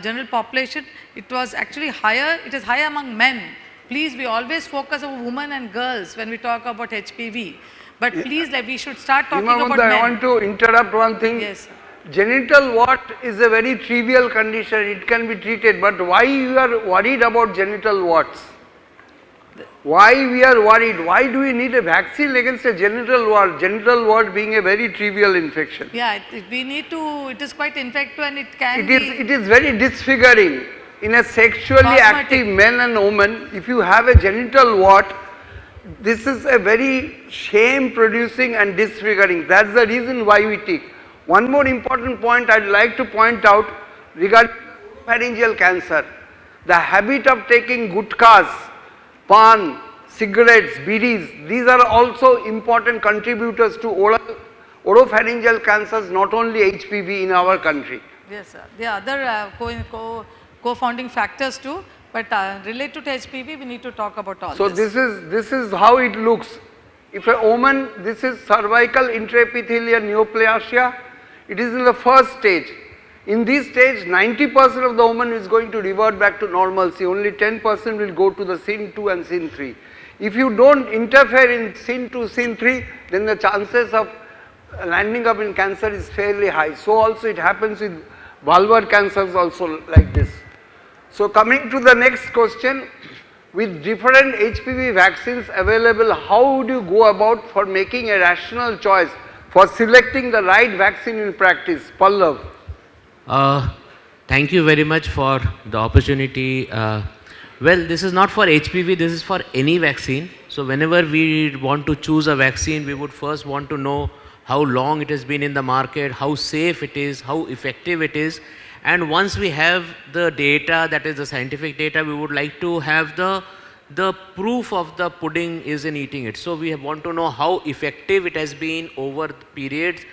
general population. It was actually higher, it is higher among men. Please, we always focus on women and girls when we talk about HPV. But please, we should start talking about men. I want to interrupt one thing. Yes. Genital wart is a very trivial condition. It can be treated. But why you are worried about genital warts? Why we are worried? Why do we need a vaccine against a genital wart? Genital wart being a very trivial infection. Yeah, we need to, it is quite infective and it can be. It is very disfiguring. In a sexually active man and woman, if you have a genital wart, this is a very shame producing and disfiguring. That's the reason why we take. One more important point I'd like to point out regarding pharyngeal cancer. The habit of taking gutkhas, pan, cigarettes, bidis, these are also important contributors to oropharyngeal cancers, not only HPV in our country. Yes, sir. The other co-founding factors too, but related to HPV, we need to talk about all this. So this is how it looks. If a woman, this is cervical intraepithelial neoplasia, it is in the first stage. In this stage, 90% of the woman is going to revert back to normalcy, only 10% will go to the SIN 2 and SIN 3. If you don't interfere in SIN 2, SIN 3, then the chances of landing up in cancer is fairly high. So also it happens with vulvar cancers also like this. So coming to the next question, with different HPV vaccines available, how would you go about for making a rational choice for selecting the right vaccine in practice? Pallav. Thank you very much for the opportunity. Well, this is not for HPV, this is for any vaccine. So whenever we want to choose a vaccine, we would first want to know how long it has been in the market, how safe it is, how effective it is. And once we have the data, that is the scientific data, we would like to have the proof of the pudding is in eating it. So we want to know how effective it has been over the periods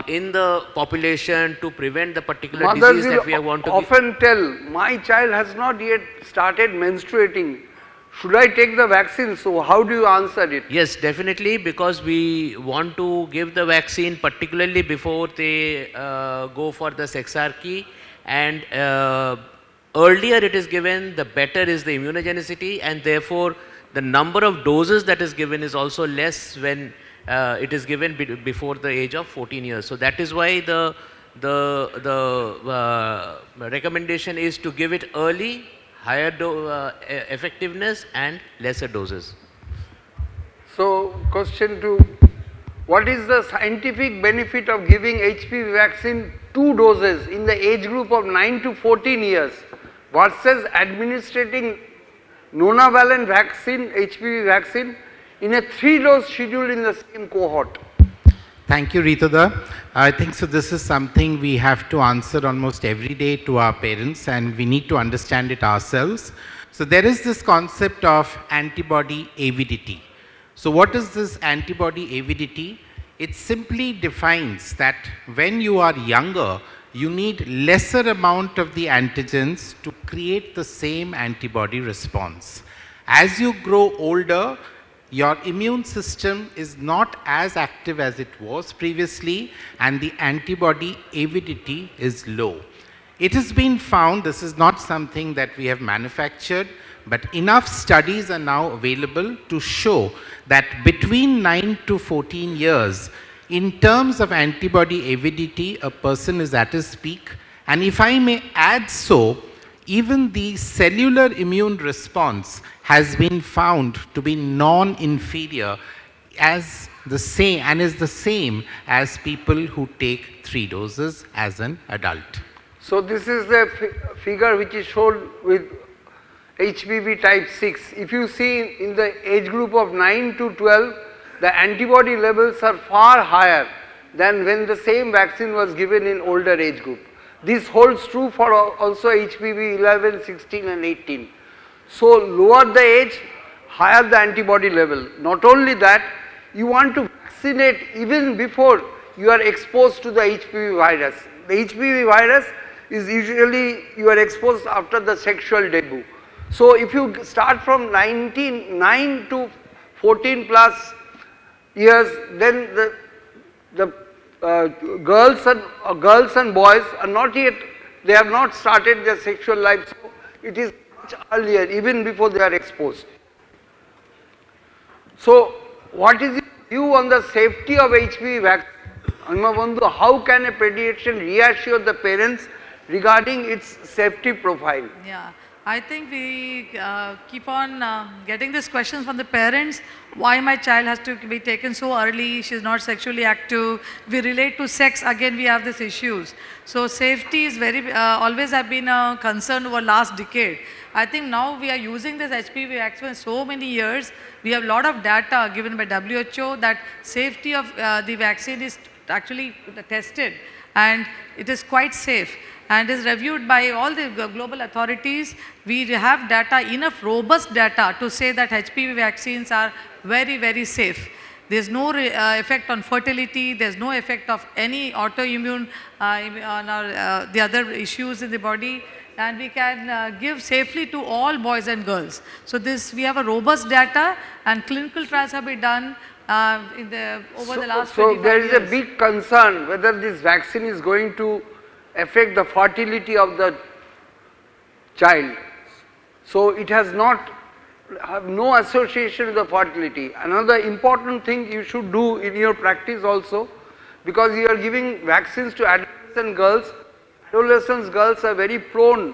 in the population to prevent the particular disease that we want to often tell, my child has not yet started menstruating. Should I take the vaccine? So how do you answer it? Yes, definitely, because we want to give the vaccine particularly before they go for the sexarchy, and earlier it is given, the better is the immunogenicity, and therefore the number of doses that is given is also less when it is given before the age of 14 years. So that is why the recommendation is to give it early, higher effectiveness and lesser doses. So question 2, what is the scientific benefit of giving HPV vaccine 2 doses in the age group of 9 to 14 years versus administering nonavalent vaccine, HPV vaccine in a 3-dose schedule in the same cohort? Thank you, Ritada. I think so this is something we have to answer almost every day to our parents, and we need to understand it ourselves. So there is this concept of antibody avidity. So what is this antibody avidity? It simply defines that when you are younger, you need lesser amount of the antigens to create the same antibody response. As you grow older, your immune system is not as active as it was previously, and the antibody avidity is low. It has been found, this is not something that we have manufactured, but enough studies are now available to show that between 9 to 14 years, in terms of antibody avidity, a person is at his peak. And if I may add so, even the cellular immune response has been found to be non-inferior as the same and is the same as people who take 3 doses as an adult. So this is the figure which is shown with HPV type 6. If you see in the age group of 9 to 12, the antibody levels are far higher than when the same vaccine was given in older age group. This holds true for also HPV 11, 16 and 18. So lower the age, higher the antibody level. Not only that, you want to vaccinate even before you are exposed to the HPV virus. The HPV virus is usually you are exposed after the sexual debut. So if you start from 9 to 14 plus years, then the girls and boys are not yet, they have not started their sexual life, so it is much earlier, even before they are exposed. So what is your view on the safety of HPV vaccine? Anima, how can a pediatrician reassure the parents regarding its safety profile? Yeah, I think we keep on getting these questions from the parents. Why my child has to be taken so early? She's not sexually active. We relate to sex. Again, we have these issues. So safety is very always have been a concern over last decade. I think now we are using this HPV vaccine for so many years. We have a lot of data given by WHO that safety of the vaccine is actually tested and it is quite safe and is reviewed by all the global authorities. We have data, enough robust data to say that HPV vaccines are very, very safe. There's no effect on fertility, there's no effect of any autoimmune on the other issues in the body, and we can give safely to all boys and girls. So this, we have a robust data and clinical trials have been done over the last 25 years. So there is a big concern whether this vaccine is going to affect the fertility of the child. So it has not have no association with the fertility. Another important thing you should do in your practice also, because you are giving vaccines to adolescent girls. Adolescent girls are very prone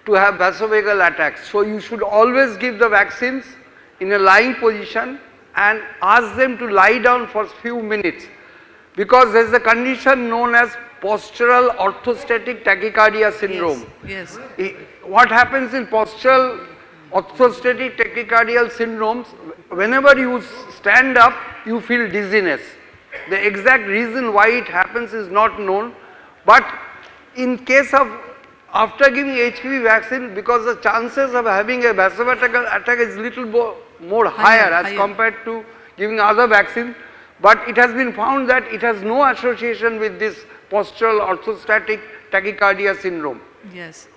to have vasovagal attacks. So you should always give the vaccines in a lying position and ask them to lie down for few minutes, because there is a condition known as postural orthostatic tachycardia syndrome. Yes. What happens in postural orthostatic tachycardial syndromes, whenever you stand up, you feel dizziness. The exact reason why it happens is not known, but in case of after giving HPV vaccine, because the chances of having a vasovagal attack is little more higher as compared to giving other vaccines, but it has been found that it has no association with this postural orthostatic tachycardia syndrome. Yes.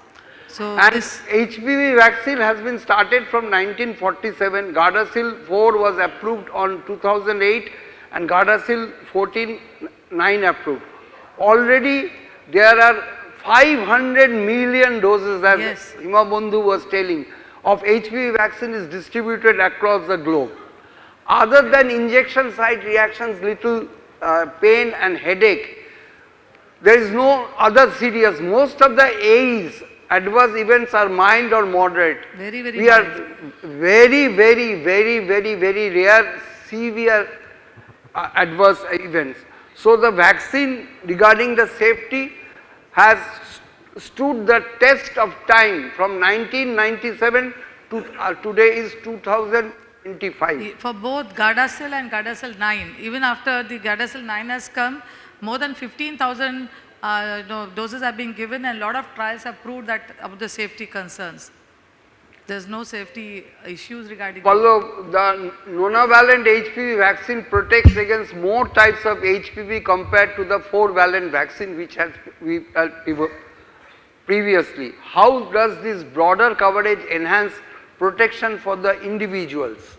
So And this HPV vaccine has been started from 1947. Gardasil 4 was approved on 2008 and Gardasil 14 approved. Already there are 500 million doses, as Hima Bandhu was telling, of HPV vaccine is distributed across the globe. Other than injection site reactions, little pain and headache, there is no other serious. Most of the AEs, adverse events, are mild or moderate. Very, very We are mild. very rare severe adverse events. So the vaccine regarding the safety has stood the test of time from 1997 to today is 2025. For both Gardasil and Gardasil 9, even after the Gardasil 9 has come, more than 15,000 doses are being given and a lot of trials have proved that about the safety concerns. There's no safety issues regarding Although the nonavalent HPV vaccine protects against more types of HPV compared to the 4-valent vaccine which has previously. How does this broader coverage enhance protection for the individuals?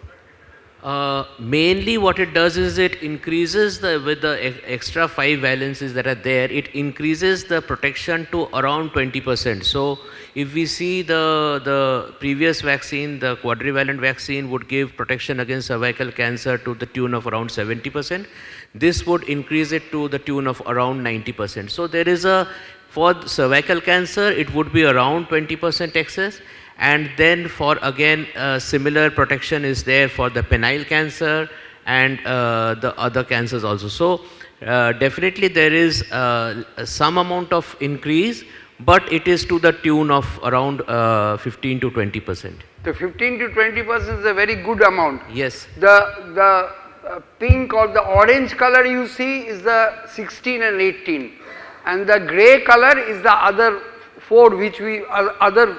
Mainly what it does is it increases with the extra 5 valencies that are there, it increases the protection to around 20%. So if we see the previous vaccine, the quadrivalent vaccine would give protection against cervical cancer to the tune of around 70%. This would increase it to the tune of around 90%. So there is for cervical cancer, it would be around 20% excess. And then for again similar protection is there for the penile cancer and the other cancers also. So definitely there is some amount of increase, but it is to the tune of around 15 to 20%. So 15 to 20% is a very good amount. Yes. The pink or the orange color you see is the 16 and 18, and the grey color is the other 4 which we other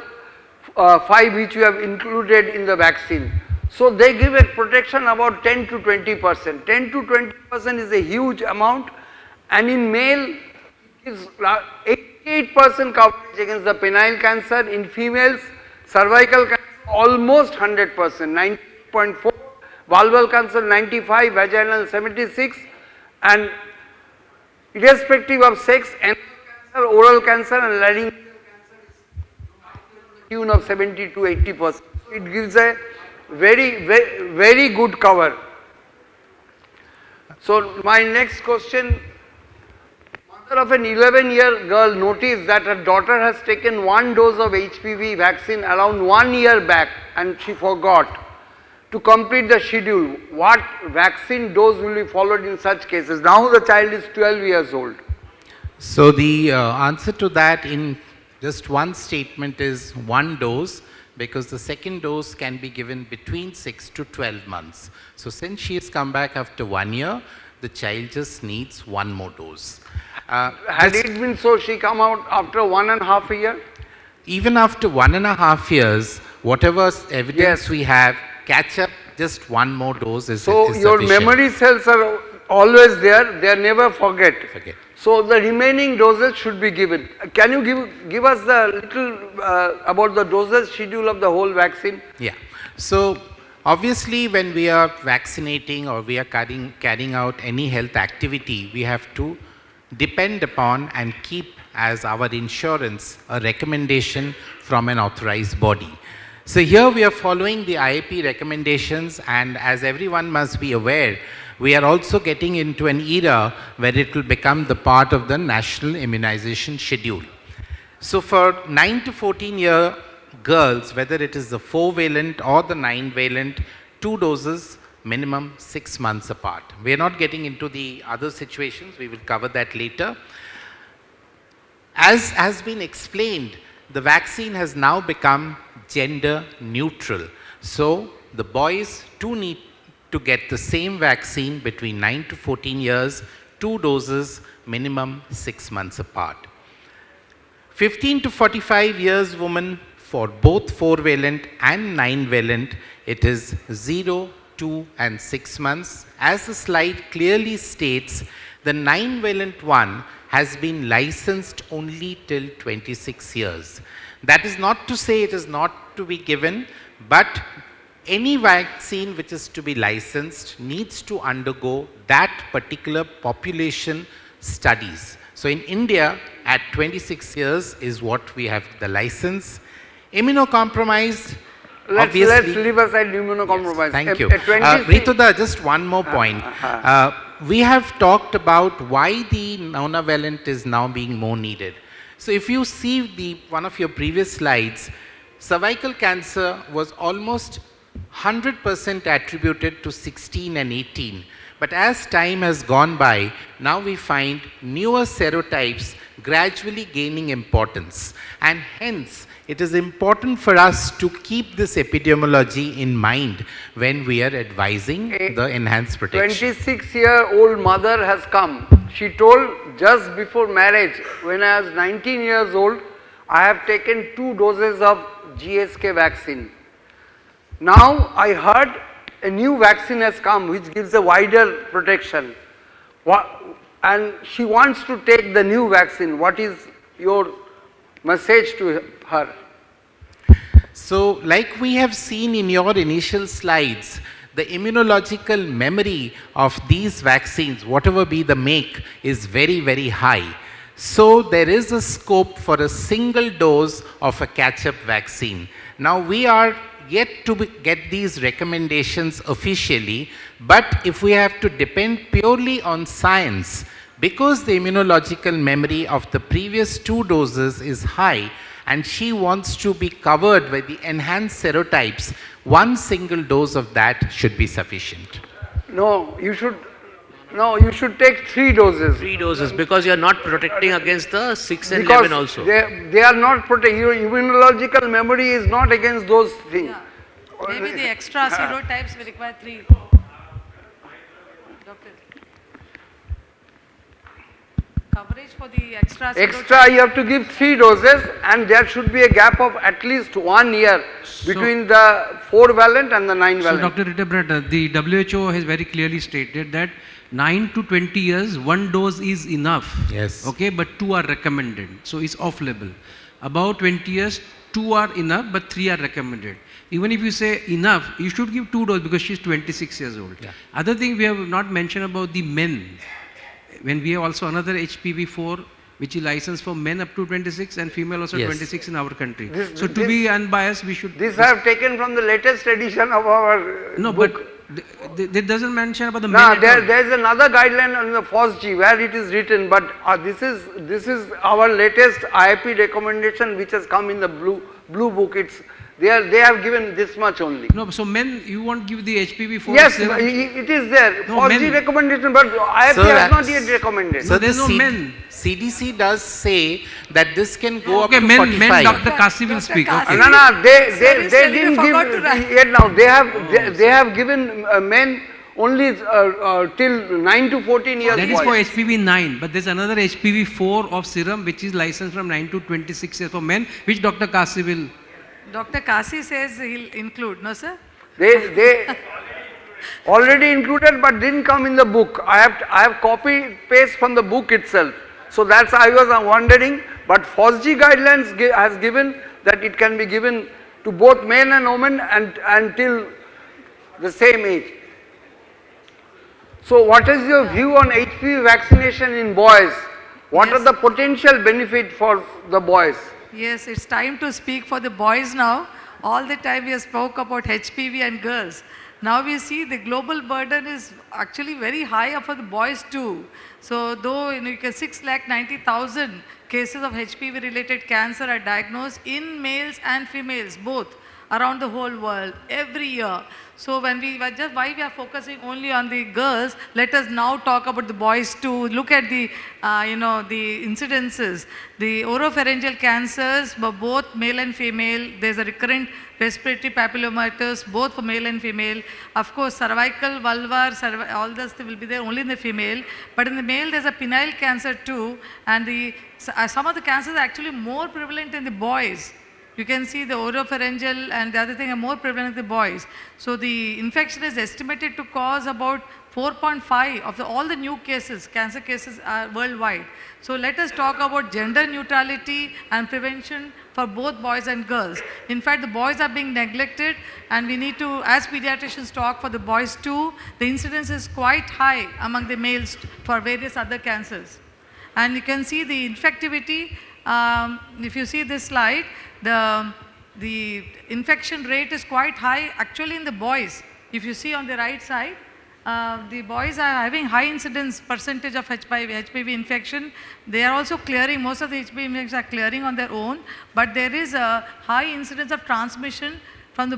5 which we have included in the vaccine. So they give a protection about 10 to 20%. 10 to 20% is a huge amount, and in male it is 80 98% coverage against the penile cancer in females, cervical cancer almost 100%, 90.4, vulval cancer 95, vaginal 76, and irrespective of sex, anal cancer, oral cancer and laryngeal cancer is tune of 70 to 80%. It gives a very good cover. So my next question, mother of an 11-year girl noticed that her daughter has taken 1 dose of HPV vaccine around 1 year back and she forgot to complete the schedule. What vaccine dose will be followed in such cases? Now the child is 12 years old. So the answer to that in just one statement is 1 dose, because the second dose can be given between 6 to 12 months. So since she has come back after 1 year, the child just needs 1 more dose. Had it been so, she come out after 1.5 years? Even after 1.5 years, whatever evidence we have, catch up, just 1 more dose is So is your sufficient. memory cells are always there, they are never forget. So the remaining doses should be given. Can you give us the little about the dosage schedule of the whole vaccine? Yeah. So obviously when we are vaccinating or we are carrying out any health activity, we have to depend upon and keep as our insurance a recommendation from an authorized body. So here we are following the IAP recommendations, and as everyone must be aware, we are also getting into an era where it will become the part of the national immunization schedule. So for 9 to 14-year girls, whether it is the 4-valent or the 9-valent, 2 doses, minimum 6 months apart. We are not getting into the other situations, we will cover that later. As has been explained, the vaccine has now become gender neutral. So the boys too need to get the same vaccine between 9 to 14 years, 2 doses, minimum 6 months apart. 15 to 45 years women, for both 4-valent and 9-valent, it is 0, 2 and 6 months. As the slide clearly states, the 9-valent one has been licensed only till 26 years. That is not to say it is not to be given, but any vaccine which is to be licensed needs to undergo that particular population studies. So in India, at 26 years is what we have the license. Immunocompromised, Let's leave aside immunocompromised. yes, thank you. Rituda, just one more point. We have talked about why the nonavalent is now being more needed. So if you see one of your previous slides, cervical cancer was almost 100% attributed to 16 and 18. But as time has gone by, now we find newer serotypes gradually gaining importance. And hence, it is important for us to keep this epidemiology in mind when we are advising the enhanced protection. 26-year-old mother has come. She told just before marriage, when I was 19 years old, I have taken 2 doses of GSK vaccine. Now I heard a new vaccine has come which gives a wider protection. And she wants to take the new vaccine. What is your message to her? So like we have seen in your initial slides, the immunological memory of these vaccines, whatever be the make, is very, very high. So there is a scope for a single dose of a catch-up vaccine. Now we are yet to get these recommendations officially, but if we have to depend purely on science, because the immunological memory of the previous 2 doses is high and she wants to be covered by the enhanced serotypes, 1 single dose of that should be sufficient. No, you should take 3 doses. 3 doses, because you are not protecting against the 6 and Because 11 also. they are not protecting. Your immunological memory is not against those things. Maybe the extra serotypes will require 3. Doctor. coverage for the extra Extra, you have to give 3 doses, and there should be a gap of at least 1 year between the 4-valent and the 9-valent. So, Dr. Ritterbrand, the WHO has very clearly stated that 9 to 20 years, 1 dose is enough. Yes. Okay, but 2 are recommended. So, it's off-label. About 20 years, 2 are enough, but 3 are recommended. Even if you say enough, you should give 2 doses because she's 26 years old. Yeah. Other thing we have not mentioned about the men. When we have also another HPV4 which is licensed for men up to 26 and female also 26 in our country. So to be unbiased, we should... This I have taken from the latest edition of our No, book. but it doesn't mention about the No, men. there is another guideline on the FOSG where it is written, but this is our latest IAP recommendation which has come in the blue book. They have given this much only. No, so men, you won't give the HPV4 Yes, serum? it is there. No, FOSG men. recommendation, but IAP has not yet recommended. So there's no men. CDC does say that this can go Okay, up to men, 45. Dr. Kasi will speak. Okay. No, they didn't give yet now. They have given men only till 9 to 14 years. That is for HPV9, but there's another HPV4 of serum which is licensed from 9 to 26 years for men, which Dr. Kasi will... Dr. Kasi says he'll include, no sir? They already included but didn't come in the book. I have copy paste from the book itself. So that's I was wondering, but FOSG guidelines has given that it can be given to both men and women and until the same age. So what is your view on HPV vaccination in boys? What are the potential benefit for the boys? Yes, it's time to speak for the boys now. All the time we spoke about HPV and girls. Now we see the global burden is actually very high for the boys too. So though you can 6,90,000 cases of HPV related cancer are diagnosed in males and females both around the whole world every year. So when we were just why we are focusing only on the girls, let us now talk about the boys too. Look at the the incidences. The oropharyngeal cancers, both male and female. There's a recurrent respiratory papillomavirus, both for male and female. Of course, cervical, vulvar, all this will be there only in the female. But in the male, there's a penile cancer too, and some of the cancers are actually more prevalent in the boys. You can see the oropharyngeal and the other thing are more prevalent in the boys. So the infection is estimated to cause about 4.5 of all the new cases, cancer cases are worldwide. So let us talk about gender neutrality and prevention for both boys and girls. In fact, the boys are being neglected and we need to, as pediatricians talk for the boys too, the incidence is quite high among the males for various other cancers. And you can see the infectivity, if you see this slide, the infection rate is quite high actually in the boys. If you see on the right side, the boys are having high incidence percentage of HPV infection. They are also clearing, most of the HPV infections are clearing on their own, but there is a high incidence of transmission from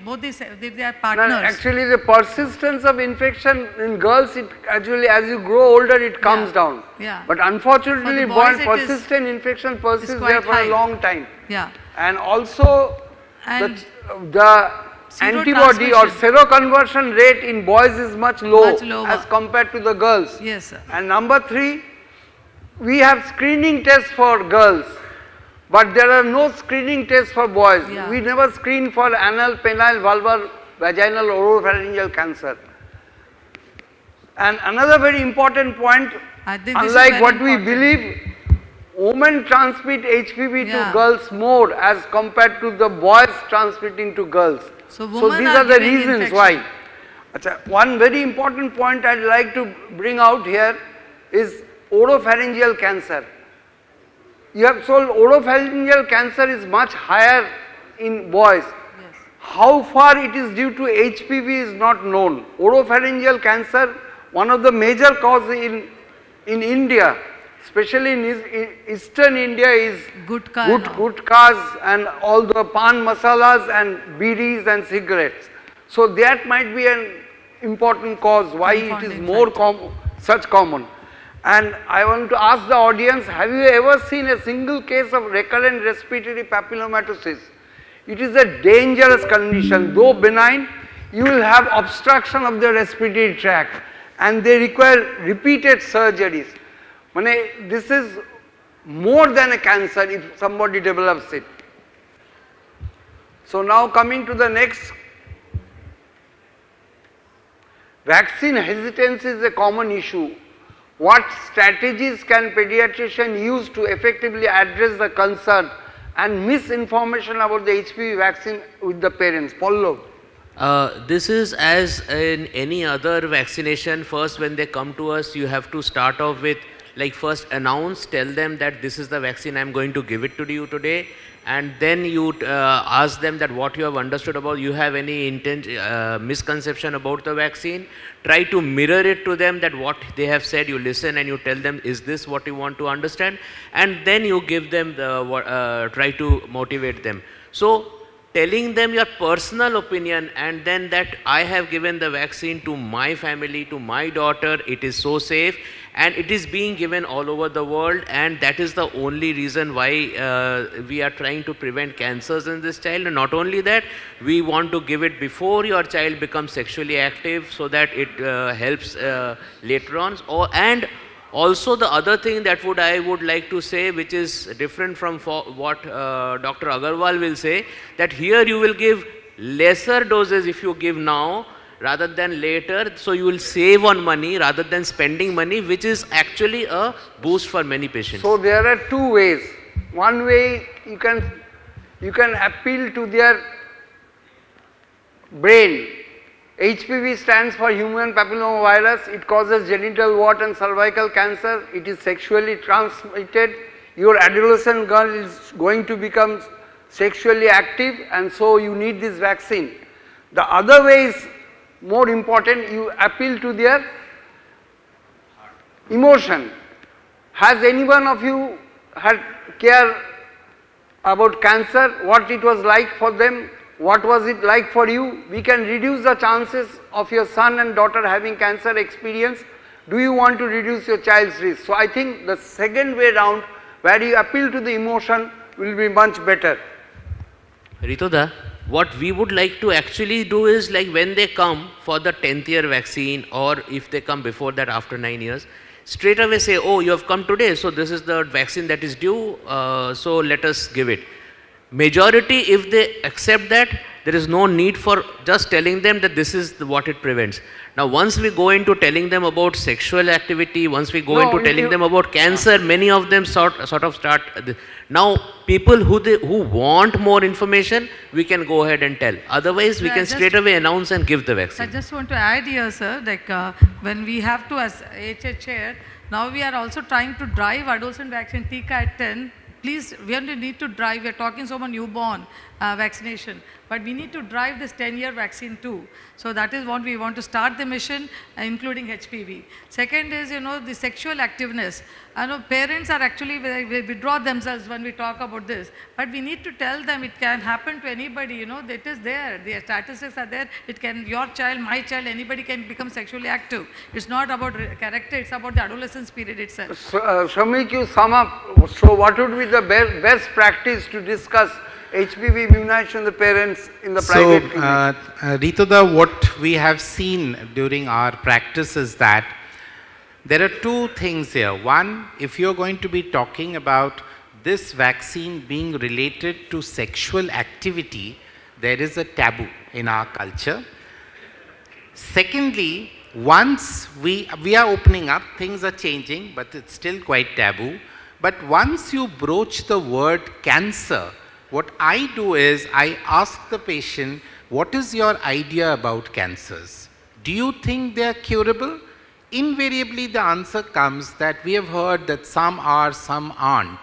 both their partners. No, actually the persistence of infection in girls, it actually as you grow older it comes down. Yeah. But unfortunately boys persistent infection persists there for high. a long time. Yeah. And also the antibody or seroconversion rate in boys is much lower as compared to the girls. Yes, sir. And number 3, we have screening tests for girls, but there are no screening tests for boys. Yeah. We never screen for anal, penile, vulvar, vaginal, oropharyngeal cancer. And another very important point, unlike what we believe, women transmit HPV to girls more as compared to the boys transmitting to girls. So these are the reasons why. One very important point I would like to bring out here is oropharyngeal cancer. Oropharyngeal cancer is much higher in boys. Yes. How far it is due to HPV is not known. Oropharyngeal cancer, one of the major causes in India, especially in eastern India, is gutkhas and all the pan masalas and bidis and cigarettes. So that might be an important cause why it is more such common. And I want to ask the audience, have you ever seen a single case of recurrent respiratory papillomatosis? It is a dangerous condition. Though benign, you will have obstruction of the respiratory tract and they require repeated surgeries. This is more than a cancer if somebody develops it. So now coming to the next, vaccine hesitance is a common issue. What strategies can pediatrician use to effectively address the concern and misinformation about the HPV vaccine with the parents? Pallav. This is as in any other vaccination. First, when they come to us, you have to start off with, like, first announce, tell them that this is the vaccine I am going to give it to you today, and then you ask them that what you have understood about, you have any misconception about the vaccine, try to mirror it to them, that what they have said, you listen and you tell them, is this what you want to understand, and then you give them the, try to motivate them. So telling them your personal opinion, and then that I have given the vaccine to my family, to my daughter, it is so safe, and it is being given all over the world, and that is the only reason why we are trying to prevent cancers in this child. And not only that, we want to give it before your child becomes sexually active, so that it helps later on. And also the other thing that I would like to say, which is different from what Dr. Agarwal will say, that here you will give lesser doses if you give now rather than later, so you will save on money rather than spending money, which is actually a boost for many patients. So there are two ways. One way, you can appeal to their brain. HPV stands for human papillomavirus. It causes genital wart and cervical cancer. It is sexually transmitted. Your adolescent girl is going to become sexually active, and so you need this vaccine. The other way is more important. You appeal to their emotion. Has any one of you had care about cancer, what it was like for them? What was it like for you? We can reduce the chances of your son and daughter having cancer experience. Do you want to reduce your child's risk? So I think the second way round, where you appeal to the emotion, will be much better. Ritoda, what we would like to actually do is, like, when they come for the 10th year vaccine, or if they come before that after 9 years, straight away say, oh, you have come today, so this is the vaccine that is due, so let us give it. Majority, if they accept that, there is no need for just telling them that this is what it prevents. Now, once we go into telling them about sexual activity, once we go into telling them about cancer, many of them sort of start. Now, people who want more information, we can go ahead and tell. Otherwise, we can straight away announce and give the vaccine. I just want to add here, sir, like when we have to, as HH chair, now we are also trying to drive adolescent vaccine Tika at 10. Please, we only need to drive, we are talking so about newborn vaccination, but we need to drive this 10-year vaccine too. So that is what we want to start the mission, including HPV. Second is, the sexual activeness. I know parents are actually, they withdraw themselves when we talk about this, but we need to tell them it can happen to anybody, it is there, the statistics are there, it can, your child, my child, anybody can become sexually active. It's not about character, it's about the adolescence period itself. So, Shamik, you sum up, so what would be the best practice to discuss HPV immunization in the parents in the private clinic? Ritoda, what we have seen during our practice is that there are two things here. One, if you're going to be talking about this vaccine being related to sexual activity, there is a taboo in our culture. Secondly, once we are opening up, things are changing, but it's still quite taboo. But once you broach the word cancer, what I do is I ask the patient, what is your idea about cancers? Do you think they are curable? Invariably the answer comes that we have heard that some are, some aren't.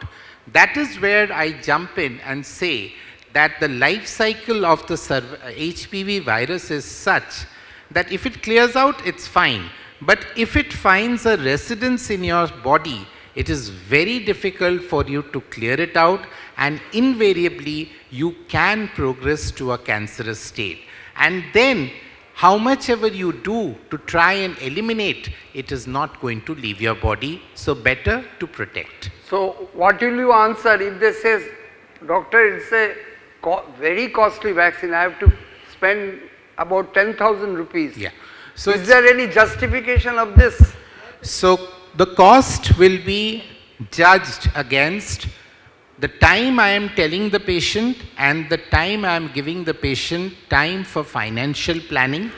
That is where I jump in and say that the life cycle of the HPV virus is such that if it clears out, it's fine. But if it finds a residence in your body, it is very difficult for you to clear it out, and invariably you can progress to a cancerous state. And then how much ever you do to try and eliminate, it is not going to leave your body, so better to protect. So what will you answer if they say, doctor, it's a very costly vaccine, I have to spend about 10,000 rupees. Yeah. So is there any justification of this? So the cost will be judged against the time I am telling the patient and the time I am giving the patient time for financial planning,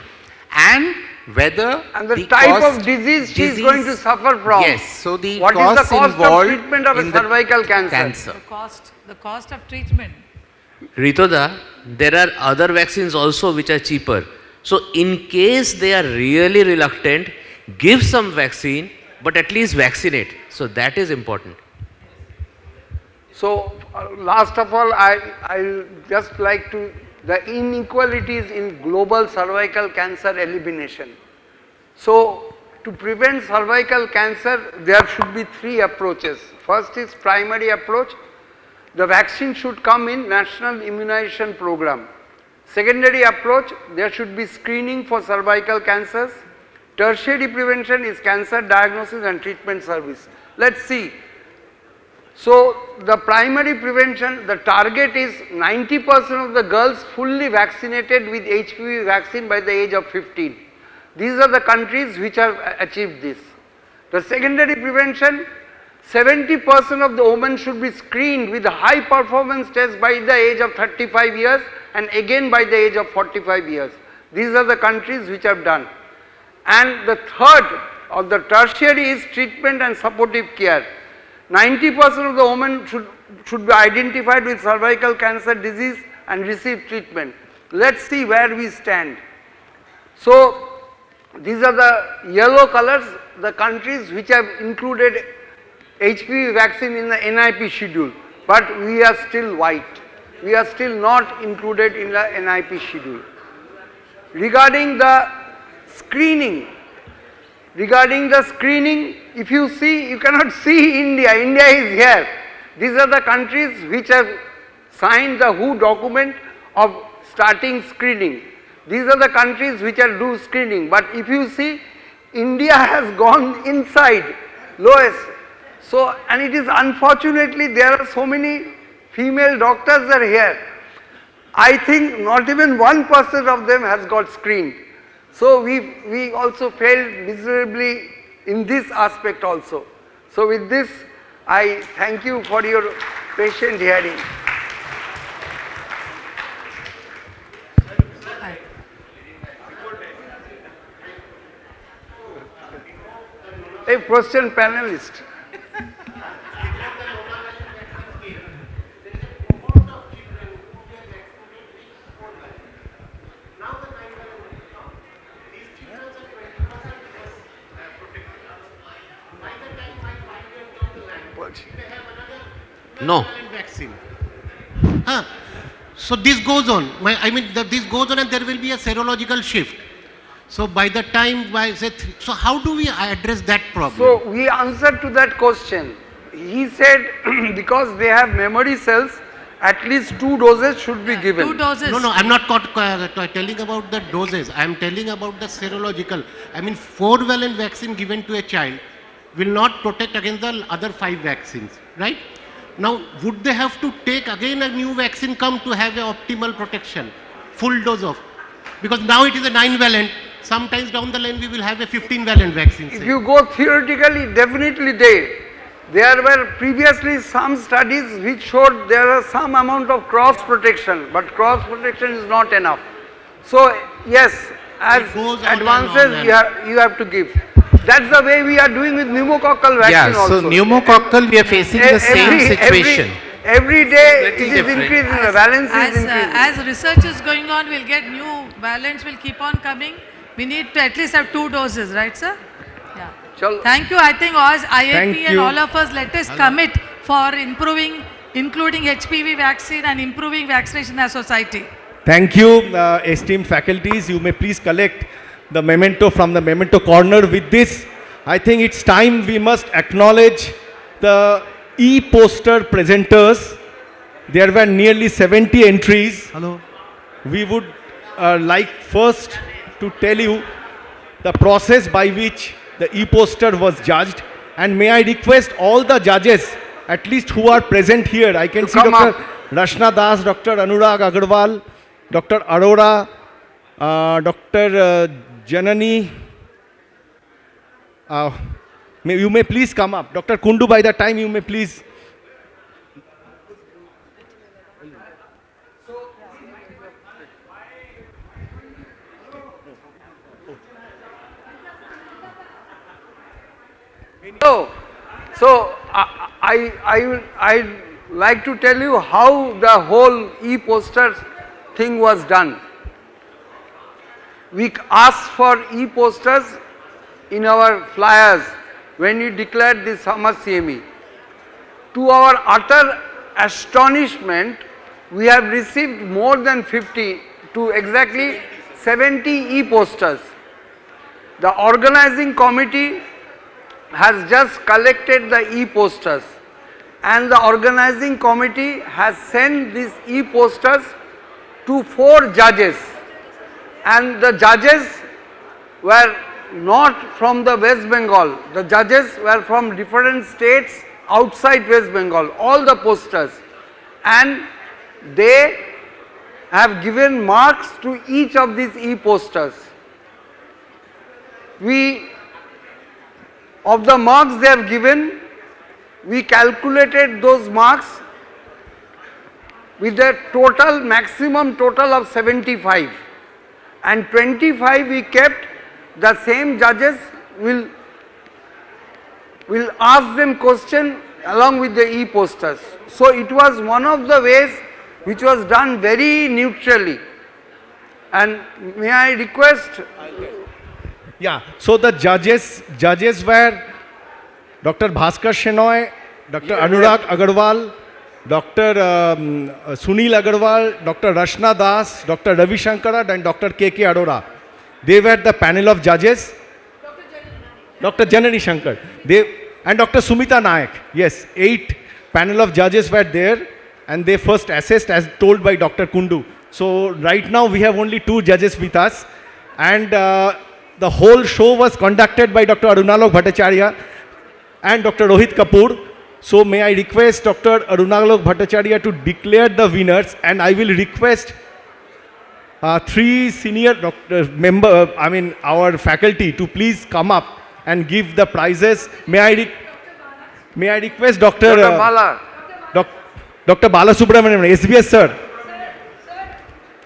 and whether and the type of disease she is going to suffer from. Yes, so the what is the cost of involved treatment of a in the cervical cancer? The cost of treatment. Ritoda, there are other vaccines also which are cheaper. So in case they are really reluctant, give some vaccine, but at least vaccinate. So that is important. So last of all, I just like to, the inequalities in global cervical cancer elimination. So to prevent cervical cancer, there should be three approaches. First is primary approach. The vaccine should come in national immunization program. Secondary approach, there should be screening for cervical cancers. Tertiary prevention is cancer diagnosis and treatment service. Let's see. So the primary prevention, the target is 90% of the girls fully vaccinated with HPV vaccine by the age of 15. These are the countries which have achieved this. The secondary prevention, 70% of the women should be screened with a high performance test by the age of 35 years and again by the age of 45 years. These are the countries which have done. And the third or the tertiary is treatment and supportive care. 90% of the women should be identified with cervical cancer disease and receive treatment. Let's see where we stand. So these are the yellow colors, the countries which have included HPV vaccine in the NIP schedule, but we are still white. We are still not included in the NIP schedule. Regarding the screening, if you see, you cannot see India. India is here. These are the countries which have signed the WHO document of starting screening. These are the countries which are do screening. But if you see, India has gone inside, lowest. So, and it is unfortunately there are so many female doctors are here. I think not even 1% of them has got screened. So we also failed miserably in this aspect also. So with this, I thank you for your patient hearing. A question panelist. No. Vaccine. So this goes on. This goes on, and there will be a serological shift. So by the time, so how do we address that problem? So we answered to that question. He said because they have memory cells, at least 2 doses should be given. 2 doses. No, I'm not telling about the doses. I'm telling about the serological. 4-valent vaccine given to a child will not protect against the other 5 vaccines, right? Now, would they have to take again a new vaccine come to have a optimal protection, full dose of? Because now it is a 9-valent. Sometimes down the line we will have a 15-valent vaccine. If you go theoretically, definitely there were previously some studies which showed there is some amount of cross protection, but cross protection is not enough. So yes, as advances you have to give. That's the way we are doing with pneumococcal vaccine also. So pneumococcal we are facing the same situation. Every day it is increasing, the valence is increasing. As research is going on, we'll get new variants will keep on coming. We need to at least have 2 doses, right sir? Yeah. Thank you. I think as IIT and all of us, let us commit for including HPV vaccine and improving vaccination in our society. Thank you, esteemed faculties. You may please collect the memento from the memento corner. With this, I think it's time we must acknowledge the e-poster presenters. There were nearly 70 entries. Hello. We would like first to tell you the process by which the e-poster was judged, and may I request all the judges, at least who are present here. I can see Dr. Rashna Das, Dr. Anurag Agarwal, Dr. Arora, Dr. Janani, You may please come up. Dr. Kundu, by the time you may please. So I like to tell you how the whole e-posters thing was done. We asked for e-posters in our flyers when we declared this summer CME. To our utter astonishment, we have received more than 50 to exactly 70 e-posters. The organizing committee has just collected the e-posters and the organizing committee has sent these e-posters to 4 judges, and the judges were not from the West Bengal, the judges were from different states outside West Bengal, all the posters, and they have given marks to each of these e-posters. Of the marks they have given, we calculated those marks with a total, maximum total of 75, and 25 we kept. The same judges will ask them question along with the e-posters. So it was one of the ways which was done very neutrally. And may I request? Yeah, so the judges were Dr. Bhaskar Shenoy, Dr. Anurag Agarwal, Dr. Sunil Agarwal, Dr. Rashna Das, Dr. Ravi Shankara and Dr. K.K. Arora. They were the panel of judges. Dr. Janani Shankar. And Dr. Sumita Nayak. Yes, 8 panel of judges were there and they first assessed as told by Dr. Kundu. So right now we have only 2 judges with us, and the whole show was conducted by Dr. Arunalok Bhattacharya and Dr. Rohit Kapoor. So may I request Dr. Arunalok Bhattacharya to declare the winners, and I will request 3 senior our faculty to please come up and give the prizes. May I request Dr. Dr. Bala Subramanian, SBS sir.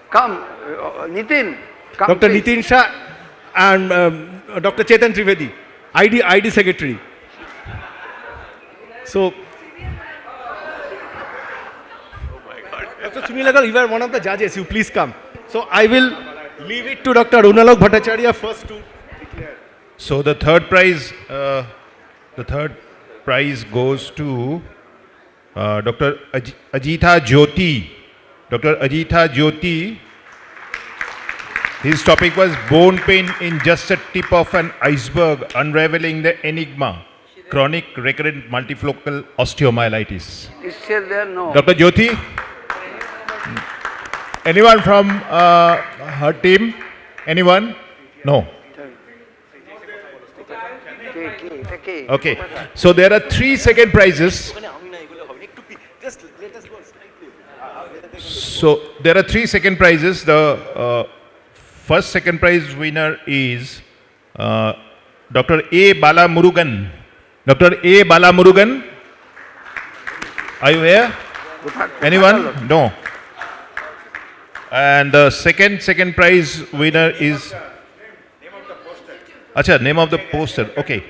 Come, Nitin. Come, Dr. please. Nitin Shah and Dr. Chetan Trivedi, ID secretary. So, Dr. Sunil Agarwal, you are one of the judges. You please come. So I will leave it to Dr. Arunalok Bhattacharya first to declare. So the third prize goes to Dr. Ajitha Jyoti. Dr. Ajitha Jyoti. His topic was bone pain in just a tip of an iceberg, unraveling the enigma, chronic recurrent multifocal osteomyelitis. Is still there? No. Dr. Jyoti? Anyone from her team? Anyone? No. Okay. So there are 3 second prizes. So there are 3 second prizes. The first second prize winner is Dr. A. Bala Murugan. Dr. A. Bala Murugan. Are you here? Anyone? No. And the second prize winner is Acha, name of the poster. Okay.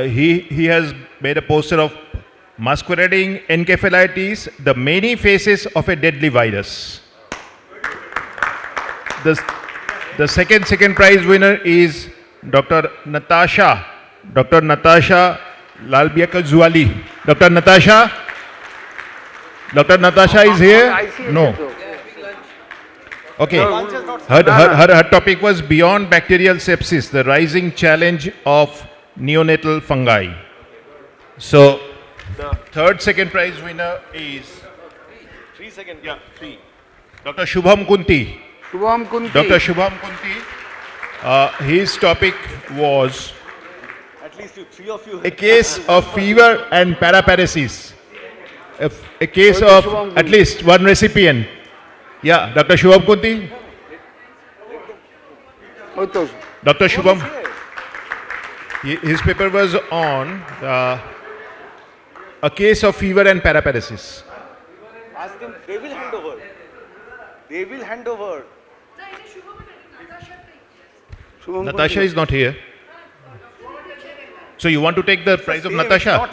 He has made a poster of masquerading encephalitis, the many faces of a deadly virus. The second prize winner is Dr. Natasha Lalbiaka Zuali. Dr. Natasha is here? No. Okay. Her topic was beyond bacterial sepsis, the rising challenge of neonatal fungi. So the second prize winner is 3 seconds. Yeah, 3. Dr. Shubham Kunti. Dr. Shubham Kunti. His topic was At least 3 of you. a case of fever and paraparesis. A case of at least 1 recipient. Yeah, Dr. Shubham Kunti. Dr. Shubham. His paper was on a case of fever and paraparesis. Ask them, they will hand over. They will hand over. Natasha is not here. So you want to take the prize of Natasha?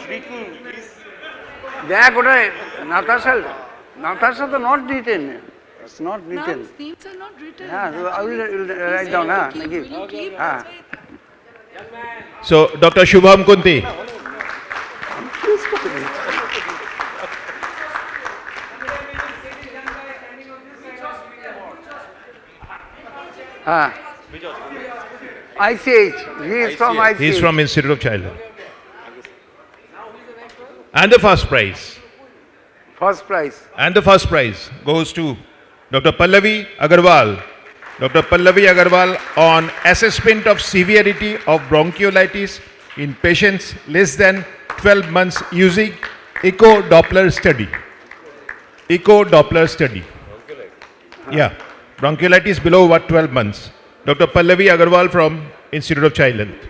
They are good. Natasha is not written. It's not written. Names are not written. Yeah, so I will write down. So Dr. Shubham Kunti. ICH. He is from ICH. He is from Institute of Childhood. And the first prize. First prize. And the first prize goes to Dr. Pallavi Agarwal. Dr. Pallavi Agarwal on assessment of severity of bronchiolitis in patients less than 12 months using echo Doppler study. Echo Doppler study. Yeah. Bronchiolitis below 12 months. Dr. Pallavi Agarwal from Institute of Child Health.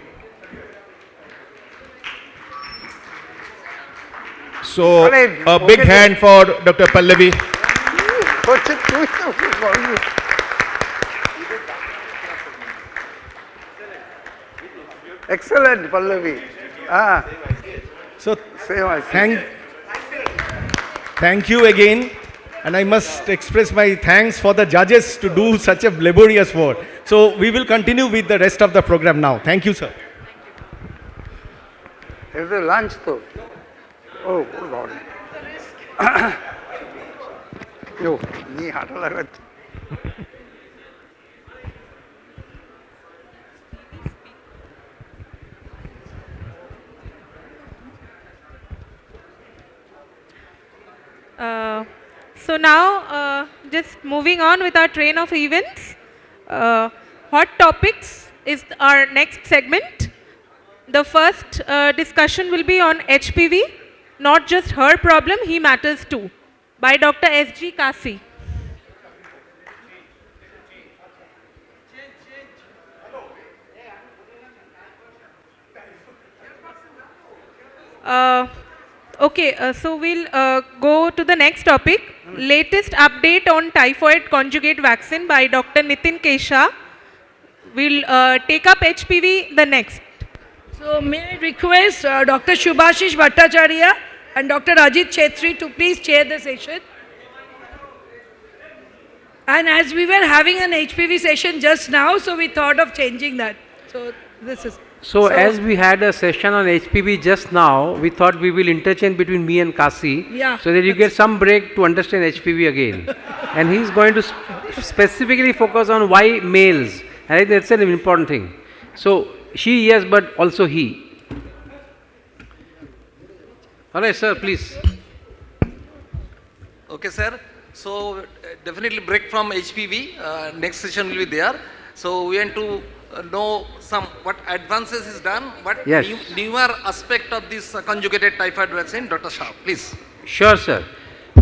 So, a big hand for Dr. Pallavi. Excellent, Pallavi. So, thank you again. And I must express my thanks for the judges to do such a laborious work. So we will continue with the rest of the program now. Thank you, sir. Is the lunch though? Oh, Lord. Yo, knee hata lagat. So now, just moving on with our train of events, hot topics is our next segment. The first discussion will be on HPV, not just her problem, he matters too, by Dr. S.G. Kasi. So we'll go to the next topic. Latest update on typhoid conjugate vaccine by Dr. Nitin Kesha. We'll take up HPV the next. So may I request Dr. Shubhashish Bhattacharya and Dr. Ajit Chetri to please chair the session. And as we were having an HPV session just now, so we thought of changing that. So this is... So as we had a session on HPV just now, we thought we will interchange between me and Kasi, so that you get some break to understand HPV again. And he's going to specifically focus on why males. And I think that's an important thing. So she, yes, but also he. All right, sir, please. Okay, sir. So definitely break from HPV. Next session will be there. So we want to know what advances is done, what newer aspect of this conjugated typhoid vaccine. Dr. Shah, please. Sure, sir.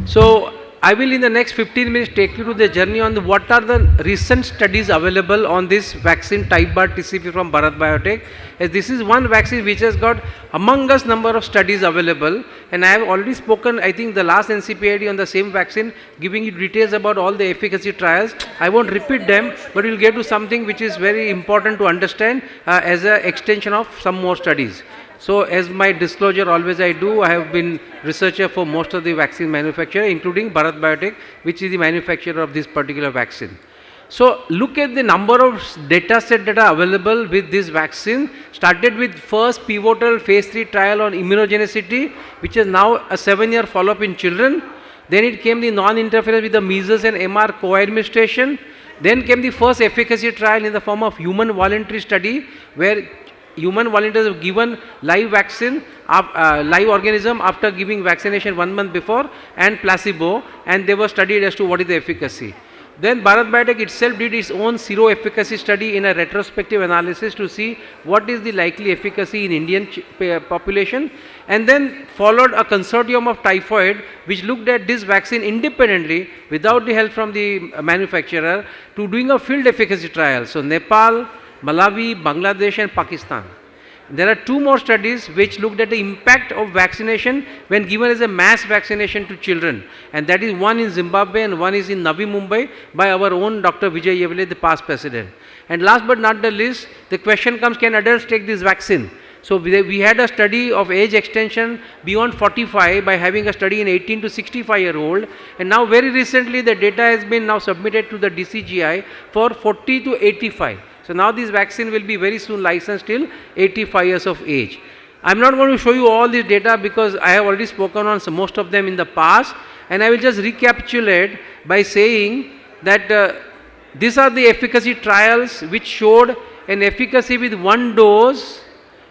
So I will in the next 15 minutes take you to the journey on what are the recent studies available on this vaccine type bar TCP from Bharat Biotech. As this is one vaccine which has got humongous number of studies available, and I have already spoken, I think the last NCPID on the same vaccine, giving you details about all the efficacy trials. I won't repeat them, but we will get to something which is very important to understand as an extension of some more studies. So as my disclosure always I do, I have been researcher for most of the vaccine manufacturer, including Bharat Biotech, which is the manufacturer of this particular vaccine. So look at the number of data set that are available with this vaccine. Started with first pivotal phase 3 trial on immunogenicity, which is now a 7-year follow-up in children. Then it came the non-interference with the measles and MR co-administration. Then came the first efficacy trial in the form of human voluntary study, where human volunteers have given live vaccine, live organism after giving vaccination 1 month before, and placebo, and they were studied as to what is the efficacy. Then Bharat Biotech itself did its own sero-efficacy study in a retrospective analysis to see what is the likely efficacy in Indian population, and then followed a consortium of typhoid which looked at this vaccine independently without the help from the manufacturer to doing a field efficacy trial. So Nepal, Malawi, Bangladesh and Pakistan. there are 2 more studies which looked at the impact of vaccination when given as a mass vaccination to children, and that is one in Zimbabwe and one is in Navi Mumbai by our own Dr. Vijay Yevle, the past president. And last but not the least, the question comes, can adults take this vaccine? So we had a study of age extension beyond 45 by having a study in 18 to 65-year-old, and now very recently the data has been now submitted to the DCGI for 40 to 85. So now this vaccine will be very soon licensed till 85 years of age. I am not going to show you all this data because I have already spoken on most of them in the past, and I will just recapitulate by saying that these are the efficacy trials which showed an efficacy with 1 dose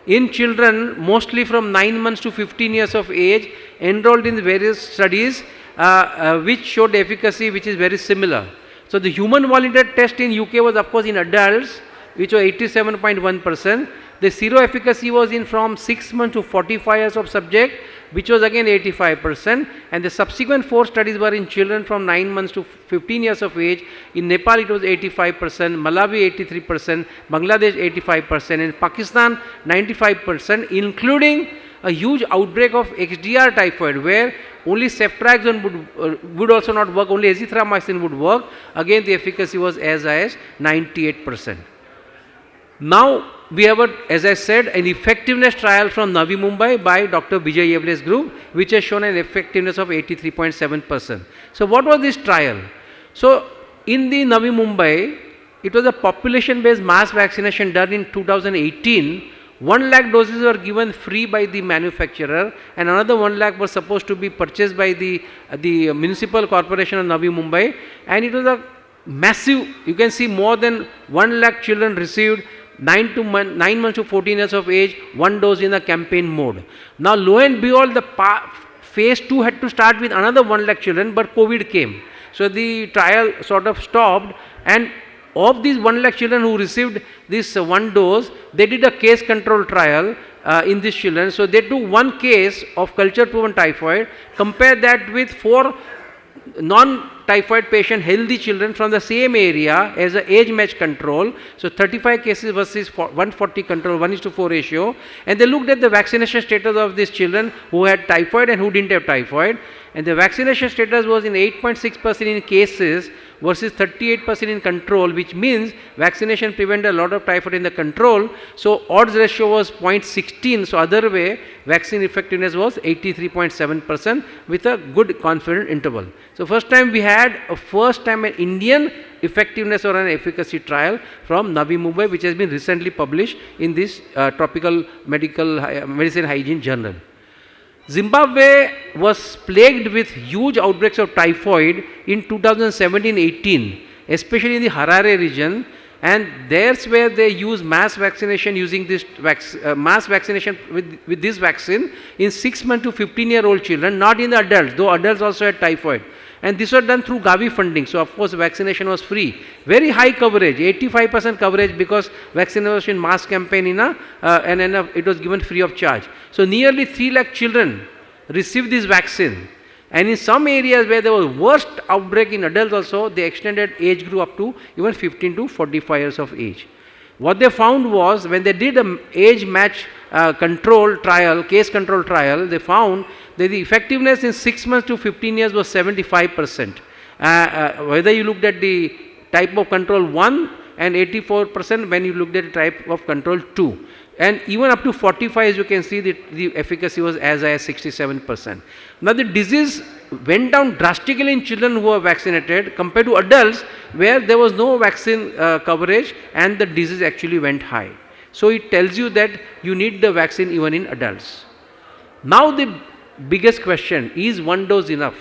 in children mostly from 9 months to 15 years of age enrolled in various studies which showed efficacy which is very similar. So the human volunteer test in UK was of course in adults, which was 87.1%. The sero efficacy was in from 6 months to 45 years of subject, which was again 85%, and the subsequent 4 studies were in children from 9 months to 15 years of age. In Nepal it was 85%, Malawi 83%, Bangladesh 85%, and Pakistan 95%, including a huge outbreak of XDR typhoid where only ceftriaxone would also not work, only azithromycin would work. Again the efficacy was as high as 98%. Now we have, as I said, an effectiveness trial from Navi Mumbai by Dr. Vijay Yevle's group, which has shown an effectiveness of 83.7%. So what was this trial? So in the Navi Mumbai, it was a population-based mass vaccination done in 2018. 1 lakh doses were given free by the manufacturer, and another 1 lakh was supposed to be purchased by the municipal corporation of Navi Mumbai, and it was a massive, you can see more than 1 lakh children received 9 months to 14 years of age, 1 dose in the campaign mode. Now lo and behold, the phase 2 had to start with another 1 lakh children, but COVID came. So the trial sort of stopped, and of these 1 lakh children who received this 1 dose, they did a case control trial in these children. So they took 1 case of culture proven typhoid, compare that with 4 non-typhoid patient healthy children from the same area as an age match control. So 35 cases versus 140 control, 1:4 ratio, and they looked at the vaccination status of these children who had typhoid and who didn't have typhoid, and the vaccination status was in 8.6% in cases versus 38% in control, which means vaccination prevented a lot of typhoid in the control. So odds ratio was 0.16, so other way vaccine effectiveness was 83.7% with a good confidence interval. So first time we had an Indian effectiveness or an efficacy trial from Navi Mumbai, which has been recently published in this Tropical Medicine Hygiene Journal. Zimbabwe was plagued with huge outbreaks of typhoid in 2017-18, especially in the Harare region, and there's where they use mass vaccination using this mass vaccination with this vaccine in 6 month to 15-year-old children, not in the adults, though adults also had typhoid. And this was done through Gavi funding, so of course vaccination was free. Very high coverage, 85% coverage, because vaccination mass campaign and it was given free of charge. So nearly 3 lakh children received this vaccine. And in some areas where there was worst outbreak in adults also, they extended age group up to even 15 to 45 years of age. What they found was, when they did an age match control trial, case control trial, they found that the effectiveness in 6 months to 15 years was 75%. Whether you looked at the type of control 1 and 84% when you looked at the type of control 2. And even up to 45, as you can see, the efficacy was as high as 67%. Now the disease went down drastically in children who were vaccinated compared to adults where there was no vaccine coverage, and the disease actually went high. So it tells you that you need the vaccine even in adults. Now the biggest question, is 1 dose enough?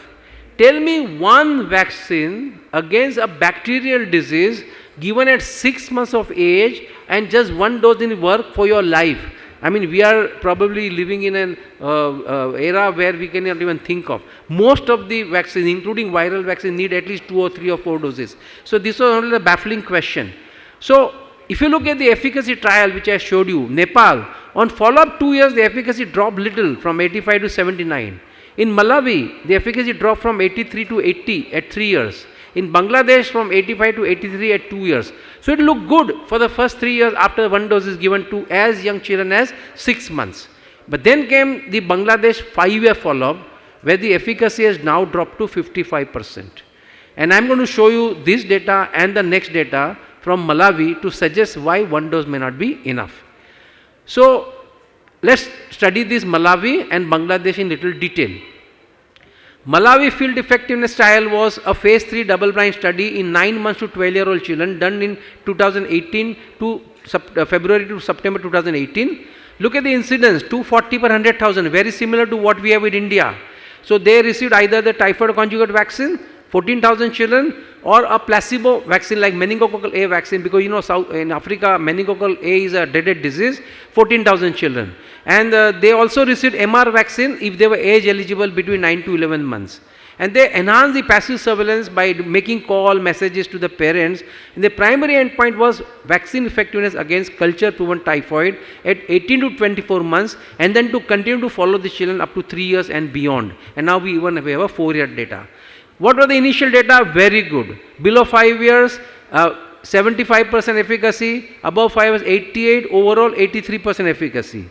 Tell me one vaccine against a bacterial disease given at 6 months of age and just 1 dose in work for your life. I mean, we are probably living in an era where we cannot even think of. Most of the vaccines, including viral vaccines, need at least 2 or 3 or 4 doses. So this was only a baffling question. So if you look at the efficacy trial which I showed you, Nepal, on follow-up 2 years the efficacy dropped little from 85 to 79. In Malawi, the efficacy dropped from 83 to 80 at 3 years. In Bangladesh, from 85 to 83 at 2 years. So it looked good for the first 3 years after one dose is given to as young children as 6 months. But then came the Bangladesh 5-year follow-up, where the efficacy has now dropped to 55%. And I'm going to show you this data and the next data from Malawi to suggest why one dose may not be enough. So let's study this Malawi and Bangladesh in little detail. Malawi field effectiveness trial was a phase 3 double-blind study in 9 months to 12-year-old children done in 2018 to February to September 2018. Look at the incidence, 240 per 100,000, very similar to what we have in India. So they received either the typhoid conjugate vaccine, 14,000 children, or a placebo vaccine like meningococcal A vaccine, because you know in Africa meningococcal A is a dreaded disease, 14,000 children. And they also received MR vaccine if they were age eligible between 9 to 11 months. And they enhanced the passive surveillance by making call messages to the parents. And the primary endpoint was vaccine effectiveness against culture-proven typhoid at 18 to 24 months, and then to continue to follow the children up to 3 years and beyond. And now we have a 4-year data. What were the initial data? Very good. Below 5 years, 75% efficacy. Above 5 years, 88. Overall, 83% efficacy.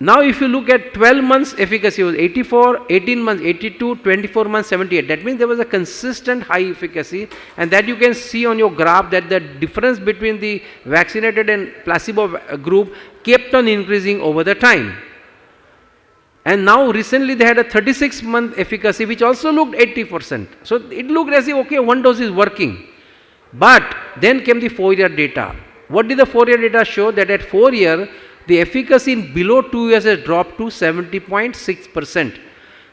Now, if you look at 12 months efficacy, it was 84, 18 months 82, 24 months 78. That means there was a consistent high efficacy, and that you can see on your graph that the difference between the vaccinated and placebo group kept on increasing over the time. And now recently they had a 36-month efficacy which also looked 80%. So it looked as if, okay, one dose is working. But then came the 4-year data. What did the 4-year data show? That at 4 year, the efficacy in below 2 years has dropped to 70.6%.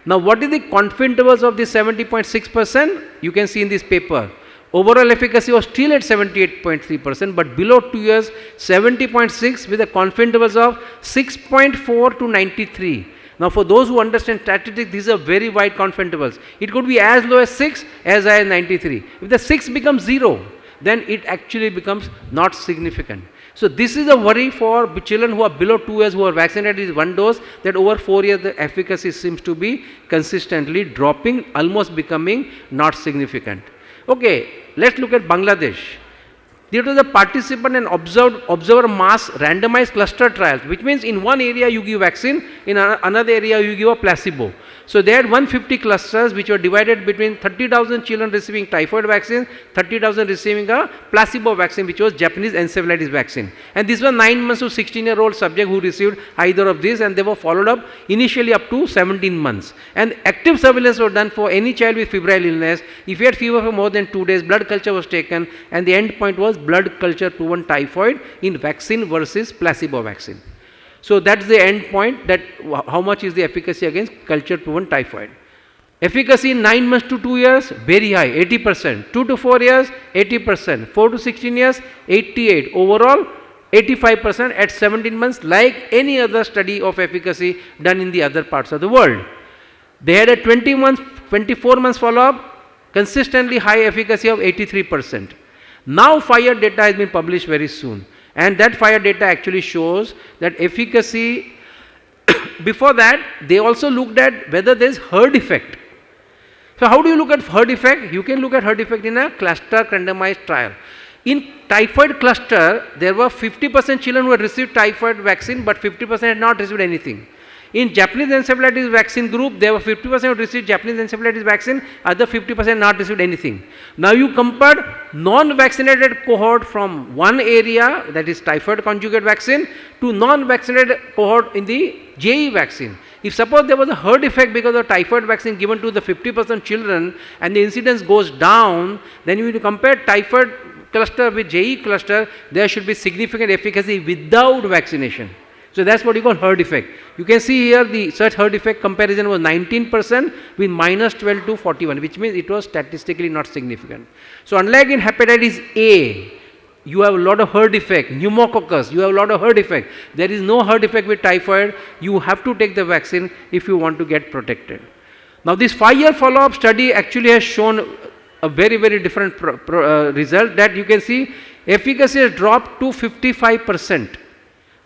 Now what is the confidence intervals of this 70.6%? You can see in this paper. Overall efficacy was still at 78.3%, but below 2 years, 70.6 with a confidence intervals of 6.4 to 93. Now for those who understand statistics, these are very wide confidence intervals. It could be as low as 6, as high as 93. If the 6 becomes 0, then it actually becomes not significant. So this is a worry for children who are below 2 years who are vaccinated with one dose, that over 4 years the efficacy seems to be consistently dropping, almost becoming not significant. Okay, let's look at Bangladesh. Due to the participant and observer mass randomized cluster trials, which means in one area you give vaccine, in another area you give a placebo. So they had 150 clusters which were divided between 30,000 children receiving typhoid vaccine, 30,000 receiving a placebo vaccine, which was Japanese encephalitis vaccine. And these were 9 months to 16-year-old subject who received either of these, and they were followed up initially up to 17 months. And active surveillance was done for any child with febrile illness. If he had fever for more than 2 days, blood culture was taken, and the end point was blood culture proven typhoid in vaccine versus placebo vaccine. So that's the end point, that how much is the efficacy against culture proven typhoid. Efficacy in 9 months to 2 years, very high, 80%. 2 to 4 years, 80%. 4 to 16 years, 88. Overall, 85% at 17 months, like any other study of efficacy done in the other parts of the world. They had a 24 months follow-up, consistently high efficacy of 83%. Now 5-year data has been published very soon. And that 5-year data actually shows that efficacy, before that, they also looked at whether there is herd effect. So how do you look at herd effect? You can look at herd effect in a cluster randomized trial. In typhoid cluster, there were 50% children who had received typhoid vaccine, but 50% had not received anything. In Japanese encephalitis vaccine group, there were 50% who received Japanese encephalitis vaccine, other 50% not received anything. Now you compared non-vaccinated cohort from one area, that is typhoid conjugate vaccine, to non-vaccinated cohort in the JE vaccine. If suppose there was a herd effect because of typhoid vaccine given to the 50% children and the incidence goes down, then you compare typhoid cluster with JE cluster, there should be significant efficacy without vaccination. So that's what you call herd effect. You can see here the such herd effect comparison was 19% with minus 12 to 41, which means it was statistically not significant. So unlike in hepatitis A, you have a lot of herd effect, pneumococcus, you have a lot of herd effect. There is no herd effect with typhoid. You have to take the vaccine if you want to get protected. Now this 5-year follow-up study actually has shown a very, very different result, that you can see efficacy has dropped to 55%.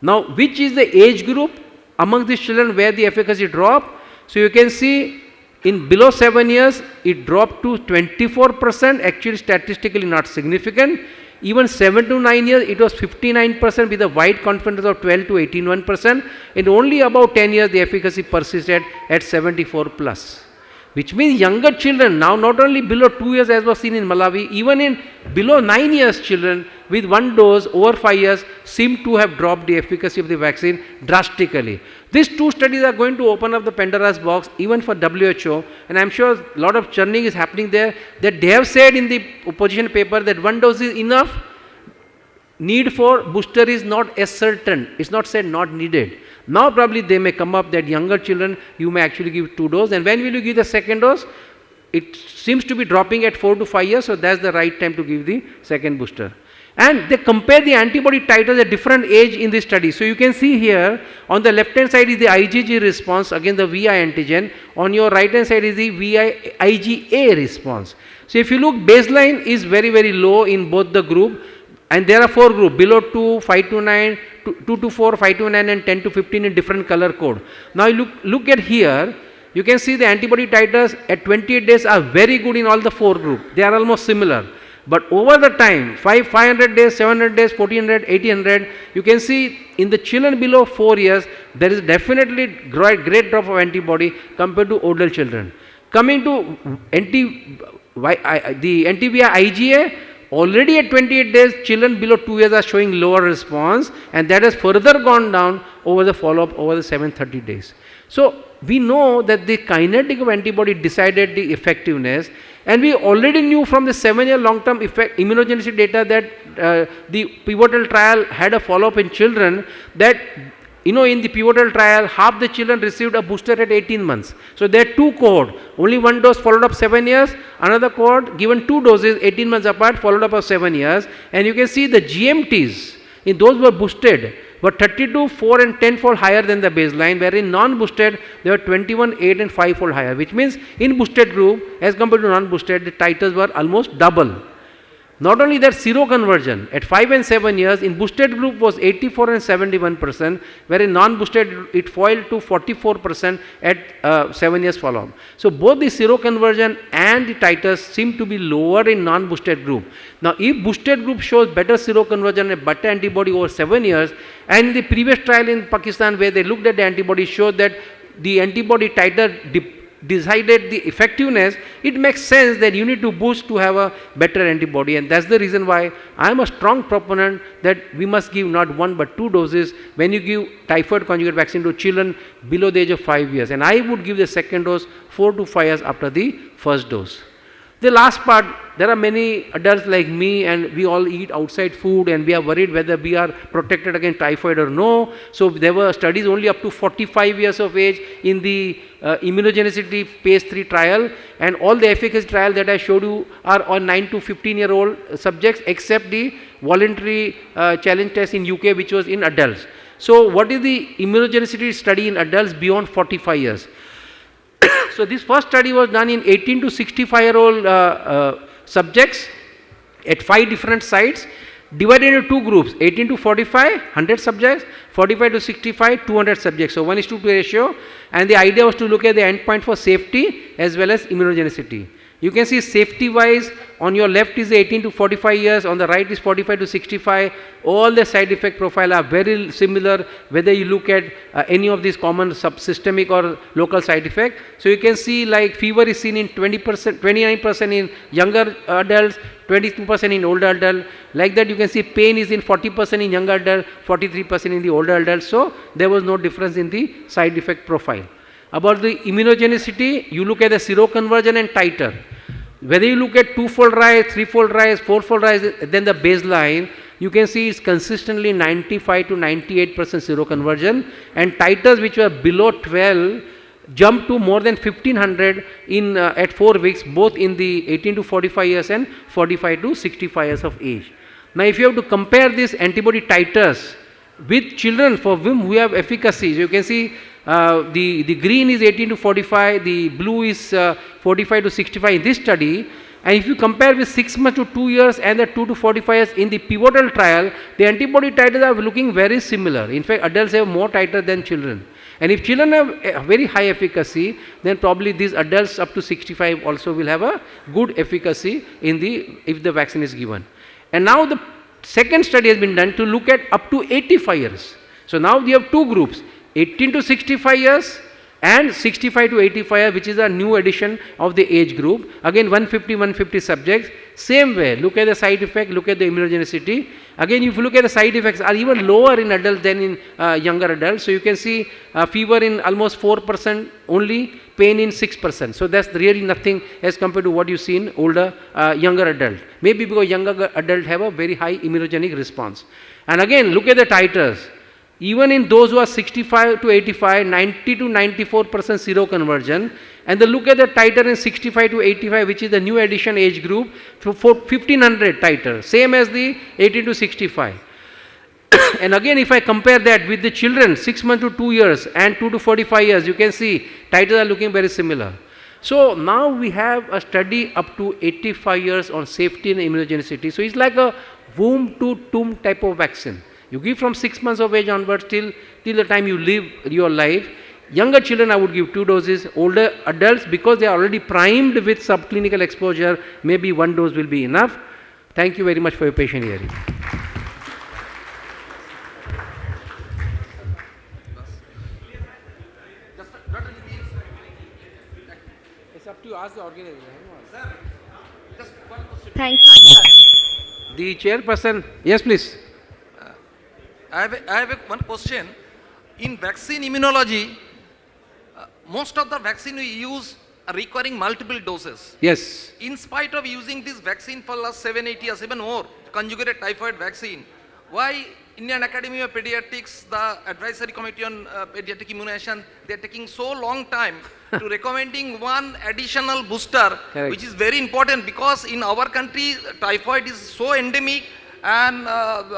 Now, which is the age group among these children where the efficacy dropped? So you can see In below 7 years, it dropped to 24%, actually statistically not significant. Even 7 to 9 years, it was 59% with a wide confidence of 12 to 18%. In only about 10 years, the efficacy persisted at 74 plus. Which means younger children, now not only below 2 years as was seen in Malawi, even in below 9 years children with one dose over 5 years seem to have dropped the efficacy of the vaccine drastically. These two studies are going to open up the Pandora's box even for WHO, and I am sure a lot of churning is happening there, that they have said in the opposition paper that one dose is enough, need for booster is not as certain, it's not said not needed. Now probably they may come up that younger children you may actually give 2 doses, and when will you give the second dose? It seems to be dropping at 4 to 5 years, so that's the right time to give the second booster. And they compare the antibody titers at different age in this study. So you can see here on the left hand side is the IgG response against the VI antigen, on your right hand side is the IgA response. So if you look, baseline is very very low in both the group, and there are 4 groups below 2, 5 to 9, 2 to 4, 5 to 9 and 10 to 15 in different color code. Now you look at here, you can see the antibody titers at 28 days are very good in all the 4 groups. They are almost similar. But over the time, 500 days, 700 days, 1400, 1800, you can see in the children below 4 years, there is definitely great drop of antibody compared to older children. Coming to the anti-VI IgA, already at 28 days, children below 2 years are showing lower response, and that has further gone down over the follow-up over the 730 days. So we know that the kinetic of antibody decided the effectiveness, and we already knew from the 7-year long-term effect immunogenicity data that the pivotal trial had a follow-up in children that, you know, in the pivotal trial, half the children received a booster at 18 months. So there are 2 cohorts, only 1 dose followed up 7 years, another cohort given 2 doses 18 months apart followed up of 7 years, and you can see the GMTs in those were boosted were 32, 4 and 10 fold higher than the baseline, where in non-boosted they were 21, 8 and 5 fold higher, which means in boosted group as compared to non-boosted the titers were almost double. Not only that, seroconversion at 5 and 7 years in boosted group was 84 and 71%, where in non-boosted it fell to 44% at 7 years follow-up. So both the seroconversion and the titers seem to be lower in non-boosted group. Now if boosted group shows better seroconversion and better antibody over 7 years, and the previous trial in Pakistan where they looked at the antibody showed that the antibody titer decided the effectiveness, it makes sense that you need to boost to have a better antibody, and that's the reason why I am a strong proponent that we must give not 1 but 2 doses when you give typhoid conjugate vaccine to children below the age of 5 years, and I would give the second dose 4 to 5 years after the first dose. The last part, there are many adults like me and we all eat outside food and we are worried whether we are protected against typhoid or no. So there were studies only up to 45 years of age in the immunogenicity phase 3 trial, and all the efficacy trial that I showed you are on 9 to 15-year-old subjects except the voluntary challenge test in UK which was in adults. So what is the immunogenicity study in adults beyond 45 years? So this first study was done in 18 to 65-year-old subjects at 5 different sites, divided into 2 groups, 18 to 45, 100 subjects, 45 to 65, 200 subjects. So 1:2 ratio, and the idea was to look at the endpoint for safety as well as immunogenicity. You can see safety wise, on your left is 18 to 45 years, on the right is 45 to 65. All the side effect profile are very similar whether you look at any of these common subsystemic or local side effect. So you can see like fever is seen in 20%, 29% in younger adults, 22% in older adult. Like that you can see pain is in 40% in younger adult, 43% in the older adult. So there was no difference in the side effect profile. About the immunogenicity, you look at the seroconversion and titer. Whether you look at 2-fold rise, 3-fold rise, 4-fold rise, then the baseline, you can see it's consistently 95 to 98% seroconversion, and titers which were below 12 jumped to more than 1500 in at 4 weeks, both in the 18 to 45 years and 45 to 65 years of age. Now if you have to compare these antibody titers with children for whom we have efficacy, you can see the green is 18 to 45, the blue is 45 to 65 in this study, And if you compare with 6 months to 2 years and the 2 to 45 years in the pivotal trial, the antibody titers are looking very similar. In fact, adults have more titer than children. And if children have a very high efficacy, then probably these adults up to 65 also will have a good efficacy in if the vaccine is given. And now the second study has been done to look at up to 85 years. So now we have two groups, 18 to 65 years and 65 to 85 years, which is a new addition of the age group. Again 150 subjects, same way, look at the side effect, look at the immunogenicity. Again, if you look at the side effects are even lower in adults than in younger adults. So you can see fever in almost 4% only, pain in 6%. So that's really nothing as compared to what you see in older, younger adult. Maybe because younger adult have a very high immunogenic response. And again, look at the titers. Even in those who are 65 to 85, 90 to 94% seroconversion, and then look at the titer in 65 to 85, which is the new addition age group, for 1500 titer, same as the 18 to 65. And again, if I compare that with the children, 6 months to 2 years and 2 to 45 years, you can see titers are looking very similar. So now we have a study up to 85 years on safety and immunogenicity. So it's like a womb to tomb type of vaccine. You give from 6 months of age onwards till the time you live your life. Younger children I would give 2 doses, older adults because they are already primed with subclinical exposure, maybe 1 dose will be enough. Thank you very much for your patient hearing. It's up to you, ask the organizer. Thank you. The chairperson, yes please. I have one question. In vaccine immunology, most of the vaccine we use are requiring multiple doses. Yes. In spite of using this vaccine for last 7-8 years, even more, conjugated typhoid vaccine, why Indian Academy of Pediatrics, the advisory committee on pediatric immunization, they are taking so long time to recommending one additional booster, Correct. which is very important because in our country, typhoid is so endemic and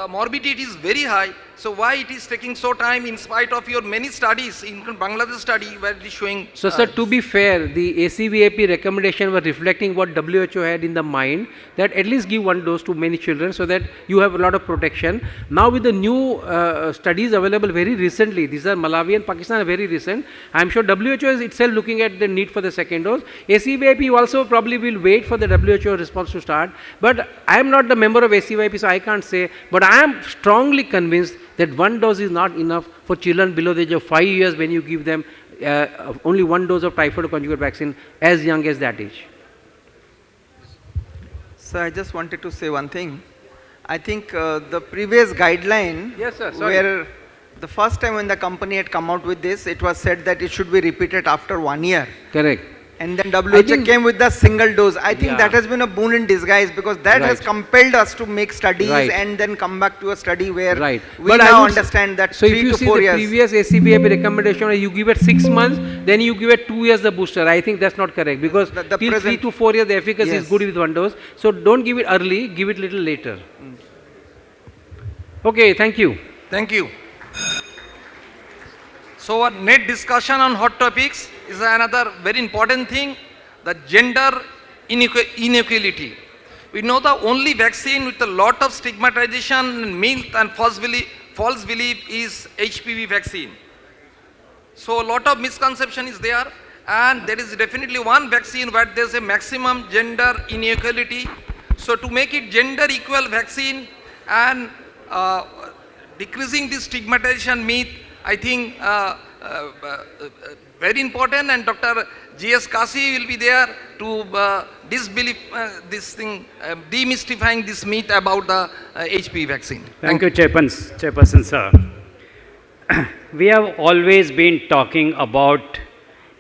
morbidity is very high. So why it is taking so time in spite of your many studies, including Bangladesh study where it is showing... So sir, to be fair, the ACVAP recommendation was reflecting what WHO had in the mind, that at least give 1 dose to many children so that you have a lot of protection. Now with the new studies available very recently, these are Malawi and Pakistan are very recent, I am sure WHO is itself looking at the need for the 2nd dose. ACVAP also probably will wait for the WHO response to start, but I am not the member of ACVAP, so I can't say, but I am strongly convinced that 1 dose is not enough for children below the age of 5 years when you give them only 1 dose of typhoid conjugate vaccine as young as that age. So I just wanted to say one thing. I think the previous guideline, yes, sir, where the first time when the company had come out with this, it was said that it should be repeated after 1 year. Correct. And then WHO came with the single dose. I think that has been a boon in disguise because that has compelled us to make studies and then come back to a study where we now understand that so 3 to 4 years. So if you see the previous ACVAP recommendation, you give it 6 months, then you give it 2 years the booster. I think that's not correct because till 3 to 4 years the efficacy is good with 1 dose. So don't give it early, give it little later. Okay, thank you. Thank you. So our next discussion on hot topics is another very important thing, the gender inequality. We know the only vaccine with a lot of stigmatization, myth and false belief is HPV vaccine. So a lot of misconception is there and there is definitely one vaccine where there is a maximum gender inequality. So to make it gender equal vaccine and decreasing this stigmatization myth, I think very important, and Dr. G.S. Kasi will be there to disbelieve this thing, demystifying this myth about the HPV vaccine. Thank you, Chairperson sir. We have always been talking about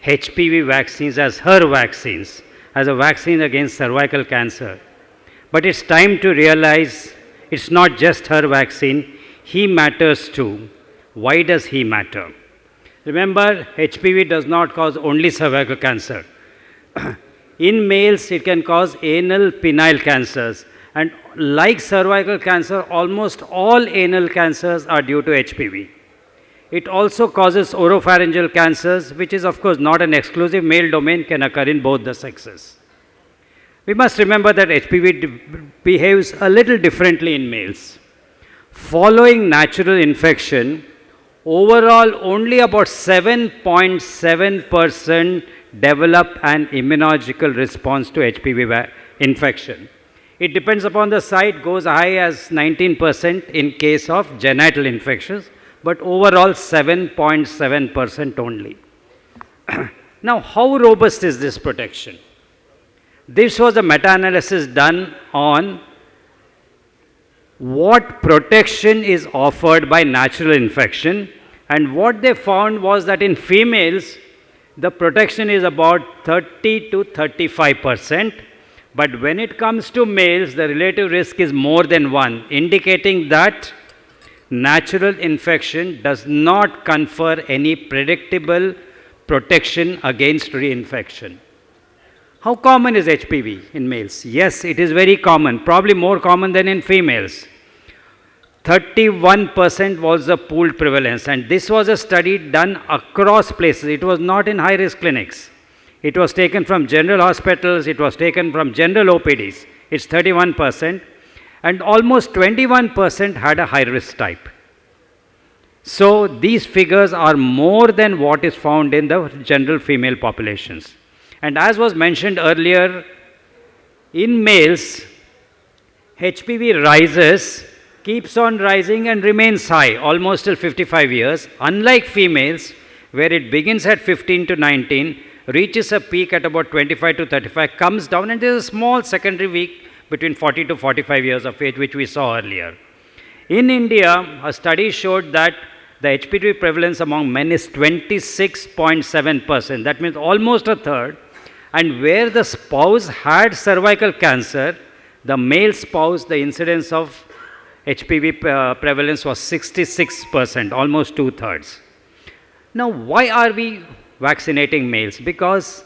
HPV vaccines as her vaccines, as a vaccine against cervical cancer. But it's time to realize it's not just her vaccine, he matters too. Why does he matter? Remember, HPV does not cause only cervical cancer. In males, it can cause anal penile cancers. And like cervical cancer, almost all anal cancers are due to HPV. It also causes oropharyngeal cancers, which is of course not an exclusive male domain, can occur in both the sexes. We must remember that HPV behaves a little differently in males. Following natural infection, overall only about 7.7% develop an immunological response to HPV infection. It depends upon the site, goes high as 19% in case of genital infections, but overall 7.7% only. Now, how robust is this protection? This was a meta-analysis done on what protection is offered by natural infection, and what they found was that in females, the protection is about 30 to 35%, but when it comes to males, the relative risk is more than 1, indicating that natural infection does not confer any predictable protection against reinfection. How common is HPV in males? Yes, it is very common, probably more common than in females. 31% was the pooled prevalence, and this was a study done across places. It was not in high risk clinics. It was taken from general hospitals, it was taken from general OPDs. It's 31%, and almost 21% had a high risk type. So these figures are more than what is found in the general female populations. And as was mentioned earlier, in males, HPV rises, keeps on rising and remains high almost till 55 years, unlike females, where it begins at 15 to 19, reaches a peak at about 25 to 35, comes down, and there is a small secondary peak between 40 to 45 years of age, which we saw earlier. In India, a study showed that the HPV prevalence among men is 26.7%. That means almost a third. And where the spouse had cervical cancer, the male spouse, the incidence of HPV prevalence was 66%, almost two-thirds. Now, why are we vaccinating males? Because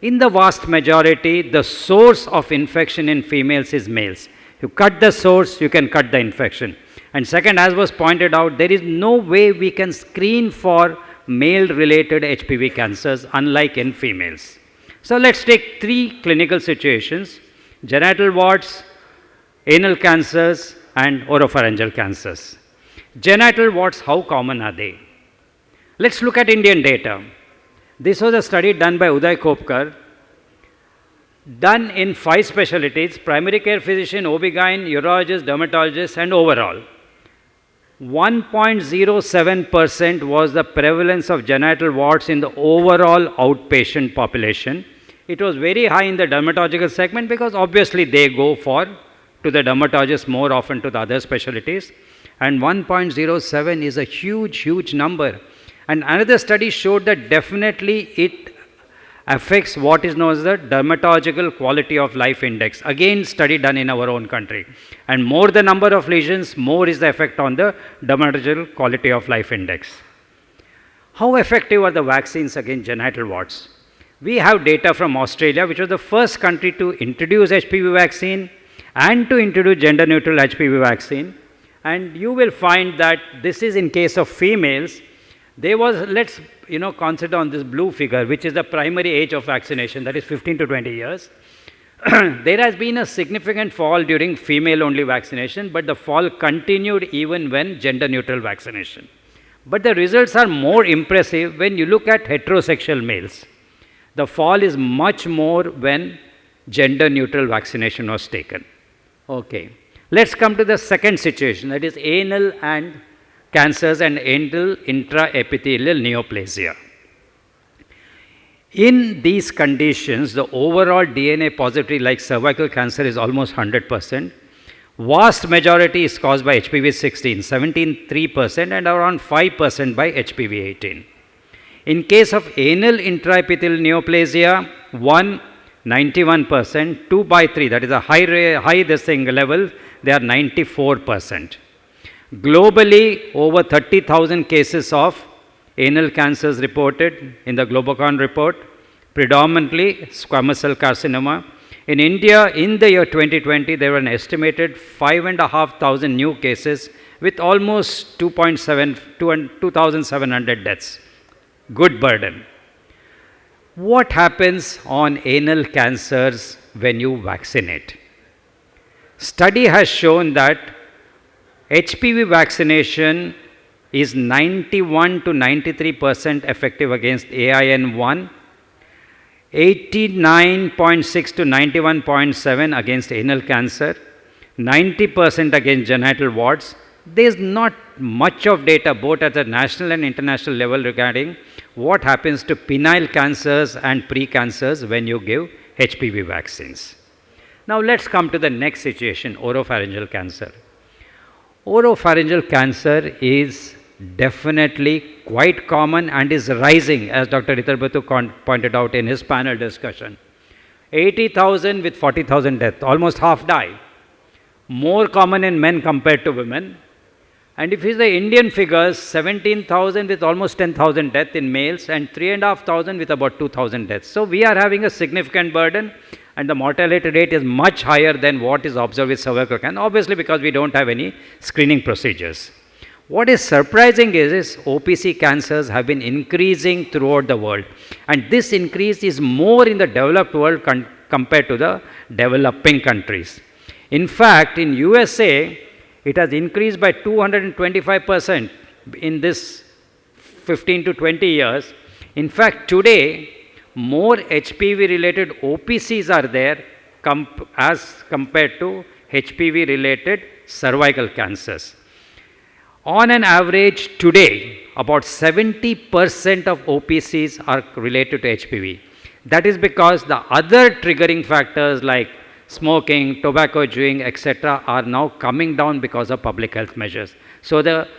in the vast majority, the source of infection in females is males. You cut the source, you can cut the infection. And second, as was pointed out, there is no way we can screen for male-related HPV cancers, unlike in females. So let's take 3 clinical situations: genital warts, anal cancers, and oropharyngeal cancers. Genital warts, how common are they? Let's look at Indian data. This was a study done by Uday Kopkar, done in 5 specialties: primary care physician, OB-GYN, urologist, dermatologist, and overall. 1.07% was the prevalence of genital warts in the overall outpatient population. It was very high in the dermatological segment because obviously they go to the dermatologist more often to the other specialties. And 1.07 is a huge, huge number. And another study showed that definitely it affects what is known as the dermatological quality of life index. Again, study done in our own country. And more the number of lesions, more is the effect on the dermatological quality of life index. How effective are the vaccines against genital warts? We have data from Australia, which was the first country to introduce HPV vaccine and to introduce gender neutral HPV vaccine. And you will find that this is in case of females. There was, let's consider on this blue figure, which is the primary age of vaccination, that is 15 to 20 years. There has been a significant fall during female-only vaccination, but the fall continued even when gender-neutral vaccination. But the results are more impressive when you look at heterosexual males. The fall is much more when gender-neutral vaccination was taken. Okay. Let's come to the second situation, that is anal and cancers and anal intraepithelial neoplasia. In these conditions, the overall DNA positivity like cervical cancer is almost 100%. Vast majority is caused by HPV-16, 17.3%, and around 5% by HPV-18. In case of anal intraepithelial neoplasia, 91%, 2 by 3, that is a high level, they are 94%. Globally, over 30,000 cases of anal cancers reported in the Globocon report, predominantly squamous cell carcinoma. In India, in the year 2020, there were an estimated 5,500 new cases with almost 2,700 deaths. Good burden. What happens on anal cancers when you vaccinate? Study has shown that HPV vaccination is 91 to 93% effective against AIN1, 89.6 to 91.7 against anal cancer, 90% against genital warts. There is not much of data both at the national and international level regarding what happens to penile cancers and precancers when you give HPV vaccines. Now let's come to the next situation, oropharyngeal cancer. Oropharyngeal cancer is definitely quite common and is rising, as Dr. Ritarbatu pointed out in his panel discussion. 80,000 with 40,000 deaths, almost half die. More common in men compared to women. And if it's the Indian figures, 17,000 with almost 10,000 deaths in males and 3,500 with about 2,000 deaths. So we are having a significant burden, and the mortality rate is much higher than what is observed with cervical cancer, obviously because we don't have any screening procedures. What is surprising is OPC cancers have been increasing throughout the world, and this increase is more in the developed world compared to the developing countries. In fact, in USA, it has increased by 225% in this 15 to 20 years. In fact, today, more HPV related OPCs are there as compared to HPV related cervical cancers. On an average today, about 70% of OPCs are related to HPV. That is because the other triggering factors like smoking, tobacco chewing, etc. are now coming down because of public health measures. So the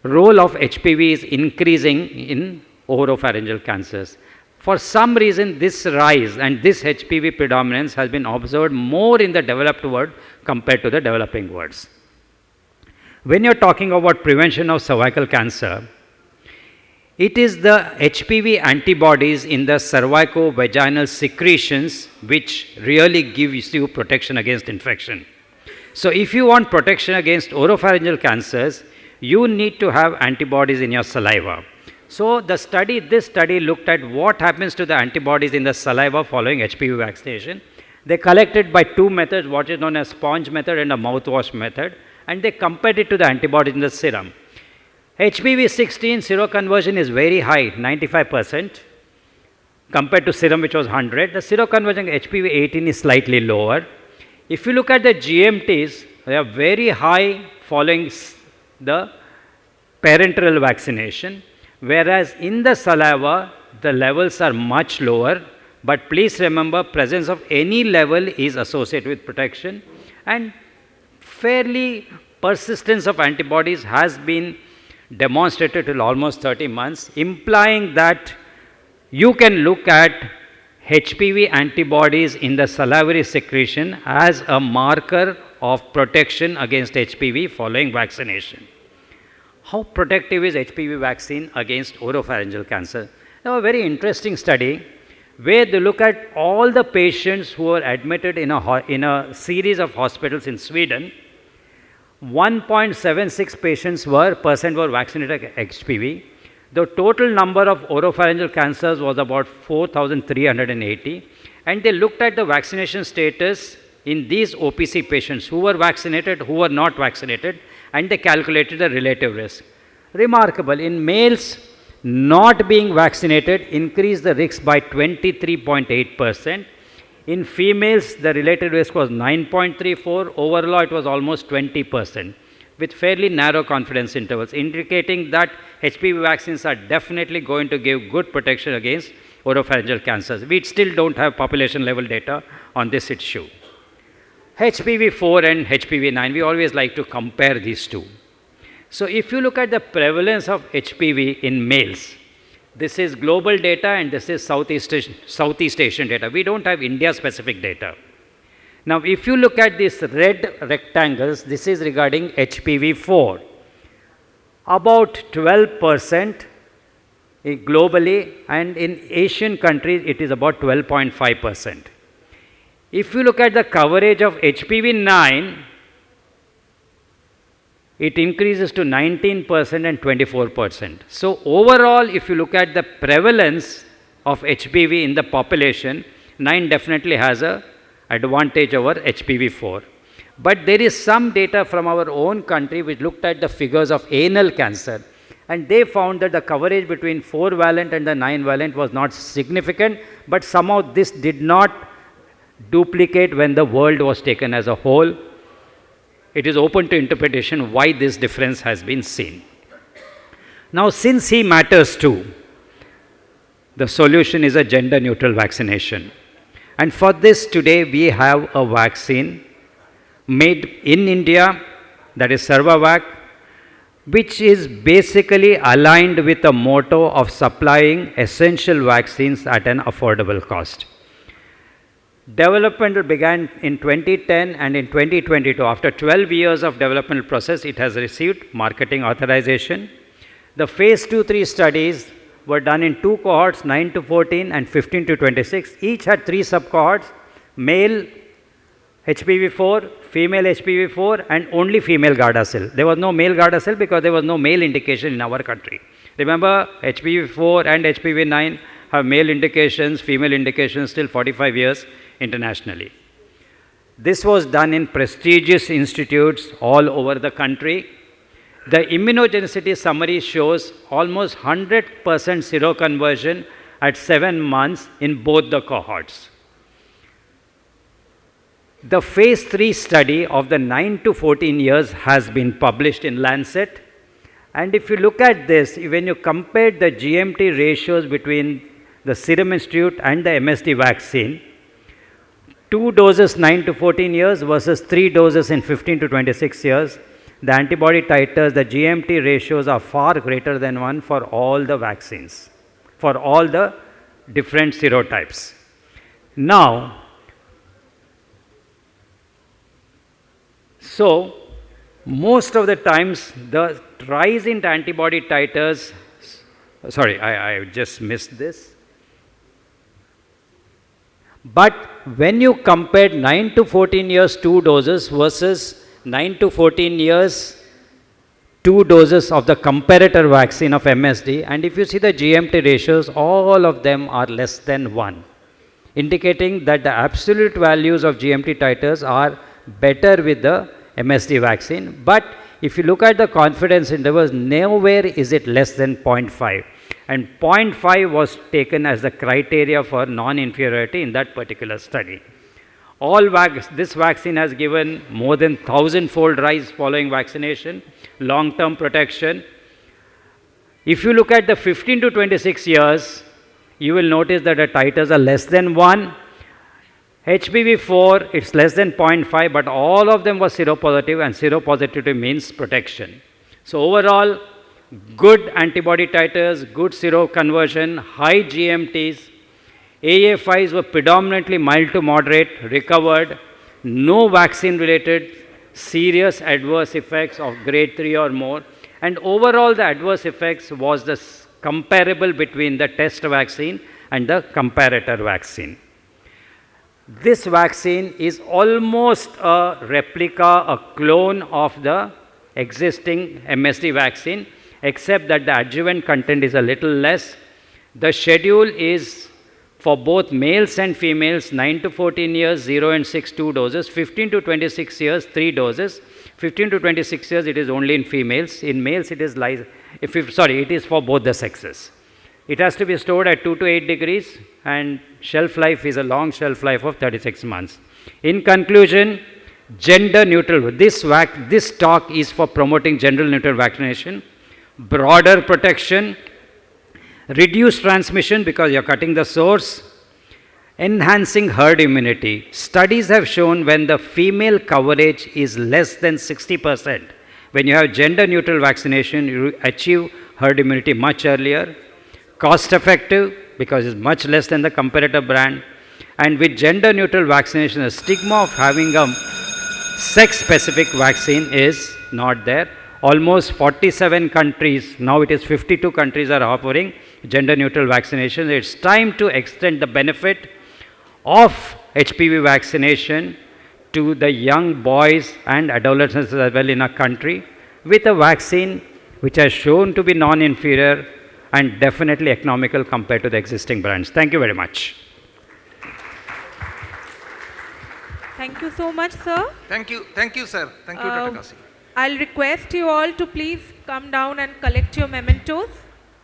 role of HPV is increasing in oropharyngeal cancers. For some reason, this rise and this HPV predominance has been observed more in the developed world compared to the developing worlds. When you're talking about prevention of cervical cancer, it is the HPV antibodies in the cervicovaginal secretions which really gives you protection against infection. So if you want protection against oropharyngeal cancers, you need to have antibodies in your saliva. So this study looked at what happens to the antibodies in the saliva following HPV vaccination. They collected by two methods, what is known as sponge method and a mouthwash method, and they compared it to the antibodies in the serum. HPV-16 seroconversion is very high, 95%, compared to serum which was 100. The seroconversion HPV-18 is slightly lower. If you look at the GMTs, they are very high following the parenteral vaccination, whereas in the saliva, the levels are much lower. But please remember, presence of any level is associated with protection, and fairly persistence of antibodies has been demonstrated till almost 30 months, implying that you can look at HPV antibodies in the salivary secretion as a marker of protection against HPV following vaccination. How protective is HPV vaccine against oropharyngeal cancer? Now, a very interesting study where they look at all the patients who were admitted in a series of hospitals in Sweden. 1.76 patients were vaccinated against HPV. The total number of oropharyngeal cancers was about 4,380, and they looked at the vaccination status in these OPC patients who were vaccinated, who were not vaccinated, and they calculated the relative risk. Remarkable, in males, not being vaccinated increased the risk by 23.8%. In females, the relative risk was 9.34. Overall, it was almost 20%, with fairly narrow confidence intervals, indicating that HPV vaccines are definitely going to give good protection against oropharyngeal cancers. We still don't have population level data on this issue. HPV-4 and HPV-9, we always like to compare these two. So if you look at the prevalence of HPV in males, this is global data and this is Southeast Asian data. We don't have India specific data. Now if you look at these red rectangles, this is regarding HPV-4. About 12% globally, and in Asian countries it is about 12.5%. If you look at the coverage of HPV-9, it increases to 19% and 24%. So overall, if you look at the prevalence, of HPV in the population, 9 definitely has a advantage over HPV4. But there is some data from our own country which looked at the figures of anal cancer, and they found that the coverage between 4-valent and the 9-valent was not significant, but somehow this did not duplicate when the world was taken as a whole. It is open to interpretation why this difference has been seen. Now, since he matters too, the solution is a gender neutral vaccination. And for this today we have a vaccine made in India, that is Servavac, which is basically aligned with the motto of supplying essential vaccines at an affordable cost. Development began in 2010 and in 2022. After 12 years of development process, it has received marketing authorization. The phase 2-3 studies were done in 2 cohorts, 9 to 14 and 15 to 26. Each had 3 subcohorts, male HPV4, female HPV4 and only female Gardasil. There was no male Gardasil because there was no male indication in our country. Remember, HPV4 and HPV9 have male indications, female indications till 45 years internationally. This was done in prestigious institutes all over the country. The immunogenicity summary shows almost 100% seroconversion at 7 months in both the cohorts. The phase 3 study of the 9 to 14 years has been published in Lancet. And if you look at this, when you compare the GMT ratios between the Serum Institute and the MSD vaccine, 2 doses 9 to 14 years versus 3 doses in 15 to 26 years, the antibody titers, the GMT ratios are far greater than 1 for all the vaccines, for all the different serotypes. Now, so most of the times the rise in antibody titers, sorry, I just missed this. But when you compared 9 to 14 years 2 doses versus 9 to 14 years 2 doses of the comparator vaccine of MSD, and if you see the GMT ratios, all of them are less than 1, indicating that the absolute values of GMT titers are better with the MSD vaccine. But if you look at the confidence intervals, nowhere is it less than 0.5. And 0.5 was taken as the criteria for non-inferiority in that particular study. This vaccine has given more than 1,000-fold rise following vaccination, long-term protection. If you look at the 15 to 26 years, you will notice that the titers are less than 1. HPV4, it's less than 0.5, but all of them were seropositive, and seropositivity means protection. So overall, good antibody titers, good seroconversion, high GMTs. AA5s were predominantly mild to moderate, recovered, no vaccine-related serious adverse effects of grade 3 or more, and overall the adverse effects was the comparable between the test vaccine and the comparator vaccine. This vaccine is almost a replica, a clone of the existing MSD vaccine, except that the adjuvant content is a little less. The schedule is for both males and females, 9 to 14 years, 0 and 6, 2 doses, 15 to 26 years, 3 doses, 15 to 26 years, it is only in females. In males, it is it is for both the sexes. It has to be stored at 2 to 8 degrees, and shelf life is a long shelf life of 36 months. In conclusion, gender neutral, this talk is for promoting gender neutral vaccination, broader protection, reduced transmission because you're cutting the source, enhancing herd immunity. Studies have shown when the female coverage is less than 60%, when you have gender neutral vaccination, you achieve herd immunity much earlier, cost effective because it's much less than the comparator brand, and with gender neutral vaccination, the stigma of having a sex specific vaccine is not there. Almost 47 countries, now it is 52 countries are offering gender neutral vaccination. It's time to extend the benefit of HPV vaccination to the young boys and adolescents as well in our country with a vaccine which has shown to be non-inferior and definitely economical compared to the existing brands. Thank you very much. Thank you so much, sir. Thank you, sir. Thank you, Dr. Kasi. I'll request you all to please come down and collect your mementos.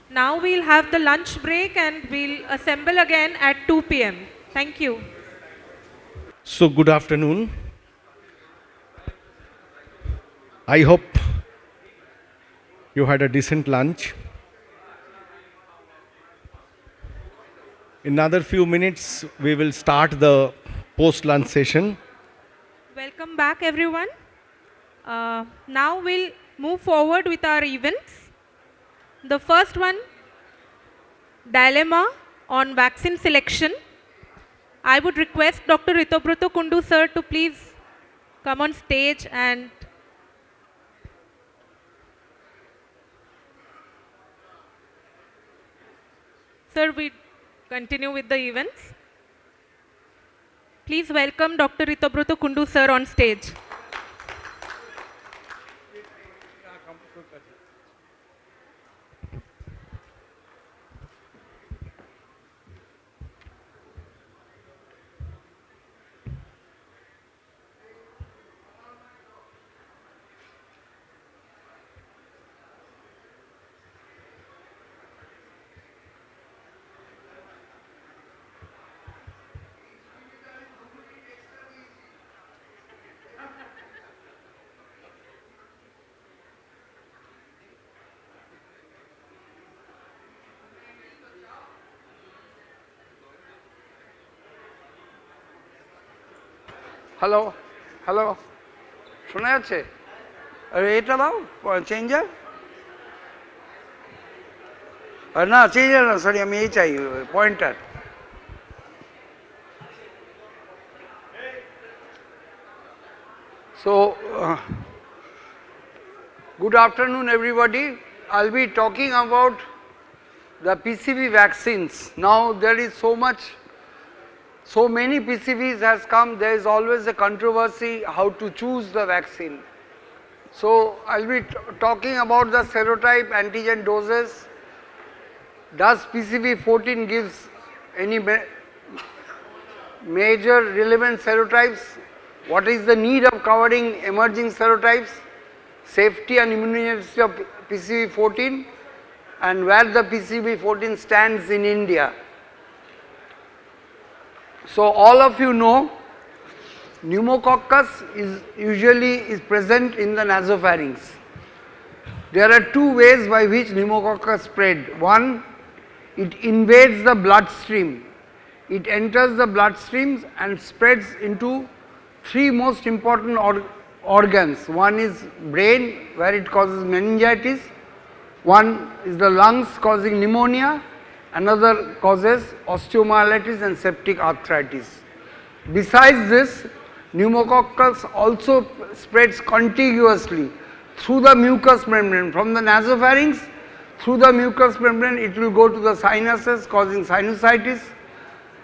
Now we'll have the lunch break and we'll assemble again at 2 p.m. Thank you. So, good afternoon. I hope you had a decent lunch. In another few minutes, we will start the post-lunch session. Welcome back, everyone. Now we'll move forward with our events. The first one, dilemma on vaccine selection. I would request Dr. Ritobroto Kundu sir to please come on stage and sir, we continue with the events. Please welcome Dr. Ritobroto Kundu sir on stage. Hello hello শোনা যাচ্ছে আরে এটা দাও changer না changer না sorry আমি এই চাই pointer So, good afternoon everybody. I'll be talking about the PCV vaccines. Now there is so many PCVs has come, there is always a controversy how to choose the vaccine. So I'll be talking about the serotype antigen doses. Does PCV14 gives any major relevant serotypes? What is the need of covering emerging serotypes? Safety and immunogenicity of PCV14 and where the PCV14 stands in India. So all of you know pneumococcus is usually present in the nasopharynx. There are two ways by which pneumococcus spread. One, it invades the bloodstream. It enters the bloodstreams and spreads into three most important organs. One is brain where it causes meningitis, one is the lungs causing pneumonia, another causes osteomyelitis and septic arthritis. Besides this, pneumococcus also spreads contiguously through the mucous membrane. From the nasopharynx, through the mucous membrane, it will go to the sinuses causing sinusitis.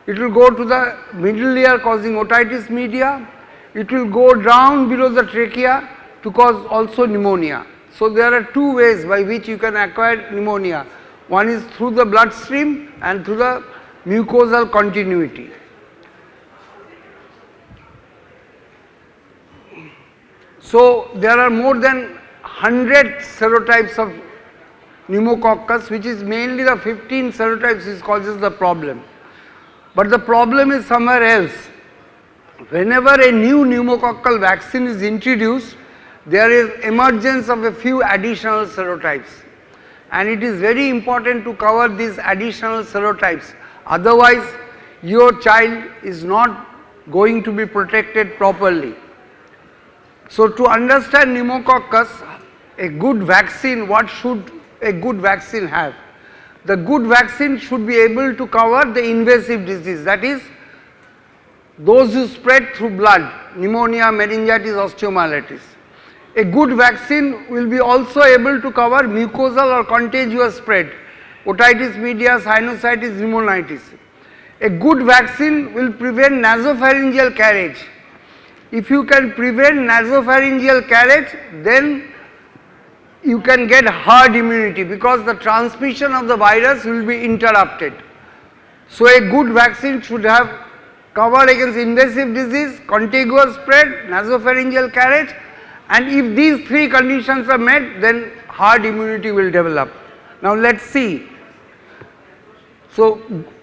It will go to the middle ear causing otitis media. It will go down below the trachea to cause also pneumonia. So there are two ways by which you can acquire pneumonia. One is through the bloodstream and through the mucosal continuity. So there are more than 100 serotypes of pneumococcus, which is mainly the 15 serotypes which causes the problem. But the problem is somewhere else. Whenever a new pneumococcal vaccine is introduced, there is emergence of a few additional serotypes. And it is very important to cover these additional serotypes. Otherwise, your child is not going to be protected properly. So to understand pneumococcus, a good vaccine, what should a good vaccine have? The good vaccine should be able to cover the invasive disease, that is, those who spread through blood, pneumonia, meningitis, osteomyelitis. A good vaccine will be also able to cover mucosal or contagious spread, otitis media, sinusitis, pneumonitis. A good vaccine will prevent nasopharyngeal carriage. If you can prevent nasopharyngeal carriage, then you can get herd immunity because the transmission of the virus will be interrupted. So a good vaccine should have cover against invasive disease, contiguous spread, nasopharyngeal carriage, and if these three conditions are met, then herd immunity will develop. Now let's see. So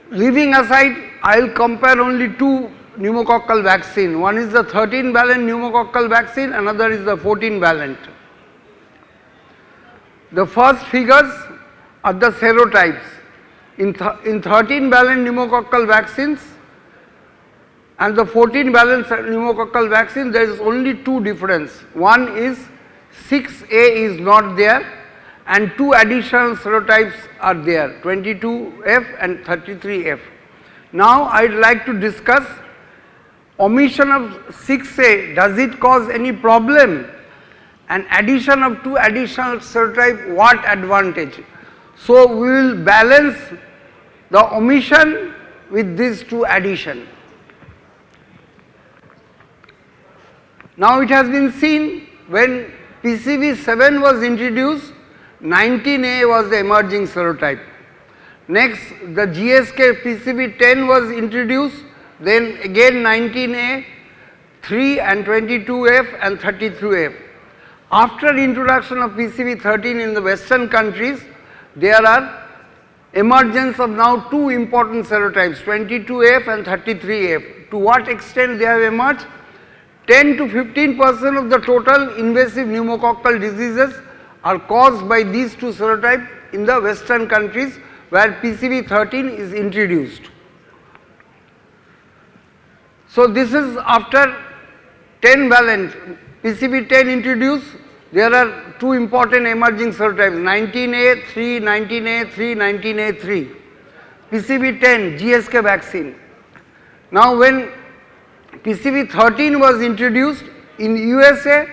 leaving aside, I will compare only two pneumococcal vaccine. One is the 13-valent pneumococcal vaccine, another is the 14-valent. The first figures are the serotypes. In 13-valent pneumococcal vaccines and the 14-valent pneumococcal vaccine, there is only two difference. One is 6A is not there and two additional serotypes are there, 22F and 33F. Now I would like to discuss omission of 6A, does it cause any problem? And addition of two additional serotype, what advantage? So we will balance the omission with these two addition. Now it has been seen when PCV7 was introduced, 19A was the emerging serotype. Next, the GSK PCV10 was introduced, then again 19A, 3 and 22F and 33F. After introduction of PCV13 in the Western countries, there are emergence of now two important serotypes, 22F and 33F. To what extent they have emerged? 10 to 15% of the total invasive pneumococcal diseases are caused by these two serotypes in the Western countries where PCV13 is introduced. So this is after 10-valent PCV10 introduced, there are two important emerging serotypes, 19A, 3, 19A, 3, 19A, 3. PCV10, GSK vaccine. Now when PCV13 was introduced in USA,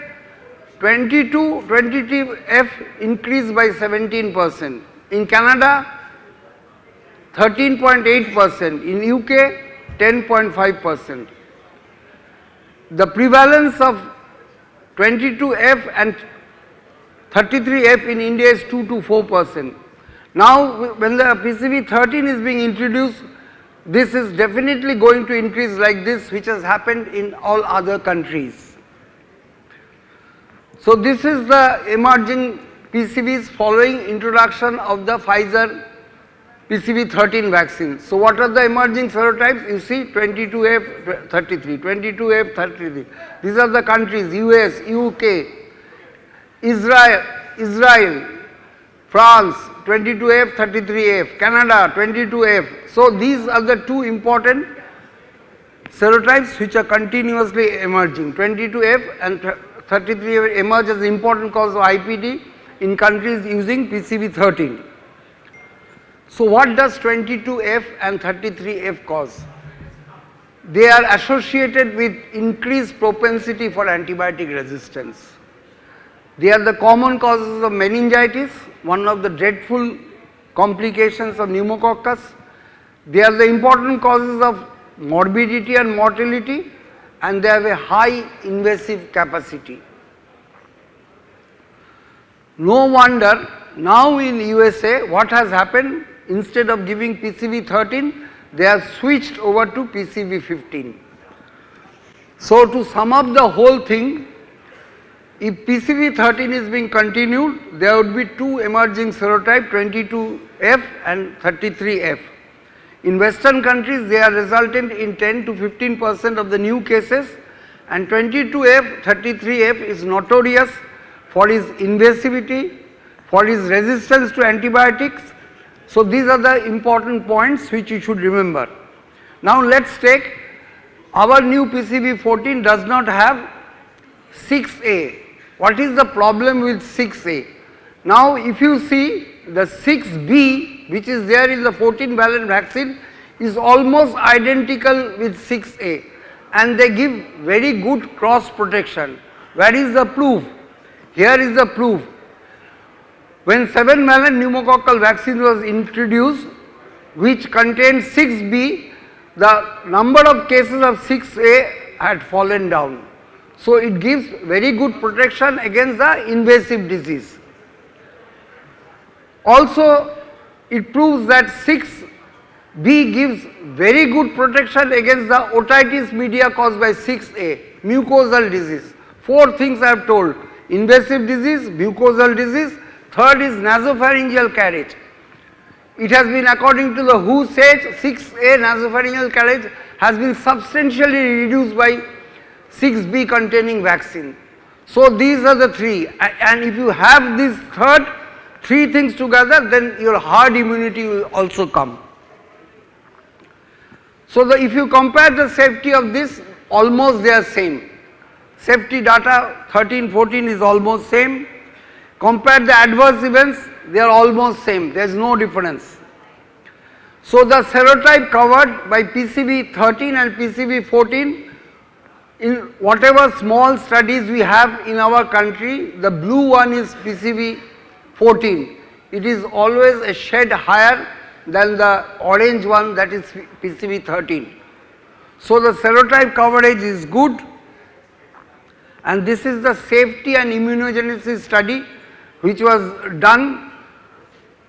22F increased by 17%. In Canada, 13.8%. In UK, 10.5%. The prevalence of 22F and 33F in India is 2 to 4%. Now when the PCV13 is being introduced, this is definitely going to increase like this, which has happened in all other countries. So this is the emerging PCVs following introduction of the Pfizer PCV13 vaccine. So what are the emerging serotypes? You see 22F, 33, 22F, 33. These are the countries, US, UK, Israel, France, 22F, 33F, Canada, 22F. So these are the two important serotypes which are continuously emerging. 22F and 33F emerge as important cause of IPD in countries using PCV13. So what does 22F and 33F cause? They are associated with increased propensity for antibiotic resistance. They are the common causes of meningitis, one of the dreadful complications of pneumococcus. They are the important causes of morbidity and mortality, and they have a high invasive capacity. No wonder now in USA what has happened, instead of giving PCV13, they have switched over to PCV15. So to sum up the whole thing, if PCV13 is being continued, there would be two emerging serotypes, 22F and 33F. In Western countries, they are resultant in 10 to 15% of the new cases, and 22F, 33F is notorious for its invasivity, for its resistance to antibiotics. So these are the important points which you should remember. Now let's take our new PCV14 does not have 6A. What is the problem with 6A? Now if you see the 6B which is there in the 14-valent vaccine is almost identical with 6A, and they give very good cross protection. Where is the proof? Here is the proof. When 7-valent pneumococcal vaccine was introduced, which contained 6B, the number of cases of 6A had fallen down. So it gives very good protection against the invasive disease. Also, it proves that 6B gives very good protection against the otitis media caused by 6A, mucosal disease. 4 things I have told: invasive disease, mucosal disease, third is nasopharyngeal carriage. It has been, according to the WHO says, 6A nasopharyngeal carriage has been substantially reduced by 6B containing vaccine. So these are the 3, and if you have these 3 things together, then your herd immunity will also come. So if you compare the safety of this, almost they are same. Safety data 13, 14 is almost same. Compare the adverse events, they are almost same, there is no difference. So the serotype covered by PCV 13 and PCV 14, in whatever small studies we have in our country, the blue one is PCV 14. It is always a shade higher than the orange one, that is PCV 13. So the serotype coverage is good, and this is the safety and immunogenicity study which was done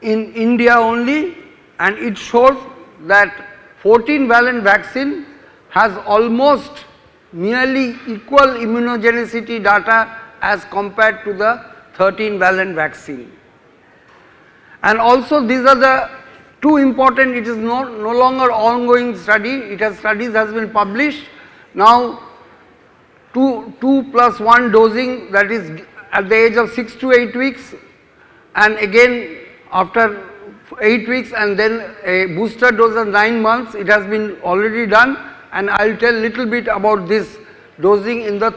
in India only, and it shows that 14-valent vaccine has almost nearly equal immunogenicity data as compared to the 13-valent vaccine. And also these are the 2 important, it is no longer ongoing study, studies has been published. Now 2+1 dosing, that is at the age of 6 to 8 weeks, and again after 8 weeks, and then a booster dose of 9 months, it has been already done, and I will tell little bit about this dosing in the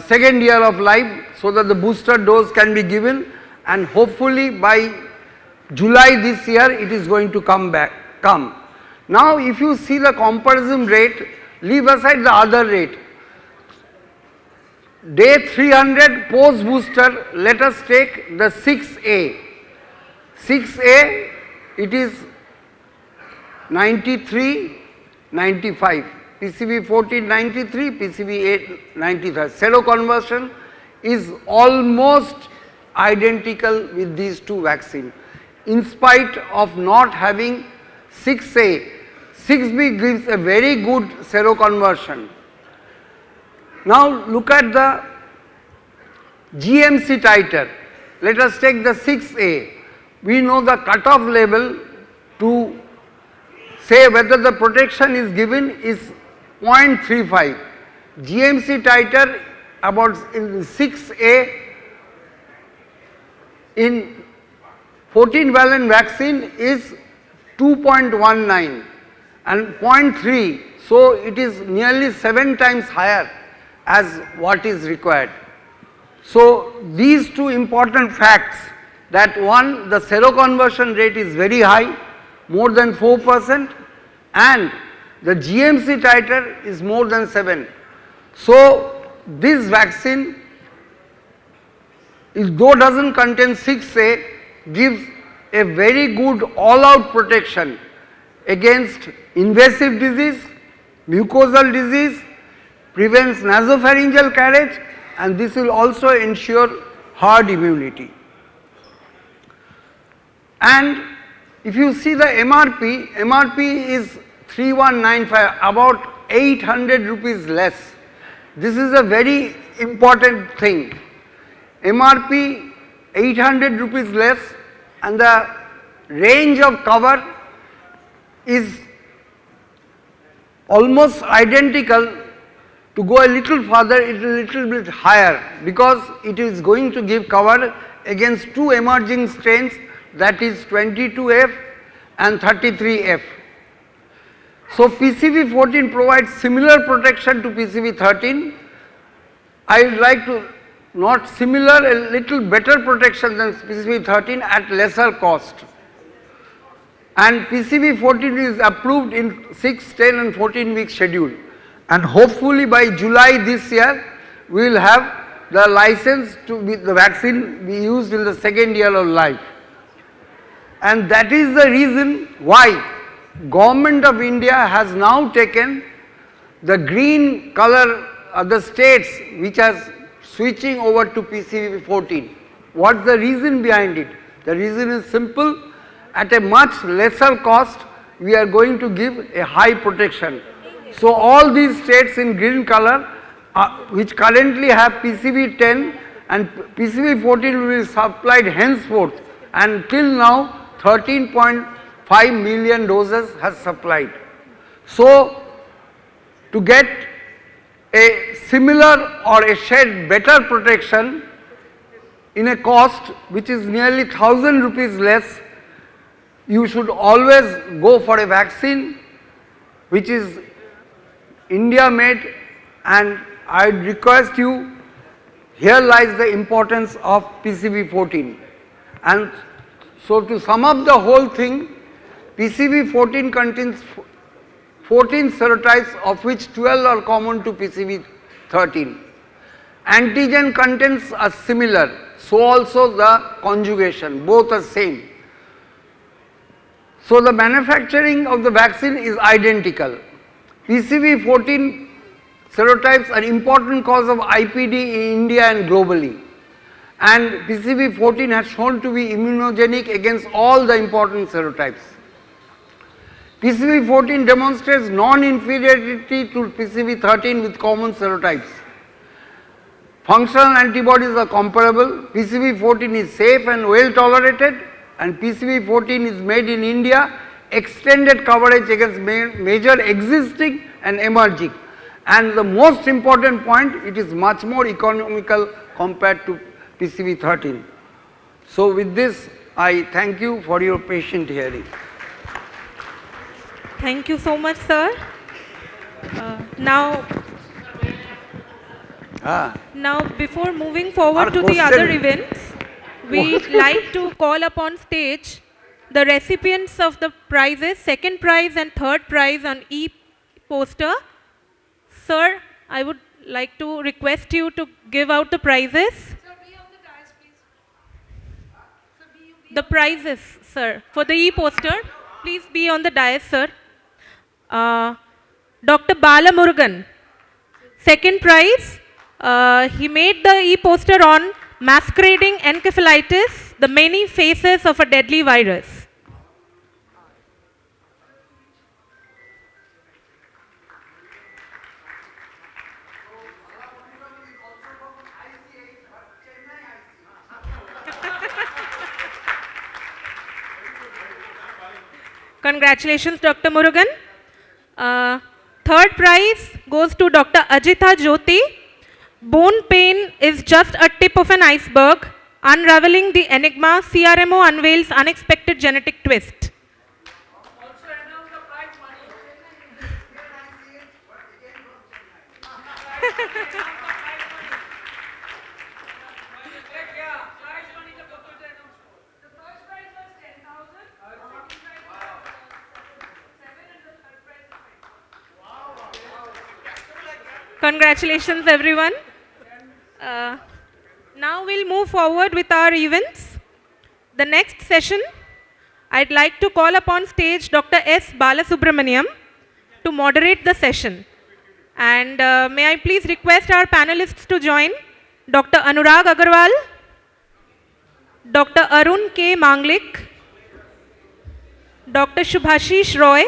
second year of life, so that the booster dose can be given, and hopefully by July this year it is going to come. Now if you see the comparison rate, leave aside the other rate. Day 300 post booster, let us take the 6A. 6A, it is 93, 95. PCV 14 93, PCV 8 93. Seroconversion is almost identical with these 2 vaccines. In spite of not having 6A, 6B gives a very good seroconversion. Now look at the GMC titer. Let us take the 6A. We know the cutoff level to say whether the protection is given is 0.35. GMC titer about in 6A in 14-valent vaccine is 2.19 and 0.3, so it is nearly 7 times higher as what is required. So these 2 important facts, that one, the seroconversion rate is very high, more than 4%, and the GMC titer is more than 7. So this vaccine, though does not contain 6A, gives a very good all-out protection against invasive disease, mucosal disease, prevents nasopharyngeal carriage, and this will also ensure herd immunity. And if you see the MRP is 3195, about 800 rupees less. This is a very important thing. MRP 800 rupees less, and the range of cover is almost identical. To go a little further, it is a little bit higher, because it is going to give cover against 2 emerging strains, that is 22F and 33F. So PCV 14 provides similar protection to PCV 13. I would like to, not similar, a little better protection than PCV 13 at lesser cost. And PCV 14 is approved in 6, 10 and 14 week schedule. And hopefully by July this year, we will have the license to be the vaccine be used in the second year of life. And that is the reason why Government of India has now taken the green color of the states which are switching over to PCV 14. What is the reason behind it? The reason is simple. At a much lesser cost, we are going to give a high protection. So all these states in green color, which currently have PCV 10 and PCV 14 will be supplied henceforth, and till now 13.5 million doses has supplied. So to get a similar or a shade better protection in a cost which is nearly 1000 rupees less, you should always go for a vaccine which is India made, and I request you, here lies the importance of PCV 14. And so to sum up the whole thing, PCV 14 contains 14 serotypes, of which 12 are common to PCV 13. Antigen contents are similar, so also the conjugation, both are same. So the manufacturing of the vaccine is identical. PCV 14 serotypes are important cause of IPD in India and globally. And PCV 14 has shown to be immunogenic against all the important serotypes. PCV 14 demonstrates non-inferiority to PCV 13 with common serotypes. Functional antibodies are comparable. PCV 14 is safe and well tolerated, and PCV 14 is made in India, extended coverage against major existing and emerging. And the most important point, it is much more economical compared to PCV 13. So with this, I thank you for your patient hearing. Thank you so much, sir. Now, before moving forward to the other events, we'd like to call upon stage the recipients of the prizes, second prize and third prize on e-poster. Sir, I would like to request you to give out the prizes. The prizes, sir, for the e-poster, please be on the dais, sir. Dr. Bala Murugan, second prize, he made the e-poster on masquerading encephalitis, the many faces of a deadly virus. Congratulations, Dr. Murugan. Third prize goes to Dr. Ajita Jyoti. Bone pain is just a tip of an iceberg. Unraveling the enigma, CRMO unveils unexpected genetic twist. Congratulations, everyone. Now we'll move forward with our events. The next session, I'd like to call upon stage Dr. S. Balasubramaniam to moderate the session. And may I please request our panelists to join? Dr. Anurag Agarwal, Dr. Arun K. Manglik, Dr. Shubhashish Roy,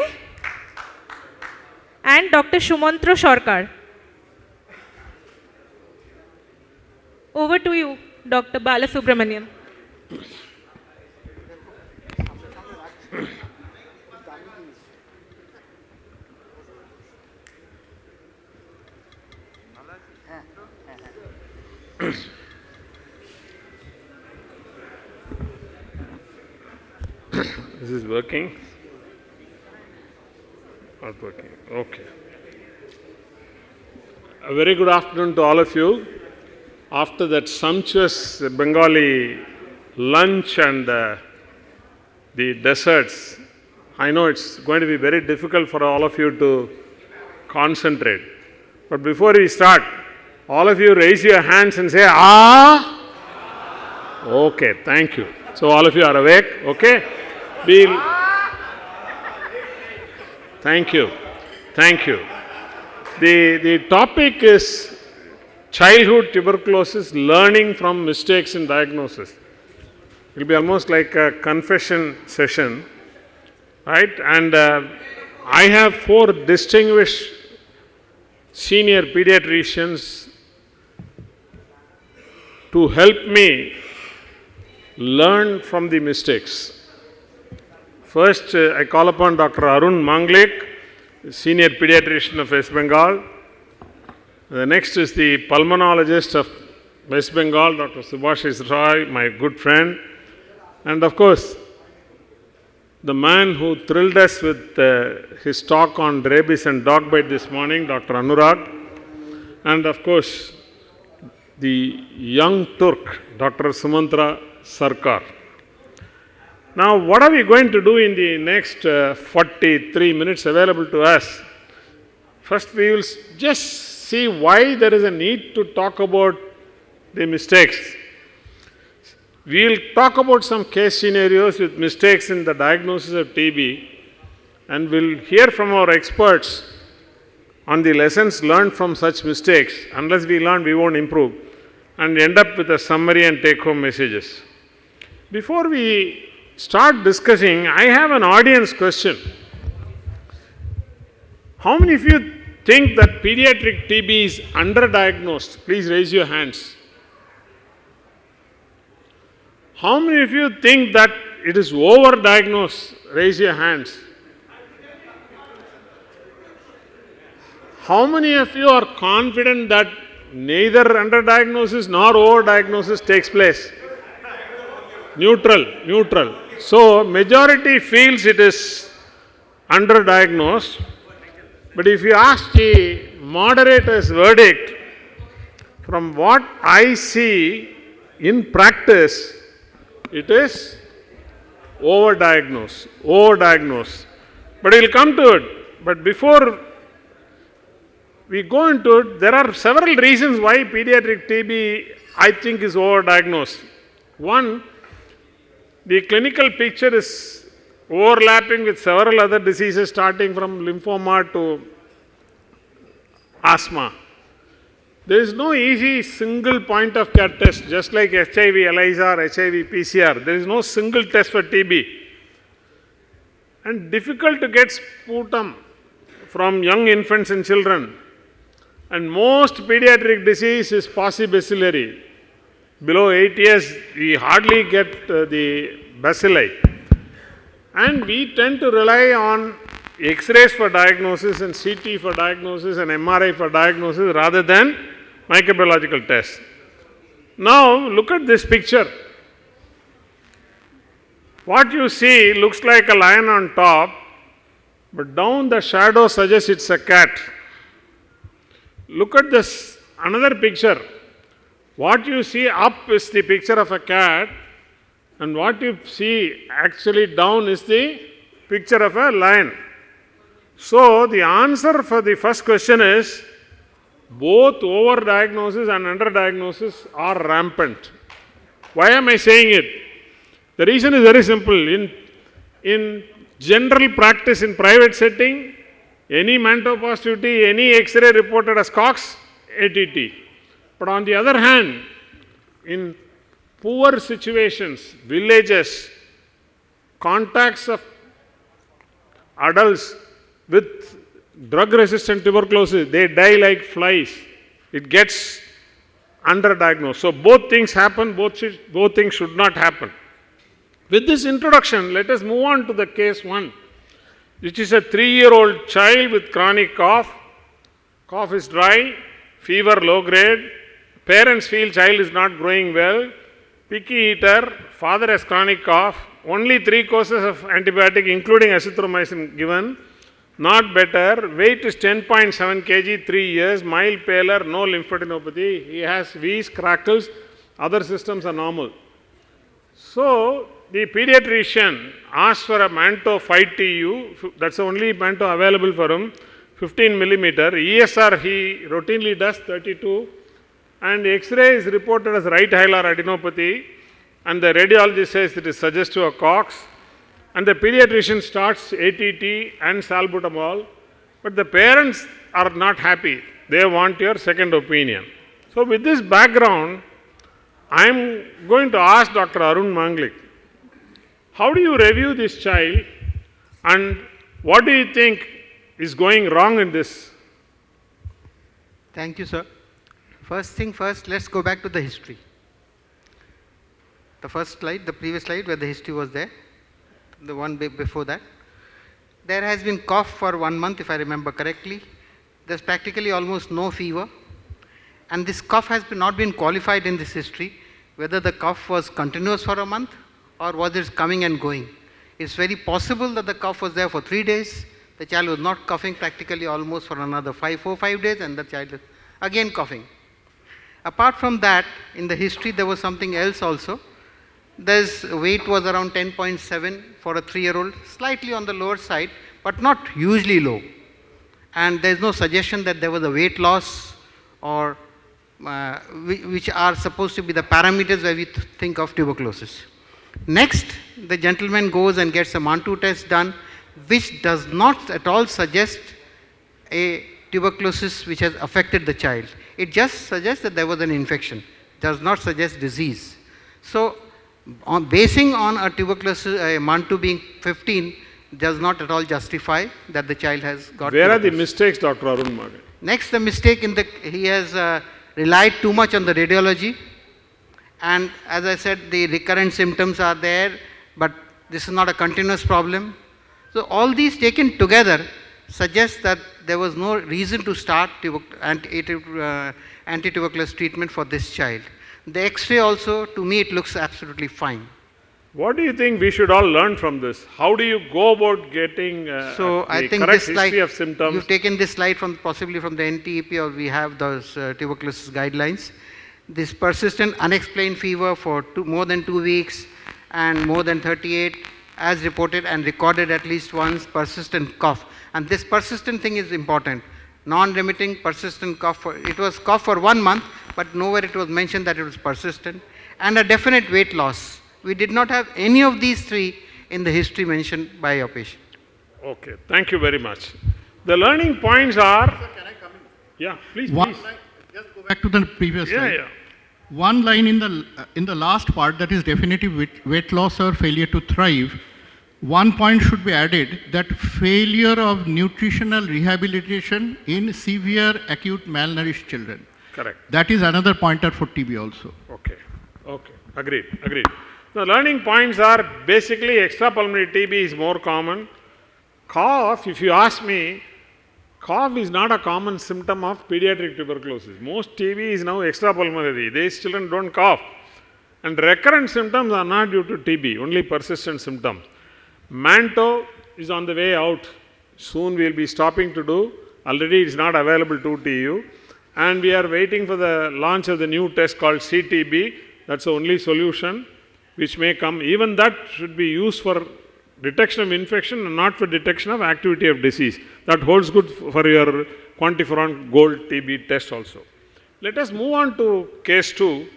and Dr. Shumantro Shorkar. Over to you, Dr. Balasubramaniam. This is working? Not working. Okay. A very good afternoon to all of you. After that sumptuous Bengali lunch and the desserts, I know it's going to be very difficult for all of you to concentrate. But before we start, all of you raise your hands and say, "Ah!" Okay, thank you. So all of you are awake, okay? Thank you. Thank you. The topic is childhood tuberculosis, learning from mistakes in diagnosis. will be almost like a confession session, right? And I have 4 distinguished senior pediatricians to help me learn from the mistakes. First, I call upon Dr. Arun Manglik, senior pediatrician of West Bengal. The next is the pulmonologist of West Bengal, Dr. Subhashish Roy, my good friend. And of course, the man who thrilled us with his talk on rabies and dog bite this morning, Dr. Anurag. And of course, the young Turk, Dr. Sumantra Sarkar. Now, what are we going to do in the next 43 minutes available to us? First, we will just see why there is a need to talk about the mistakes. We will talk about some case scenarios with mistakes in the diagnosis of TB, and we'll hear from our experts on the lessons learned from such mistakes. Unless we learn, we won't improve, and end up with a summary and take-home messages. Before we start discussing, I have an audience question. How many of you think that pediatric TB is underdiagnosed? Please raise your hands. How many of you think that it is overdiagnosed? Raise your hands. How many of you are confident that neither underdiagnosis nor overdiagnosis takes place? Neutral. So, majority feels it is underdiagnosed, but if you ask the moderator's verdict, from what I see in practice, it is overdiagnosed. But we will come to it. But before we go into it, there are several reasons why pediatric TB, I think, is overdiagnosed. One, the clinical picture is overlapping with several other diseases, starting from lymphoma to asthma. There is no easy single point of care test, just like HIV ELISA or HIV PCR. There is no single test for TB. And difficult to get sputum from young infants and children. And most pediatric disease is paucibacillary. Below 8 years, we hardly get the bacilli. And we tend to rely on X-rays for diagnosis and CT for diagnosis and MRI for diagnosis rather than microbiological tests. Now, look at this picture. What you see looks like a lion on top, but down the shadow suggests it's a cat. Look at this another picture. What you see up is the picture of a cat, and what you see actually down is the picture of a lion. So, the answer for the first question is both overdiagnosis and underdiagnosis are rampant. Why am I saying it? The reason is very simple. In general practice in private setting, any manto positivity, any X-ray reported as COX, ATT. But on the other hand, in poor situations, villages, contacts of adults with drug-resistant tuberculosis, they die like flies. It gets underdiagnosed. So both things happen, both things should not happen. With this introduction, let us move on to the case 1, which is a 3-year-old child with chronic cough. Cough is dry, fever low grade, parents feel child is not growing well, picky eater, father has chronic cough, only 3 courses of antibiotic including azithromycin given, not better, weight is 10.7 kg, 3 years, mild pallor, no lymphadenopathy, he has wheeze, crackles, other systems are normal. So, the pediatrician asked for a Manto 5TU, that's the only Manto available for him, 15 millimeter, ESR he routinely does 32, and X-ray is reported as right hilar adenopathy, and the radiologist says it is suggestive of COX, and the pediatrician starts ATT and salbutamol, but the parents are not happy. They want your second opinion. So with this background, I am going to ask Dr. Arun Manglik How do you review this child and what do you think is going wrong in this? Thank you, sir. First thing first, let's go back to the history. The first slide, the previous slide where the history was there, the one before that. There has been cough for 1 month, if I remember correctly. There's practically almost no fever. And this cough has not been qualified in this history, whether the cough was continuous for a month or was it coming and going. It's very possible that the cough was there for 3 days. The child was not coughing practically almost for another 4-5 days, and the child is again coughing. Apart from that, in the history there was something else also. This weight was around 10.7 for a 3-year-old, slightly on the lower side, but not hugely low. And there is no suggestion that there was a weight loss or which are supposed to be the parameters where we think of tuberculosis. Next, the gentleman goes and gets a Mantoux test done, which does not at all suggest a tuberculosis which has affected the child. It just suggests that there was an infection, does not suggest disease. So, basing on a tuberculosis, a Mantoux being 15 does not at all justify that the child has got Where are the mistakes, Dr. Arun Magan? Next, the mistake he has relied too much on the radiology, and as I said, the recurrent symptoms are there, but this is not a continuous problem. So all these taken together suggest that there was no reason to start anti-tuberculosis treatment for this child. The X-ray also, to me, it looks absolutely fine. What do you think we should all learn from this? How do you go about getting so I think correct this slide, history of symptoms? You've taken this slide from possibly from the NTEP, or we have those tuberculosis guidelines. This persistent unexplained fever for more than 2 weeks and more than 38 as reported and recorded at least once, persistent cough. And this persistent thing is important. Non-remitting persistent cough, it was cough for 1 month, but nowhere it was mentioned that it was persistent, and a definite weight loss. We did not have any of these three in the history mentioned by your patient. Okay, thank you very much. The learning points are... Sir, can I come in? Yeah, please, One please. line, just go back to the previous slide. Yeah. One line in the last part, that is definitive weight loss or failure to thrive. One point should be added, that failure of nutritional rehabilitation in severe acute malnourished children. Correct. That is another pointer for TB also. Okay, agreed. The learning points are basically extrapulmonary TB is more common. Cough, if you ask me, cough is not a common symptom of pediatric tuberculosis. Most TB is now extrapulmonary. These children don't cough. And recurrent symptoms are not due to TB, only persistent symptoms. Mantoux is on the way out. Soon we will be stopping to do. Already it is not available to TU. And we are waiting for the launch of the new test called CTB. That's the only solution which may come. Even that should be used for detection of infection and not for detection of activity of disease. That holds good for your quantiferon gold TB test also. Let us move on to case 2.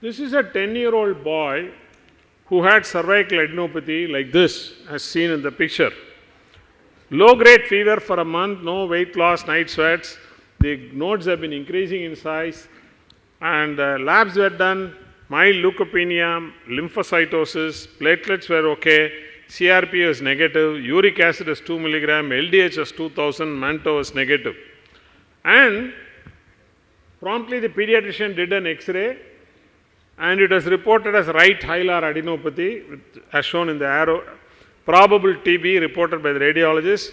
This is a 10-year-old boy who had cervical adenopathy like this, as seen in the picture. Low-grade fever for a month, no weight loss, night sweats. The nodes have been increasing in size, and labs were done. Mild leukopenia, lymphocytosis, platelets were okay, CRP was negative, uric acid is 2 milligram, LDH was 2000, Mantoux was negative. And promptly the pediatrician did an X-ray, and it was reported as right hilar adenopathy, as shown in the arrow, probable TB reported by the radiologist,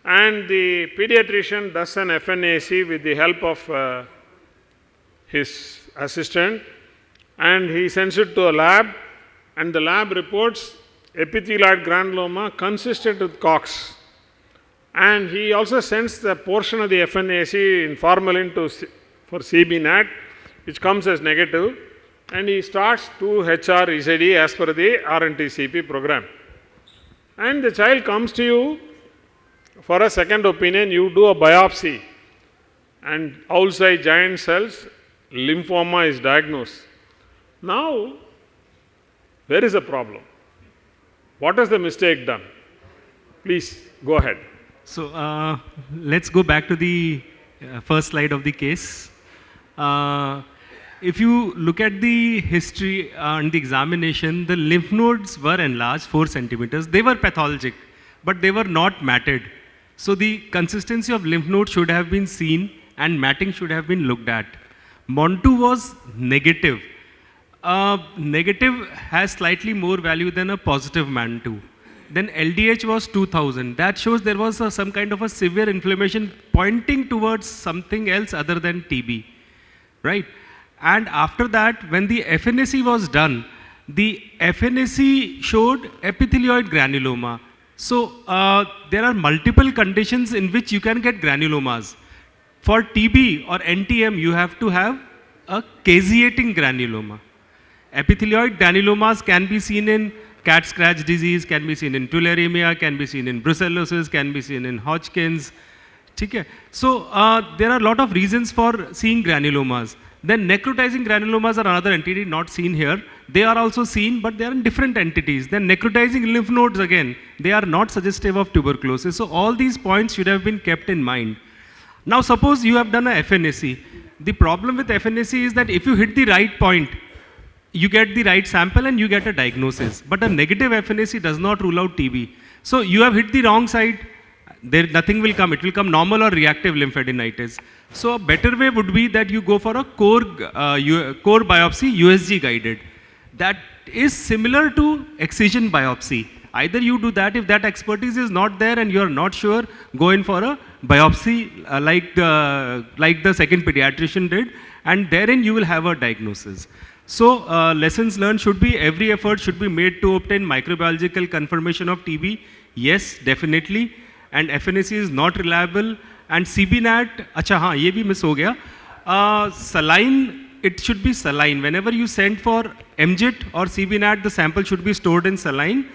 and the pediatrician does an FNAC with the help of his assistant, and he sends it to a lab, and the lab reports epithelioid granuloma consistent with COX. And he also sends the portion of the FNAC in formalin for CB-NAT, which comes as negative, and he starts 2HR ECD as per the RNTCP program. And the child comes to you for a second opinion. You do a biopsy, and outside giant cells, lymphoma is diagnosed. Now, where is the problem? What has the mistake done? Please go ahead. So let's go back to the first slide of the case. if you look at the history and the examination, the lymph nodes were enlarged 4 centimeters. They were pathologic, but they were not matted. So the consistency of lymph node should have been seen and matting should have been looked at. Montu was negative. Negative has slightly more value than a positive Mantu. Then LDH was 2000. That shows there was some kind of a severe inflammation pointing towards something else other than TB, right? And after that, when the FNAC was done, the FNAC showed epithelioid granuloma. So there are multiple conditions in which you can get granulomas. For TB or NTM, you have to have a caseating granuloma. Epithelioid granulomas can be seen in cat scratch disease, can be seen in tularemia, can be seen in brucellosis, can be seen in Hodgkin's. Okay. So there are a lot of reasons for seeing granulomas. Then necrotizing granulomas are another entity not seen here. They are also seen, but they are in different entities. Then necrotizing lymph nodes again, they are not suggestive of tuberculosis. So all these points should have been kept in mind. Now suppose you have done a FNAC. The problem with FNAC is that if you hit the right point, you get the right sample and you get a diagnosis. But a negative FNAC does not rule out TB. So you have hit the wrong side, nothing will come. It will come normal or reactive lymphadenitis. So a better way would be that you go for a core biopsy, USG guided. That is similar to excision biopsy. Either you do that, if that expertise is not there and you are not sure, go in for a biopsy like the second pediatrician did, and therein you will have a diagnosis. So lessons learned should be, every effort should be made to obtain microbiological confirmation of TB. Yes, definitely. And FNAC is not reliable. And CBNAT, acha haan, ye bhi miss ho gaya. Saline, it should be saline. Whenever you send for MJIT or CBNAT, the sample should be stored in saline.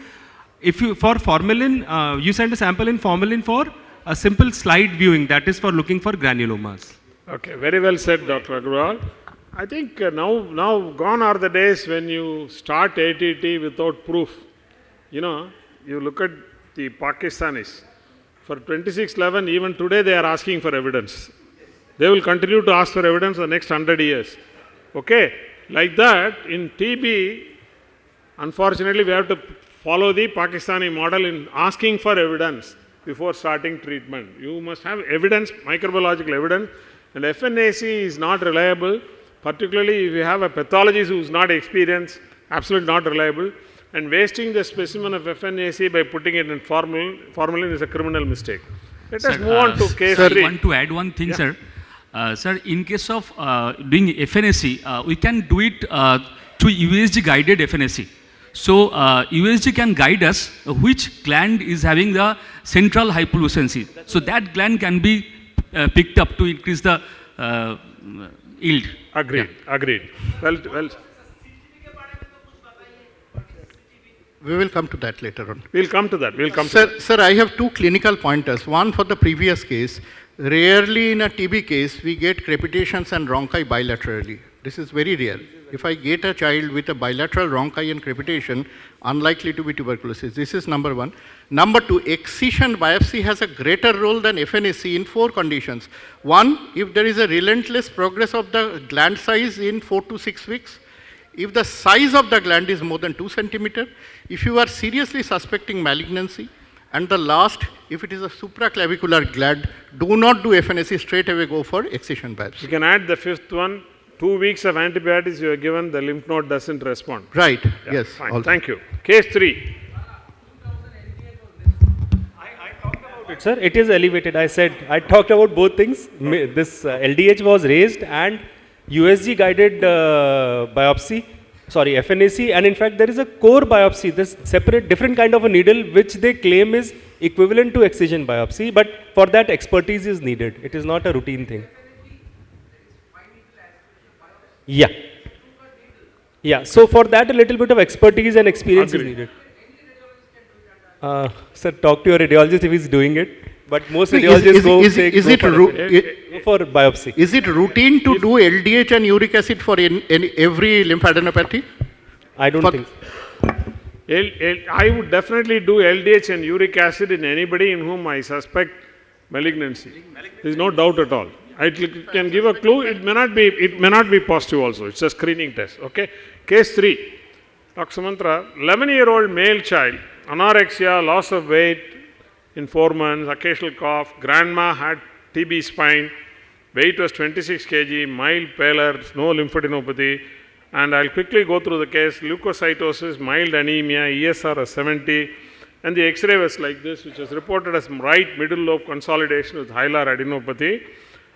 If you, for formalin, you send a sample in formalin for a simple slide viewing, that is for looking for granulomas. Okay, very well said, Dr. Agrawal. I think now gone are the days when you start ATT without proof. You know, you look at the Pakistanis. For 2611, even today they are asking for evidence. They will continue to ask for evidence for the next 100 years. Okay? Like that, in TB, unfortunately, we have to follow the Pakistani model in asking for evidence before starting treatment. You must have evidence, microbiological evidence, and FNAC is not reliable, particularly if you have a pathologist who is not experienced, absolutely not reliable, and wasting the specimen of FNAC by putting it in formalin is a criminal mistake. Let us move on to case 3. I want to add one thing, sir. Sir, in case of doing FNAC, we can do it through USG guided FNAC. So USG can guide us which gland is having the central hypolucency. So that gland can be picked up to increase the yield. Agreed, agreed. Well. We will come to that later on. We'll come to that. Sir, I have 2 clinical pointers. One for the previous case. Rarely in a TB case, we get crepitations and rhonchi bilaterally. This is very rare. If I get a child with a bilateral rhonchi and crepitation, unlikely to be tuberculosis. This is number 1. Number 2, excision biopsy has a greater role than FNAC in 4 conditions. 1, if there is a relentless progress of the gland size in 4 to 6 weeks. If the size of the gland is more than 2 centimeter, if you are seriously suspecting malignancy, and the last, if it is a supraclavicular gland, do not do FNAC, straight away go for excision biopsy. You can add the 5th one, 2 weeks of antibiotics you are given, the lymph node doesn't respond. Right, Yeah, yes. Fine. Thank you. Case 3. Sir, it is elevated. I talked about both things. This LDH was raised and USG guided biopsy, FNAC, and in fact there is a core biopsy, this separate different kind of a needle which they claim is equivalent to excision biopsy, but for that expertise is needed. It is not a routine thing. Yeah, so for that a little bit of expertise and experience is needed. Sir, talk to your radiologist if he's doing it. But most radiologists go for biopsy. Is it routine to do LDH and uric acid for every lymphadenopathy? I don't think so. I would definitely do LDH and uric acid in anybody in whom I suspect malignancy. There is no doubt at all. I can give a clue. It may not be positive also. It's a screening test. Okay. Case 3. Dr. Sumantra, 11-year-old male child, anorexia, loss of weight in 4 months, occasional cough. Grandma had TB spine. Weight was 26 kg, mild pallor, no lymphadenopathy. And I'll quickly go through the case. Leukocytosis, mild anemia, ESR was 70. And the X-ray was like this, which was reported as right middle lobe consolidation with hilar adenopathy.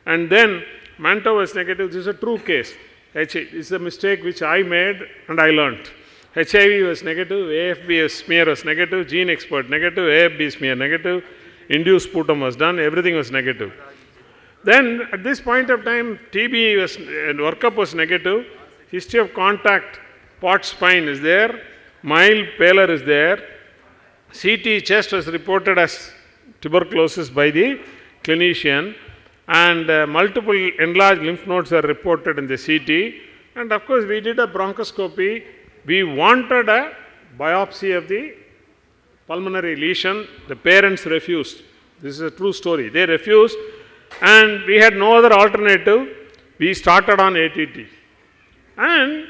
And then Manto was negative. This is a true case. This is a mistake which I made and I learnt. HIV was negative, AFB smear was negative, gene expert negative, AFB smear negative, induced sputum was done, everything was negative. Then at this point of time, TB was, workup was negative, history of contact, pot spine is there, mild pallor is there, CT chest was reported as tuberculosis by the clinician, and multiple enlarged lymph nodes are reported in the CT, and of course we did a bronchoscopy. We wanted a biopsy of the pulmonary lesion. The parents refused. This is a true story. They refused, and we had no other alternative. We started on ATT. And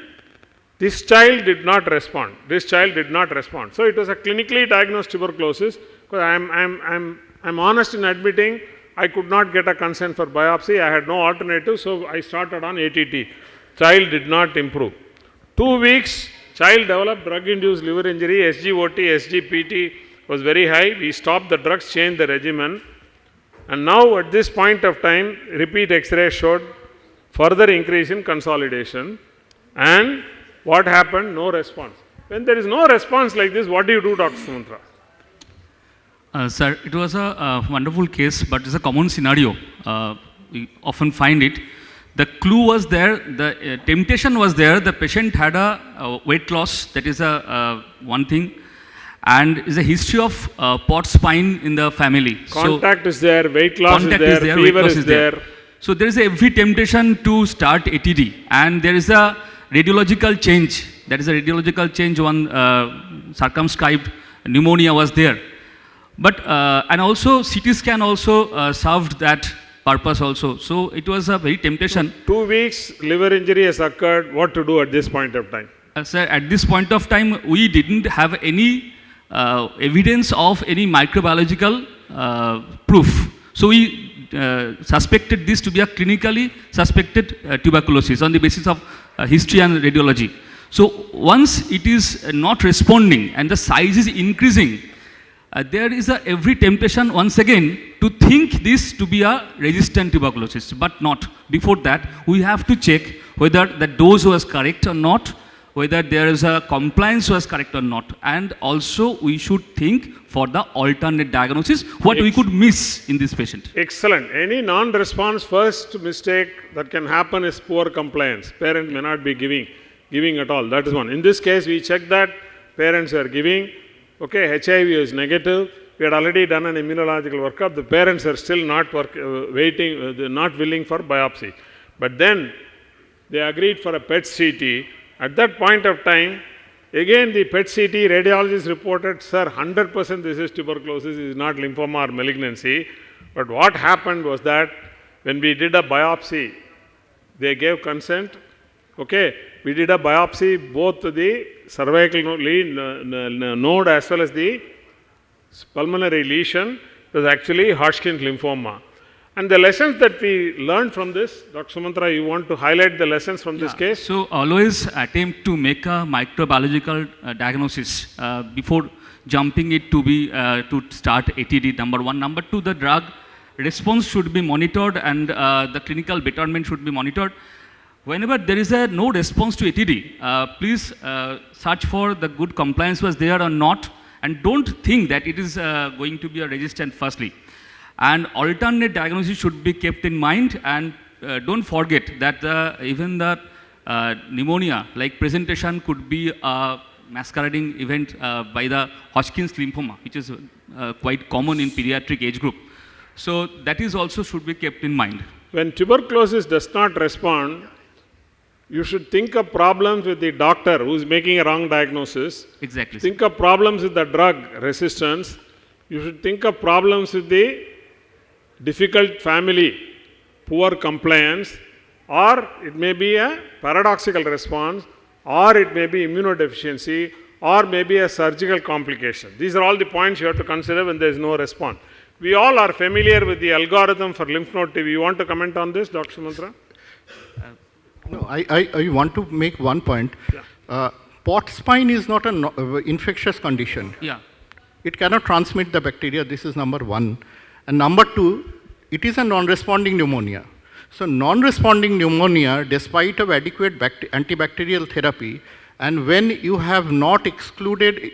this child did not respond. So it was a clinically diagnosed tuberculosis. Because I'm honest in admitting I could not get a consent for biopsy. I had no alternative, so I started on ATT. Child did not improve. 2 weeks, child developed drug-induced liver injury, SGOT, SGPT was very high. We stopped the drugs, changed the regimen. And now at this point of time, repeat X-ray showed further increase in consolidation. And what happened? No response. When there is no response like this, what do you do, Dr. Sumantra? Sir, it was a wonderful case, but it's a common scenario. We often find it. The clue was there, the temptation was there. The patient had a weight loss, that is one thing, and is a history of pot spine in the family. Contact is there, weight loss is there, fever is there. So there is every temptation to start ATD, and there is a radiological change. That is a radiological change. One circumscribed pneumonia was there. But and also CT scan also served that purpose also. So it was a very temptation. 2 weeks liver injury has occurred. What to do at this point of time? Sir, at this point of time, we didn't have any evidence of any microbiological proof. So we suspected this to be a clinically suspected tuberculosis on the basis of history and radiology. So once it is not responding and the size is increasing, there is every temptation once again to think this to be a resistant tuberculosis, but not. Before that, we have to check whether the dose was correct or not, whether there is a compliance was correct or not, and also we should think for the alternate diagnosis, what we could miss in this patient. Excellent. Any non-response, first mistake that can happen is poor compliance. Parent may not be giving at all. That is one. In this case, we checked that parents are giving. Okay, HIV is negative. We had already done an immunological workup. The parents are still not not willing for biopsy. But then they agreed for a PET CT. At that point of time, again the PET CT radiologist reported, sir, 100% this is tuberculosis, this is not lymphoma or malignancy. But what happened was that when we did a biopsy, they gave consent. Okay, we did a biopsy, both the cervical node as well as the pulmonary lesion. It was actually Hodgkin's lymphoma. And the lessons that we learned from this, Dr. Sumantra, you want to highlight the lessons from this case? So always attempt to make a microbiological diagnosis before jumping it to start ATD, number one. Number two, the drug response should be monitored and the clinical betterment should be monitored. Whenever there is no response to ATD, please search for the good compliance was there or not, and don't think that it is going to be a resistant firstly. And alternate diagnosis should be kept in mind, and don't forget that even the pneumonia like presentation could be a masquerading event by the Hodgkin's lymphoma, which is quite common in pediatric age group. So that is also should be kept in mind. When tuberculosis does not respond, you should think of problems with the doctor who is making a wrong diagnosis. Exactly. Think of problems with the drug resistance. You should think of problems with the difficult family. poor compliance, or it may be a paradoxical response, or it may be immunodeficiency, or maybe a surgical complication. These are all the points you have to consider when there is no response. We all are familiar with the algorithm for lymph node TB. You want to comment on this, Dr. Sumantra? No, I want to make one point. Pot spine is not an infectious condition. Yeah. It cannot transmit the bacteria. This is number one. And number two, it is a non-responding pneumonia. So non-responding pneumonia, despite of adequate antibacterial therapy, and when you have not excluded,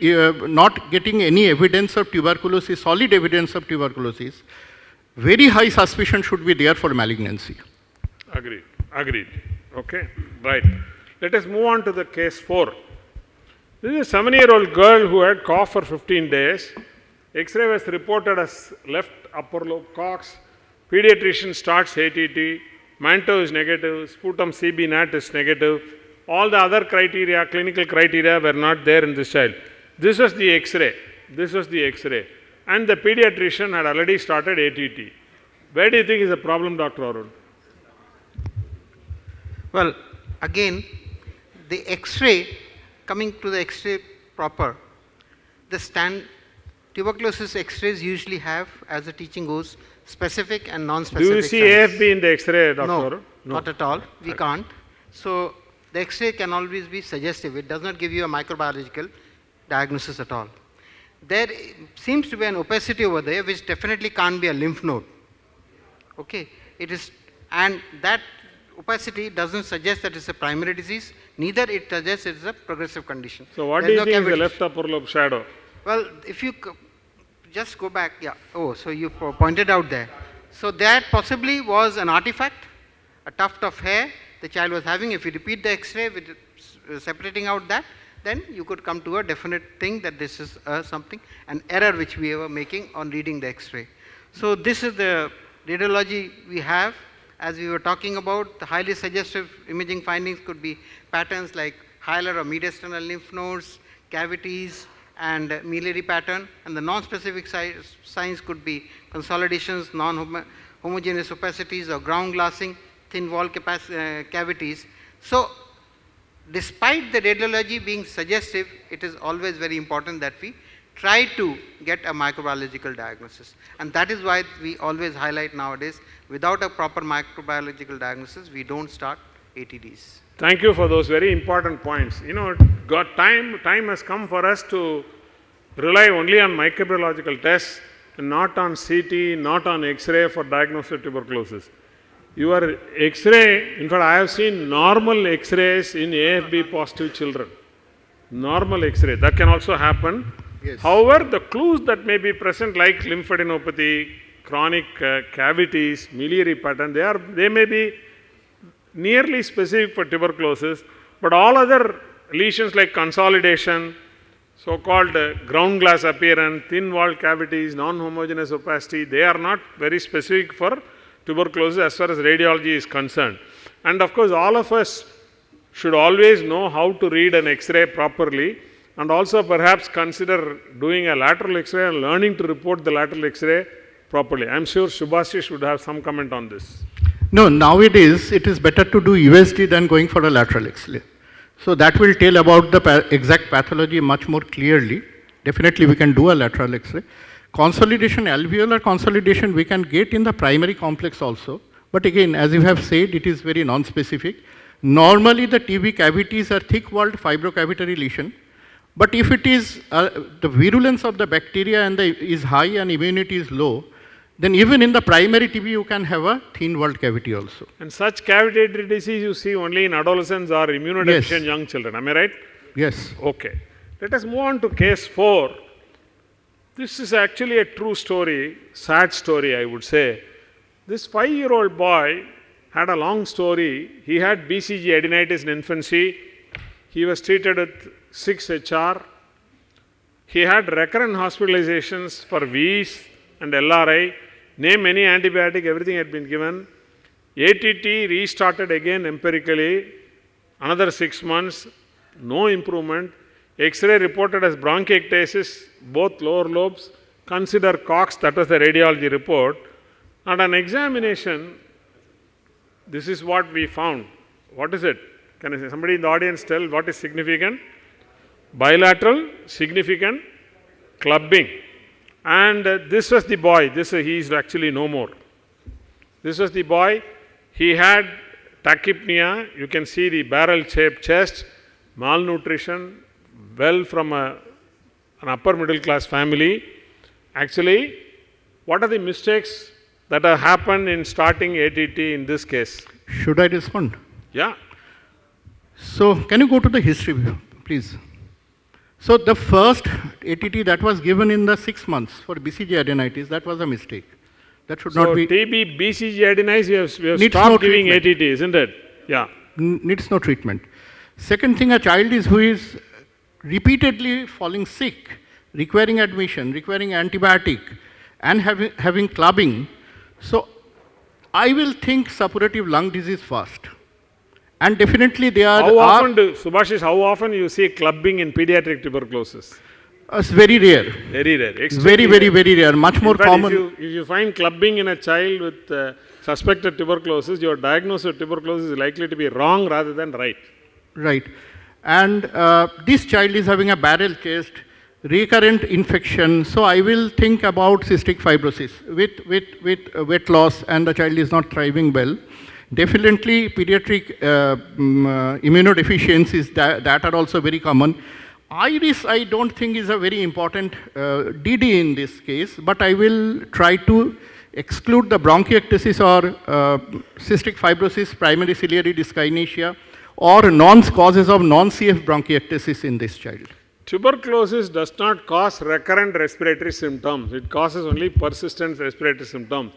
not getting any evidence of tuberculosis, solid evidence of tuberculosis, very high suspicion should be there for malignancy. Agreed. Agreed. Okay. Right. Let us move on to the case 4. This is a 7-year-old girl who had cough for 15 days. X-ray was reported as left upper lobe cox. Pediatrician starts ATT. Manto is negative. Sputum CB nat is negative. All the other criteria, clinical criteria, were not there in this child. This was the X-ray. This was the X-ray. And the pediatrician had already started ATT. Where do you think is the problem, Dr. Arun? Well, again, the X-ray, coming to the X-ray proper, the tuberculosis X-rays usually have, as the teaching goes, specific and non-specific. Do you see signs. AFB in the X-ray, Dr. No, Arun? No, not at all. We can't. So the X-ray can always be suggestive. It does not give you a microbiological diagnosis at all. There seems to be an opacity over there, which definitely can't be a lymph node. Okay, it is, and that opacity doesn't suggest that it's a primary disease. Neither it suggests it's a progressive condition. So what do you think is the left upper lobe shadow? Well, if you just go back, yeah. Oh, so you pointed out there. So that possibly was an artifact, a tuft of hair the child was having. If you repeat the X-ray with separating out that, then you could come to a definite thing that this is something, an error which we were making on reading the X-ray. So this is the radiology we have. As we were talking about, the highly suggestive imaging findings could be patterns like hilar or mediastinal lymph nodes, cavities, and miliary pattern, and the non-specific signs could be consolidations, non-homogeneous opacities, or ground glassing, thin wall cavities. So despite the radiology being suggestive, it is always very important that we try to get a microbiological diagnosis. And that is why we always highlight nowadays, without a proper microbiological diagnosis, we don't start ATDs. Thank you for those very important points. You know, time has come for us to rely only on microbiological tests and not on CT, not on X-ray for diagnosis of tuberculosis. Your X-ray, in fact, I have seen normal X-rays in AFB positive children. Normal X-ray, that can also happen. Yes. However, the clues that may be present, like lymphadenopathy, chronic cavities, miliary pattern, they may be nearly specific for tuberculosis, but all other lesions like consolidation, so-called ground glass appearance, thin walled cavities, non-homogeneous opacity, they are not very specific for tuberculosis as far as radiology is concerned. And of course, all of us should always know how to read an X-ray properly, and also perhaps consider doing a lateral X-ray and learning to report the lateral X-ray properly. I am sure Subhashish would have some comment on this. No, nowadays it is better to do USD than going for a lateral X-ray. So that will tell about the exact pathology much more clearly. Definitely we can do a lateral X-ray. Consolidation, alveolar consolidation we can get in the primary complex also. But again, as you have said, it is very non-specific. Normally the TB cavities are thick-walled fibrocavitary lesion. But if it is the virulence of the bacteria and is high and immunity is low, then even in the primary TB you can have a thin-walled cavity also. And such cavitary disease you see only in adolescents or immunodeficient young children, am I right? Yes. Okay. Let us move on to case 4. This is actually a true story, sad story I would say. This 5-year-old boy had a long story. He had BCG adenitis in infancy. He was treated with 6HR. He had recurrent hospitalizations for VEs and LRI. Name any antibiotic, everything had been given. ATT restarted again empirically, another 6 months, no improvement. X-ray reported as bronchiectasis, both lower lobes. Consider Cox, that was the radiology report. And an examination, this is what we found. What is it? Can I say, somebody in the audience tell what is significant? Bilateral, significant, clubbing. And this was the boy, he is actually no more. This was the boy, he had tachypnea, you can see the barrel-shaped chest, malnutrition, well from an upper middle class family. Actually, what are the mistakes that have happened in starting ATT in this case? Should I respond? Yeah. So, can you go to the history, please? So, the first ATT that was given in the 6 months for BCG adenitis, that was a mistake. That should not be. So, TB, BCG adenitis, we have stopped giving ATT, isn't it? Yeah. Needs no treatment. Second thing, a child who is repeatedly falling sick, requiring admission, requiring antibiotic, and having clubbing. So, I will think suppurative lung disease first. And definitely they are... Subhashish, how often you see clubbing in pediatric tuberculosis? It's very rare. Very rare. Very rare. Much more common. If you find clubbing in a child with suspected tuberculosis, your diagnosis of tuberculosis is likely to be wrong rather than right. Right. And this child is having a barrel chest, recurrent infection. So I will think about cystic fibrosis with weight loss, and the child is not thriving well. Definitely pediatric immunodeficiencies that are also very common. Iris, I don't think is a very important DD in this case, but I will try to exclude the bronchiectasis or cystic fibrosis, primary ciliary dyskinesia, or causes of non-CF bronchiectasis in this child. Tuberculosis does not cause recurrent respiratory symptoms. It causes only persistent respiratory symptoms.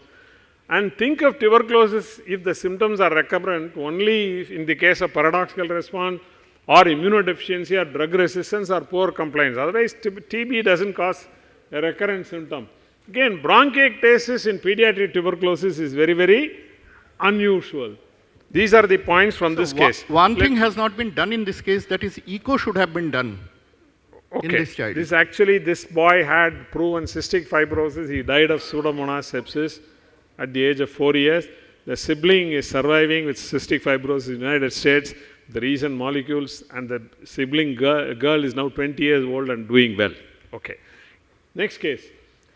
And think of tuberculosis, if the symptoms are recurrent, only in the case of paradoxical response or immunodeficiency or drug resistance or poor compliance. Otherwise, TB doesn't cause a recurrent symptom. Again, bronchiectasis in pediatric tuberculosis is very unusual. These are the points from this case. One thing has not been done in this case, that is echo should have been done in this child. This boy had proven cystic fibrosis. He died of Pseudomonas sepsis at the age of 4 years. The sibling is surviving with cystic fibrosis in the United States, the recent molecules, and the sibling girl is now 20 years old and doing well. Okay. Next case.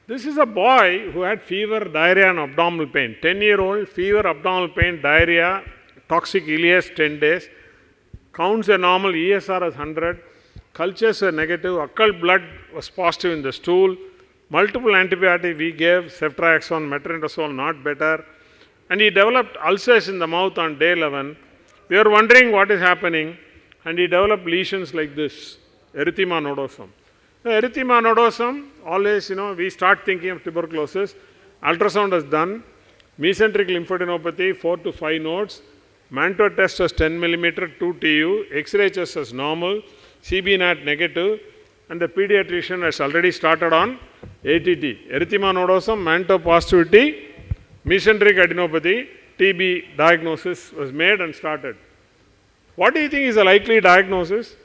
This is a boy who had fever, diarrhea and abdominal pain. 10-year-old, fever, abdominal pain, diarrhea, toxic ileus 10 days. Counts are normal, ESR is 100. Cultures were negative, occult blood was positive in the stool. Multiple antibiotics we gave, ceftriaxone, metronidazole, not better. And he developed ulcers in the mouth on day 11. We were wondering what is happening, and he developed lesions like this, erythema nodosum. The erythema nodosum, always, we start thinking of tuberculosis. Ultrasound is done, mesenteric lymphadenopathy, 4 to 5 nodes. Manto test was 10 millimeter, 2 TU. X-ray test was normal, CB-NAT negative, and the pediatrician has already started on ATT. Erythema nodosum, Manto positivity, mesenteric adenopathy, TB diagnosis was made and started. What do you think is a likely diagnosis?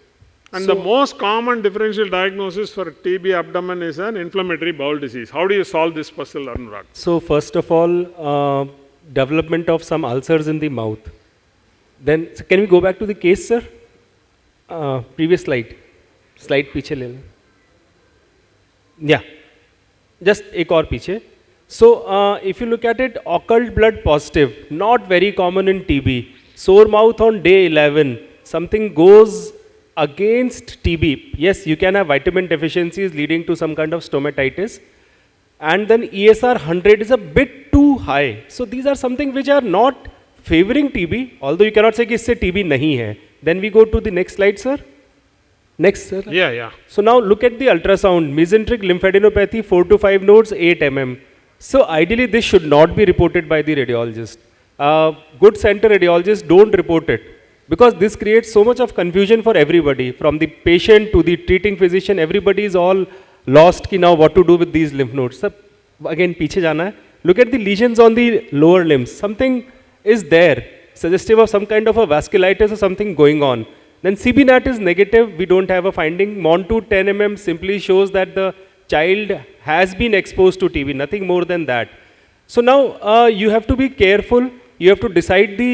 And the most common differential diagnosis for TB abdomen is an inflammatory bowel disease. How do you solve this puzzle, Anurag? So first of all, development of some ulcers in the mouth. Then, so can we go back to the case, sir? Previous slide. Slide पीछे ले लें. Yeah. Just एक और पीछे. So, if you look at it, occult blood positive, not very common in TB. Sore mouth on day 11. Something goes against TB. Yes, you can have vitamin deficiencies leading to some kind of stomatitis. And then ESR 100 is a bit too high. So, these are something which are not favoring TB, although you cannot say कि इससे TB नहीं है. Then we go to the next slide, sir. Next, sir. Yeah. So now look at the ultrasound. Mesenteric lymphadenopathy, 4 to 5 nodes, 8 mm. So ideally this should not be reported by the radiologist. Good center radiologists don't report it, because this creates so much of confusion for everybody, from the patient to the treating physician. Everybody is all lost ki now what to do with these lymph nodes. So again, piche jana hai. Look at the lesions on the lower limbs. Something is there, suggestive of some kind of a vasculitis or something going on. Then CB-NAT is negative, we don't have a finding. MON2 10 mm simply shows that the child has been exposed to TB, nothing more than that. So now you have to be careful. you have to decide the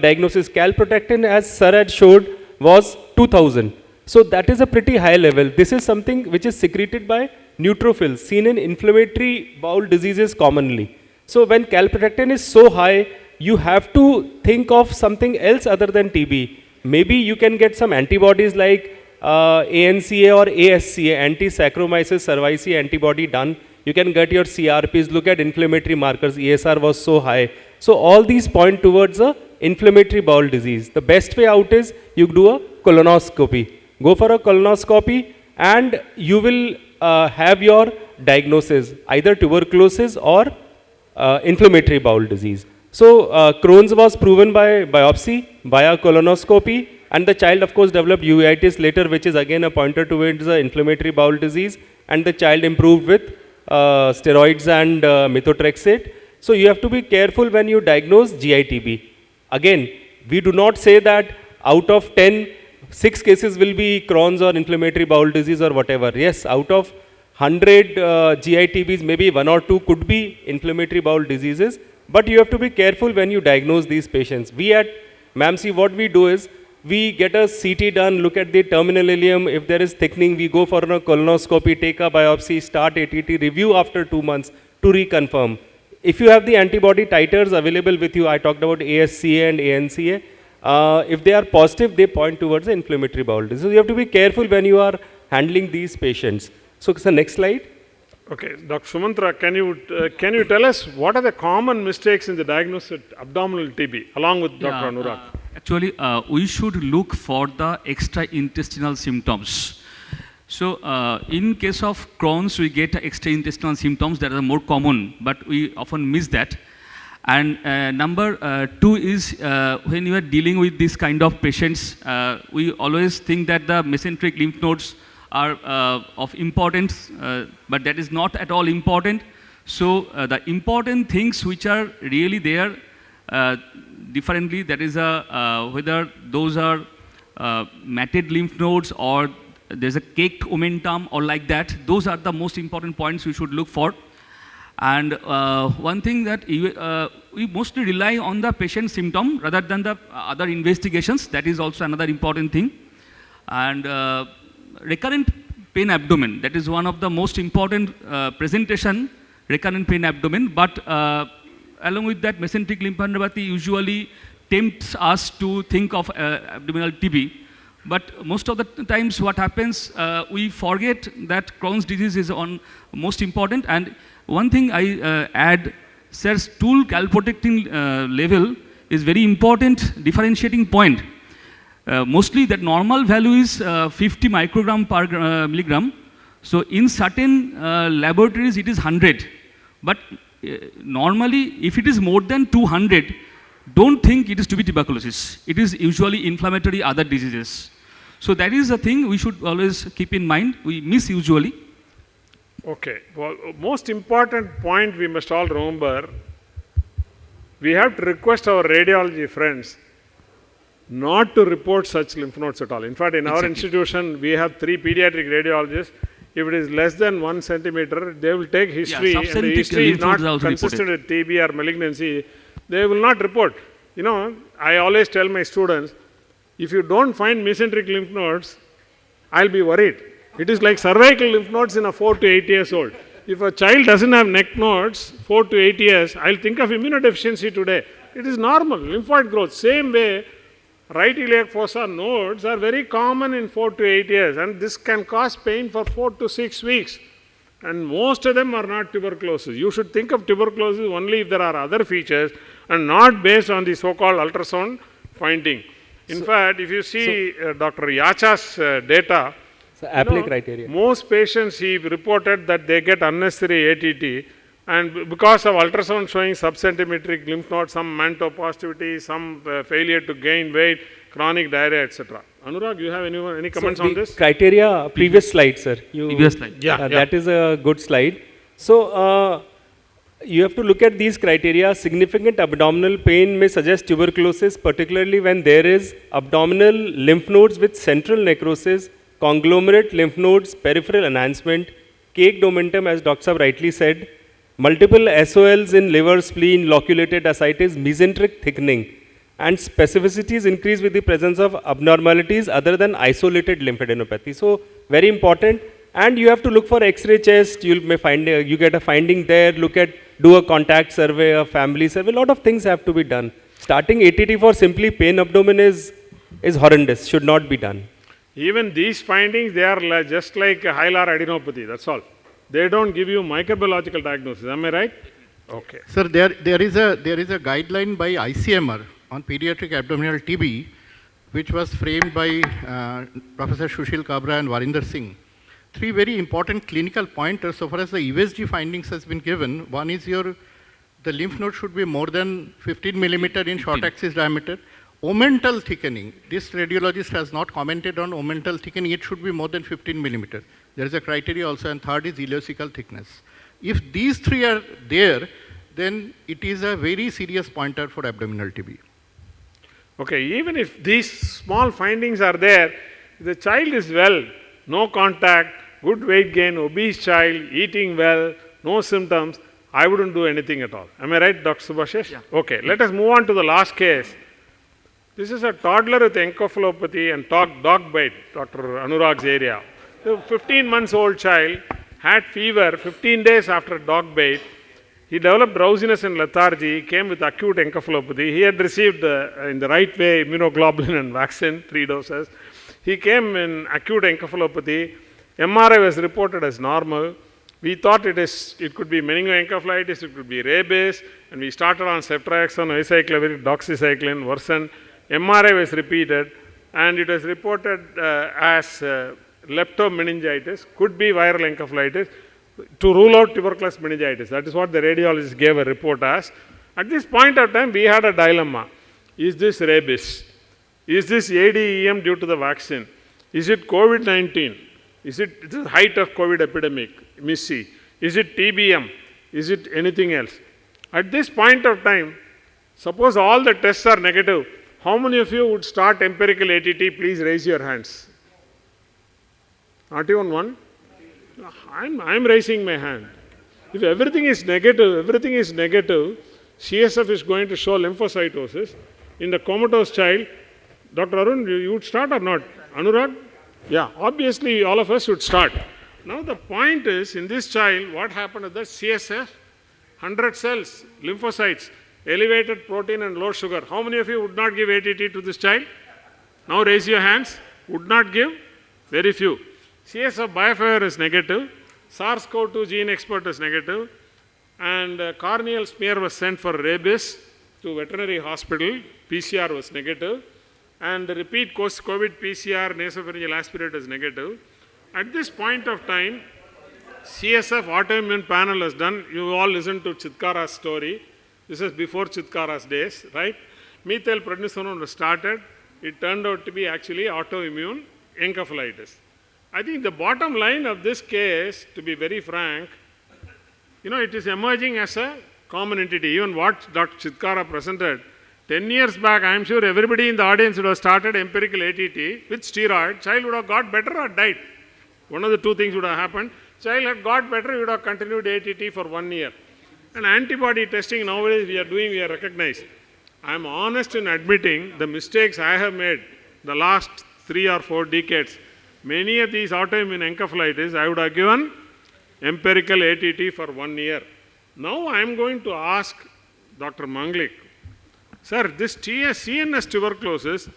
diagnosis. Calprotectin, as sir had showed, was 2000. So that is a pretty high level. This is something which is secreted by neutrophils, seen in inflammatory bowel diseases commonly. So when calprotectin is so high, you have to think of something else other than TB. Maybe you can get some antibodies like ANCA or ASCA, anti-Saccharomyces cerevisiae antibody done. You can get your CRPs, look at inflammatory markers, ESR was so high. So all these point towards a inflammatory bowel disease. The best way out is you do a colonoscopy. Go for a colonoscopy and you will have your diagnosis, either tuberculosis or inflammatory bowel disease. So Crohn's was proven by biopsy, via colonoscopy, and the child of course developed uveitis later, which is again a pointer towards the inflammatory bowel disease, and the child improved with steroids and methotrexate. So you have to be careful when you diagnose GITB. Again, we do not say that out of 10, 6 cases will be Crohn's or inflammatory bowel disease or whatever. Yes, out of 100 GITBs, maybe 1 or 2 could be inflammatory bowel diseases, but you have to be careful when you diagnose these patients. We at MAMC, what we do is, we get a CT done, look at the terminal ileum. If there is thickening, we go for a colonoscopy, take a biopsy, start ATT, review after 2 months to reconfirm. If you have the antibody titers available with you, I talked about ASCA and ANCA, if they are positive, they point towards the inflammatory bowel disease. So you have to be careful when you are handling these patients. So, next slide. Okay, Dr. Sumantra, can you tell us what are the common mistakes in the diagnosis of abdominal TB, along with Dr. Anurag? Actually, we should look for the extra-intestinal symptoms. So, in case of Crohn's, we get extra-intestinal symptoms that are more common, but we often miss that. And number 2 is when you are dealing with this kind of patients, we always think that the mesenteric lymph nodes are of importance, but that is not at all important. So the important things which are really there differently, that is whether those are matted lymph nodes or there's a caked omentum or like that, those are the most important points we should look for. And one thing that we mostly rely on the patient symptom rather than the other investigations. That is also another important thing. And recurrent pain abdomen, that is one of the most important presentation, recurrent pain abdomen. But along with that, mesenteric lymphadenopathy usually tempts us to think of abdominal TB. But most of the times what happens, we forget that Crohn's disease is most important. And one thing I add, sir, stool calprotectin level is very important differentiating point. Mostly that normal value is 50 microgram per milligram. So in certain laboratories it is 100. But normally if it is more than 200, don't think it is TB tuberculosis. It is usually inflammatory other diseases. So that is a thing we should always keep in mind. We miss usually. Okay, well, most important point we must all remember, we have to request our radiology friends not to report such lymph nodes at all. In fact, in our institution, we have 3 pediatric radiologists. If it is less than 1 centimeter, they will take history, and the history is not consistent with TB or malignancy, they will not report. You know, I always tell my students, if you don't find mesenteric lymph nodes, I'll be worried. It is like cervical lymph nodes in a 4 to 8 years old. If a child doesn't have neck nodes, 4 to 8 years, I'll think of immunodeficiency today. It is normal, lymphoid growth. Same way, right iliac fossa nodes are very common in 4 to 8 years, and this can cause pain for 4 to 6 weeks. And most of them are not tuberculosis. You should think of tuberculosis only if there are other features and not based on the so-called ultrasound finding. In fact, if you see Dr. Yacha's data, criteria. Most patients he reported that they get unnecessary ATT, and because of ultrasound showing subcentimetric lymph nodes, some manto positivity, some failure to gain weight, chronic diarrhea, etc. Anurag, you have any comments on this? Criteria, previous slide, sir. Previous slide. That is a good slide. So you have to look at these criteria. Significant abdominal pain may suggest tuberculosis, particularly when there is abdominal lymph nodes with central necrosis, conglomerate lymph nodes, peripheral enhancement, caked omentum, as Dr. Saab rightly said, multiple SOLs in liver, spleen, loculated ascites, mesenteric thickening, and specificity is increased with the presence of abnormalities other than isolated lymphadenopathy. So very important. And you have to look for X-ray chest. You may find you get a finding there. Do a contact survey, a family survey. A lot of things have to be done. Starting ATT for simply pain abdomen is horrendous. Should not be done. Even these findings, they are just like hilar adenopathy. That's all. They don't give you microbiological diagnosis. Am I right? Okay. Sir, there is a guideline by ICMR on pediatric abdominal TB, which was framed by Professor Sushil Kabra and Varinder Singh. Three very important clinical pointers so far as the USG findings has been given. One is the lymph node should be more than 15 millimeter in short axis diameter. Omental thickening, this radiologist has not commented on omental thickening, it should be more than 15 millimeter. There is a criteria also, and third is ileocecal thickness. If these three are there, then it is a very serious pointer for abdominal TB. Okay, even if these small findings are there, the child is well, no contact, good weight gain, obese child, eating well, no symptoms, I wouldn't do anything at all. Am I right, Dr. Subhashish? Yeah. Okay, let us move on to the last case. This is a toddler with encephalopathy and dog bite, Dr. Anurag's area. The 15 months old child had fever 15 days after dog bite. He developed drowsiness and lethargy, came with acute encephalopathy. He had received in the right way immunoglobulin and vaccine, 3 doses. He came in acute encephalopathy. MRI was reported as normal. We thought it could be meningoencephalitis, it could be rabies, and we started on ceftriaxone, acyclovir, doxycycline, worsened. MRI was repeated, and it was reported as leptomeningitis, could be viral encephalitis, to rule out tuberculous meningitis. That is what the radiologist gave a report as. At this point of time, we had a dilemma. Is this rabies? Is this ADEM due to the vaccine? Is it COVID-19? Is it the height of COVID epidemic? MIS-C. Is it TBM? Is it anything else? At this point of time, suppose all the tests are negative, how many of you would start empirical ATT? Please raise your hands. Not even one? I'm raising my hand. If everything is negative, CSF is going to show lymphocytosis. In the comatose child, Dr. Arun, you would start or not? Anurag? Yeah, obviously all of us would start. Now the point is, in this child, what happened is that CSF, 100 cells, lymphocytes, elevated protein and low sugar. How many of you would not give ATT to this child? Now raise your hands. Would not give? Very few. CSF biofever is negative. SARS-CoV-2 gene expert is negative. And corneal smear was sent for rabies to veterinary hospital. PCR was negative. And the repeat COVID PCR nasopharyngeal aspirate is negative. At this point of time, CSF autoimmune panel is done. You all listened to Chitkara's story. This is before Chitkara's days, right? Methyl prednisolone was started. It turned out to be actually autoimmune encephalitis. I think the bottom line of this case, to be very frank, it is emerging as a common entity. Even what Dr. Chitkara presented, 10 years back, I am sure everybody in the audience would have started empirical ATT with steroid. Child would have got better or died. One of the two things would have happened. Child had got better, we would have continued ATT for 1 year. And antibody testing nowadays we are recognized. I am honest in admitting the mistakes I have made the last 3 or 4 decades. Many of these autoimmune encephalitis, I would have given empirical ATT for 1 year. Now I am going to ask Dr. Manglik, sir, this CNS tuberculosis,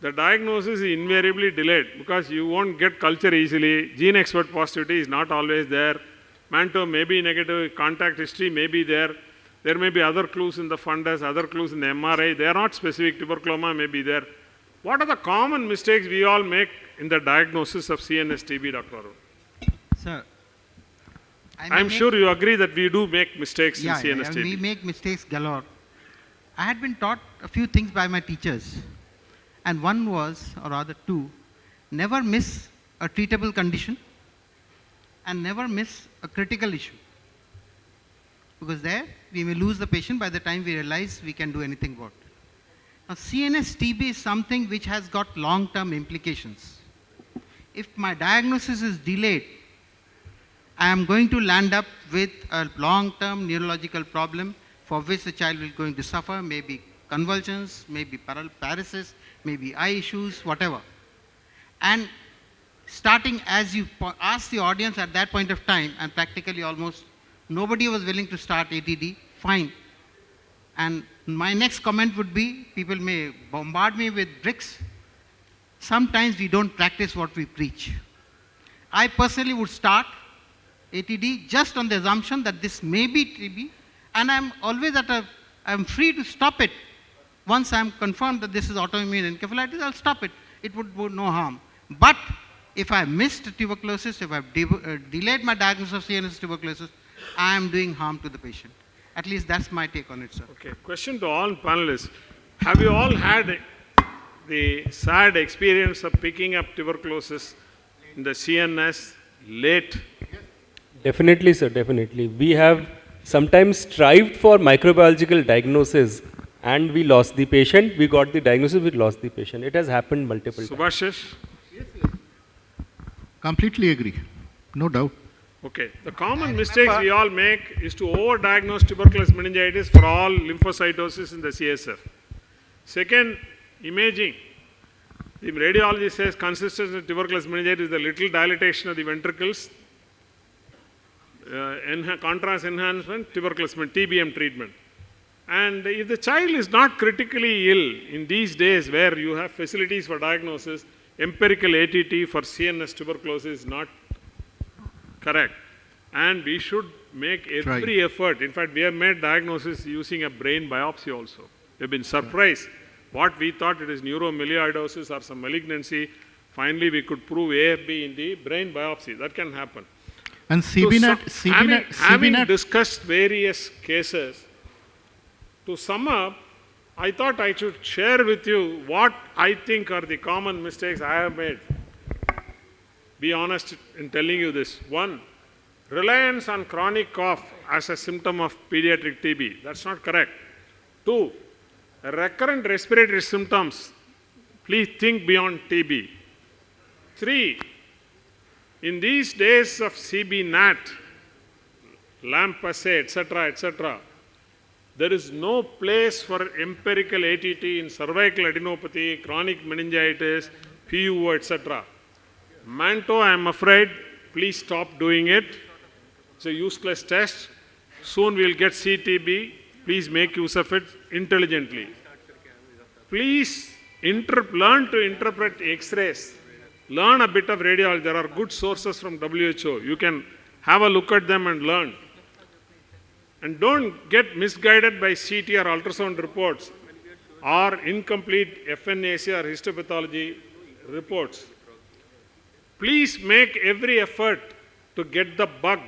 the diagnosis is invariably delayed because you won't get culture easily. Gene expert positivity is not always there. Manto may be negative, contact history may be there. There may be other clues in the fundus, other clues in the MRI. They are not specific. Tuberculoma may be there. What are the common mistakes we all make in the diagnosis of CNS TB, Dr. Arun? Sir, I'm sure you agree that we do make mistakes in CNS TB. We make mistakes galore. I had been taught a few things by my teachers, and one was, or rather two, never miss a treatable condition and never miss a critical issue. Because there, we may lose the patient by the time we realize we can do anything about it. Now, CNS TB is something which has got long-term implications. If my diagnosis is delayed I am going to land up with a long-term neurological problem for which the child will going to suffer, maybe convulsions, maybe paralysis, maybe eye issues, whatever. And starting as you asked the audience at that point of time, and practically almost nobody was willing to start ATD, fine. And my next comment would be, people may bombard me with bricks. Sometimes we don't practice what we preach. I personally would start ATD just on the assumption that this may be TB, and I'm always I'm free to stop it. Once I'm confirmed that this is autoimmune encephalitis, I'll stop it. It would do no harm. But if I missed tuberculosis, if I've delayed my diagnosis of CNS tuberculosis, I am doing harm to the patient. At least that's my take on it, sir. Okay, question to all panelists. Have you all had the sad experience of picking up tuberculosis in the CNS late? Definitely, sir, definitely. We have sometimes strived for microbiological diagnosis and we lost the patient. We got the diagnosis, we lost the patient. It has happened multiple times. Subhashish? Completely agree. No doubt. Okay. The common mistakes we all make is to overdiagnose tuberculous meningitis for all lymphocytosis in the CSF. Second, imaging. The radiology says consistent with tuberculous meningitis is the little dilatation of the ventricles, contrast enhancement, tuberculosis, TBM treatment. And if the child is not critically ill in these days where you have facilities for diagnosis, empirical ATT for CNS tuberculosis is not correct. And we should make every effort. In fact, we have made diagnosis using a brain biopsy also. We have been surprised. What we thought it is neuromyelioidosis or some malignancy, finally we could prove AFB in the brain biopsy. That can happen. And having discussed various cases, to sum up, I thought I should share with you what I think are the common mistakes I have made. Be honest in telling you this. One, reliance on chronic cough as a symptom of pediatric TB. That's not correct. Two, recurrent respiratory symptoms. Please think beyond TB. Three, in these days of CB NAT, LAMP assay, etc., there is no place for empirical ATT in cervical adenopathy, chronic meningitis, PUO, etc. Manto, I am afraid, please stop doing it. It's a useless test. Soon we will get CTB. Please make use of it intelligently. Please learn to interpret X-rays. Learn a bit of radiology. There are good sources from WHO. You can have a look at them and learn. And don't get misguided by CT or ultrasound reports or incomplete FNAC or histopathology reports. Please make every effort to get the bug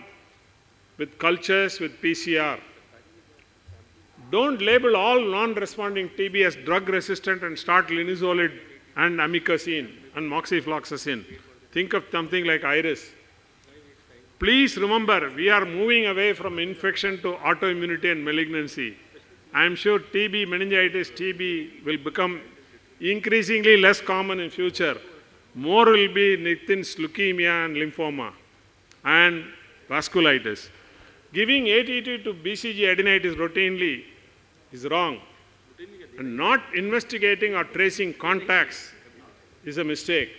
with cultures, with PCR. Don't label all non-responding TB as drug-resistant and start linezolid and amikacin and moxifloxacin. Think of something like iris. Please remember, we are moving away from infection to autoimmunity and malignancy. I am sure TB, meningitis, TB will become increasingly less common in future. More will be Nithin's leukemia and lymphoma and vasculitis. Giving ATT to BCG adenitis routinely is wrong. And not investigating or tracing contacts is a mistake.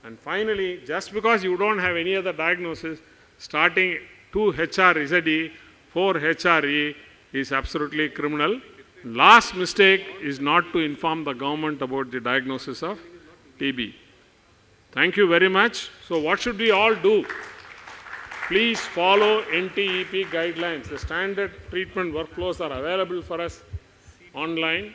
And finally, just because you don't have any other diagnosis, starting 2 HRZE, 4 HRE is absolutely criminal. Last mistake is not to inform the government about the diagnosis of TB. Thank you very much. So what should we all do? Please follow NTEP guidelines. The standard treatment workflows are available for us online.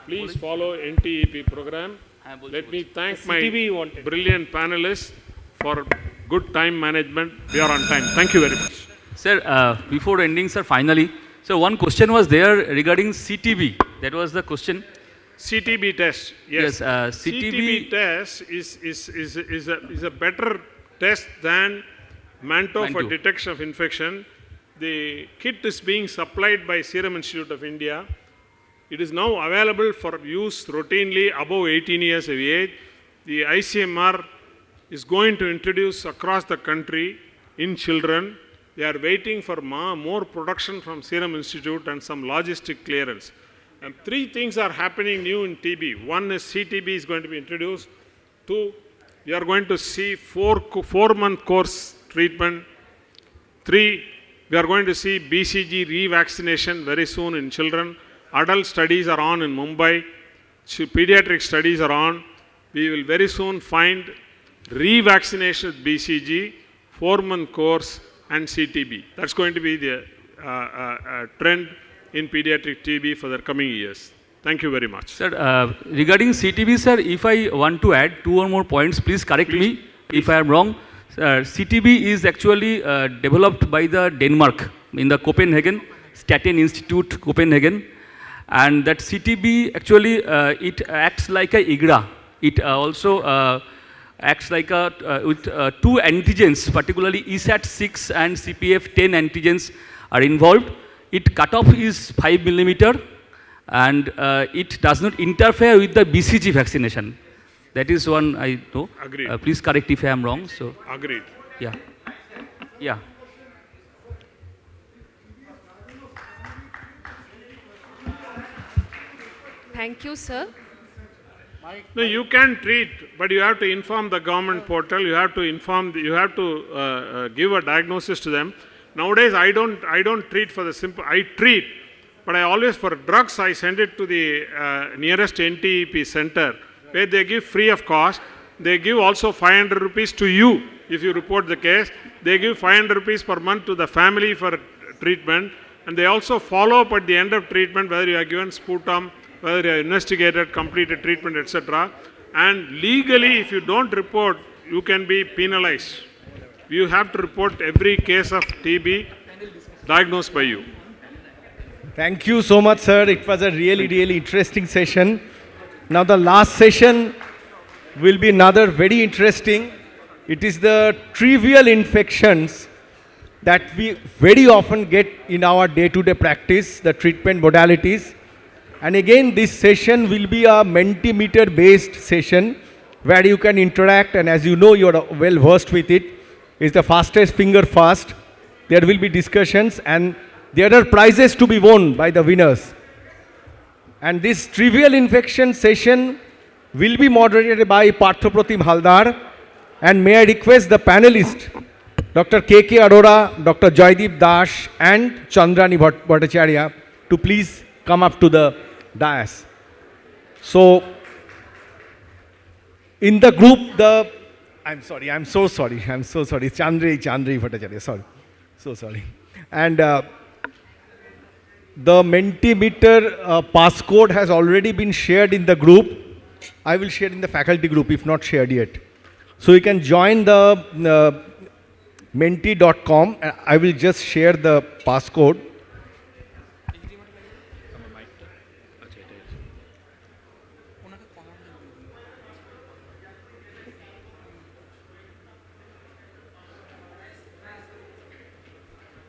Please follow NTEP program. Let me thank my brilliant panelists for good time management. We are on time. Thank you very much. Sir, before ending, sir, finally, so one question was there regarding CTB. That was the question. CTB test. Yes. CTB test is a better test than Manto for detection of infection. The kit is being supplied by Serum Institute of India. It is now available for use routinely above 18 years of age. The ICMR is going to introduce across the country in children They are waiting for more production from Serum Institute and some logistic clearance. And three things are happening new in TB. One is CTB is going to be introduced. Two, we are going to see four-month course treatment. Three, we are going to see BCG revaccination very soon in children. Adult studies are on in Mumbai. Pediatric studies are on. We will very soon find revaccination with BCG, 4-month course and CTB. That's going to be the trend in pediatric TB for the coming years. Thank you very much. Sir, regarding CTB, sir, if I want to add 2 or more points, please correct me if I am wrong. CTB is actually developed by the Denmark in the Copenhagen, Staten Institute, Copenhagen. And that CTB actually, it acts like a IGRA. It also acts like with 2 antigens, particularly ESAT6 and CPF10 antigens are involved. Its cutoff is 5 millimeter, and it does not interfere with the BCG vaccination. That is one I know. Agreed. Please correct if I am wrong. So. Agreed. Yeah. Yeah. Thank you, sir. No, you can treat, but you have to inform the government portal. You have to inform. You have to give a diagnosis to them. Nowadays, I don't treat for the simple. I treat, but I always for drugs I send it to the nearest NTEP center where they give free of cost. They give also 500 rupees to you if you report the case. They give 500 rupees per month to the family for treatment, and they also follow up at the end of treatment whether you are given sputum, whether you are investigated, completed treatment, etc. And legally, if you don't report, you can be penalized. You have to report every case of TB diagnosed by you. Thank you so much, sir. It was a really interesting session. Now the last session will be another very interesting. It is the trivial infections that we very often get in our day-to-day practice, the treatment modalities. And again, this session will be a Mentimeter based session where you can interact, and as you know, you are well versed with it. It's the fastest finger fast. There will be discussions and there are prizes to be won by the winners. And this trivial infection session will be moderated by Parthopratim Haldar. And may I request the panelists, Dr. K.K. Arora, Dr. Joydeep Dash and Chandrani Bhattacharya to please come up to the dais. So, in the group, I'm so sorry, Chandri Bhattacharya, so sorry. And the Mentimeter passcode has already been shared in the group. I will share in the faculty group if not shared yet. So you can join the menti.com. I will just share the passcode.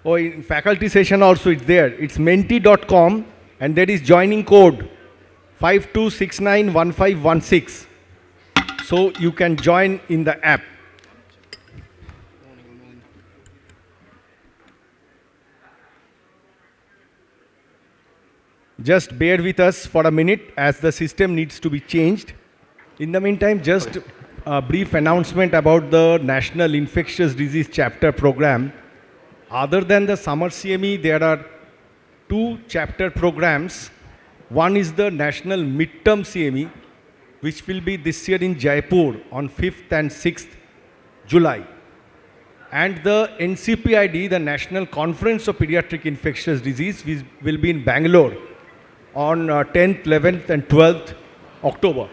Oh, in faculty session also it's there. It's menti.com and there is joining code 52691516. So you can join in the app. Just bear with us for a minute as the system needs to be changed. In the meantime, just a brief announcement about the National Infectious Disease Chapter Program. Other than the summer CME, there are 2 chapter programs. One is the National Midterm CME, which will be this year in Jaipur on 5th and 6th July. And the NCPID, the National Conference of Pediatric Infectious Disease, will be in Bangalore on 10th, 11th and 12th October.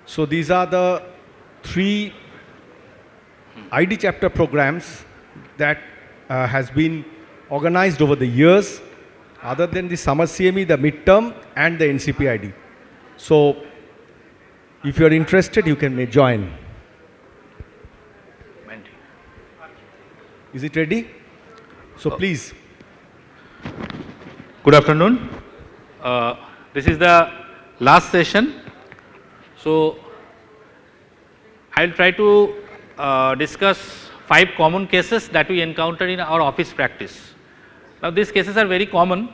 So these are the 3 ID chapter programs that has been organized over the years, other than the summer CME, the midterm and the NCPID. So if you are interested, you may join. Is it ready? So please. Good afternoon. This is the last session. So I'll try to discuss 5 common cases that we encounter in our office practice. Now, these cases are very common.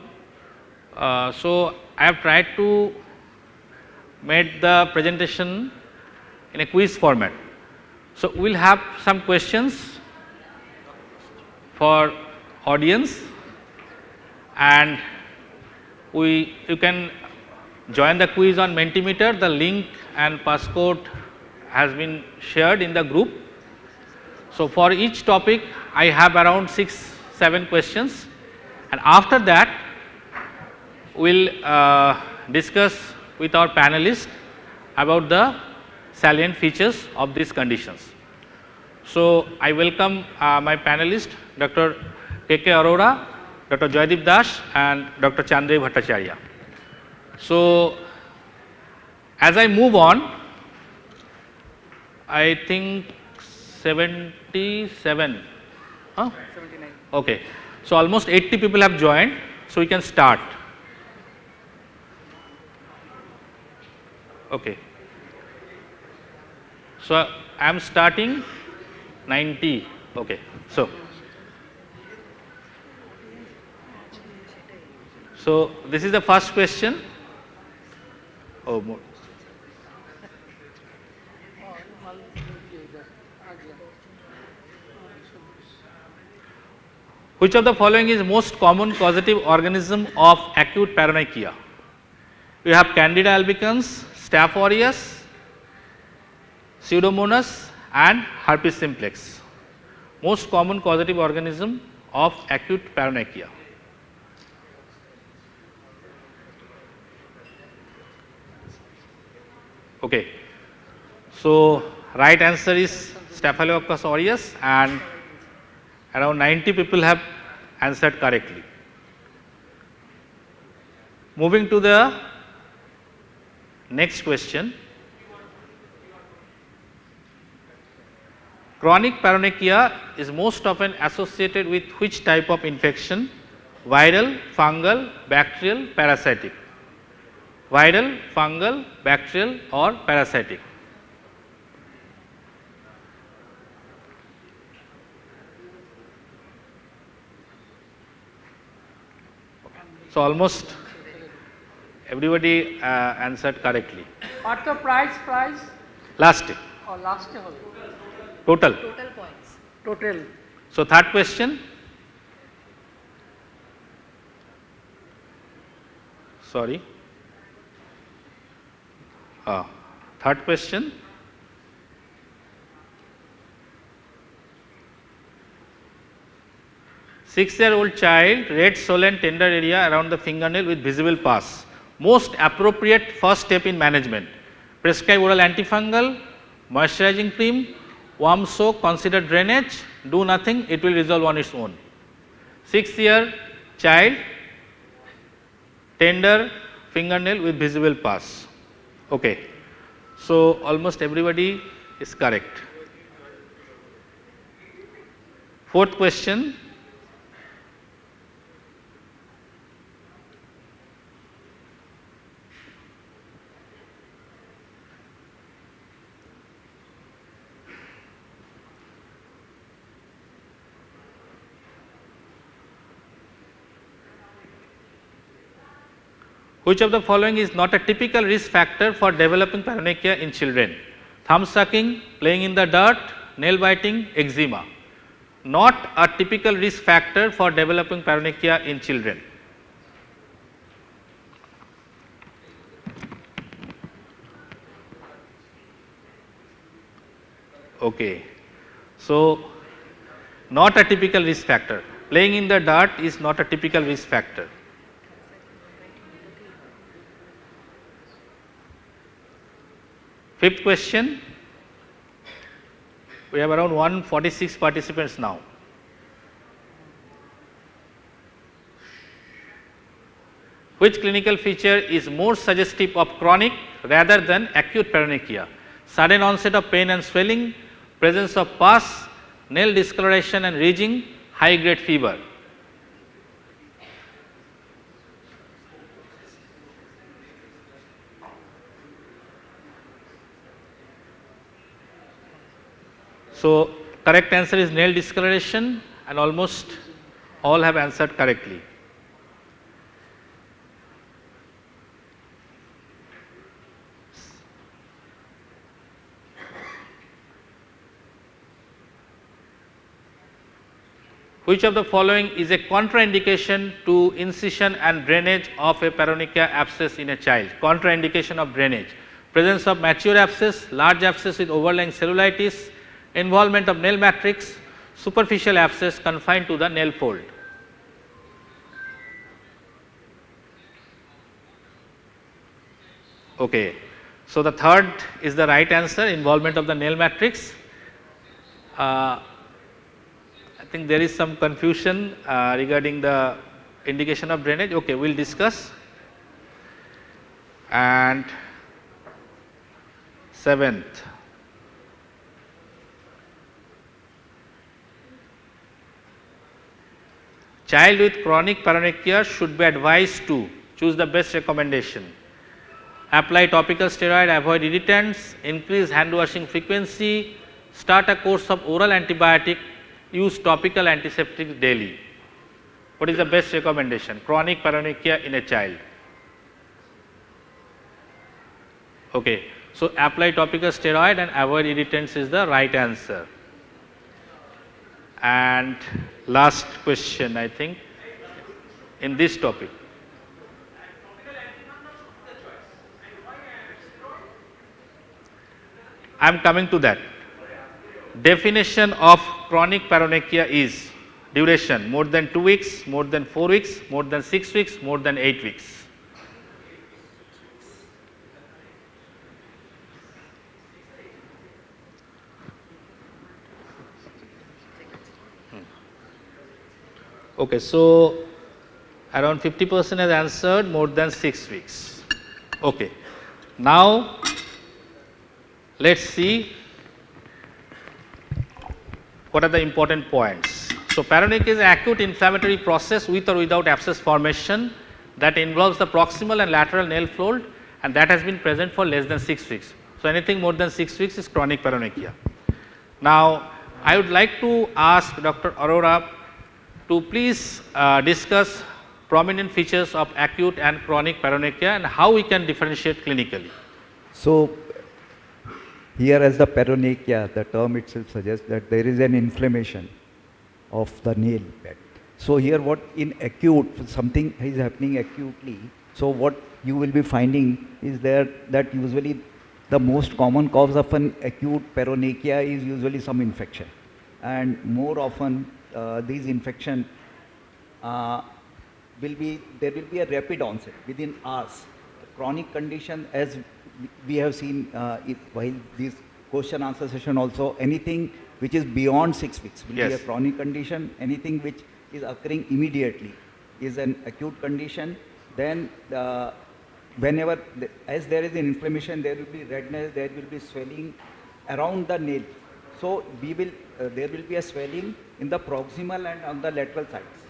So, I have tried to make the presentation in a quiz format. So, we will have some questions for audience, and you can join the quiz on Mentimeter. The link and passcode has been shared in the group. So, for each topic I have around 6-7 questions, and after that we will discuss with our panelists about the salient features of these conditions. So, I welcome my panelists Dr. K.K. Arora, Dr. Joydeep Das and Dr. Chandray Bhattacharya. So, as I move on, I think 77, huh? 79. Okay. So, almost 80 people have joined, so we can start. Okay. So, I am starting 90. Okay. So this is the first question. Oh, more. Which of the following is most common causative organism of acute paronychia? We have Candida albicans, Staph aureus, Pseudomonas and herpes simplex. Most common causative organism of acute paronychia. Okay. So, right answer is Staphylococcus aureus, and around 90 people have answered correctly. Moving to the next question. Chronic paronychia is most often associated with which type of infection? Viral, fungal, bacterial, parasitic. Viral, fungal, bacterial or parasitic. So, almost everybody answered correctly. What the price? Last year. Or last year? Total. Total points. Total. So, third question. Sorry. Third question. Six-year-old child, red swollen tender area around the fingernail with visible pus. Most appropriate first step in management. Prescribe oral antifungal, moisturizing cream, warm soak, consider drainage, do nothing, it will resolve on its own. 6-year child, tender fingernail with visible pus. Okay. So, almost everybody is correct. Fourth question. Which of the following is not a typical risk factor for developing paronychia in children? Thumb sucking, playing in the dirt, nail biting, eczema. Not a typical risk factor for developing paronychia in children. Okay. So, not a typical risk factor. Playing in the dirt is not a typical risk factor. Fifth question. We have around 146 participants now. Which clinical feature is more suggestive of chronic rather than acute paronychia? Sudden onset of pain and swelling, presence of pus, nail discoloration and ridging, high grade fever. So, correct answer is nail discoloration, and almost all have answered correctly. Which of the following is a contraindication to incision and drainage of a paronychia abscess in a child? Contraindication of drainage: presence of mature abscess, large abscess with overlying cellulitis, involvement of nail matrix, superficial abscess confined to the nail fold. Okay. So, the third is the right answer, involvement of the nail matrix. I think there is some confusion regarding the indication of drainage. Okay, we will discuss. And seventh, child with chronic paronychia should be advised to choose the best recommendation: apply topical steroid, avoid irritants, increase hand washing frequency, start a course of oral antibiotic, use topical antiseptic daily. What is the best recommendation? Chronic paronychia in a child. Okay. So, apply topical steroid and avoid irritants is the right answer. And last question, I think, in this topic. I am coming to that. Definition of chronic paronychia is duration: more than 2 weeks, more than 4 weeks, more than 6 weeks, more than 8 weeks. Okay, so around 50% has answered more than 6 weeks. Okay. Now, let us see what are the important points. So, paronychia is an acute inflammatory process with or without abscess formation that involves the proximal and lateral nail fold, and that has been present for less than 6 weeks. So, anything more than 6 weeks is chronic paronychia. Now, I would like to ask Dr. Arora to please discuss prominent features of acute and chronic paronychia and how we can differentiate clinically. So, here as the paronychia, the term itself suggests that there is an inflammation of the nail bed. So, here what in acute, something is happening acutely. So, what you will be finding is there that usually the most common cause of an acute paronychia is usually some infection, and more often these infection there will be a rapid onset within hours. Chronic condition, as we have seen while this question answer session also, anything which is beyond 6 weeks will be a chronic condition. Anything which is occurring immediately is an acute condition. Then whenever as there is an inflammation, there will be redness, there will be swelling around the nail. So we will there will be a swelling in the proximal and on the lateral sides.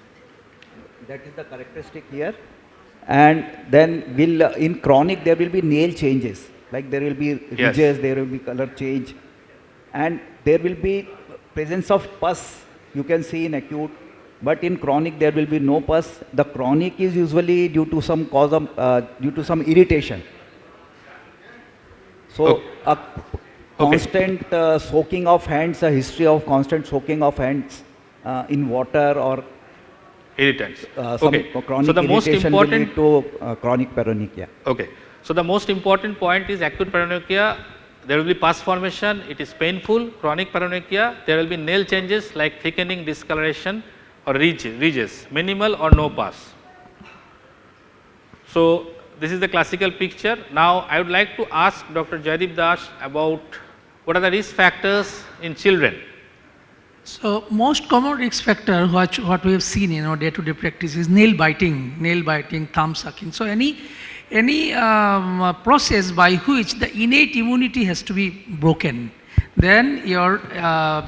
That is the characteristic here. And then in chronic there will be nail changes, like there will be ridges, there will be color change, and there will be presence of pus you can see in acute, but in chronic there will be no pus. The chronic is usually due to some cause of due to some irritation. So a constant soaking of hands, a history of constant soaking of hands in water or irritants. Chronic so the most important will lead to chronic paronychia. Okay. So the most important point is acute paronychia. There will be pus formation. It is painful. Chronic paronychia, there will be nail changes like thickening, discoloration, or ridges, minimal or no pus. So this is the classical picture. Now I would like to ask Dr. Jaydeep Das about what are the risk factors in children. So most common risk factor what we have seen in our day-to-day practice is nail biting, thumb sucking. So any process by which the innate immunity has to be broken, then your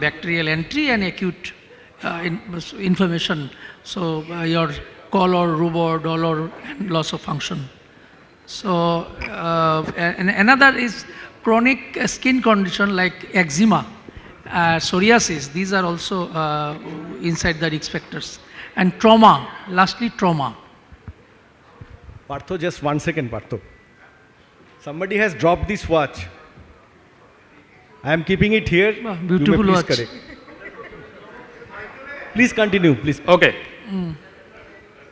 bacterial entry and acute inflammation. So your color, rubor, dolor, and loss of function. So and another is chronic skin condition like eczema. psoriasis, these are also inside the risk factors. And trauma, lastly trauma. Partho, just 1 second, Partho. Somebody has dropped this watch. I am keeping it here. Beautiful you may watch. please correct. Please continue, please. Okay.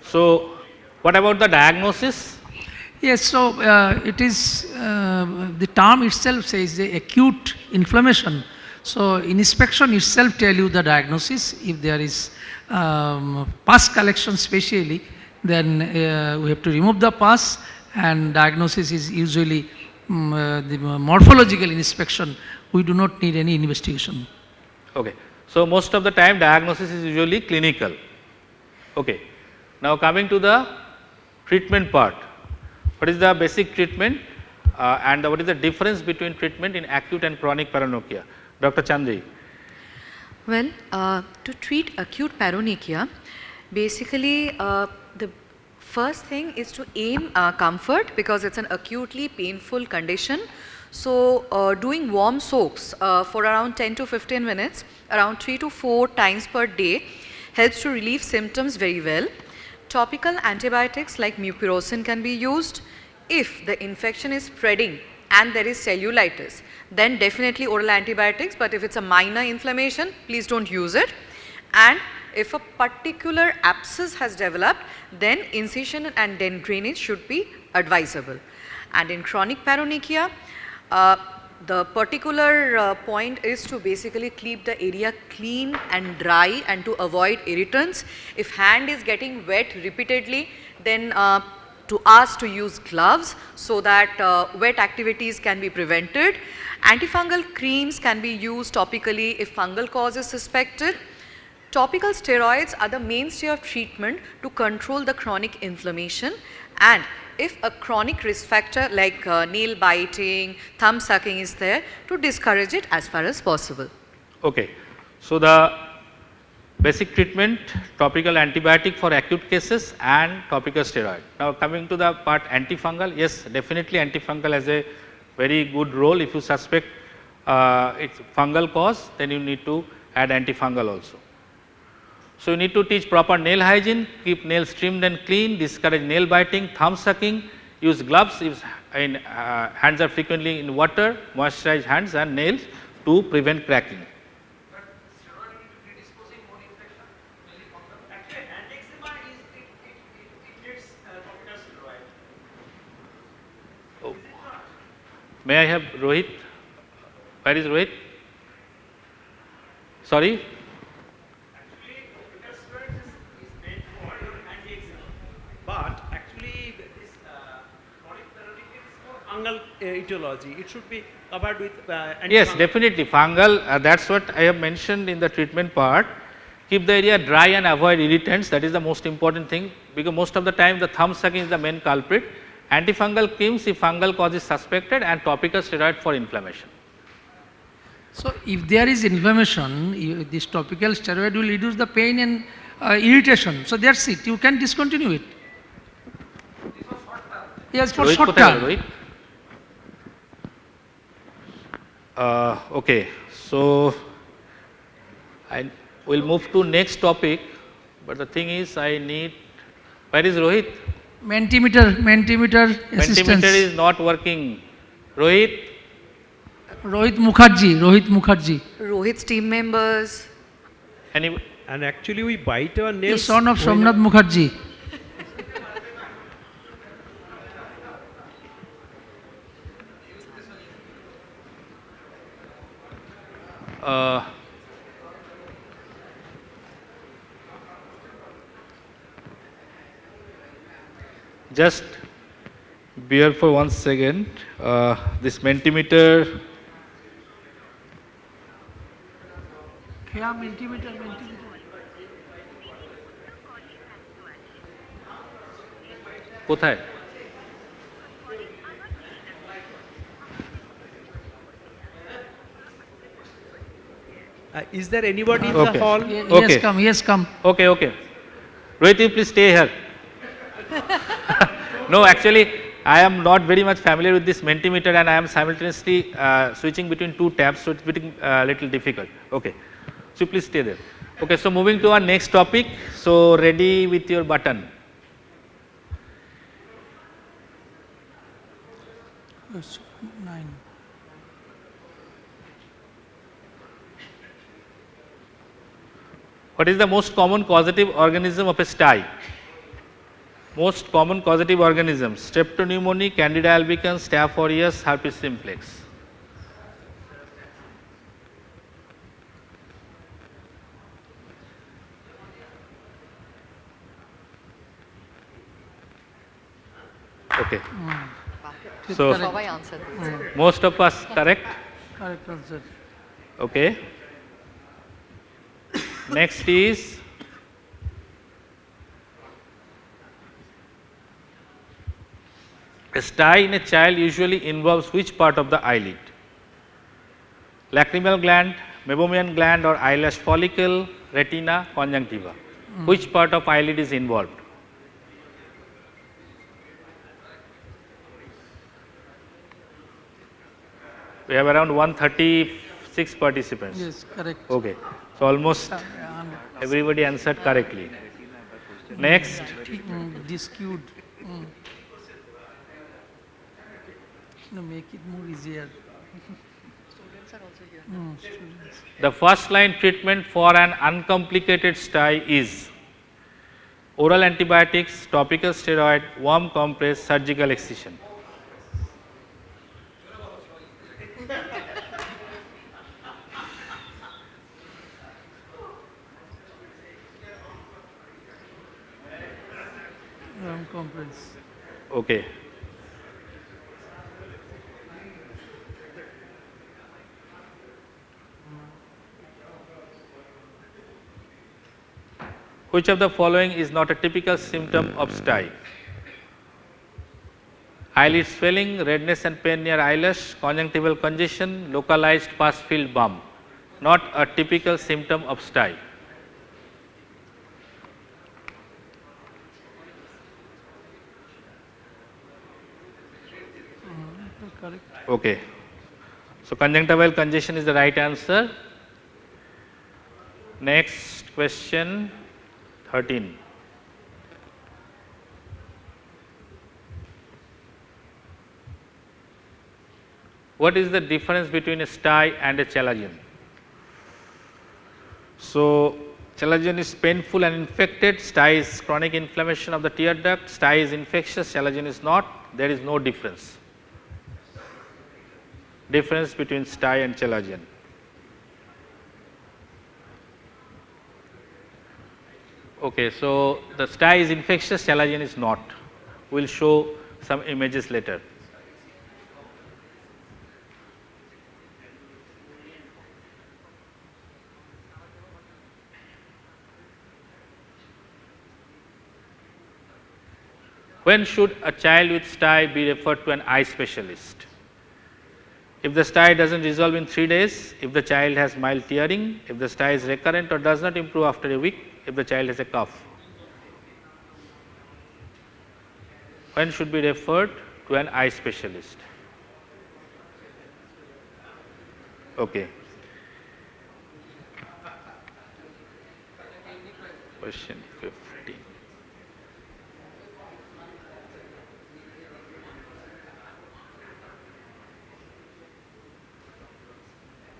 So, what about the diagnosis? Yes, so it is, the term itself says the acute inflammation. So, inspection itself tell you the diagnosis. If there is pus collection specially, then we have to remove the pus, and diagnosis is usually the morphological inspection. We do not need any investigation. Okay. So, most of the time diagnosis is usually clinical. Okay. Now, coming to the treatment part. What is the basic treatment and what is the difference between treatment in acute and chronic paranoia? Dr. Chandri. Well, to treat acute paronychia, basically the first thing is to aim comfort, because it's an acutely painful condition. So, doing warm soaks for around 10 to 15 minutes, around 3 to 4 times per day, helps to relieve symptoms very well. Topical antibiotics like mupirocin can be used. If the infection is spreading and there is cellulitis, then definitely oral antibiotics, but if it's a minor inflammation, please don't use it. And if a particular abscess has developed, then incision and then drainage should be advisable. And in chronic paronychia, the particular point is to basically keep the area clean and dry and to avoid irritants. If hand is getting wet repeatedly, then to ask to use gloves so that wet activities can be prevented. Antifungal creams can be used topically if fungal cause is suspected. Topical steroids are the mainstay of treatment to control the chronic inflammation, and if a chronic risk factor like nail biting, thumb sucking is there, to discourage it as far as possible. Okay. So, the basic treatment, topical antibiotic for acute cases and topical steroid. Now, coming to the part antifungal, yes, definitely antifungal has a very good role. If you suspect it's fungal cause, then you need to add antifungal also. So, you need to teach proper nail hygiene, keep nails trimmed and clean, discourage nail biting, thumb sucking, use gloves if hands are frequently in water, moisturize hands and nails to prevent cracking. Oh. May I have Rohit? Where is Rohit? Sorry? But actually, this chronic paronychia is more fungal etiology. It should be covered with Yes, definitely fungal. That's what I have mentioned in the treatment part. Keep the area dry and avoid irritants. That is the most important thing, because most of the time the thumb sucking is the main culprit. Antifungal creams if fungal cause is suspected, and topical steroid for inflammation. So, if there is inflammation, this topical steroid will reduce the pain and irritation. So, that's it. You can discontinue it. Yes, for short term. Okay, so I will move to next topic, but the thing is I need, where is Rohit? Mentimeter assistance. Mentimeter is not working. Rohit? Rohit Mukherjee. Rohit's team members. And actually we bite our nails. The son of Somnath Mukherjee. Just bear for 1 second. This Mentimeter. Yeah, Mentimeter. কোথায়? Is there anybody in Okay. the hall? Okay. Yes, come. Okay. Rohit, you please stay here. No, actually, I am not very much familiar with this Mentimeter and I am simultaneously switching between two tabs, so it's getting little difficult. Okay, so please stay there. Okay, so moving to our next topic. So ready with your button. Question 9. What is the most common causative organism of a sty? Most common causative organisms: Streptopneumoniae, Candida albicans, Staph aureus, herpes simplex. Okay. So most of us correct. Correct answer. Okay. Next is a sty in a child usually involves which part of the eyelid? Lacrimal gland, meibomian gland or eyelash follicle, retina, conjunctiva. Which part of eyelid is involved? We have around 136 participants. Yes, correct. Okay. So almost everybody answered correctly. Next. Discued. No, make it more easier. Students are also here. Students. The first line treatment for an uncomplicated sty is oral antibiotics, topical steroid, warm compress, surgical excision. Compress. Okay. Which of the following is not a typical symptom of sty? Eyelid swelling, redness and pain near eyelash, conjunctival congestion, localized pus filled bump. Not a typical symptom of sty. Correct. Okay. So conjunctival congestion is the right answer. Next question 13. What is the difference between a sty and a chalazion? So chalazion is painful and infected, sty is chronic inflammation of the tear duct, sty is infectious, chalazion is not. There is no difference. Difference between sty and chalazion. Okay, so the sty is infectious, chalazion is not. We will show some images later. When should a child with sty be referred to an eye specialist? If the sty does not resolve in 3 days, if the child has mild tearing, if the sty is recurrent or does not improve after a week, if the child has a cough. When should be referred to an eye specialist? Okay. Question 15.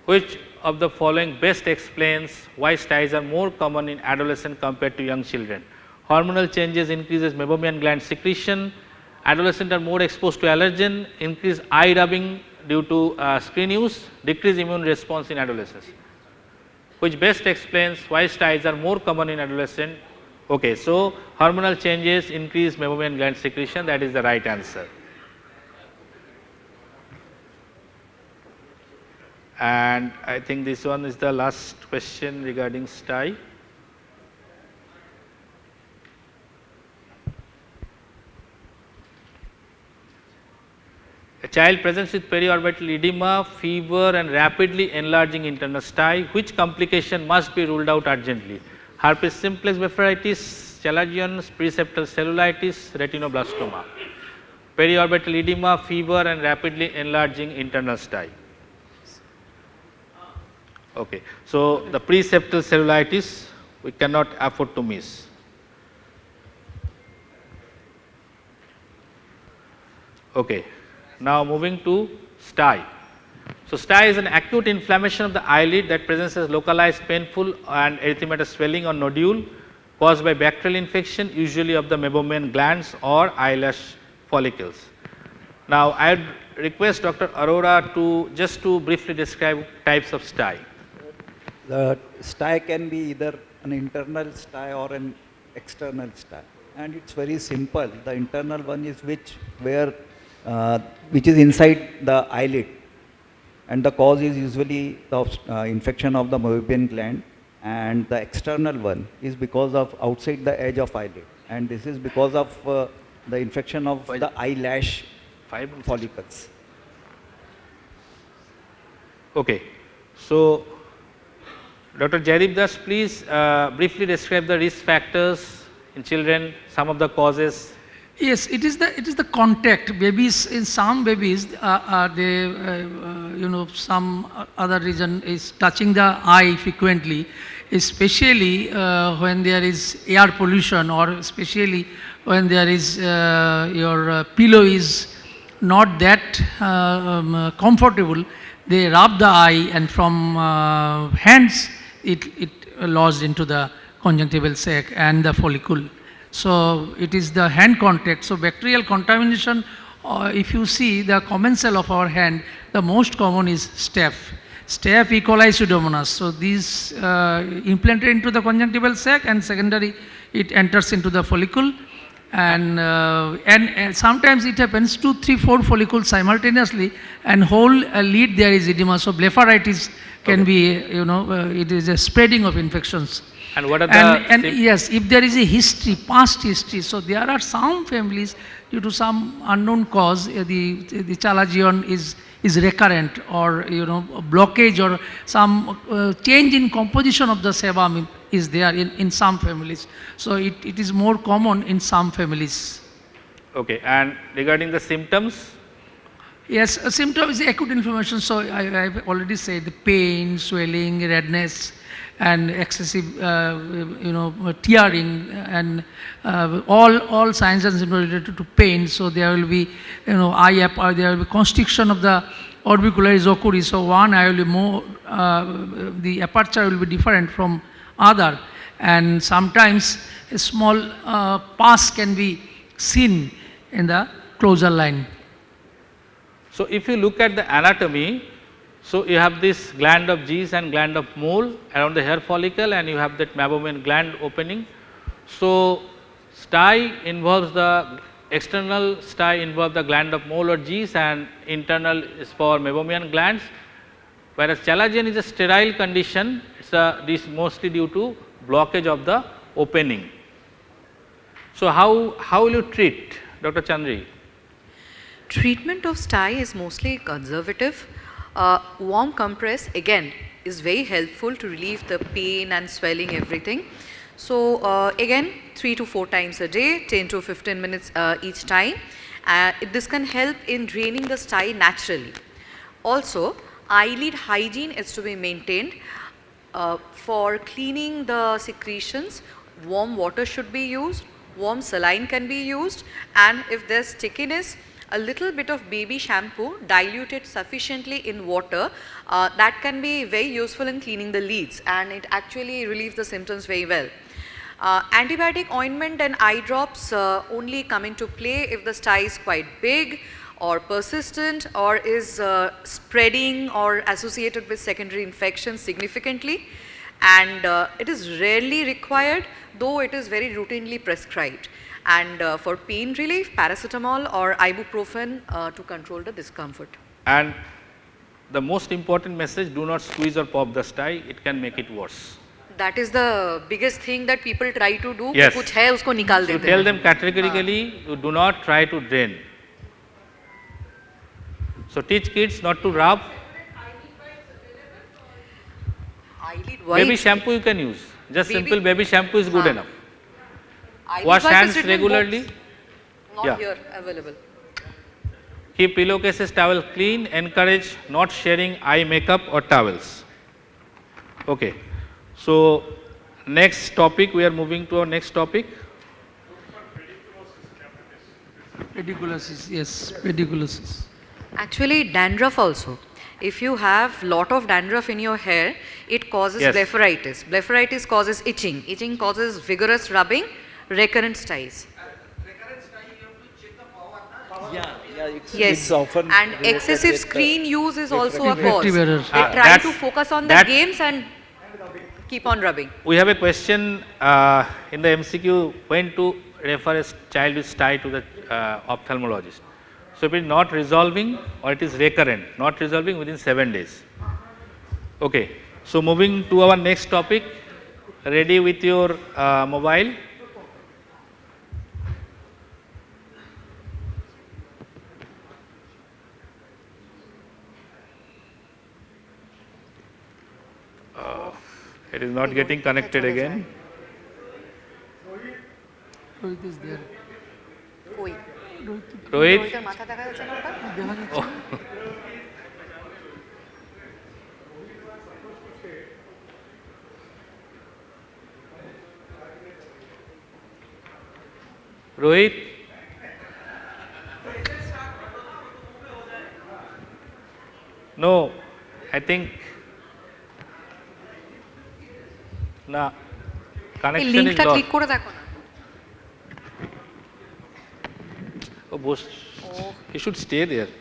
Which of the following best explains why styes are more common in adolescent compared to young children? Hormonal changes increases meibomian gland secretion, adolescents are more exposed to allergen, increased eye rubbing due to screen use, decreased immune response in adolescents. Which best explains why styes are more common in adolescent? Okay, so hormonal changes increase meibomian gland secretion, that is the right answer. And I think this one is the last question regarding sty. A child presents with periorbital edema, fever and rapidly enlarging internal sty. Which complication must be ruled out urgently? Herpes simplex blepharitis, chalazion, preseptal cellulitis, retinoblastoma. periorbital edema, fever and rapidly enlarging internal sty. Okay. So, the preseptal cellulitis we cannot afford to miss. Okay. Now, moving to sty. So, sty is an acute inflammation of the eyelid that presents as localized painful and erythematous swelling or nodule caused by bacterial infection, usually of the meibomian glands or eyelash follicles. Now, I would request Dr. Arora to just to briefly describe types of sty. The sty can be either an internal sty or an external sty, and it's very simple. The internal one is which is inside the eyelid, and the cause is usually the infection of the meibomian gland, and the external one is because of outside the edge of eyelid, and this is because of the infection of the eyelash follicles. Okay. So, Dr. Jairib Das, please briefly describe the risk factors in children, some of the causes. Yes, it is the contact. Babies, in some babies, some other reason is touching the eye frequently, especially when there is air pollution, or especially when there is your pillow is not that comfortable. They rub the eye, and from hands it lodged into the conjunctival sac and the follicle. So it is the hand contact. So bacterial contamination, if you see the commensal of our hand, the most common is staph. Staph E. coli pseudomonas. So these implanted into the conjunctival sac, and secondary it enters into the follicle, and sometimes it happens 2, 3, 4 follicles simultaneously, and whole lid there is edema. So blepharitis can be, it is a spreading of infections. And what are the and yes, if there is a history, past history, so there are some families due to some unknown cause, the chalazion is recurrent, or blockage, or some change in composition of the sebum is there in some families. So it is more common in some families. Okay. And regarding the symptoms? Yes, a symptom is acute inflammation. So I have already said the pain, swelling, redness, and excessive, tearing, and all signs and symptoms related to pain. So there will be, there will be constriction of the orbicularis oculi. So one eye will be more, the aperture will be different from other, and sometimes a small pus can be seen in the closure line. So if you look at the anatomy, so you have this gland of G's and gland of mole around the hair follicle, and you have that meibomian gland opening. So sty involves the external sty involves the gland of mole or G's, and internal is for meibomian glands, whereas chalazion is a sterile condition. This mostly due to blockage of the opening. So how will you treat, Dr. Chandri? Treatment of sty is mostly conservative. Warm compress again is very helpful to relieve the pain and swelling, everything. So again 3 to 4 times a day, 10 to 15 minutes each time. This can help in draining the sty naturally. Also, eyelid hygiene is to be maintained. For cleaning the secretions, warm water should be used, warm saline can be used, and if there is stickiness, a little bit of baby shampoo diluted sufficiently in water, that can be very useful in cleaning the leads, and it actually relieves the symptoms very well. Antibiotic ointment and eye drops only come into play if the sty is quite big or persistent, or is spreading or associated with secondary infections significantly, and it is rarely required, though it is very routinely prescribed. And for pain relief, paracetamol or ibuprofen to control the discomfort. And the most important message, do not squeeze or pop the sty, it can make it worse. That is the biggest thing that people try to do. Yes. कुछ है उसको निकाल देते हैं. So tell them categorically, you do not try to drain. So teach kids not to rub. Baby shampoo you can use. Just simple baby shampoo is good enough. Wash hands regularly. Not here available. keep pillowcases, towel clean, encourage not sharing eye makeup or towels. Okay. So, next topic, we are moving to our next topic. Pediculosis, yes, pediculosis. Actually, dandruff also. If you have lot of dandruff in your hair, it causes Yes. blepharitis. Blepharitis causes itching. Itching causes vigorous rubbing, recurrent styes. Yes, often and related excessive with, screen use is also a refractive cause. error. They try That's- to focus on the that- games and keep on rubbing. We have a question in the MCQ, when to refer a child with stye to the ophthalmologist. So, if it is not resolving or it is recurrent, not resolving within 7 days. Okay. So, moving to our next topic, ready with your mobile. It is not getting connected again. Rohit is there. Rohit? দেখা যাচ্ছে Oh. না? Rohit? No, I think na এই connection is লিংকটা lost. Click করে দেখো না। Oh, boss, he should stay there.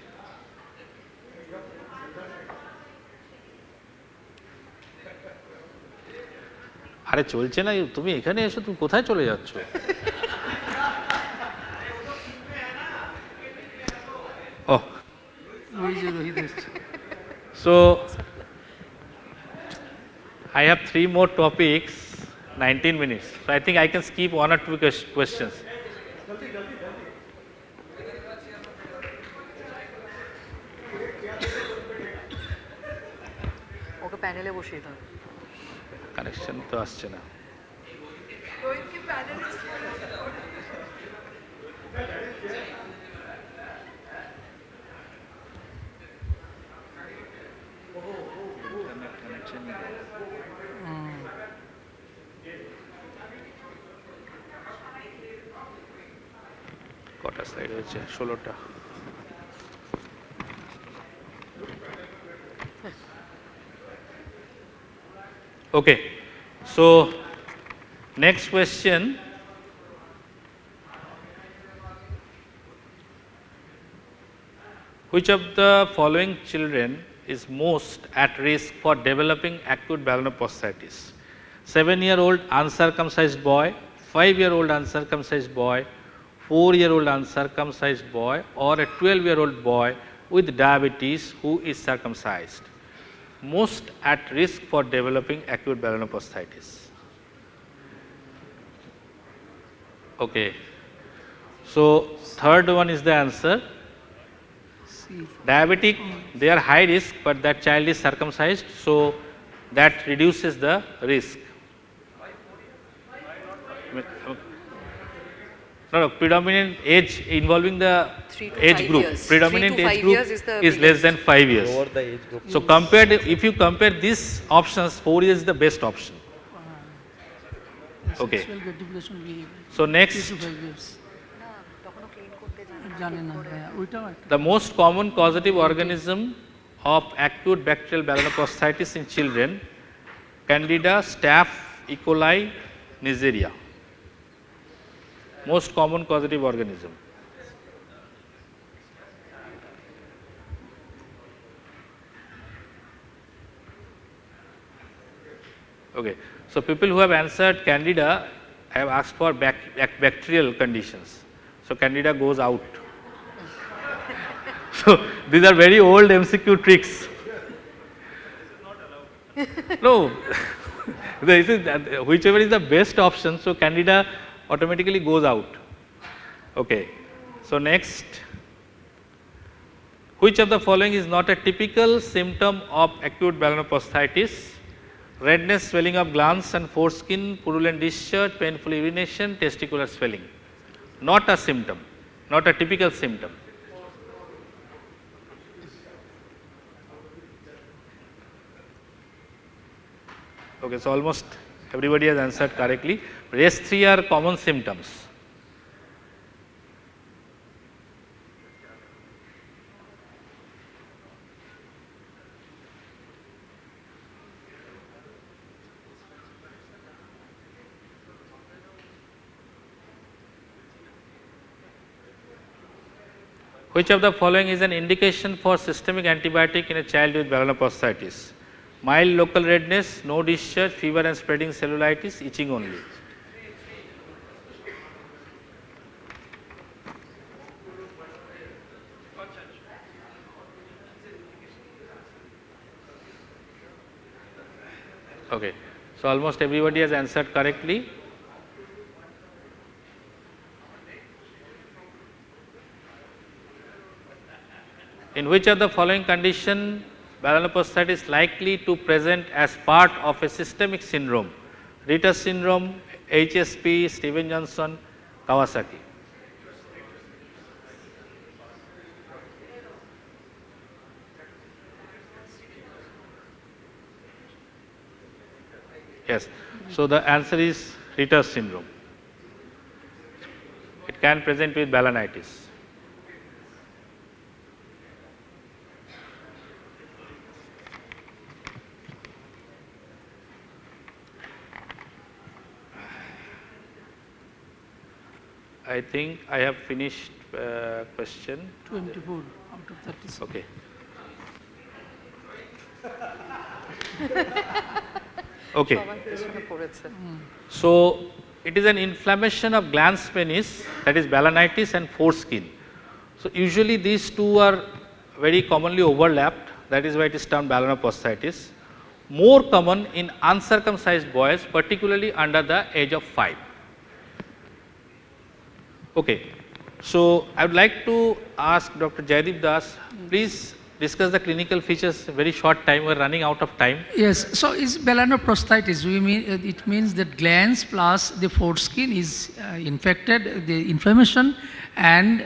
আরে চলছে না, তুমি এখানে এসো, তুমি কোথায় চলে যাচ্ছ? Oh, ওই যে রোহিত এসছে। so I have 3 more topics, 19 minutes. So I think I can skip 1 or 2 questions. ওকে প্যানেলে বসিয়ে দাও। কানেকশন তো আসছে না। কটা স্লাইড হয়েছে? 16টা। Okay, so next question. Which of the following children is most at risk for developing acute balanoposthitis? 7-year-old uncircumcised boy, 5-year-old uncircumcised boy, 4-year-old uncircumcised boy, or a 12-year-old boy with diabetes who is circumcised? Most at risk for developing acute balanoposthitis. Okay. So, third one is the answer. Diabetic, they are high risk, but that child is circumcised, so that reduces the risk. No, predominant age involving the 3 to age 5 group. years. Predominant 3 to age 5 group years is the is less than 5 years. Lower the age group. So compared, if you compare these options, 4 years is the best option. Okay. Sexual gratification behavior. So next, 3 to 5 years. জানে না, হ্যাঁ, ওইটাও একটা। the most common causative organism of acute bacterial balanoposthitis in children, Candida, Staph, E. coli, Neisseria. Most common causative organism. Okay. So people who have answered Candida have asked for bacterial conditions. So Candida goes out. So these are very old MCQ tricks. No, this is whichever is the best option. So Candida automatically goes out. Okay. So next, which of the following is not a typical symptom of acute balanoposthitis? Redness, swelling of glands and foreskin, purulent discharge, painful urination, testicular swelling. Not a symptom, not a typical symptom. Okay, so almost everybody has answered correctly. Rest 3 are common symptoms. Which of the following is an indication for systemic antibiotic in a child with melanocytitis? Mild local redness, no discharge, fever and spreading cellulitis, itching only. Okay. So, almost everybody has answered correctly. In which of the following condition melanocytitis is likely to present as part of a systemic syndrome? Ritter syndrome, HSP, Steven-Johnson, Kawasaki. Yes. So, the answer is Ritter syndrome. It can present with balanitis. I think I have finished question. 24 out of 36. Okay. Okay. So, it is an inflammation of glans penis, that is balanitis and foreskin. So, usually these two are very commonly overlapped, that is why it is termed balanoposthitis. More common in uncircumcised boys, particularly under the age of 5. Okay. So, I would like to ask Dr. Jaideep Das, please discuss the clinical features. Very short time, we are running out of time. Yes, so is melanocytitis, we mean, it means that glands plus the foreskin is infected, the inflammation, and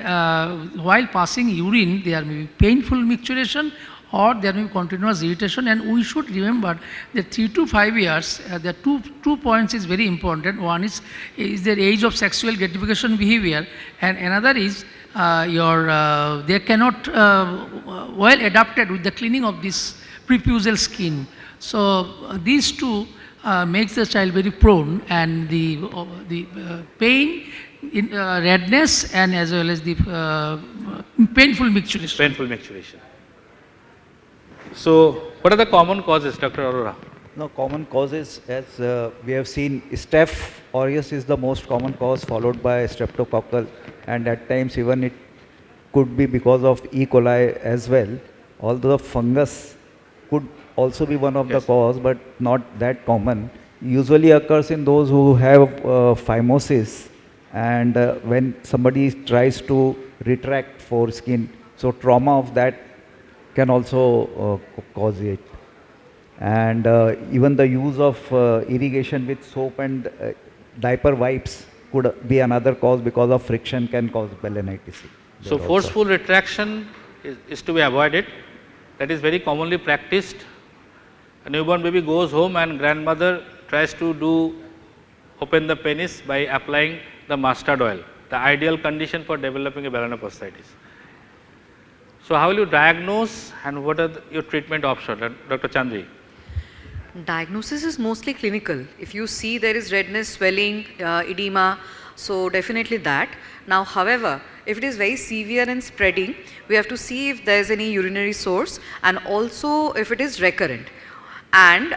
while passing urine there may be painful micturition or there may be continuous irritation, and we should remember that 3 to 5 years, the two points is very important. One is the age of sexual gratification behavior, and another is they cannot well adapted with the cleaning of this prepusal skin. So these two makes the child very prone, and the pain, redness, and as well as the painful micturition. Painful micturition. So, what are the common causes, Dr. Arora? No, common causes, as we have seen, Staph aureus is the most common cause, followed by streptococcal, and at times even it could be because of E. coli as well. Although fungus could also be one of the cause, but not that common. Usually occurs in those who have phimosis, and when somebody tries to retract foreskin, so trauma of that can also cause it. And even the use of irrigation with soap and diaper wipes could be another cause, because of friction can cause balanitis. So, forceful retraction is to be avoided. That is very commonly practiced. A newborn baby goes home and grandmother tries to open the penis by applying the mustard oil, the ideal condition for developing a balanoposthitis. So, how will you diagnose and what are your treatment options, Dr. Chandri? Diagnosis is mostly clinical. If you see there is redness, swelling, edema, so definitely that. Now, however, if it is very severe and spreading, we have to see if there is any urinary source, and also if it is recurrent. And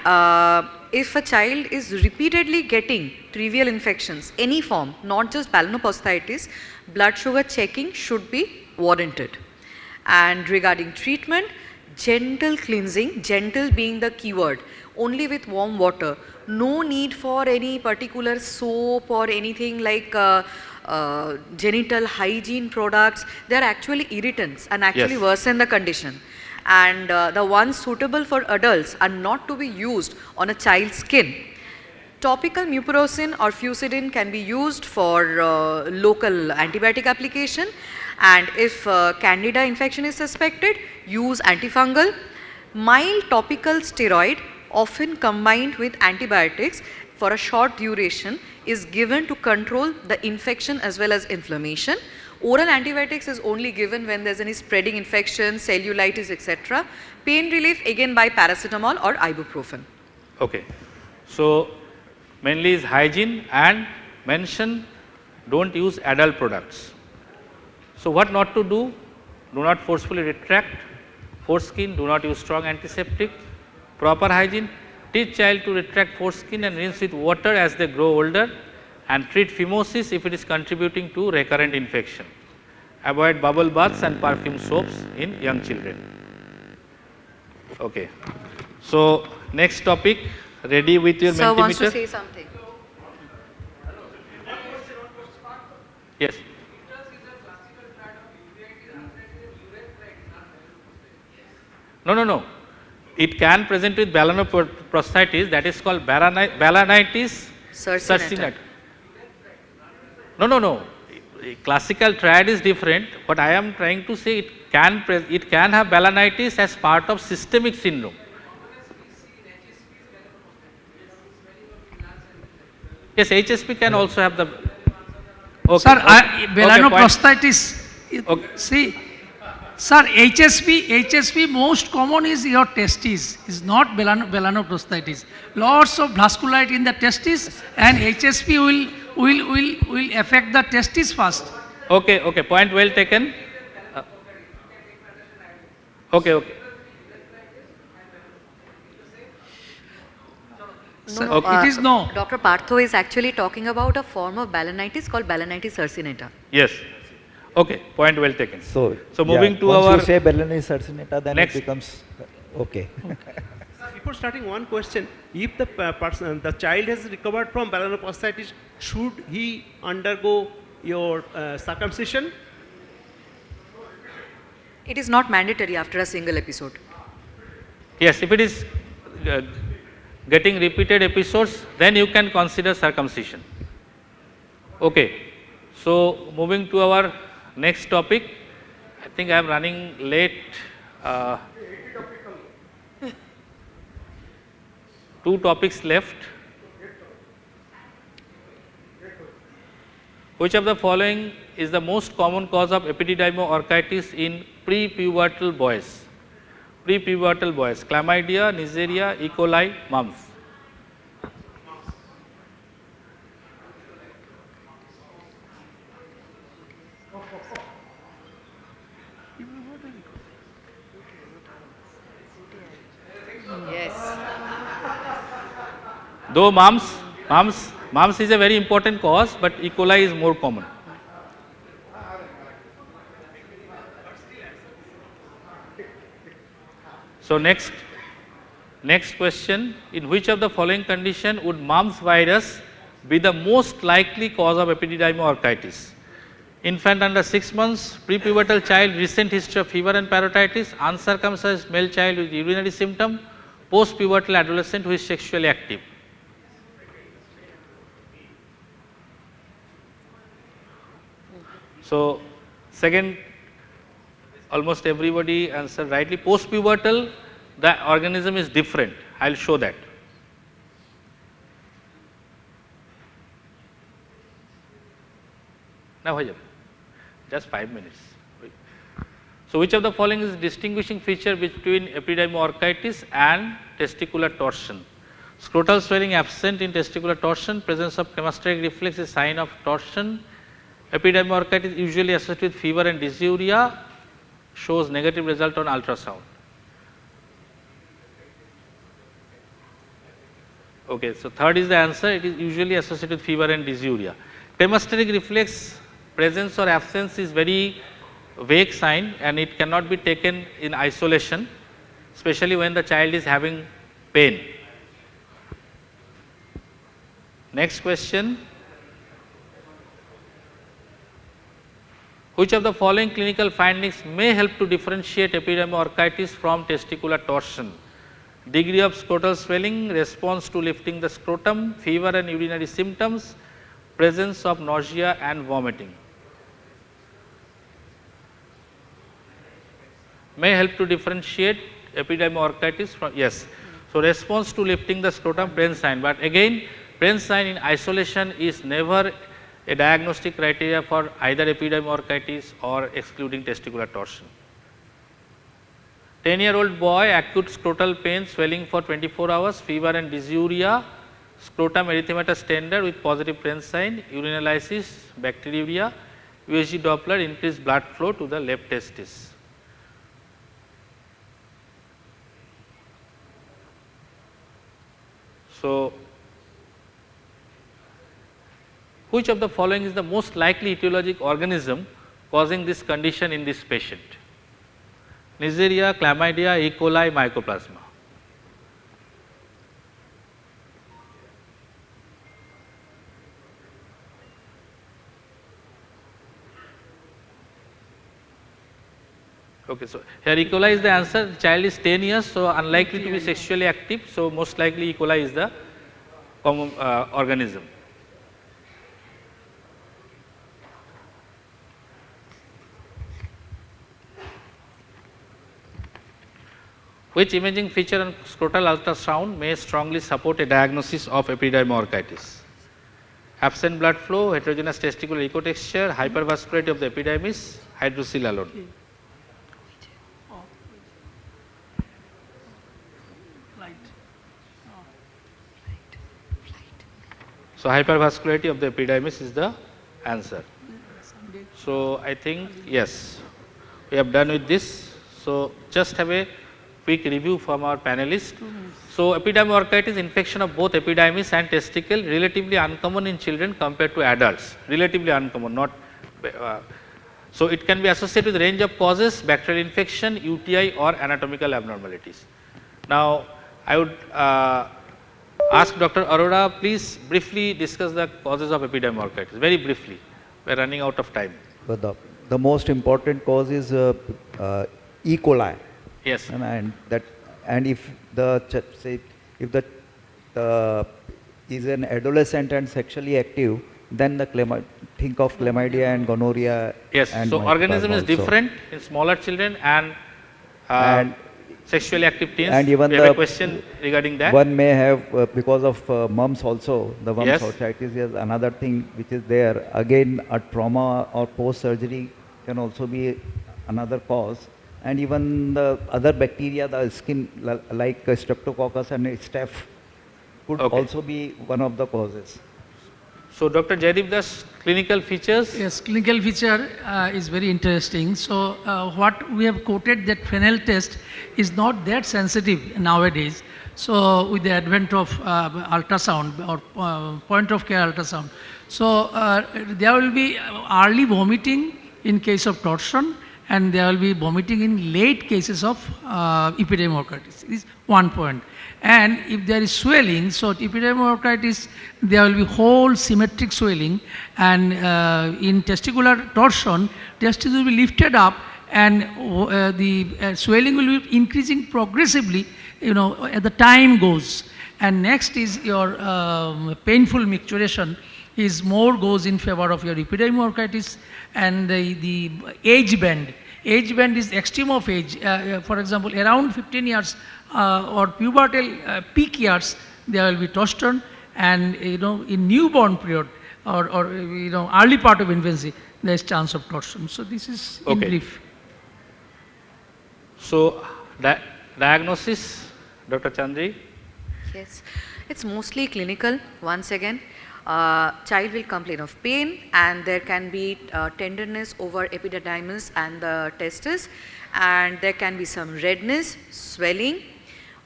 if a child is repeatedly getting trivial infections, any form, not just balanoposthitis, blood sugar checking should be warranted. And regarding treatment, gentle cleansing, gentle being the keyword, only with warm water, no need for any particular soap or anything like genital hygiene products. They are actually irritants and actually worsen the condition. And the ones suitable for adults are not to be used on a child's skin. Topical mupirocin or fusidin can be used for local antibiotic application, and if candida infection is suspected, use antifungal. Mild topical steroid often combined with antibiotics for a short duration, is given to control the infection as well as inflammation. Oral antibiotics is only given when there is any spreading infection, cellulitis, etc. Pain relief again by paracetamol or ibuprofen. Okay. So, mainly is hygiene and mention don't use adult products. So, what not to do? Do not forcefully retract foreskin, do not use strong antiseptic, proper hygiene, teach child to retract foreskin and rinse with water as they grow older, and treat phimosis if it is contributing to recurrent infection. Avoid bubble baths and perfume soaps in young children. Okay. So, next topic, ready with your Sir Mentimeter? wants to say something. Yes. No. It can present with balanoprosthitis, that is called balanitis Cercinata. No. Classical triad is different. What I am trying to say, it can have balanitis as part of systemic syndrome. Yes, HSP can also have the. Okay, Sir, okay. balanoprosthitis. Okay. See, sir, HSP most common is your testes, is not balanoprosthitis. Lots of vascularity in the testes, and HSP will affect the testes first. Okay, point well taken. Okay. No, it is no. Dr. Partho is actually talking about a form of balanitis called balanitis cercinata. Yes. Okay, point well taken. So moving to once our you say balanitis cercinata, then next. it becomes okay. Before starting, one question: if the child has recovered from balanoprosthitis, should he undergo your circumcision? It is not mandatory after a single episode. Yes, if it is getting repeated episodes, then you can consider circumcision. Okay. So, moving to our next topic, I think I am running late. Two topics left. Which of the following is the most common cause of epididymoarthritis in prepubertal boys? Prepubertal boys: chlamydia, Neisseria, E. coli, mumps. Yes. Though mumps is a very important cause, but E. coli is more common. So, next question: in which of the following condition would mumps virus be the most likely cause of epididymoarthritis? Infant under 6 months, prepubertal child, recent history of fever and parotitis, uncircumcised male child with urinary symptom, post-pubertal adolescent who is sexually active. So, second, almost everybody answered rightly. Post-pubertal, the organism is different. I will show that. Now, just 5 minutes. So, which of the following is distinguishing feature between epididymoarthritis and testicular torsion? Scrotal swelling absent in testicular torsion, presence of cremasteric reflex is sign of torsion. Epididymoarthritis usually associated with fever and dysuria, shows negative result on ultrasound. Okay, so third is the answer, it is usually associated with fever and dysuria. Cremasteric reflex presence or absence is very vague sign and it cannot be taken in isolation, especially when the child is having pain. Next question: which of the following clinical findings may help to differentiate epididymoarthritis from testicular torsion? Degree of scrotal swelling, response to lifting the scrotum, fever and urinary symptoms, presence of nausea and vomiting. May help to differentiate epididymoarthritis from, yes. So, response to lifting the scrotum, Prenn sign, but again Prenn sign in isolation is never a diagnostic criteria for either epidermolysis or excluding testicular torsion. 10-year-old boy, acute scrotal pain, swelling for 24 hours, fever and dysuria, scrotum erythematous tender with positive Prenn sign, urinalysis, bacteriuria, USG Doppler, increased blood flow to the left testis. So, which of the following is the most likely etiologic organism causing this condition in this patient? Neisseria, chlamydia, E. coli, mycoplasma. Okay, so here E. coli is the answer. The child is 10 years, so unlikely to be sexually active. So most likely E. coli is the common organism. Which imaging feature on scrotal ultrasound may strongly support a diagnosis of epidermolysis? Absent blood flow, heterogeneous testicular ecotexture, hypervascularity of the epidermis, hydrocele alone. So, hypervascularity of the epidermis is the answer. So, I think yes, we have done with this. So, just have a quick review from our panelists. So, epidermolysis infection of both epidermis and testicle relatively uncommon in children compared to adults, relatively uncommon, not so it can be associated with range of causes, bacterial infection, UTI or anatomical abnormalities. Now, I would ask Dr. Arora, please briefly discuss the causes of epidermolysis, very briefly, we are running out of time. But the most important cause is E. coli. Yes. And if the say if the is an adolescent and sexually active, then think of chlamydia and gonorrhea. Yes. And so organism is different in smaller children and sexually active teens. And even we have a question regarding that. One may have because of mumps also. The mumps Yes. orchitis is another thing which is there. Again, a trauma or post surgery can also be another cause. And even the other bacteria, the skin like streptococcus and staph could also be one of the causes. So, Dr. Jaideep Das, clinical features? Yes, clinical feature is very interesting. So, what we have quoted, that Fresnel test is not that sensitive nowadays. So, with the advent of ultrasound or point of care ultrasound. So, there will be early vomiting in case of torsion, and there will be vomiting in late cases of epidermolysis. This is one point. And if there is swelling, so epidermolysis, there will be whole symmetric swelling, and in testicular torsion, testes will be lifted up, and the swelling will be increasing progressively, as the time goes. And next is your painful micturition is more goes in favor of your epidermolysis, and the age band. Age band is extreme of age. For example, around 15 years or pubertal peak years, there will be torsion, and in newborn period or early part of infancy, there is chance of torsion. So this is in brief. So diagnosis, Dr. Chandri? Yes, it's mostly clinical once again. Child will complain of pain, and there can be tenderness over epidermis and the testis, and there can be some redness, swelling,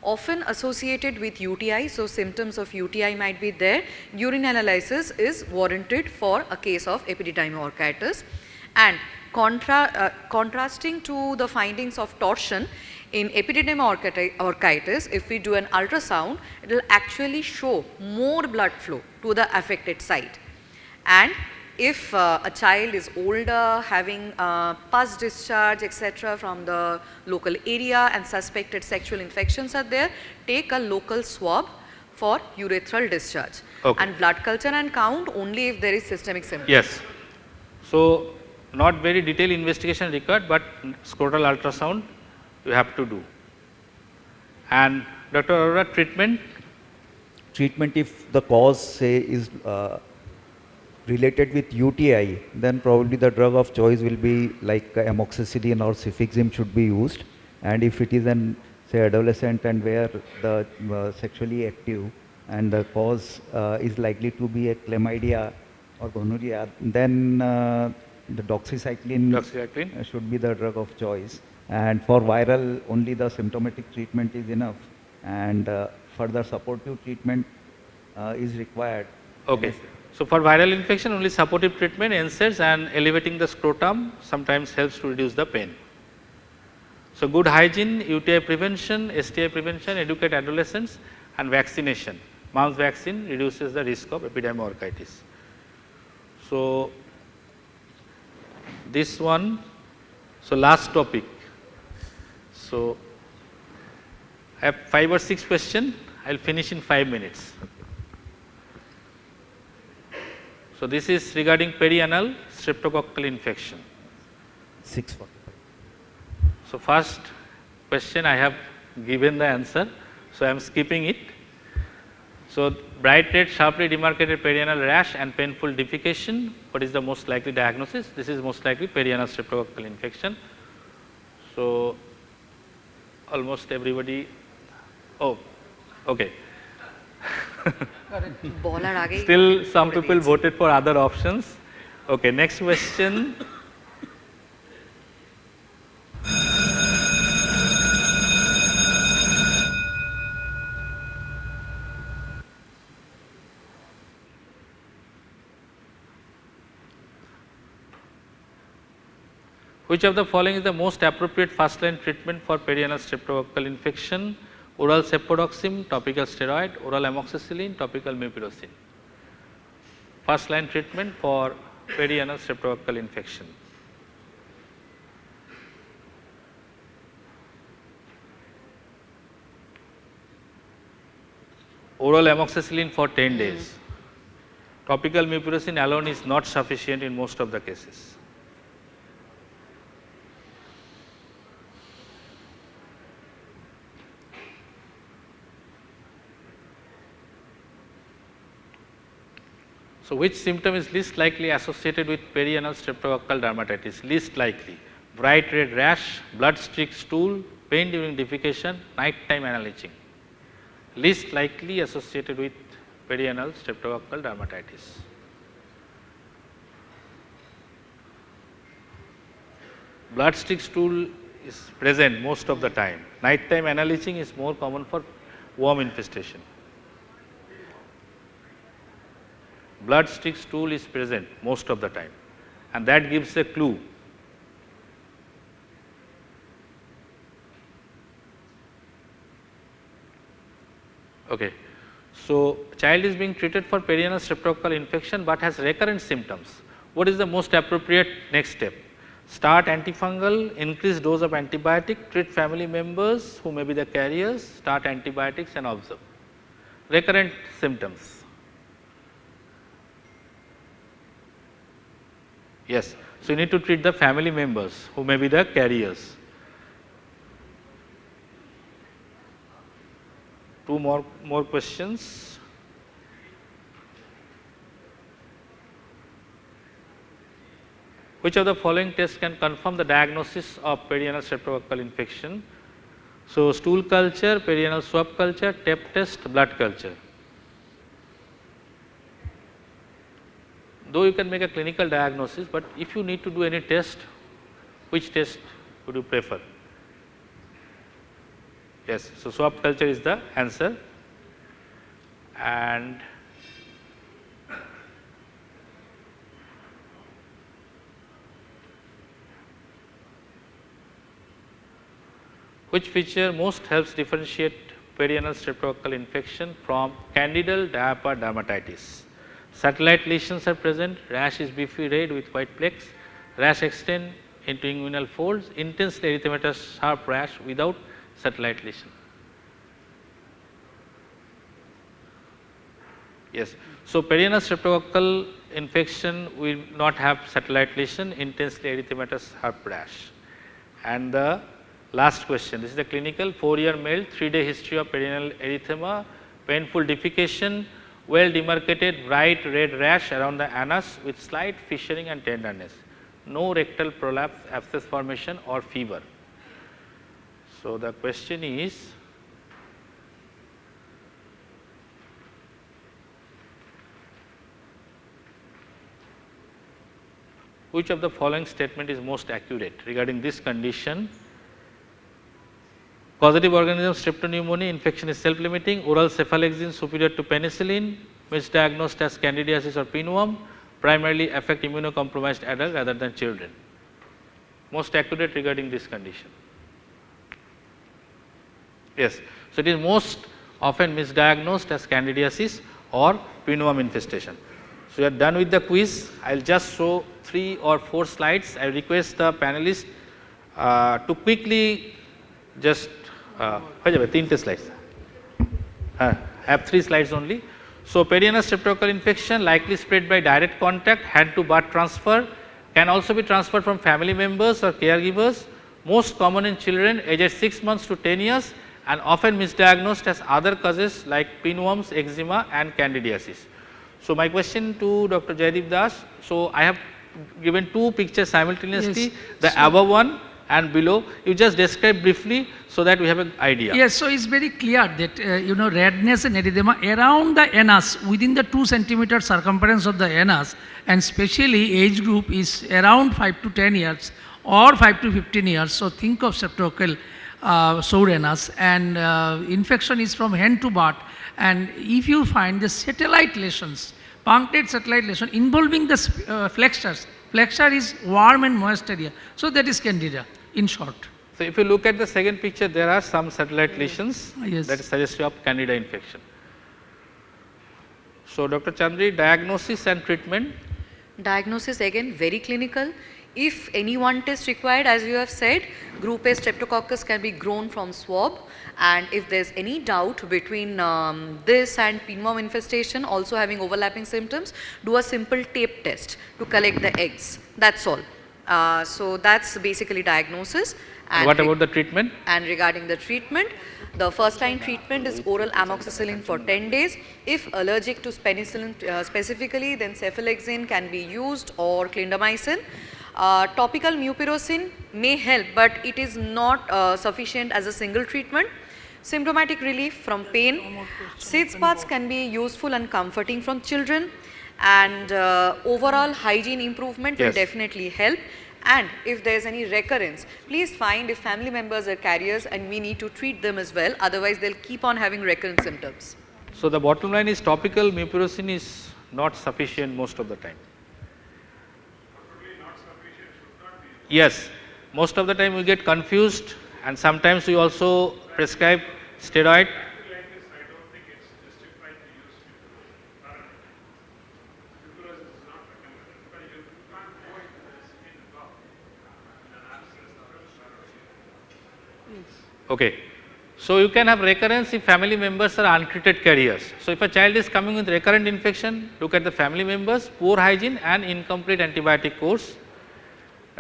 often associated with UTI. So, symptoms of UTI might be there. Urine analysis is warranted for a case of epidermolysis, and contrasting to the findings of torsion, in epidermolysis, if we do an ultrasound, it will actually show more blood flow to the affected site. And if a child is older, having pus discharge, etc., from the local area, and suspected sexual infections are there, take a local swab for urethral discharge. And blood culture and count only if there is systemic symptoms. Yes. So, not very detailed investigation required, but scrotal ultrasound you have to do. And Dr. Arora, treatment? Treatment, if the cause, say, is related with UTI, then probably the drug of choice will be like amoxicillin or cefixime should be used. And if it is an, say, adolescent and where the sexually active and the cause is likely to be a chlamydia or gonorrhea, then the doxycycline should be the drug of choice. And for viral, only the symptomatic treatment is enough. And further supportive treatment is required. Okay. So for viral infection, only supportive treatment, NSAIDs and elevating the scrotum sometimes helps to reduce the pain. So good hygiene, UTI prevention, STI prevention, educate adolescents and vaccination. Mumps vaccine reduces the risk of epidermolysis. So this one, so last topic. So I have 5 or 6 questions. I will finish in 5 minutes. So this is regarding perianal streptococcal infection. 645. So first question I have given the answer, so I am skipping it. So bright red, sharply demarcated perianal rash and painful defecation. What is the most likely diagnosis? This is most likely perianal streptococcal infection. So almost everybody. Oh, okay. Still some people voted for other options. Okay, next question. Which of the following is the most appropriate first line treatment for perianal streptococcal infection? Oral cefodoxime, topical steroid, oral amoxicillin, topical mupirocin. First line treatment for perianal streptococcal infection. Oral amoxicillin for 10 days. Topical mupirocin alone is not sufficient in most of the cases. So which symptom is least likely associated with perianal streptococcal dermatitis? Least likely. Bright red rash, blood streaked stool, pain during defecation, nighttime anal itching. Least likely associated with perianal streptococcal dermatitis. Blood streaked stool is present most of the time. Nighttime anal itching is more common for worm infestation. Blood streaked stool is present most of the time, and that gives a clue. Okay. So child is being treated for perianal streptococcal infection but has recurrent symptoms. What is the most appropriate next step? Start antifungal, increase dose of antibiotic, treat family members who may be the carriers, start antibiotics and observe. Recurrent symptoms. Yes. So you need to treat the family members who may be the carriers. 2 more questions. Which of the following tests can confirm the diagnosis of perianal streptococcal infection? So stool culture, perianal swab culture, tape test, blood culture. Though you can make a clinical diagnosis, but if you need to do any test, which test would you prefer? Yes, so swab culture is the answer. And which feature most helps differentiate perianal streptococcal infection from candidal diaper dermatitis? Satellite lesions are present, rash is beefy red with white flecks, rash extend into inguinal folds, intensely erythematous sharp rash without satellite lesion. Yes. So perianal streptococcal infection will not have satellite lesion, intensely erythematous sharp rash, and the Last question. This is the clinical 4-year male, 3-day history of perineal erythema, painful defecation, well demarcated bright red rash around the anus with slight fissuring and tenderness. No rectal prolapse, abscess formation or fever. So, the question is, which of the following statement is most accurate regarding this condition? Causative organism streptopneumonia, infection is self-limiting, oral cephalexin superior to penicillin, misdiagnosed as candidiasis or pinworm, primarily affect immunocompromised adult rather than children. Most accurate regarding this condition. Yes, so it is most often misdiagnosed as candidiasis or pinworm infestation. So, we are done with the quiz. I will just show 3 or 4 slides. I request the panelists to quickly just I have 3 slides only. So, perianal streptococcal infection likely spread by direct contact, hand to butt transfer, can also be transferred from family members or caregivers, most common in children aged 6 months to 10 years and often misdiagnosed as other causes like pinworms, eczema and candidiasis. So, my question to Dr. Jaideep Das, so I have given 2 pictures simultaneously, Yes. the above one and below. You just describe briefly so that we have an idea. Yes, so it's very clear that redness and erythema around the anus within the 2 centimeter circumference of the anus, and especially age group is around 5 to 10 years or 5 to 15 years. So think of streptococcal sore anus, and infection is from hand to butt, and if you find the satellite lesions, punctate satellite lesion involving the flexures, flexure is warm and moist area, so that is candida in short. So, if you look at the second picture, there are some satellite lesions that is suggestive of candida infection. So, Dr. Chandri, diagnosis and treatment. Diagnosis again very clinical. If any one test required, as you have said, group A streptococcus can be grown from swab, and if there is any doubt between this and pinworm infestation also having overlapping symptoms, do a simple tape test to collect the eggs, that is all. So, that is basically diagnosis. And what about the treatment? And regarding the treatment, the first line treatment is oral amoxicillin for 10 days. If allergic to penicillin specifically, then cephalexin can be used or clindamycin. Topical mupirocin may help, but it is not sufficient as a single treatment. Symptomatic relief from pain. Sitz baths can be useful and comforting from children, and overall hygiene improvement will definitely help. And if there is any recurrence, please find if family members are carriers and we need to treat them as well, otherwise they will keep on having recurrent symptoms. So, the bottom line is topical mupirocin is not sufficient most of the time. Yes, most of the time we get confused, and sometimes we also prescribe steroid. Okay. So, you can have recurrence if family members are untreated carriers. So, if a child is coming with recurrent infection, look at the family members, poor hygiene and incomplete antibiotic course.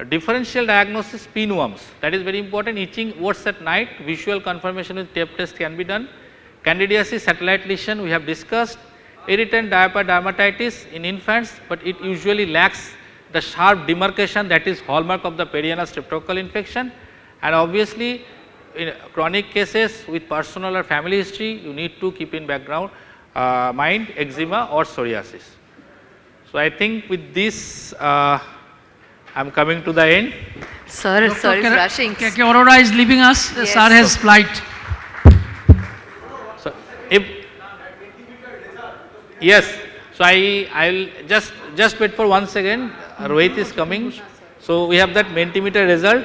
Differential diagnosis pinworms, that is very important. Itching worse at night, visual confirmation with tape test can be done. Candidiasis satellite lesion we have discussed. Irritant diaper dermatitis in infants, but it usually lacks the sharp demarcation that is hallmark of the perianal streptococcal infection. And obviously, in chronic cases with personal or family history, you need to keep in background mind eczema or psoriasis. So, I think with this I am coming to the end. Sir is rushing. Aurora is leaving us. Yes. Sir has flight. So, if yes, so I will just wait for 1 second. Rohit is coming. So, we have that Mentimeter result.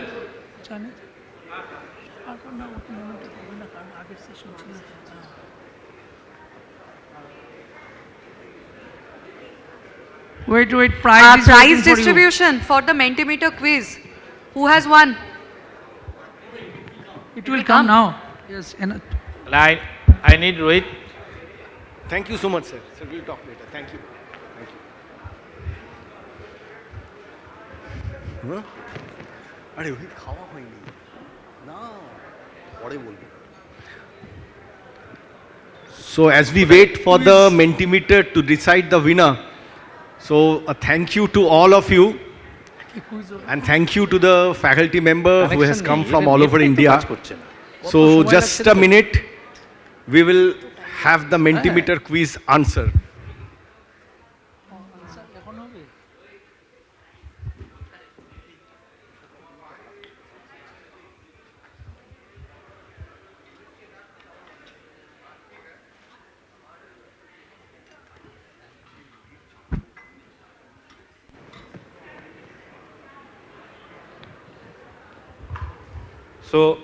Wait, prize distribution for the Mentimeter quiz. Who has won? It will come now. Yes. I need Rohit. Thank you so much, sir. So we'll talk later. Thank you. Thank you. Are you So as we wait for the Mentimeter to decide the winner, so a thank you to all of you and thank you to the faculty member who has come from all over India. So just a minute, we will have the Mentimeter quiz answer. So,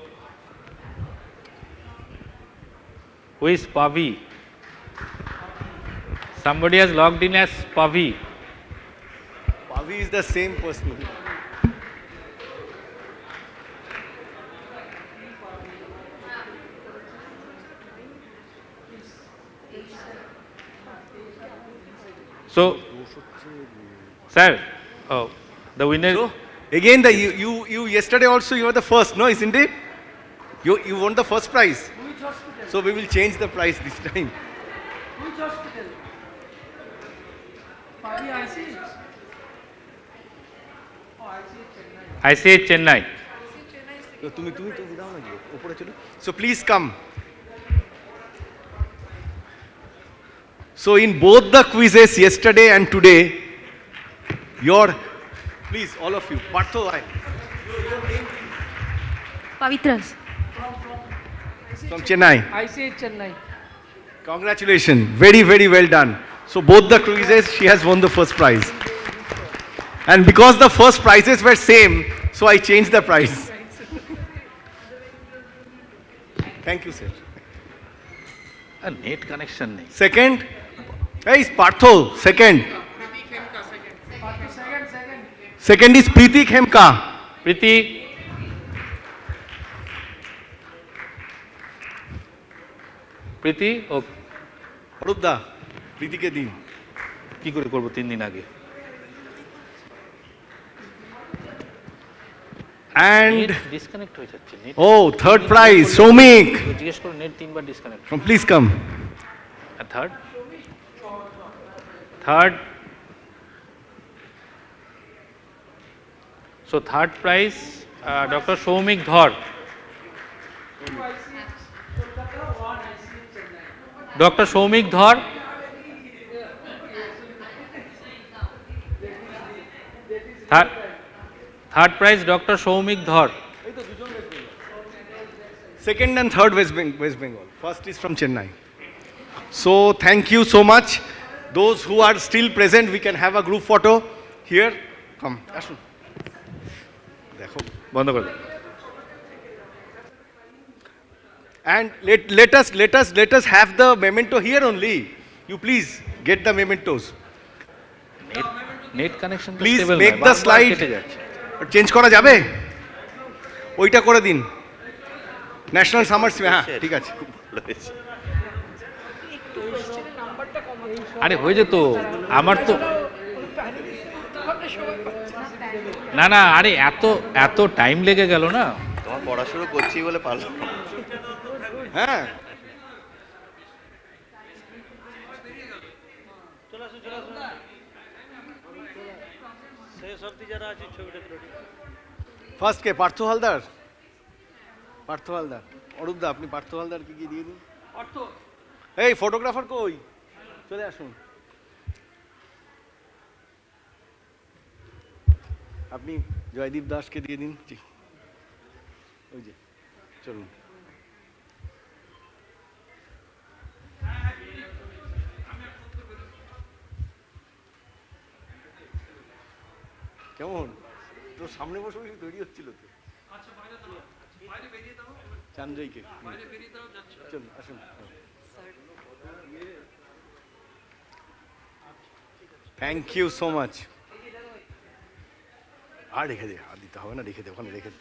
who is Pavi? Somebody has logged in as Pavi. Pavi is the same person. So, sir, the winner. So, again, you yesterday also you were the first, no, isn't it? You won the first prize. Which hospital? So we will change the price this time. Which hospital? Pavi IC? Oh, I say Chennai. So please come. So in both the quizzes yesterday and today, please all of you, Partho, Pavitras. From Chennai. I say Chennai. Congratulations, very, very well done. So both the quizzes, she has won the first prize. And because the first prizes were same, so I changed the price. Thank you, sir. A net connection. Second, hey, Partho, second. Second is Preeti Khemka. Preeti. প্রীতি ও অরূপদা প্রীতিকে দিন কি করে করব 3 দিন আগে and disconnect হয়ে যাচ্ছে net oh third prize Somik জিজ্ঞেস করো net 3 bar disconnect from please come third so third prize Dr. Somik Dhar Dr. Somik Dhar third prize Dr. Somik Dhar second and third West Bengal first is from Chennai so thank you so much those who are still present we can have a group photo here come ashun dekho বন্ধ করে দাও and let us have the memento here only you please get the mementos net connection please make the slide change করা যাবে ওইটা করে দিন national summer হ্যাঁ ঠিক আছে খুব ভালো হয়েছে আরে হয়ে যেত আমার তো না না আরে এত টাইম লেগে গেল না তোমার পড়াশোনা করছি বলে পারলাম হ্যাঁ ফার্স্ট কে পার্থ হালদার অরূপদা আপনি পার্থ হালদারকে কি দিয়ে দিন এই ফটোগ্রাফার কই চলে আসুন আপনি জয়দীপ দাসকে দিয়ে দিন ওই যে চলুন কেমন তোর সামনে বসে বসে তৈরি হচ্ছিল তো চাঞ্জয়কে চলুন আসুন থ্যাংক ইউ সো মাচ আর রেখে দে আর দিতে হবে না রেখে দে ওখানে রেখে দে